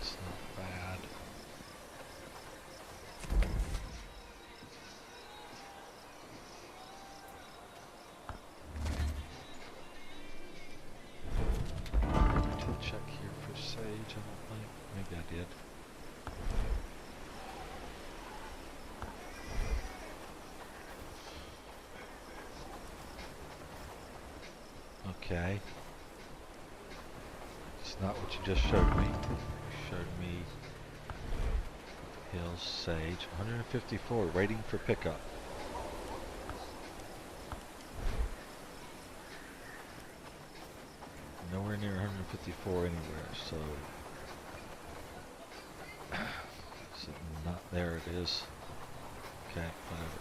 It's not bad. Did check here for sage, I don't think. Maybe I did. Okay. It's not what you just showed me. You showed me Hills Sage. 154, waiting for pickup. Nowhere near 154 anywhere, so... so not there it is. Okay, whatever.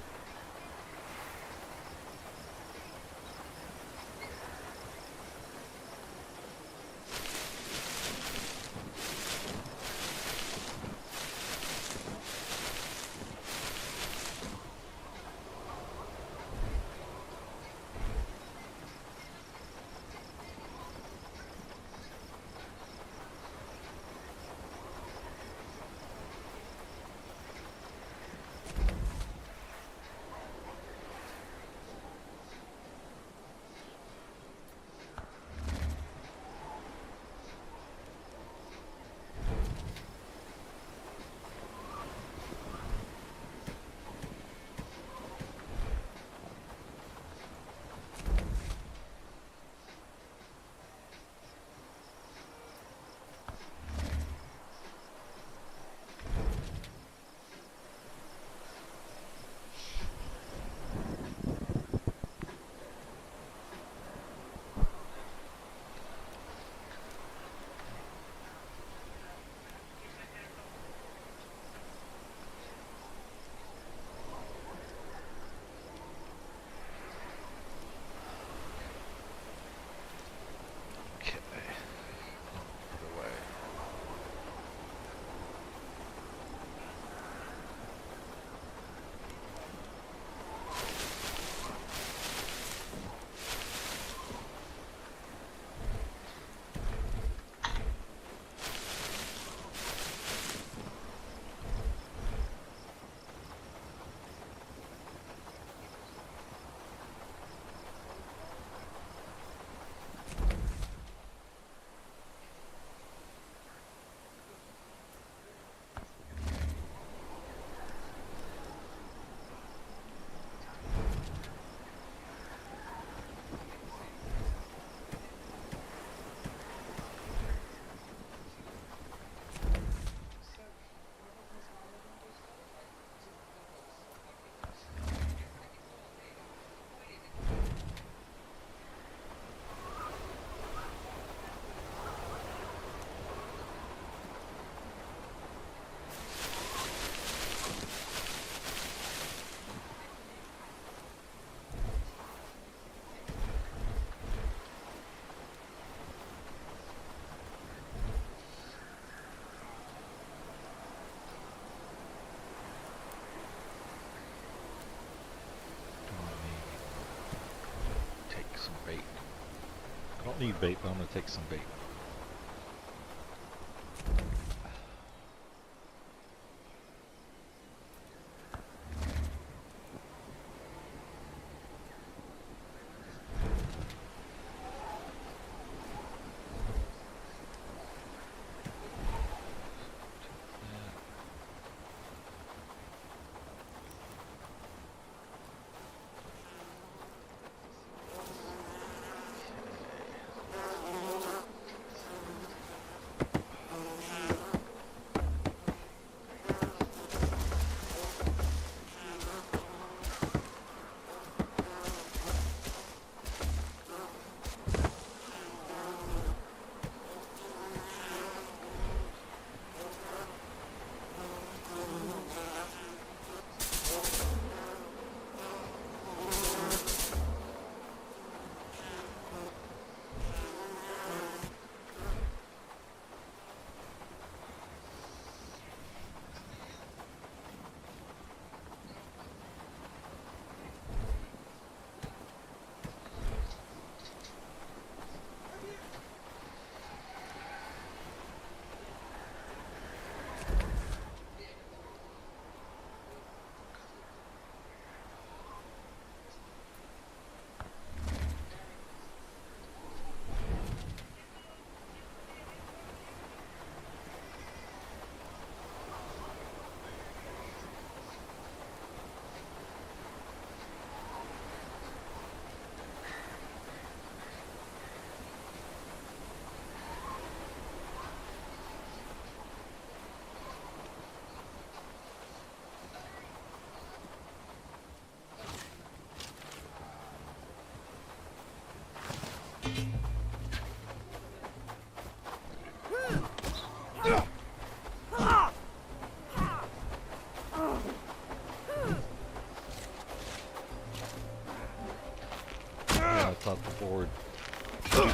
I don't need bait, but I'm going to take some bait.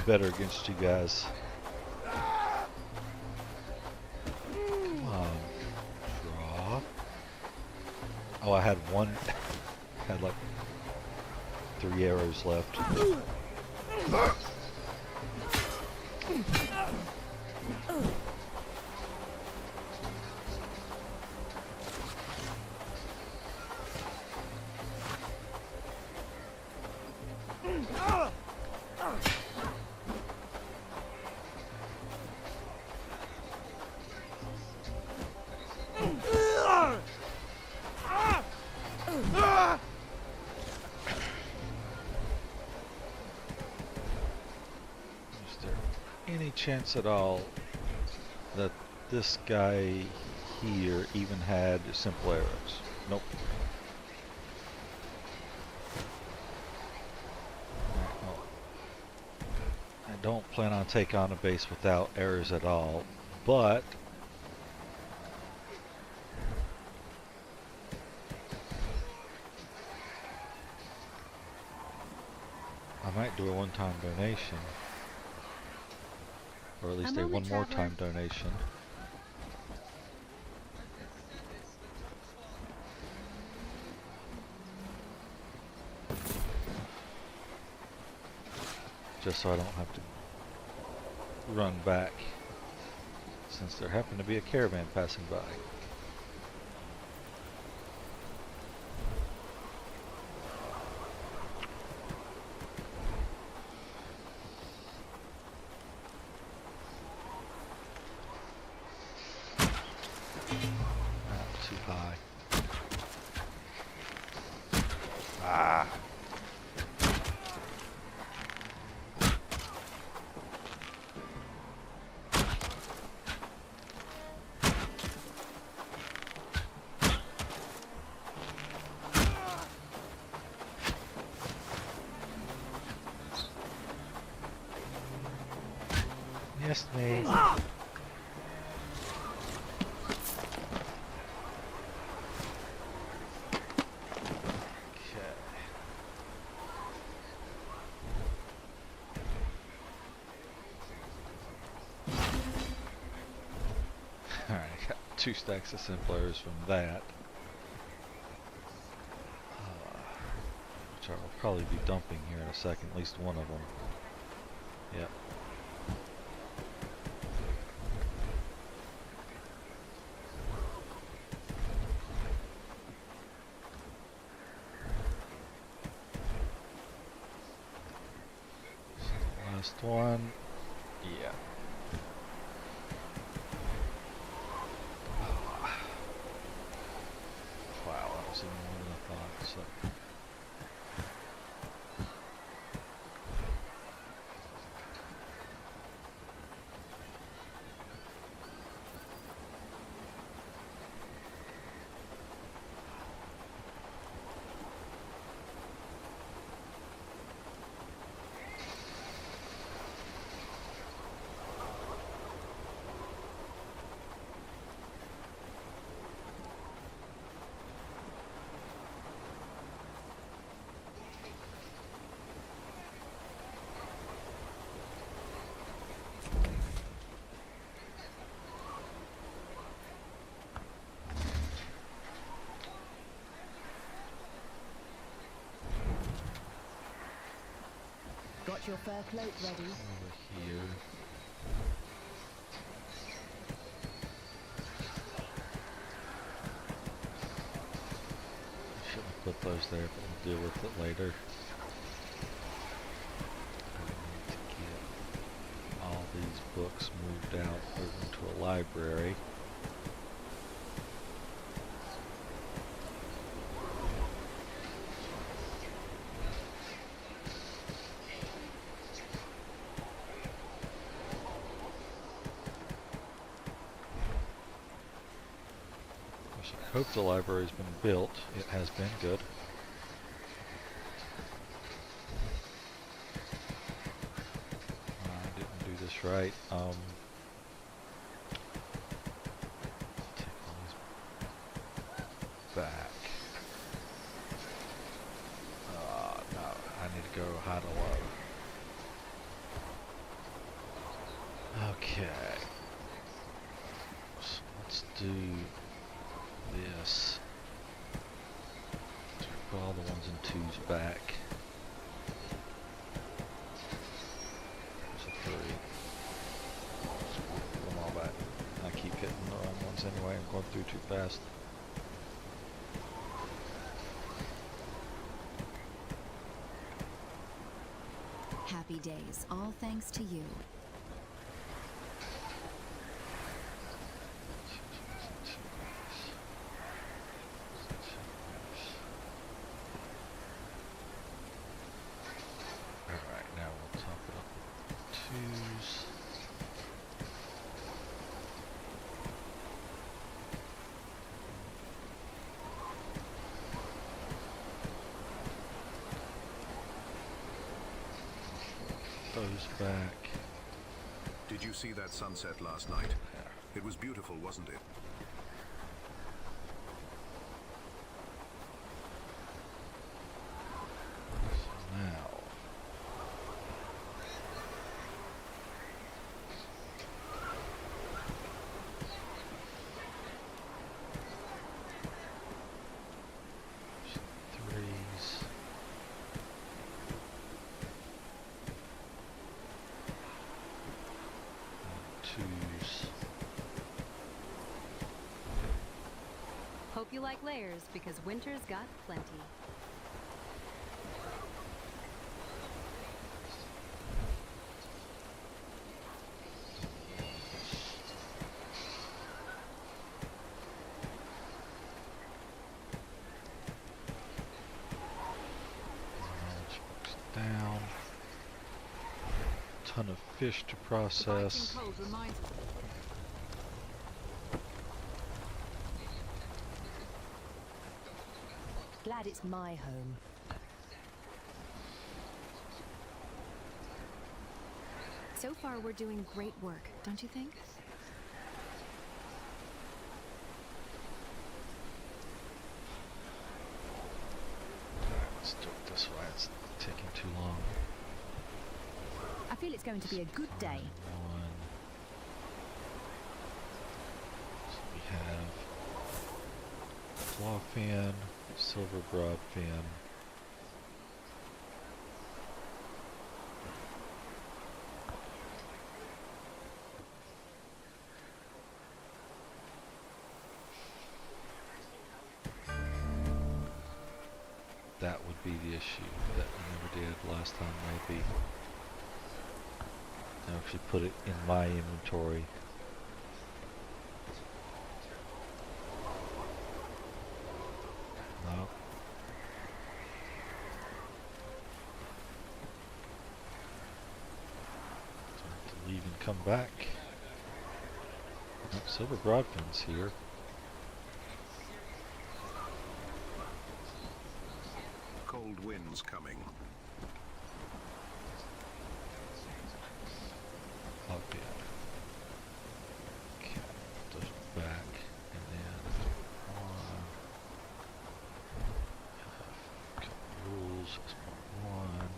better against you guys. Come on, draw. Oh, I had one. Had like 3 arrows left. Any chance at all that this guy here even had simple arrows? Nope. Well, I don't plan on taking on a base without arrows at all, but I might do a one-time donation. Or at least a one more time donation. Just so I don't have to run back, since there happened to be a caravan passing by. Too high. Ah. Yes, me. Alright, I got 2 stacks of simple arrows from that. Which I'll probably be dumping here in a second, at least one of them. Yep. Last one. Yeah. Wow, that was even more than I thought. So. Got your fur cloak ready? Over here. Shouldn't put those there, but we'll deal with it later. I need to get all these books moved out over into a library. I hope the library's been built. It has been good. I didn't do this right. Take these back. No, I need to go high to low. Okay. So let's do this. Let's put all the ones and twos back. There's a 3. Let's put them all back. I keep hitting the wrong ones anyway. I'm going through too fast. Happy days, all thanks to you. Alright, now we'll top it up with 2s. Those back. Did you see that sunset last night? It was beautiful, wasn't it? So now. Threes. Twos. Hope you like layers, because winter's got plenty. Knowledge books down. Ton of fish to process. Glad it's my home. So far, we're doing great work, don't you think? Let's do it this way. It's taking too long. I feel it's going to be a good day. One. So we have claw fin, silver broad fin. That would be the issue that we never did last time, maybe. I actually put it in my inventory. No. So I have to leave and come back. Oh, silver broadfin's here. Cold winds coming. Okay. Okay, put those back, and then one. Couple rules. That's one.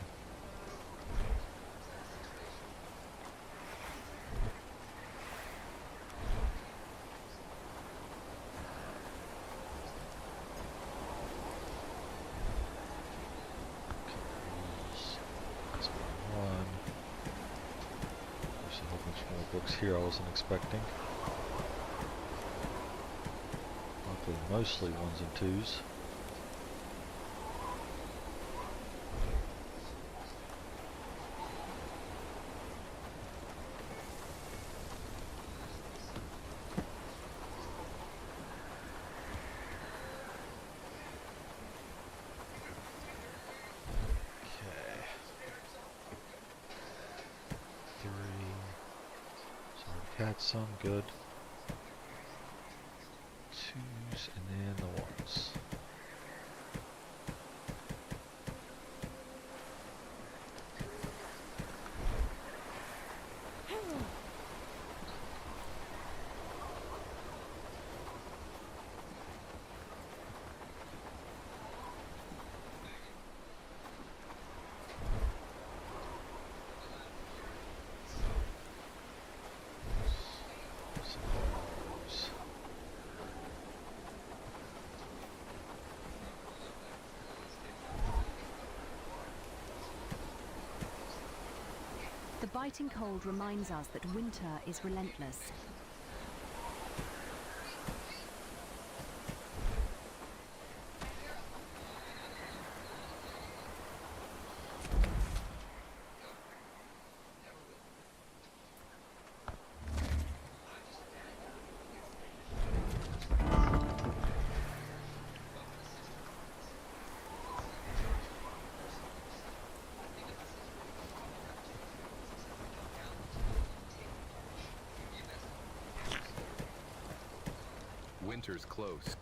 There's a whole bunch more books here I wasn't expecting. Luckily, mostly ones and twos. Had some good. Twos and then the ones. biting cold reminds us that winter is relentless. Winter's close.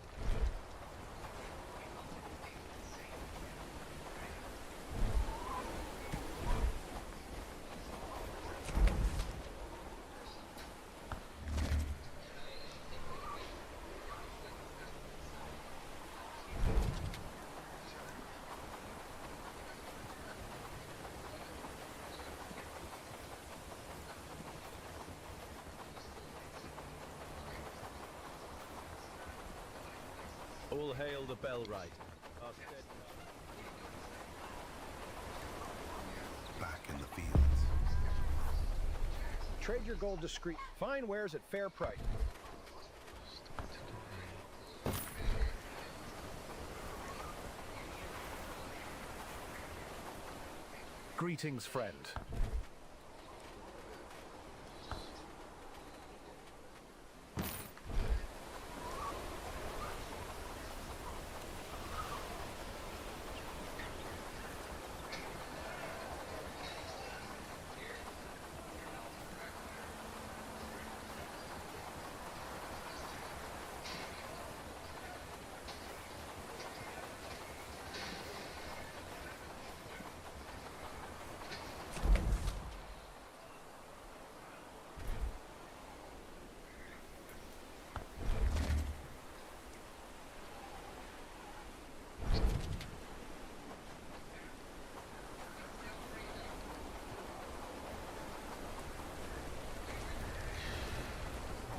All hail the Bellwright. Back in the fields. Trade your gold discreet. Fine wares at fair price. Greetings, friend.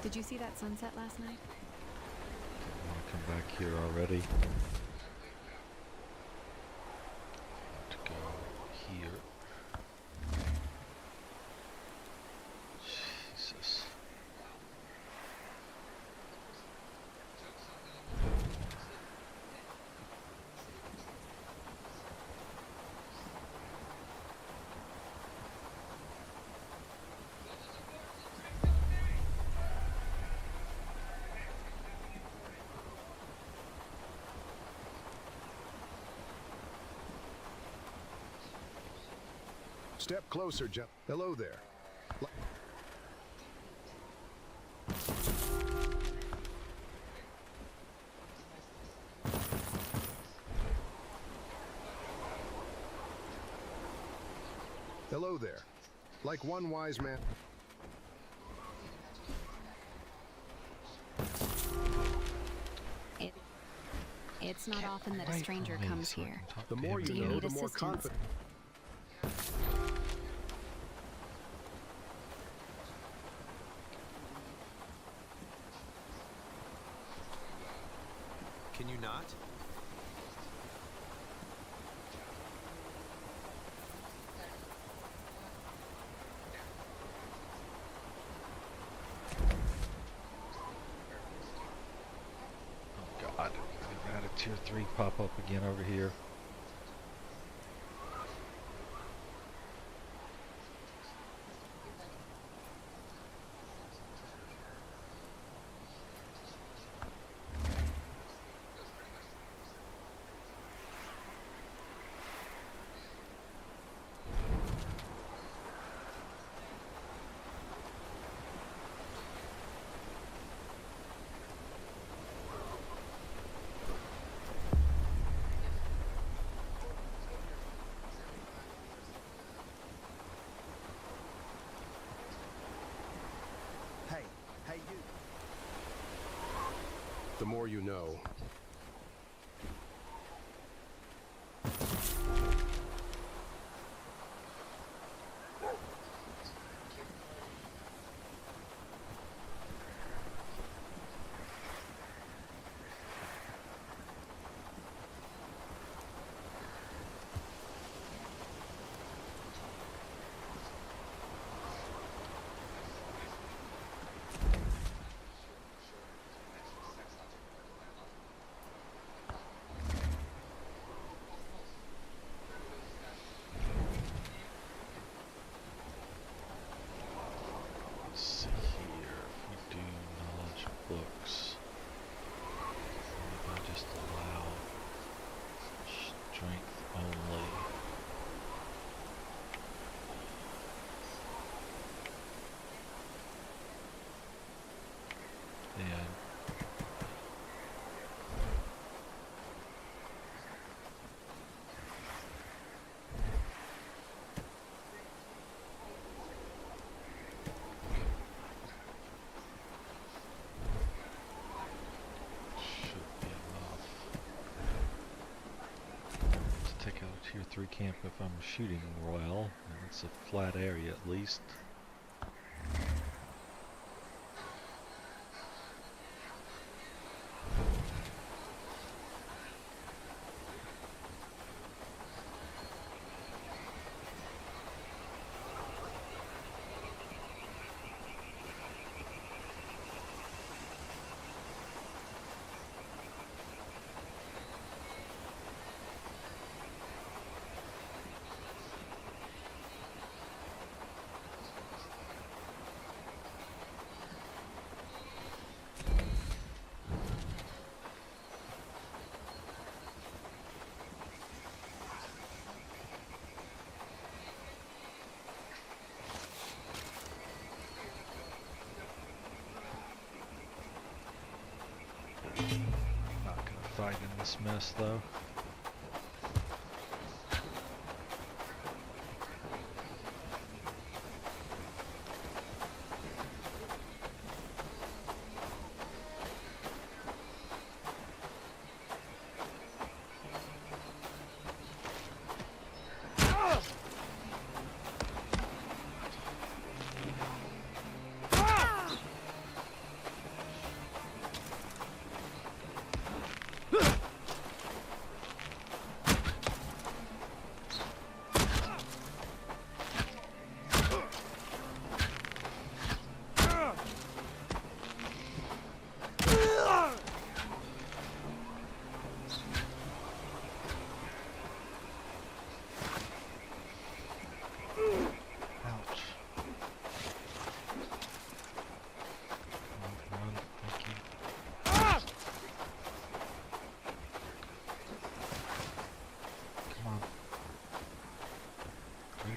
Did you see that sunset last night? I want to come back here already. To go here. Jesus. Step closer, Jeff. Hello there. Hello there. Like one wise man. It's not often that a stranger comes here. The more Do you you know, need the more assistance? confident. Can you not? Oh God, we've got a tier 3 pop up again over here. Hey, you. The more you know. And should be enough to take out a tier 3 camp if I'm shooting well, and it's a flat area at least. Not gonna fight in this mess though.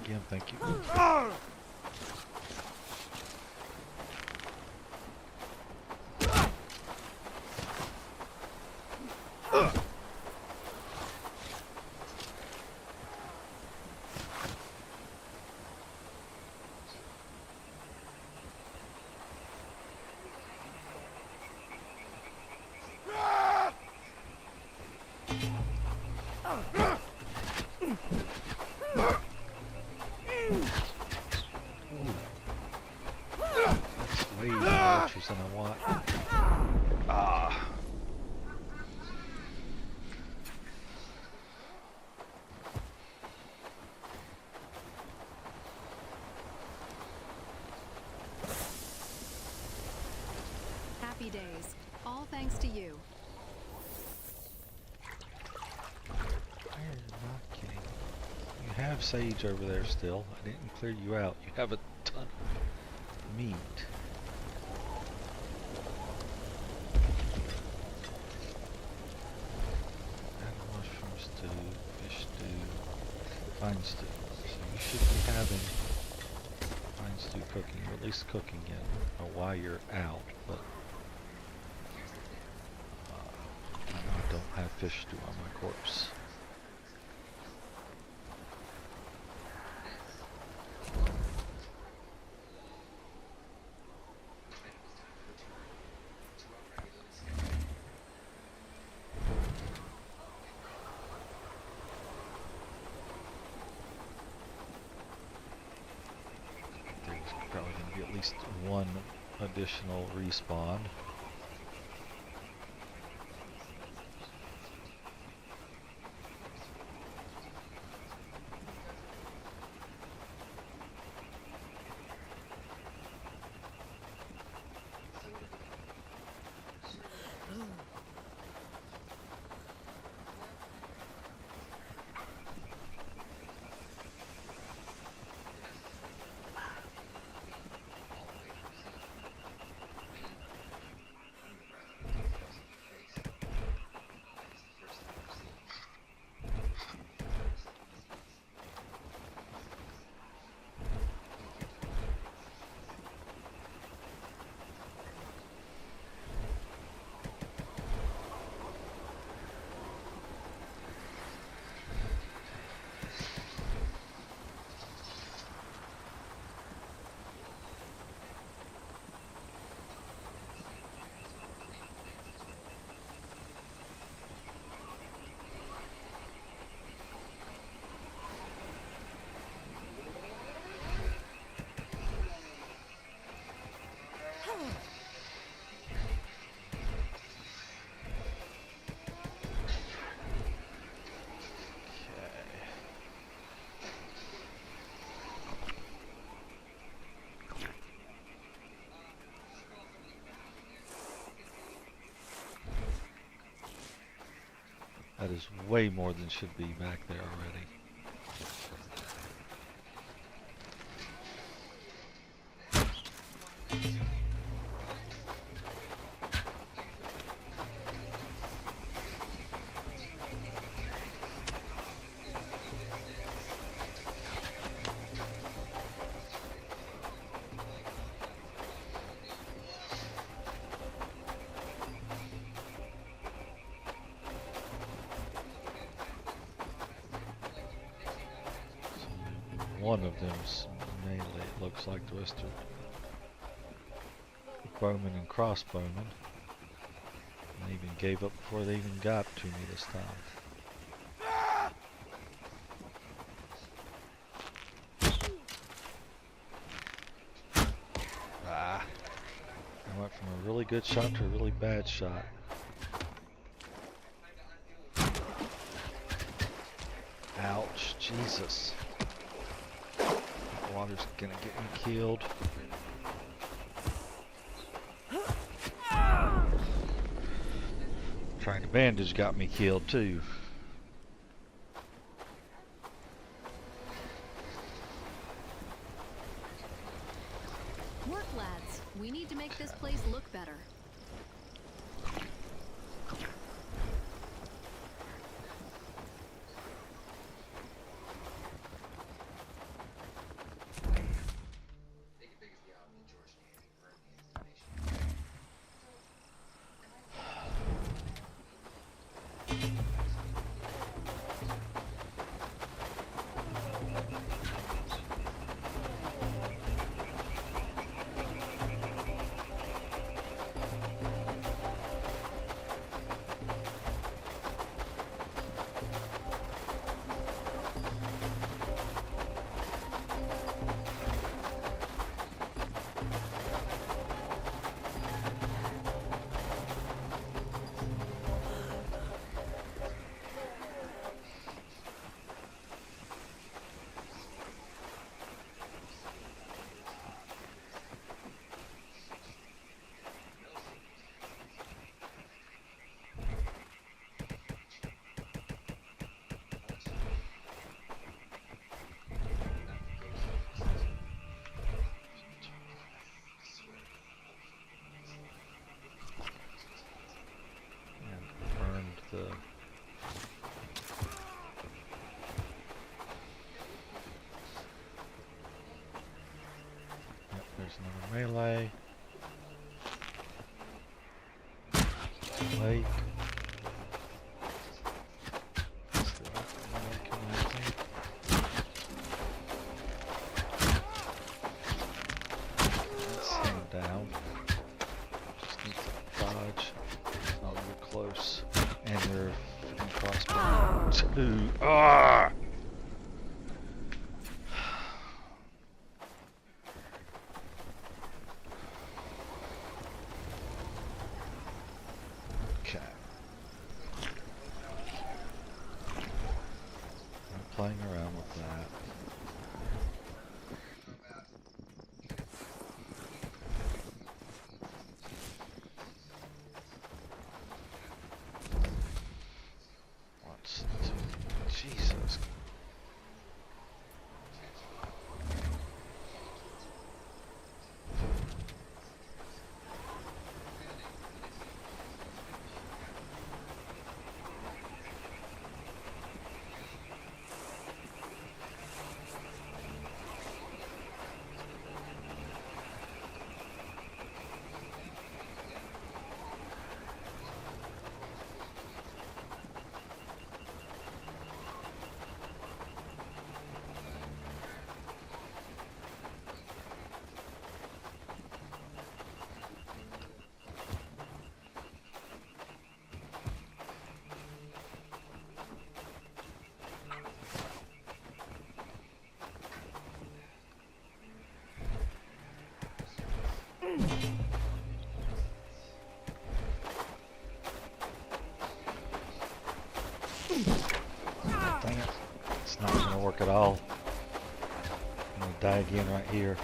Again, thank you. Way more archers than I want. Ah. Happy days. All thanks to you. You're not kidding. You have sage over there still. I didn't clear you out. You have a ton of meat. Fish stew, fine stew. So you should be having fine stew cooking, or at least cooking it while you're out, but I don't have fish stew on my corpse. Probably going to be at least one additional respawn. That is way more than should be back there already. One of them's melee, it looks like. The rest are bowmen and crossbowmen. They even gave up before they even got to me this time. Ah! I went from a really good shot to a really bad shot. Ouch, Jesus. That water's gonna get me killed. Trying to bandage got me killed too. Work, lads. We need to make this place look better. There's another melee. Lake. Let's him down. Just need to dodge. Oh, you're close. And you're crossbow too. Ah! Playing around with that. What's Jesus? Dang it. It's not going to work at all. I'm going to die again right here.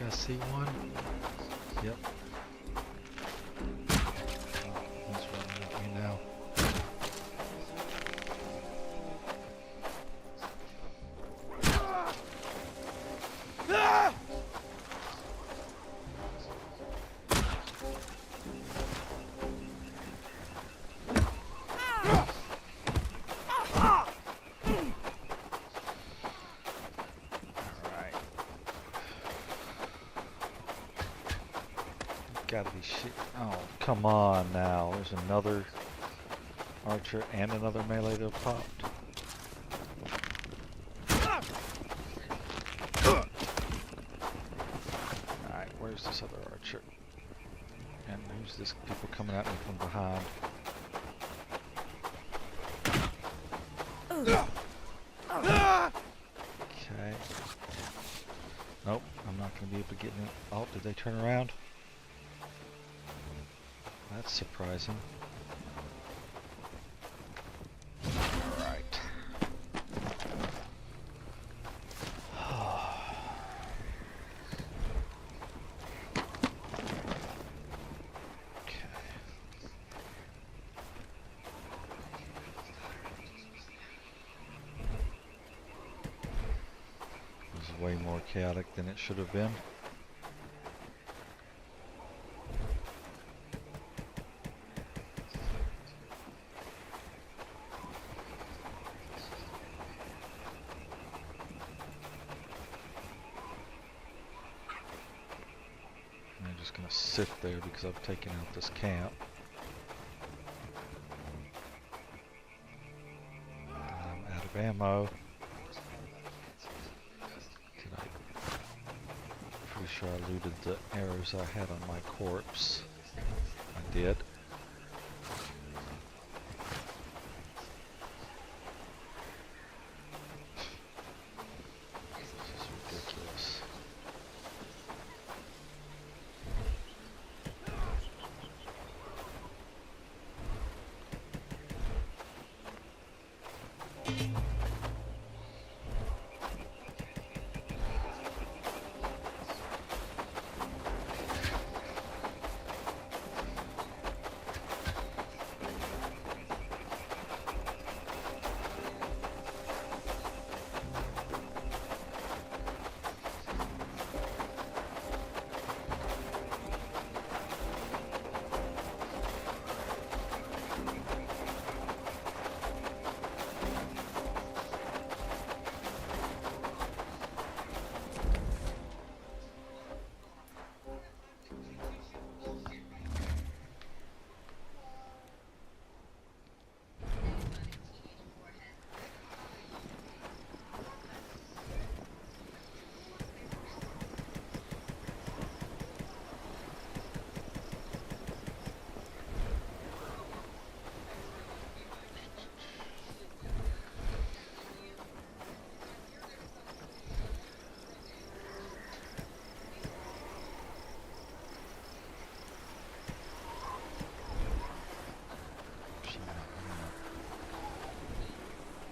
I see one. Yep. He's running at me now. Gotta be shit. Oh, come on now. There's another archer and another melee that popped. Alright, where's this other archer? And who's this people coming at me from behind? Okay. Nope, I'm not going to be able to get in. Oh, did they turn around? That's surprising. Alright. Okay. This is way more chaotic than it should have been. I'm just gonna sit there because I've taken out this camp. I'm out of ammo. Pretty sure I looted the arrows I had on my corpse. I did. This is ridiculous.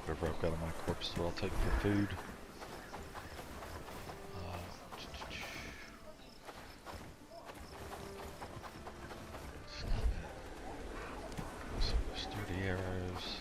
Whatever I've got on my corpse, so I'll take for food. Some sturdy arrows.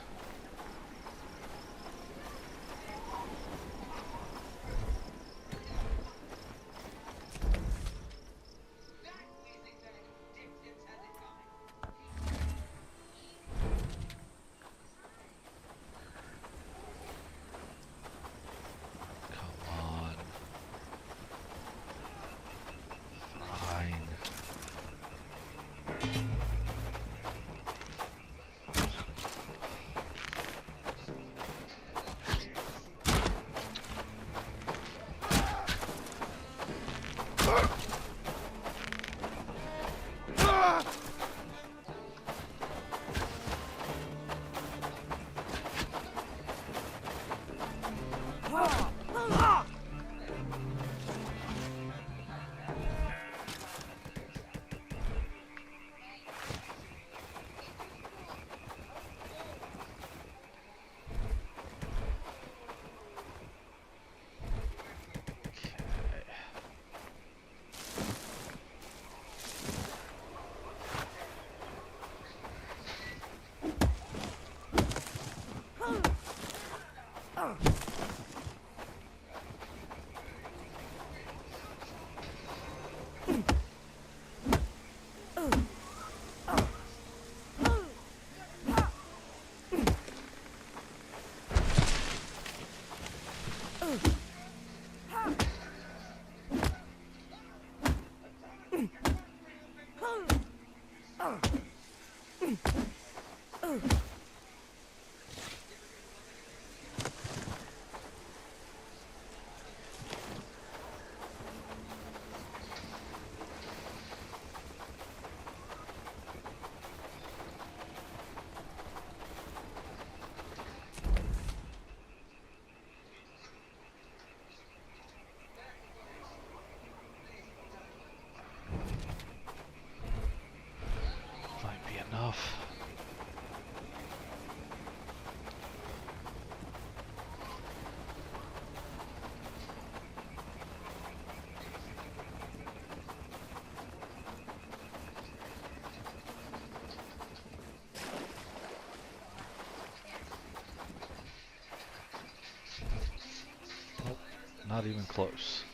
Not even close.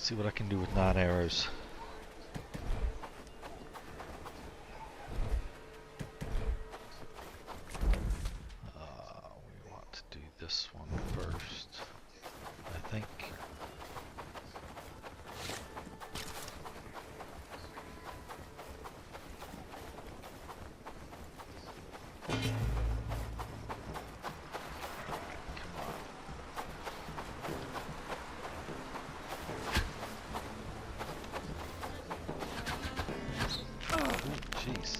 see what I can do with 9 arrows. We want to do this one first, I think. Jeez.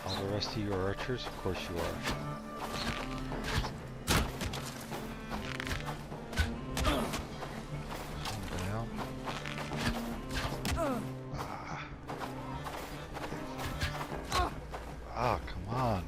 All the rest of you are archers? Of course you are. Ah, come on.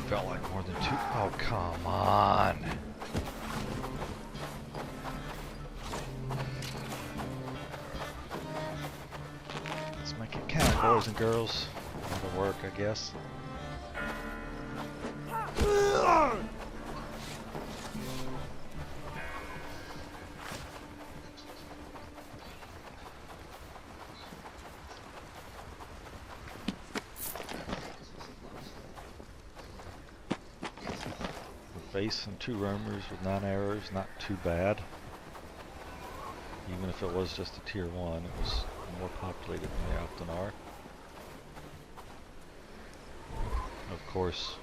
Felt like more than 2. Oh, come on. Let's make it count, boys and girls. That'll work, I guess. Base and 2 roamers with 9 arrows, not too bad. Even if it was just a tier 1, it was more populated than they often are. Of course,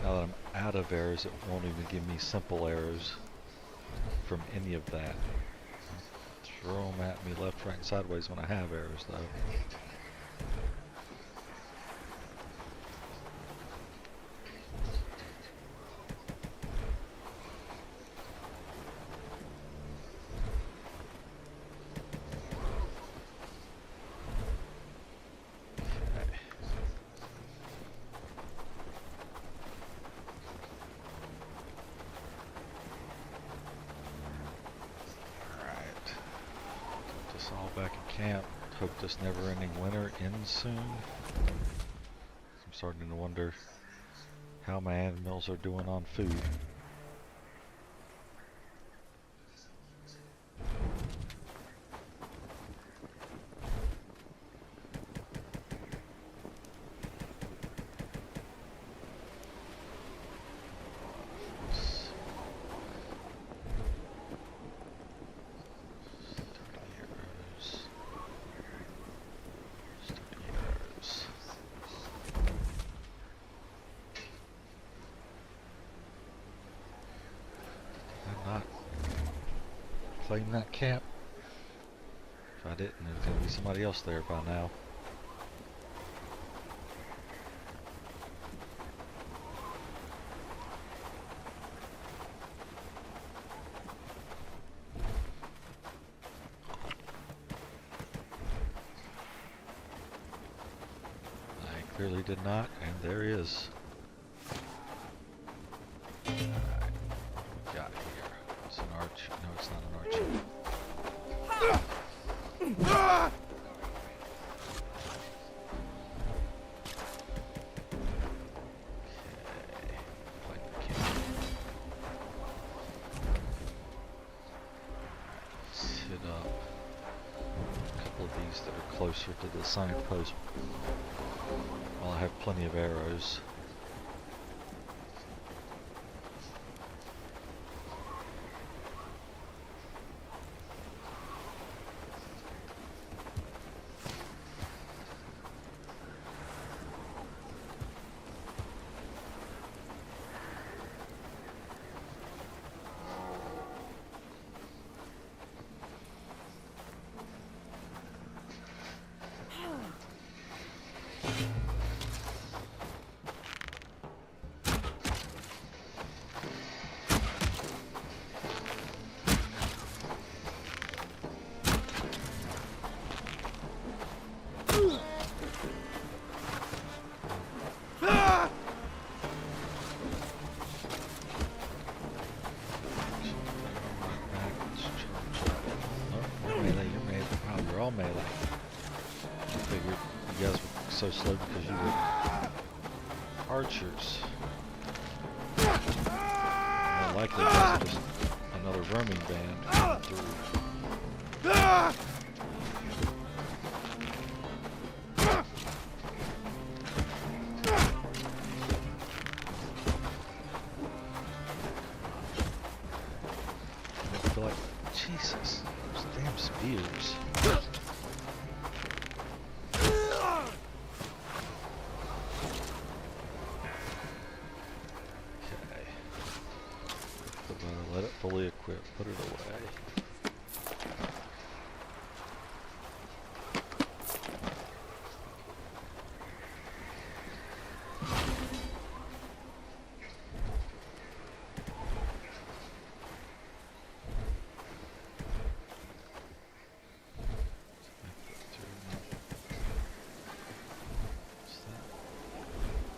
now that I'm out of arrows, it won't even give me simple arrows from any of that. Throw them at me left, right, and sideways when I have arrows, though. All back in camp. Hope this never-ending winter ends soon. I'm starting to wonder how my animals are doing on food. Claim that camp. If I didn't, there's gonna be somebody else there by now. I clearly did not, and there is. Alright, what we got here? It's an arch. No, it's not an archer. That are closer to the signpost while I have plenty of arrows. You guys were so slow because you were archers. More likely that's just another roaming band coming through. I feel like, Jesus, those damn spears. Let it fully equip, put it away.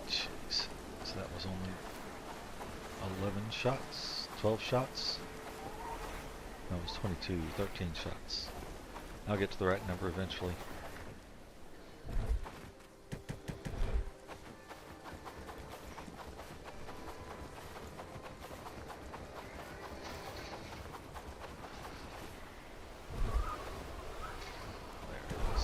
Jeez, so that was only 11 shots, 12 shots? No, it was 22, 13 shots. I'll get to the right number eventually. There it is.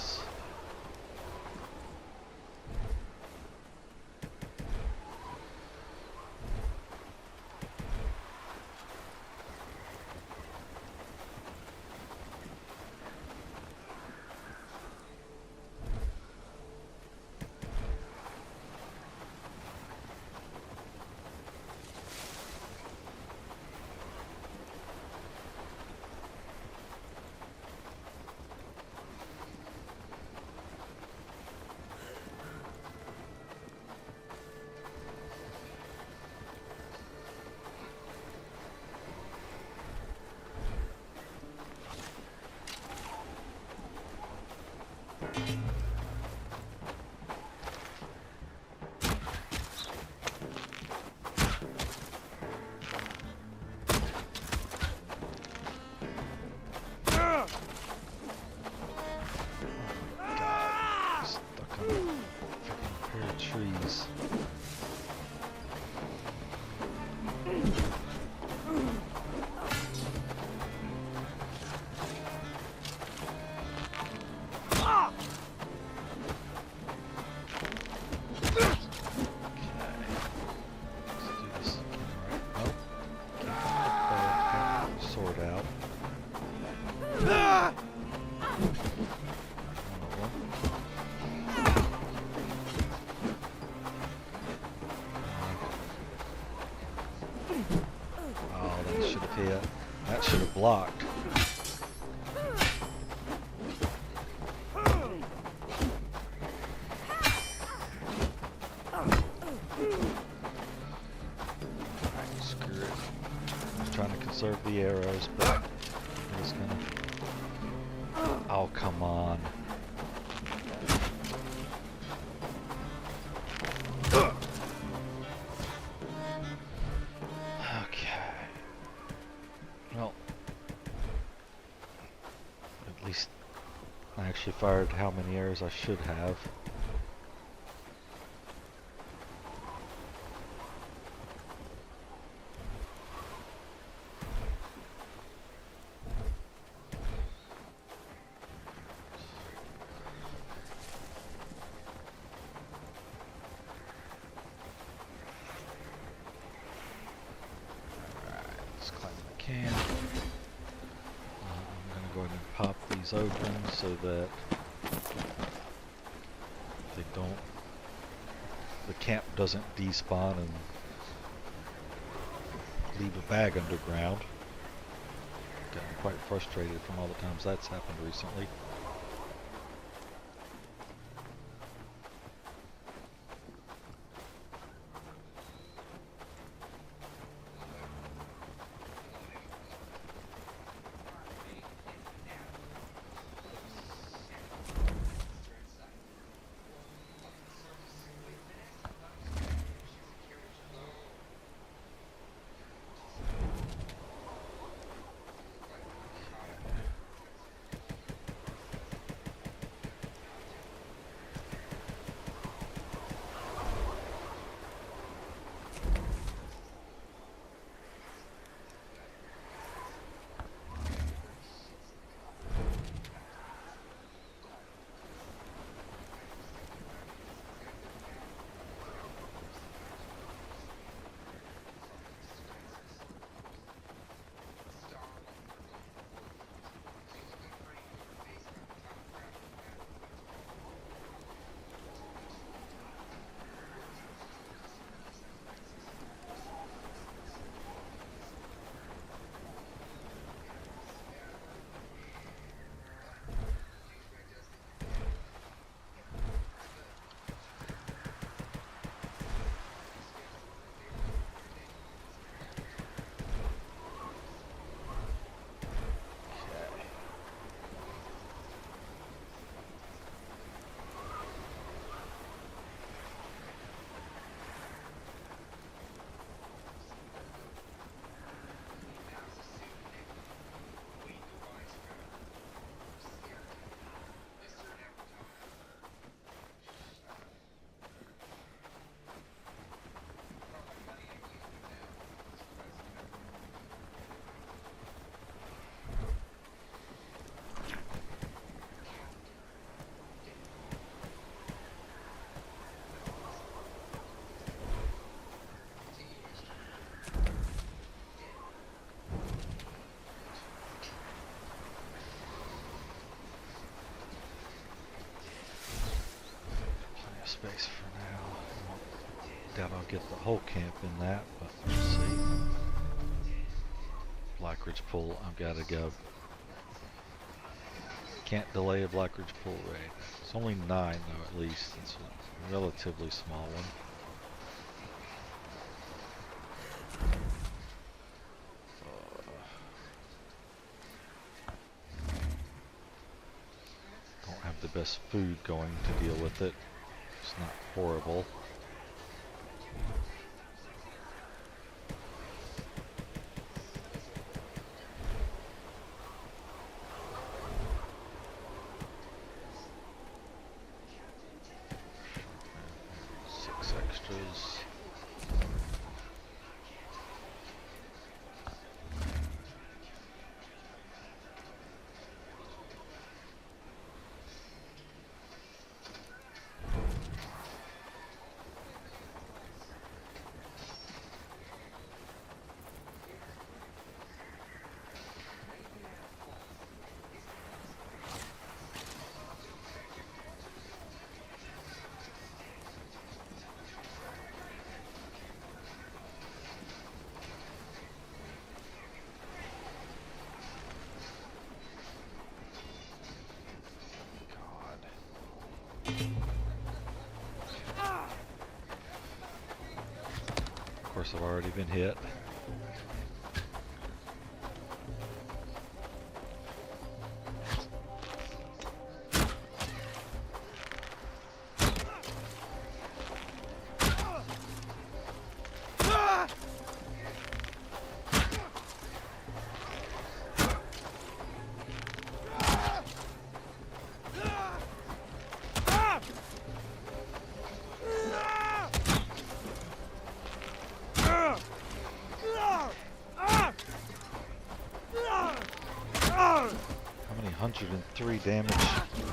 Trees. Sword out. Oh, that should have hit. That should have blocked. Screw it. I'm trying to conserve the arrows, but it's gonna. Oh, come on. Okay. Well, at least I actually fired how many arrows I should have. Can. I'm going to go ahead and pop these open so that they don't, the camp doesn't despawn and leave a bag underground. Gotten quite frustrated from all the times that's happened recently. base for now. Doubt I'll get the whole camp in that, but we'll see. Black Ridge Pool, I've got to go. Can't delay a Black Ridge Pool raid. It's only 9 though, at least. It's a relatively small one. Don't have the best food going to deal with it. It's not horrible. Extras. Of course, I've already been hit. How many 103 damage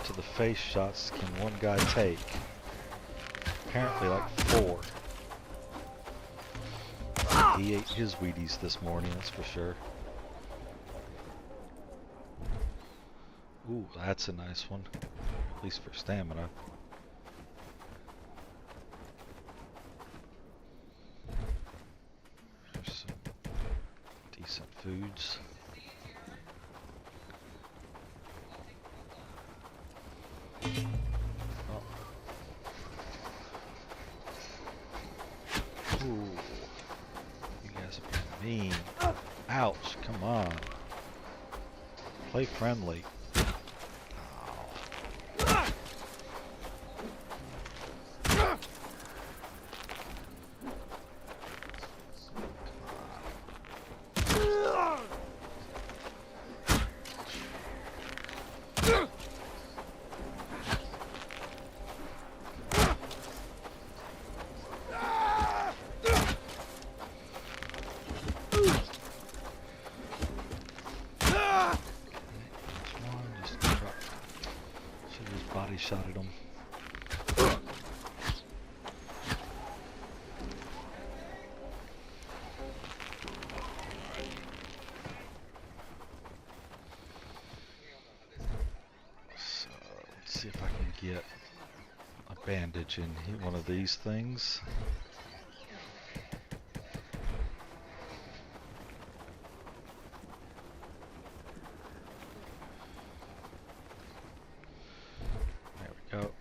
to the face shots can one guy take? Apparently like 4. He ate his Wheaties this morning, that's for sure. Ooh, that's a nice one. At least for stamina. There's some decent foods. Oh. Ooh. You guys are mean. Ouch, come on. Play friendly. Body shot at him. So let's see if I can get a bandage in one of these things. Go.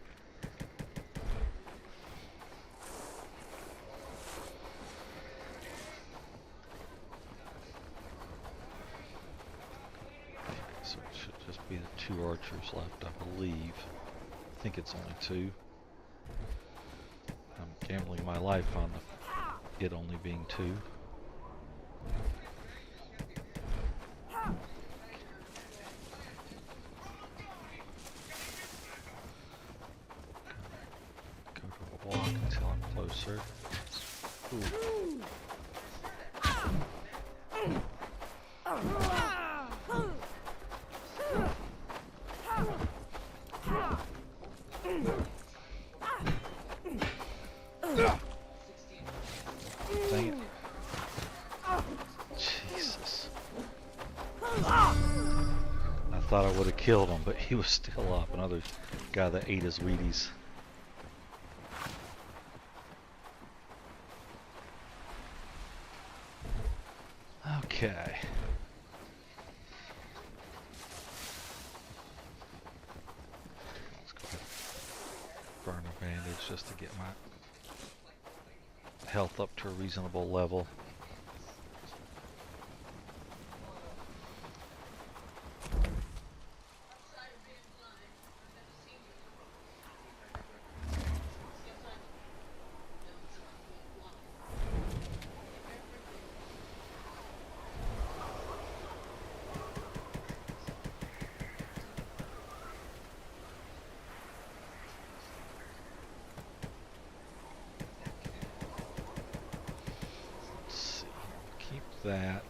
So it should just be the 2 archers left, I believe. I think it's only 2. I'm gambling my life on it only being 2. Walk until I'm closer. Ooh. Dang it. Jesus. I thought I would have killed him, but he was still up. Another guy that ate his Wheaties. Okay. Let's go ahead and burn a bandage just to get my health up to a reasonable level. That.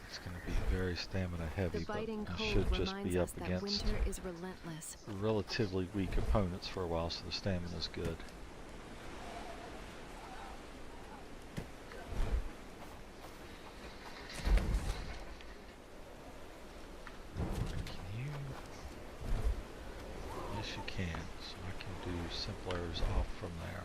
It's going to be very stamina heavy, but you should just be up against winter is relentless. relatively weak opponents for a while, so the stamina is good. Simplers off from there.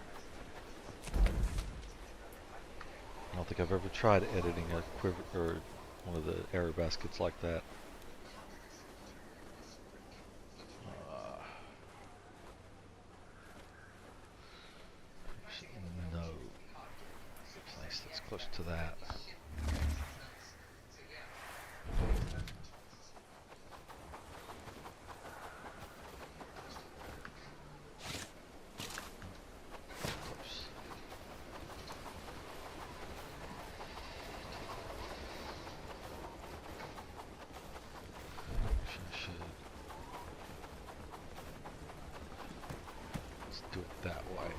I don't think I've ever tried editing a quiver or one of the arrow baskets like that. No place that's close to that. Do it that way.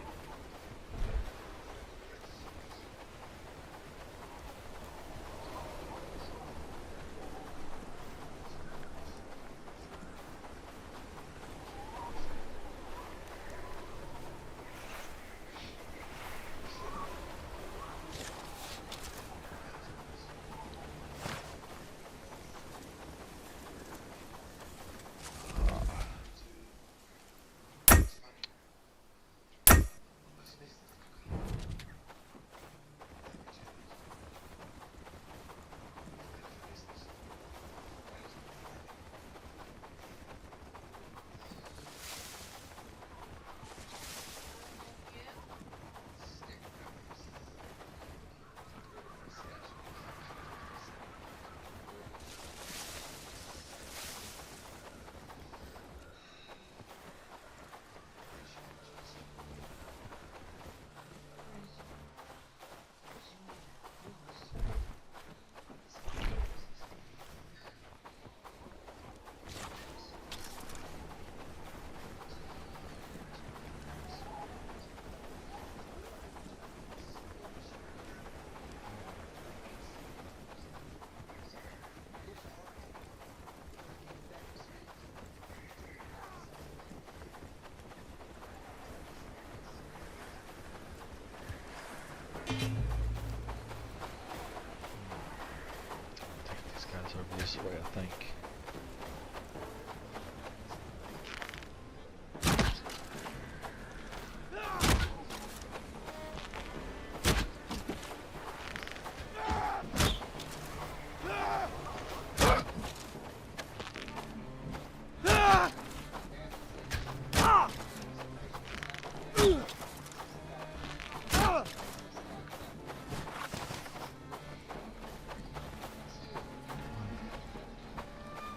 These guys over this way, I think.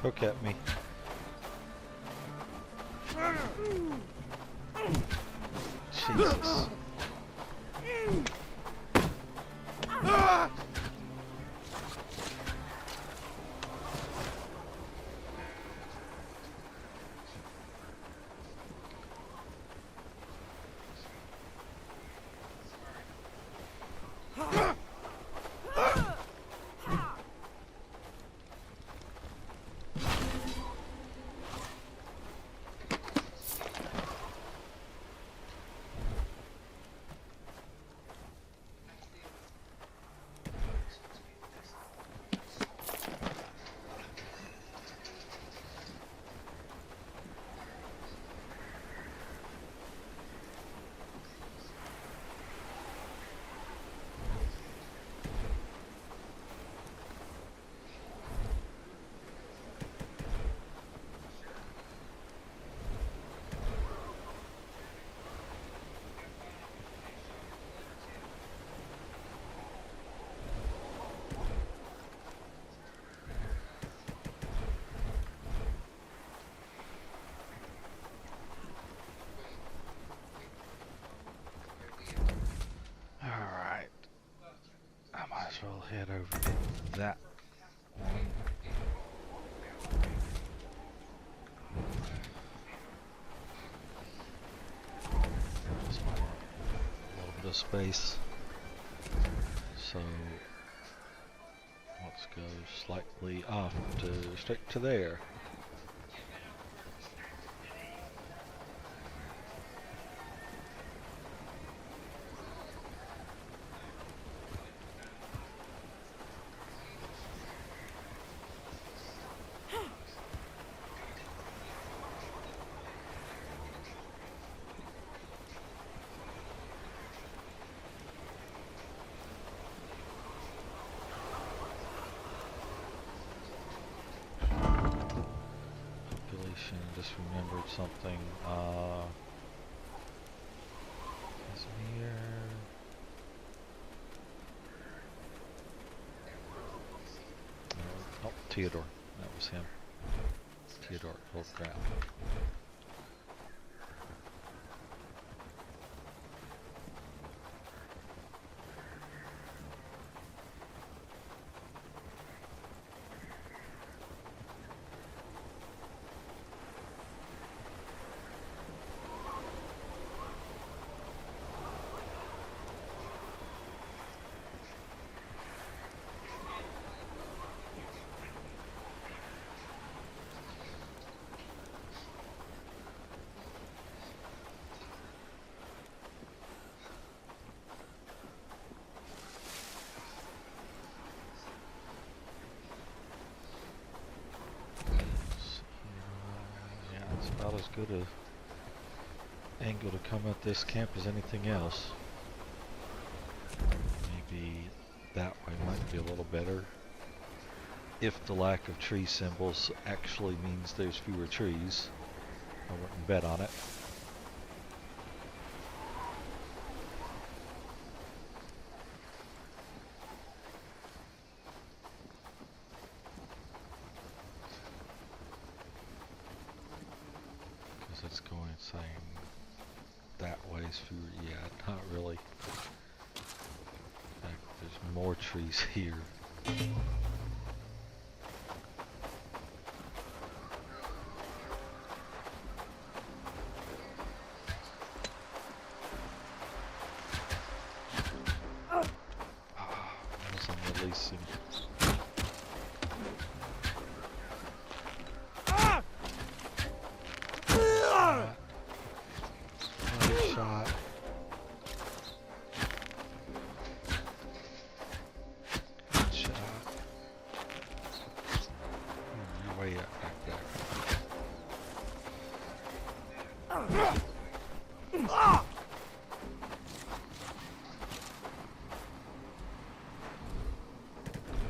Poke at me. Jesus. head over to that one. Just want a little bit of space. So let's go slightly off to straight to there. Just remembered something. Is here. Oh, Theodore. That was him. Theodore Hillcraft. About as good an angle to come at this camp as anything else. Maybe that way might be a little better. If the lack of tree symbols actually means there's fewer trees, I wouldn't bet on it. It's going saying that way is fewer. Yeah, not really. In fact, there's more trees here. As I'm releasing. Shot. Good shot. You're way up back there.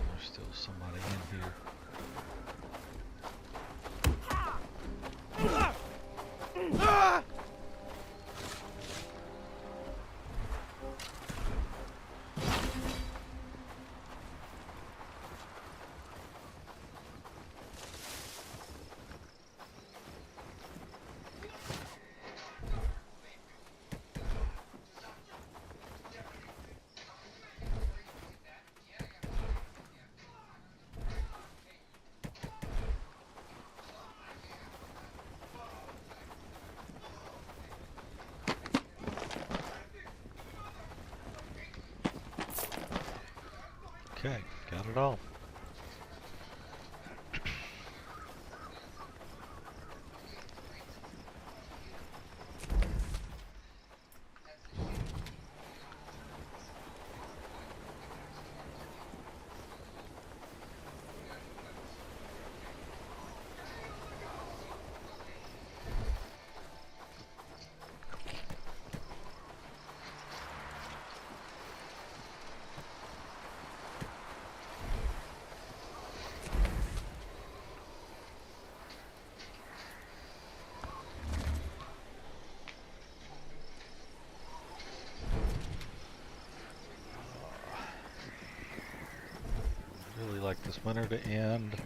There's still somebody in here. Okay, got it all. Really like this winter to end.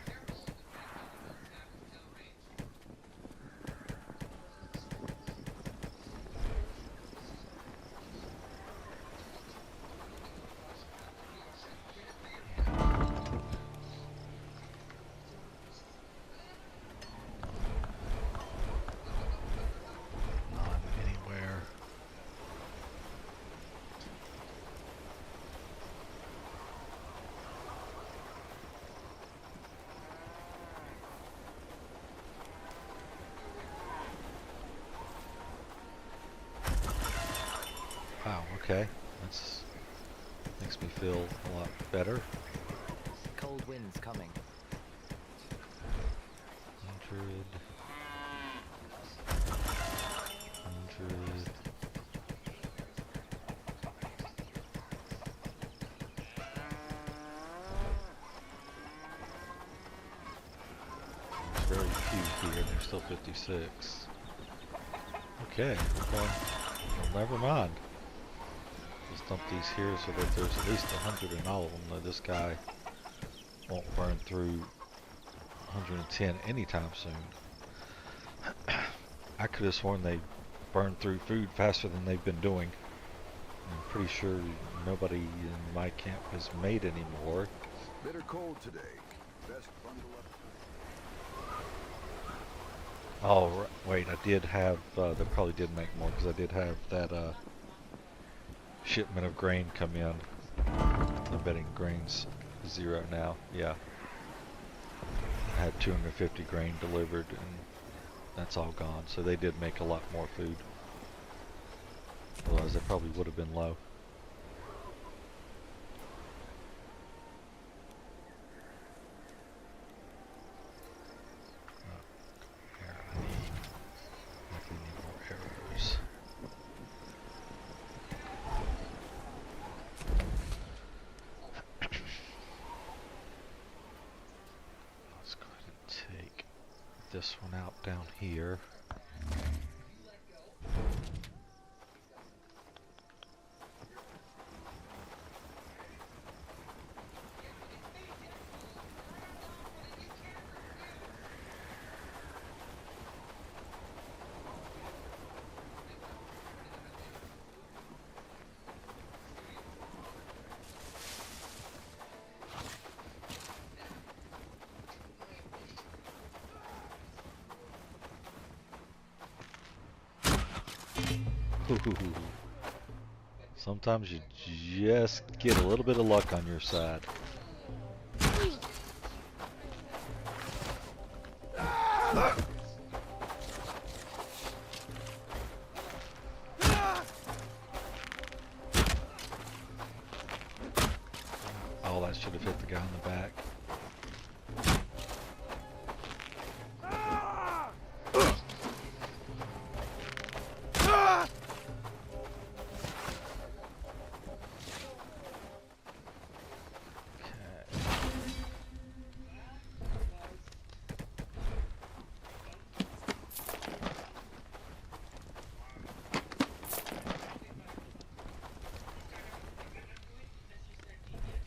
Okay. That's makes me feel a lot better. Cold winds coming. 100. 100. There's very few here, and there's still 56. Okay, well, never mind. Just dump these here so that there's at least 100 in all of them, though this guy won't burn through 110 anytime soon. I could have sworn they burned through food faster than they've been doing. I'm pretty sure nobody in my camp has made anymore. Bitter cold today. Best bundle up. Oh, wait, I did have, they probably did make more, because I did have that, shipment of grain come in. I'm betting grain's 0 now, yeah. I had 250 grain delivered, and that's all gone, so they did make a lot more food. Otherwise, they probably would have been low. This one out down here. Sometimes you just get a little bit of luck on your side. Oh, that should have hit the guy in the back.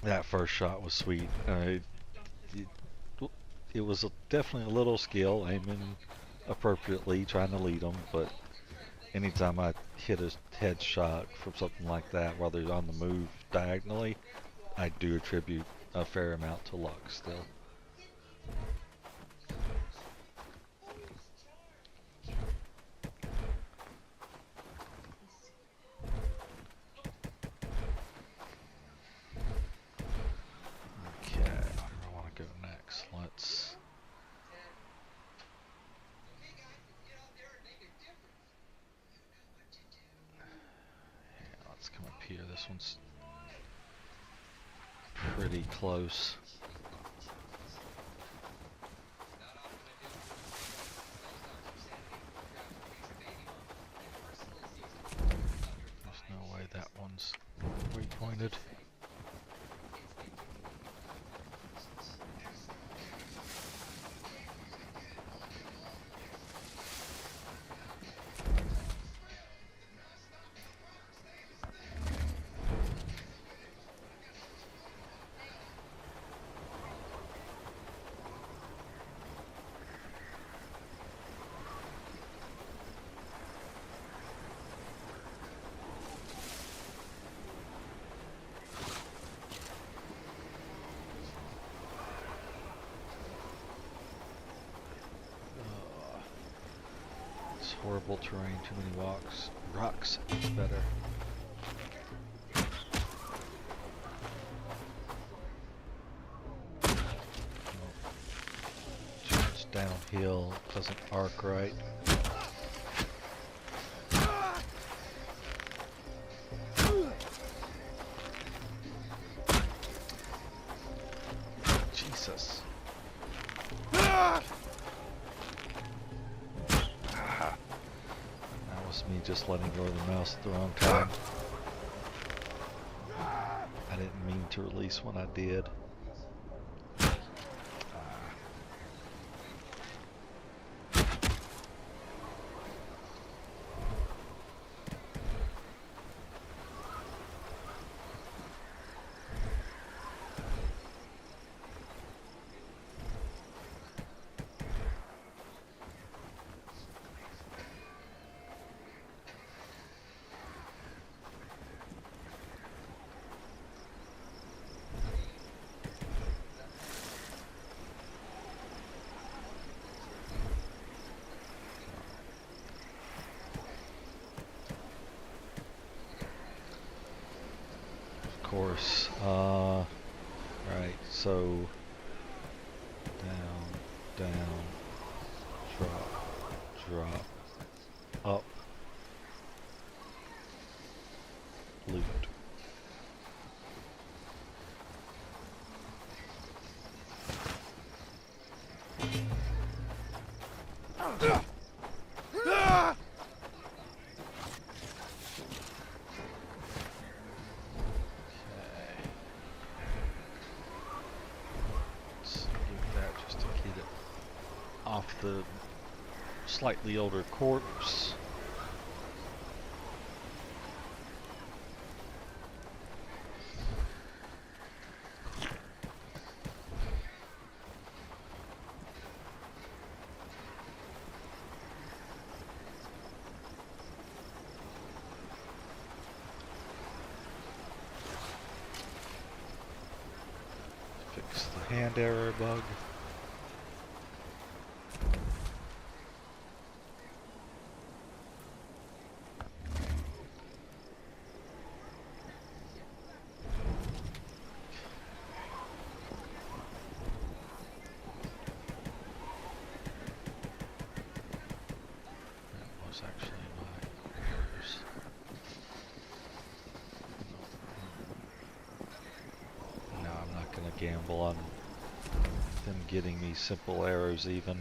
That first shot was sweet. It was definitely a little skill, aiming appropriately, trying to lead them, but anytime I hit a headshot from something like that while they're on the move diagonally, I do attribute a fair amount to luck still. This one's pretty close. There's no way that one's repointed. Horrible terrain, too many walks. Rocks is better. Too much downhill, doesn't arc right. Jesus. That was me just letting go of the mouse at the wrong time. I didn't mean to release when I did. Course. Right, so down, drop, up, loot. Off the slightly older corpse. Fix the hand error bug. Gamble on them getting me simple arrows even.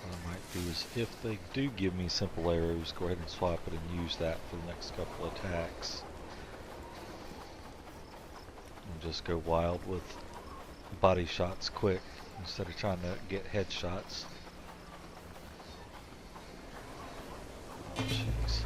What I might do is, if they do give me simple arrows, go ahead and swap it and use that for the next couple attacks. Just go wild with body shots quick instead of trying to get headshots. Oh, jeez.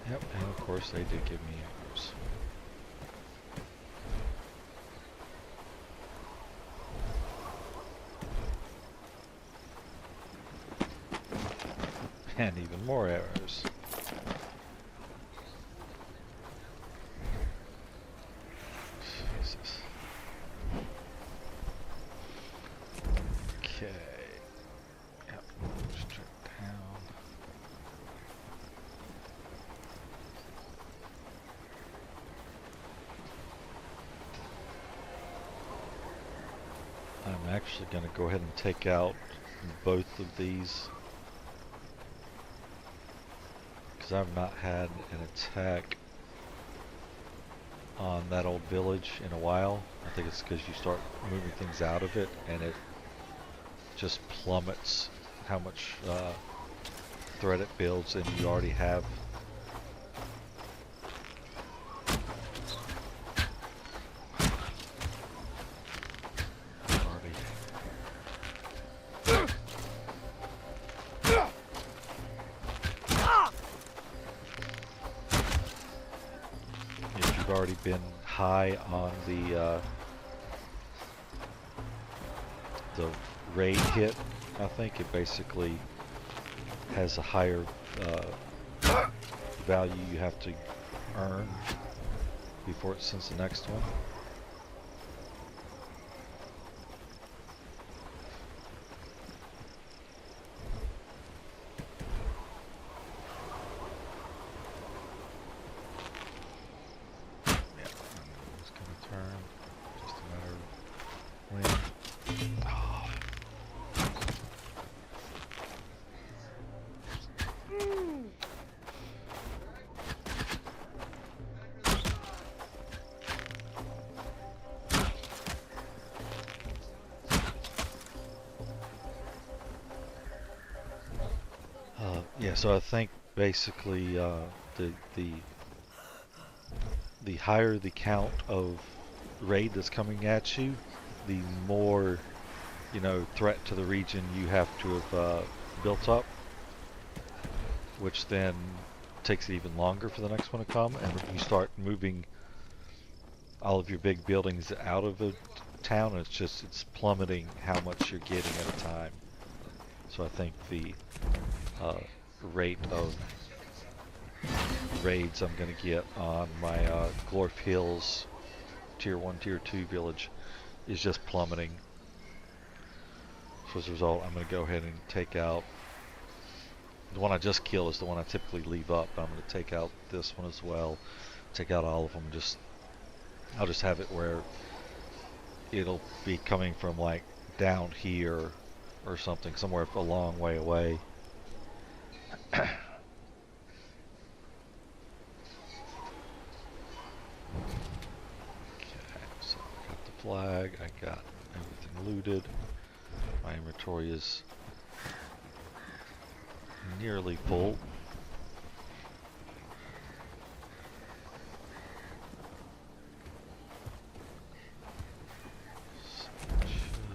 Yep, and of course they did give me arrows. And even more arrows. Jesus. Okay. Yep, straight down. I'm actually going to go ahead and take out both of these because I've not had an attack on that old village in a while. I think it's because you start moving things out of it and it just plummets how much threat it builds, and you already have already been high on the raid hit. I think it basically has a higher value you have to earn before it sends the next one. Yeah, so I think basically the higher the count of raid that's coming at you, the more, you know, threat to the region you have to have built up, which then takes it even longer for the next one to come, and when you start moving all of your big buildings out of the town, it's plummeting how much you're getting at a time. So I think the rate of raids I'm going to get on my Glorf Hills Tier 1, Tier 2 village is just plummeting. So as a result, I'm going to go ahead and take out the one I just killed is the one I typically leave up. But I'm going to take out this one as well. Take out all of them. I'll just have it where it'll be coming from like down here or something, somewhere a long way away. Okay, so I got the flag, I got everything looted. My inventory is nearly full.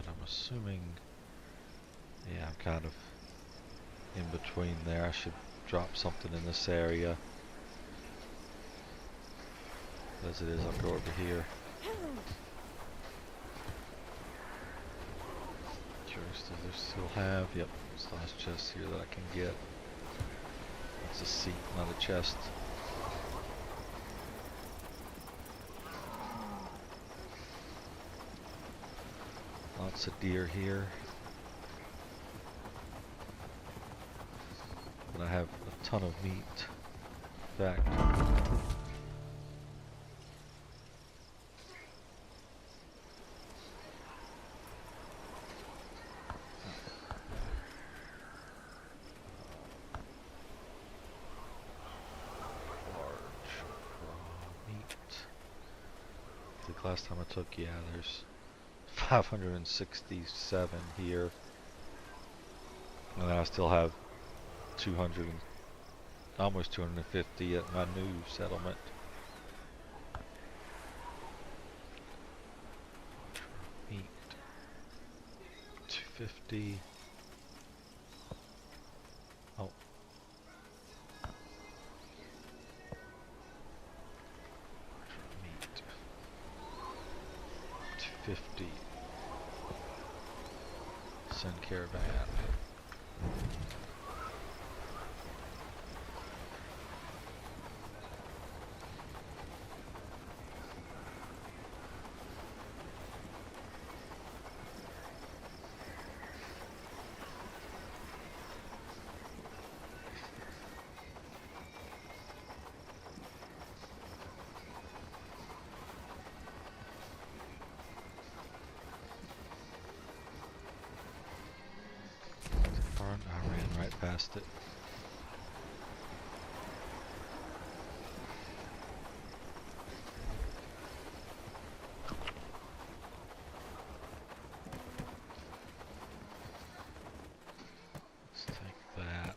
I'm assuming, yeah, I'm kind of in between there. I should drop something in this area. As it is, I'll go over here. Curious, does there still have? Yep, it's the last chest here that I can get. That's a seat, not a chest. Lots of deer here. And I have a ton of meat. In fact, last time I took, yeah, there's 567 here, and then I still have 200, almost 250 at my new settlement. Meat, 250. Oh. Meat. 250. Send caravan. I ran right past it. Let's take that.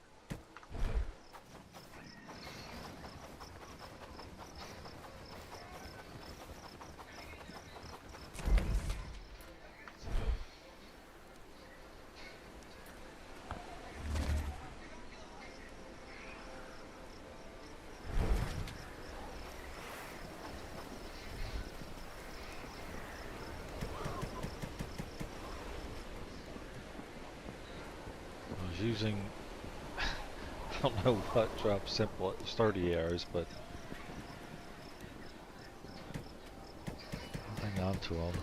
was using, I don't know what dropped simple sturdy arrows, but I'll hang on to them.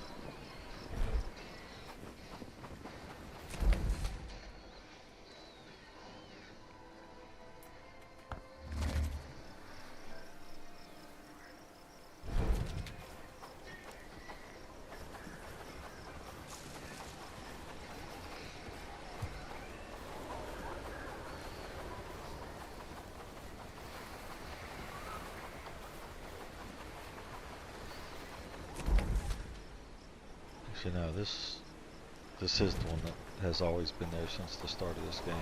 You know, this is the one that has always been there since the start of this game.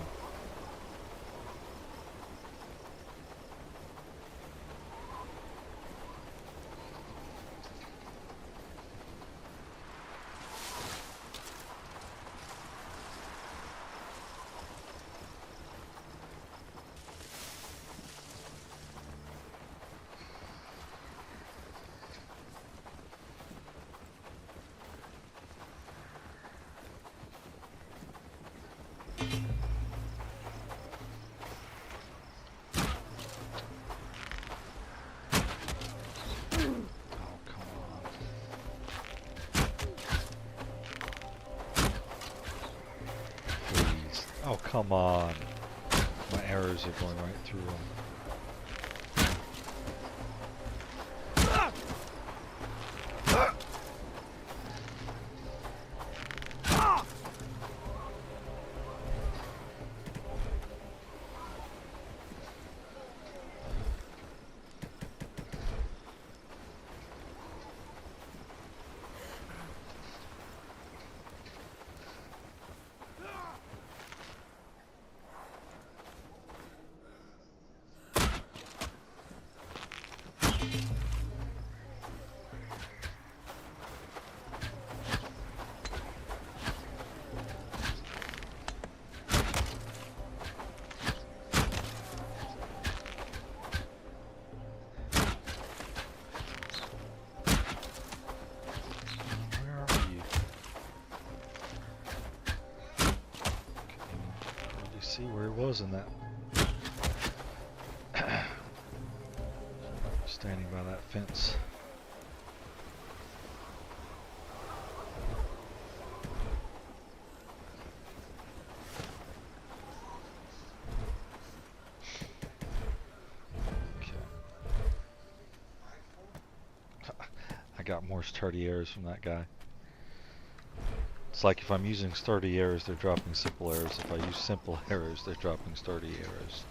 Oh, come on. My arrows are going right through them. See where it was in that. Standing by that fence. Okay. I got more sturdy arrows from that guy. It's like if I'm using sturdy arrows, they're dropping simple arrows. If I use simple arrows, they're dropping sturdy arrows.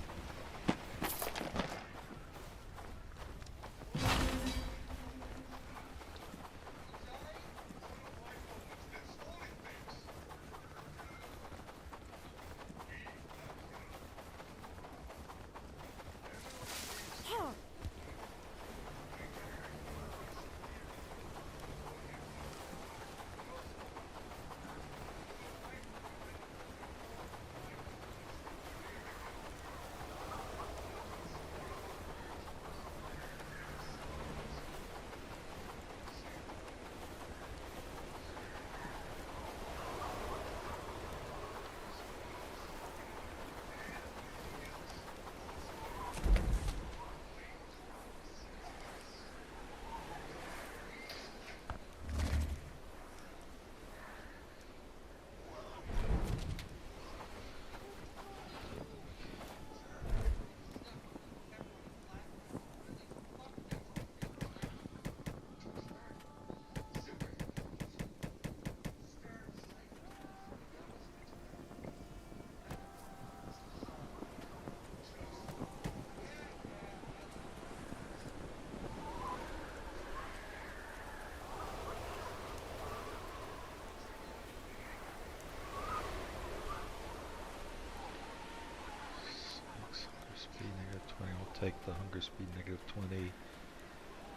Take the hunger speed -20.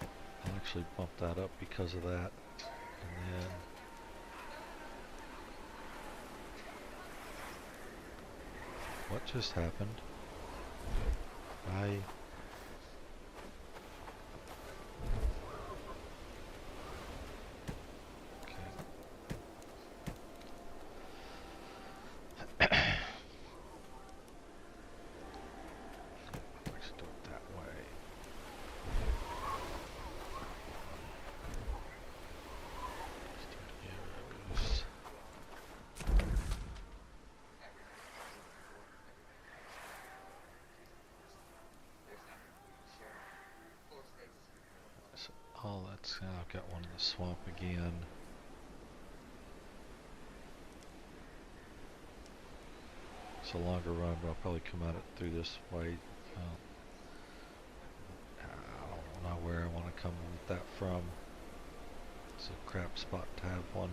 I'll actually bump that up because of that. And then what just happened? the swamp again. It's a longer run, but I'll probably come at it through this way. I don't know where I want to come with that from. It's a crap spot to have one.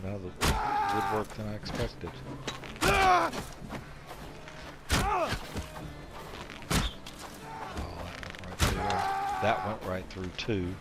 Out of the woodwork than I expected. Oh, that went right through too.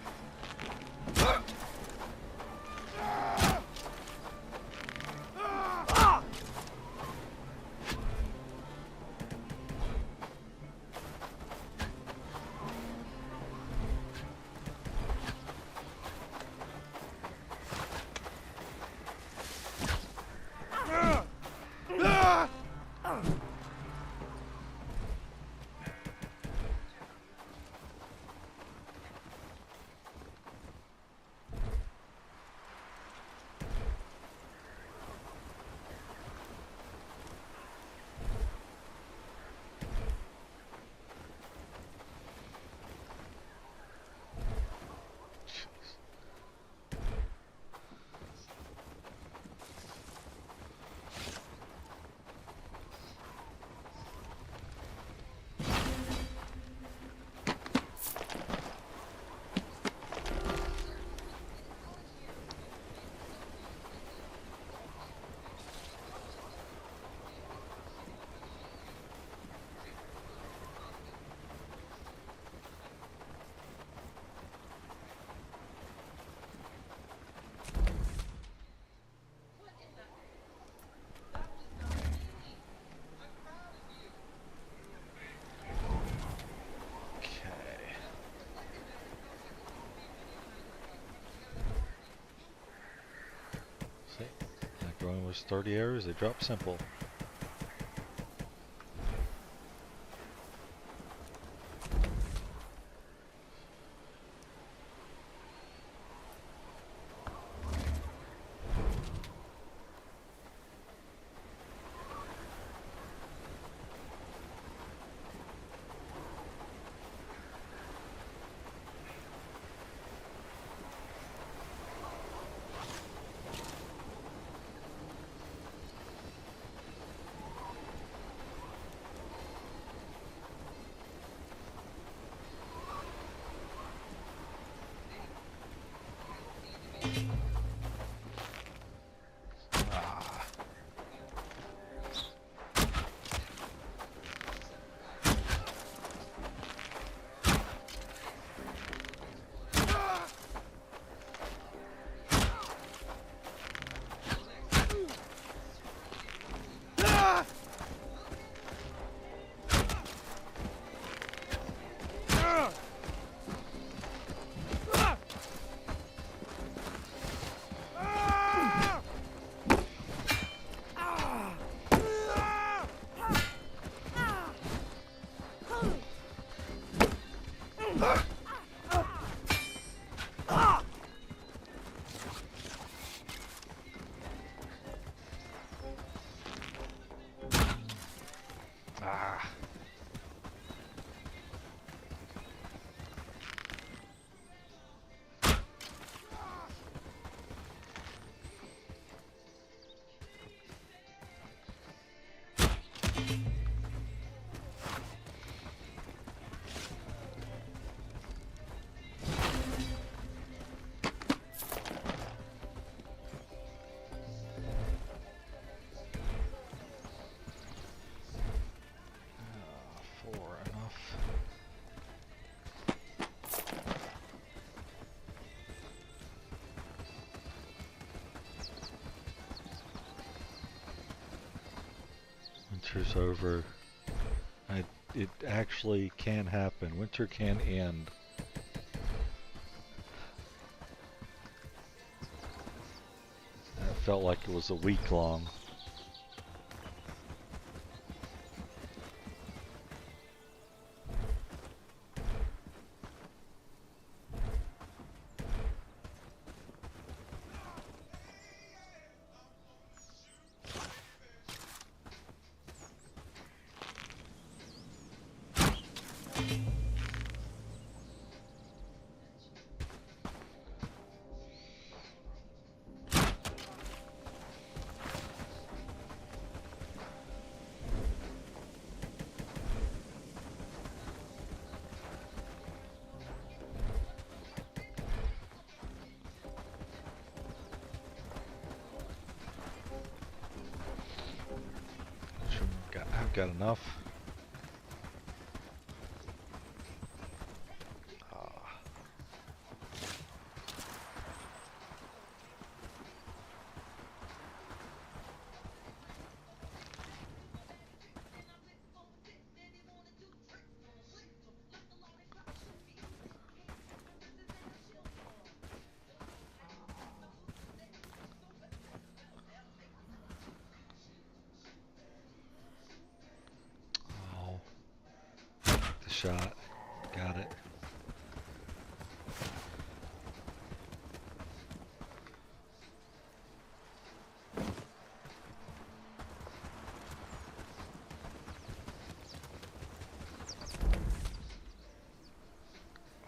Going with 30 errors, they drop simple. winter's over. It actually can happen. Winter can end. It felt like it was a week long. I've got enough. Shot. Got it.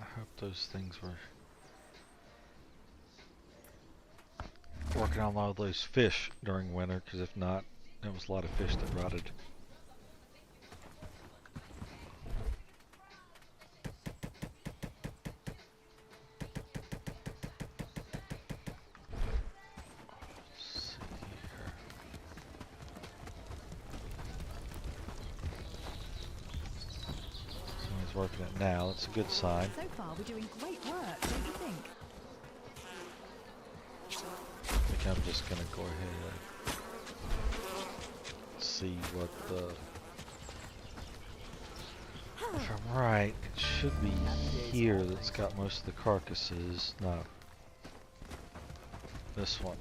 I hope those things were working on all those fish during winter, because if not, there was a lot of fish that rotted. Working it now. That's a good sign. So far, we're doing great work, don't you think? I think I'm just gonna go ahead and see what the. If I'm right, it should be here that's got most of the carcasses, not this one.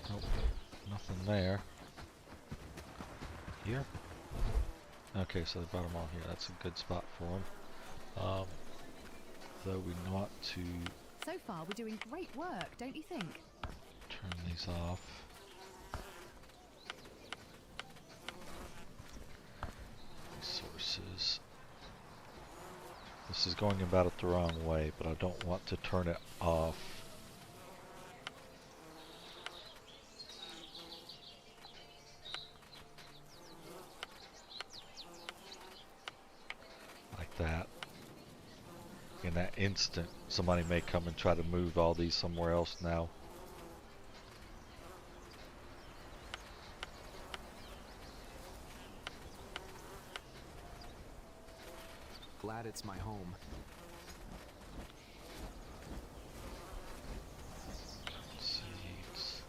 Nope, nothing there. Here? Okay, so they brought them all here. That's a good spot for them. Though we want to. So far, we're doing great work, don't you think? Turn these off. Resources. This is going about it the wrong way, but I don't want to turn it off. That in that instant somebody may come and try to move all these somewhere else now. Glad it's my home. Seeds.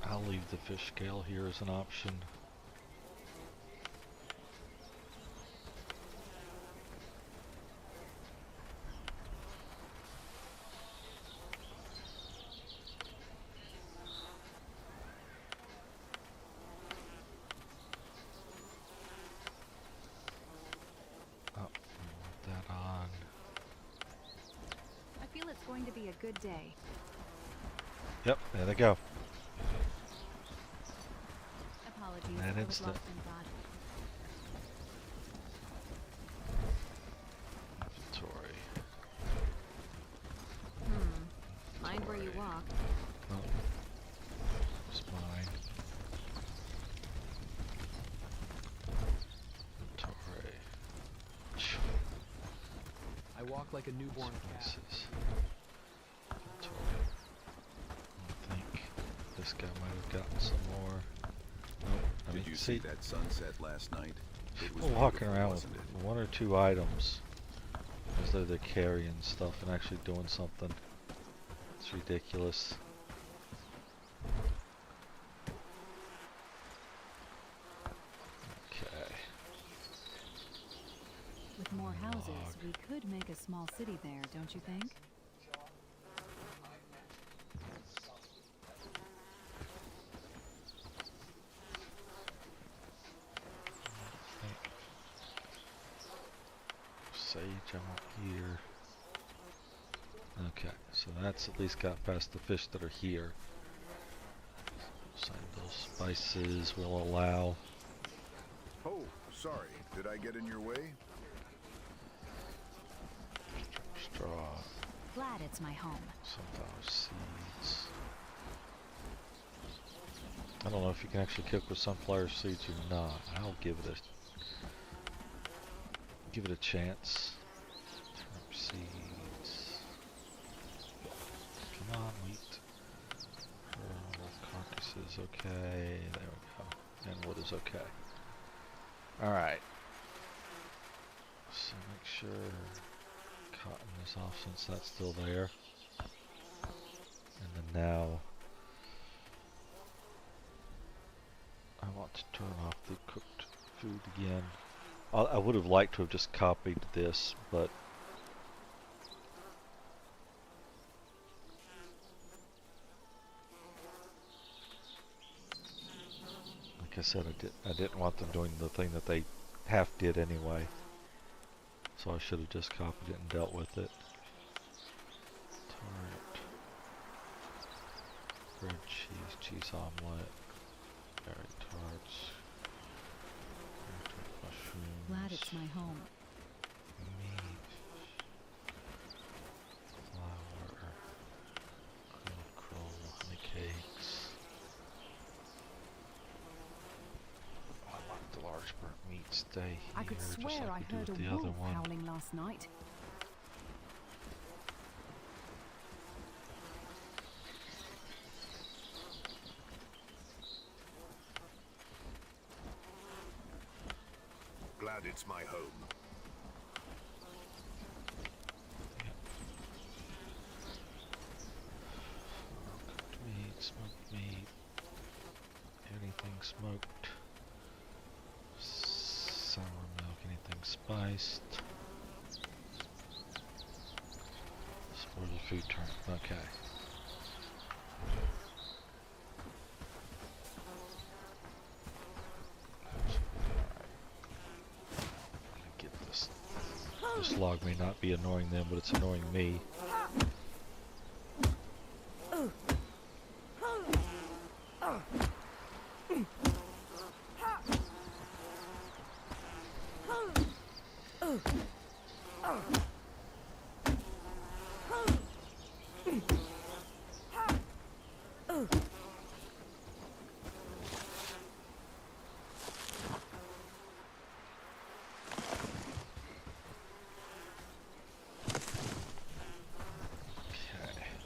I'll leave the fish scale here as an option. Oh, put that on. I feel it's going to be a good day. Yep, there they go. Apologies, That I was instant. lost in thought. Inventory. Mind where you walk. Oh, it's mine. Inventory. I walk like a newborn cat. Inventory. I think this guy might have gotten some more. Nope. I Did mean, you see that sunset last night? It was people walking beautiful, around with wasn't it? one or two items. as though they're carrying stuff and actually doing something. It's ridiculous. Okay. With more houses, we could make a small city there, don't you think? Sage, I want here. Okay, so that's at least got past the fish that are here. Sign those spices will allow. Oh, sorry. Did I get in your way? Straw. Glad it's my home. Sunflower seeds. I don't know if you can actually cook with sunflower seeds or not. I'll give it a chance. Turnip seeds. Come on, wheat. Pearl carcass is okay. There we go. And wood is okay. Alright. So make sure cotton is off since that's still there. And then now I want to turn off the cooked food again. I would have liked to have just copied this, but like I said, I didn't want them doing the thing that they half did anyway. So I should have just copied it and dealt with it. Tart, bread, cheese omelet, berry tarts. Glad it's my home. Meat, flour, grilled crow, honey cakes. I like the large burnt meat stay here. I could just swear like I we do heard with a the other wolf one. howling last night. Glad it's my home. Cooked meat, smoked meat, anything smoked, sour milk, anything spiced. Spoil the food turn. Okay. This log may not be annoying them, but it's annoying me.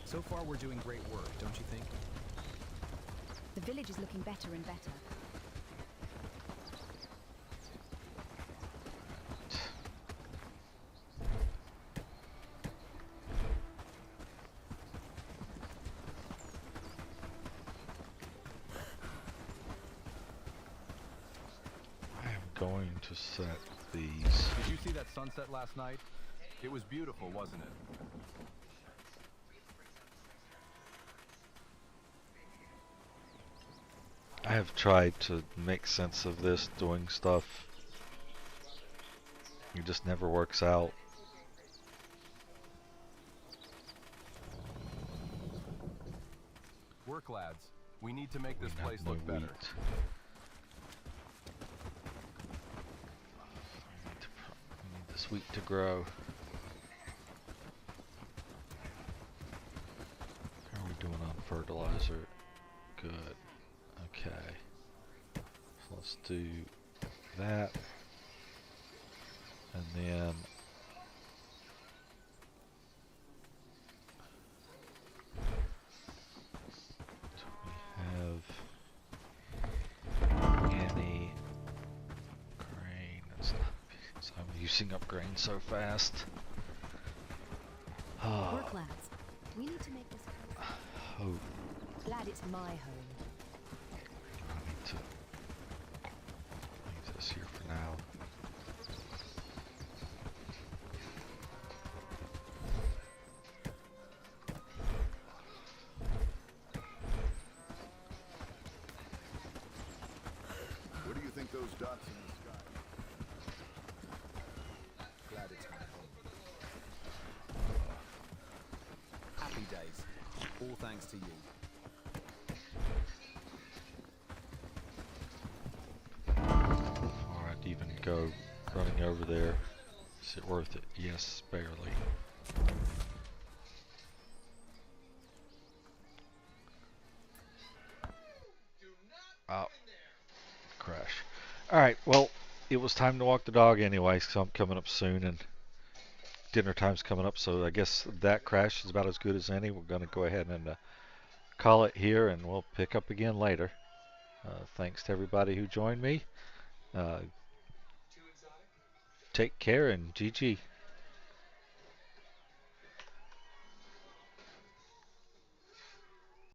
So far, we're doing great work, don't you think? The village is looking better and better. I am going to set these. Did you see that sunset last night? It was beautiful, wasn't it? I have tried to make sense of this doing stuff. It just never works out. Work, lads. We need to make this We have place no look better. wheat. We need this wheat to grow. How are we doing on fertilizer? Good. Okay. So let's do that. And then do we have any grain? That's not, so I'm using up grain so fast. Work, lads. We need to make this place. Oh, Glad it's my home. I need to leave this here for now. What do you think those dots in the sky? Glad it's my home. Happy days. All thanks to you. Before I'd even go running over there, is it worth it? Yes, barely. Oh, crash. Alright, well, it was time to walk the dog anyway, so I'm coming up soon, and dinner time's coming up, so I guess that crash is about as good as any. We're going to go ahead and call it here, and we'll pick up again later. Thanks to everybody who joined me. Take care, and GG.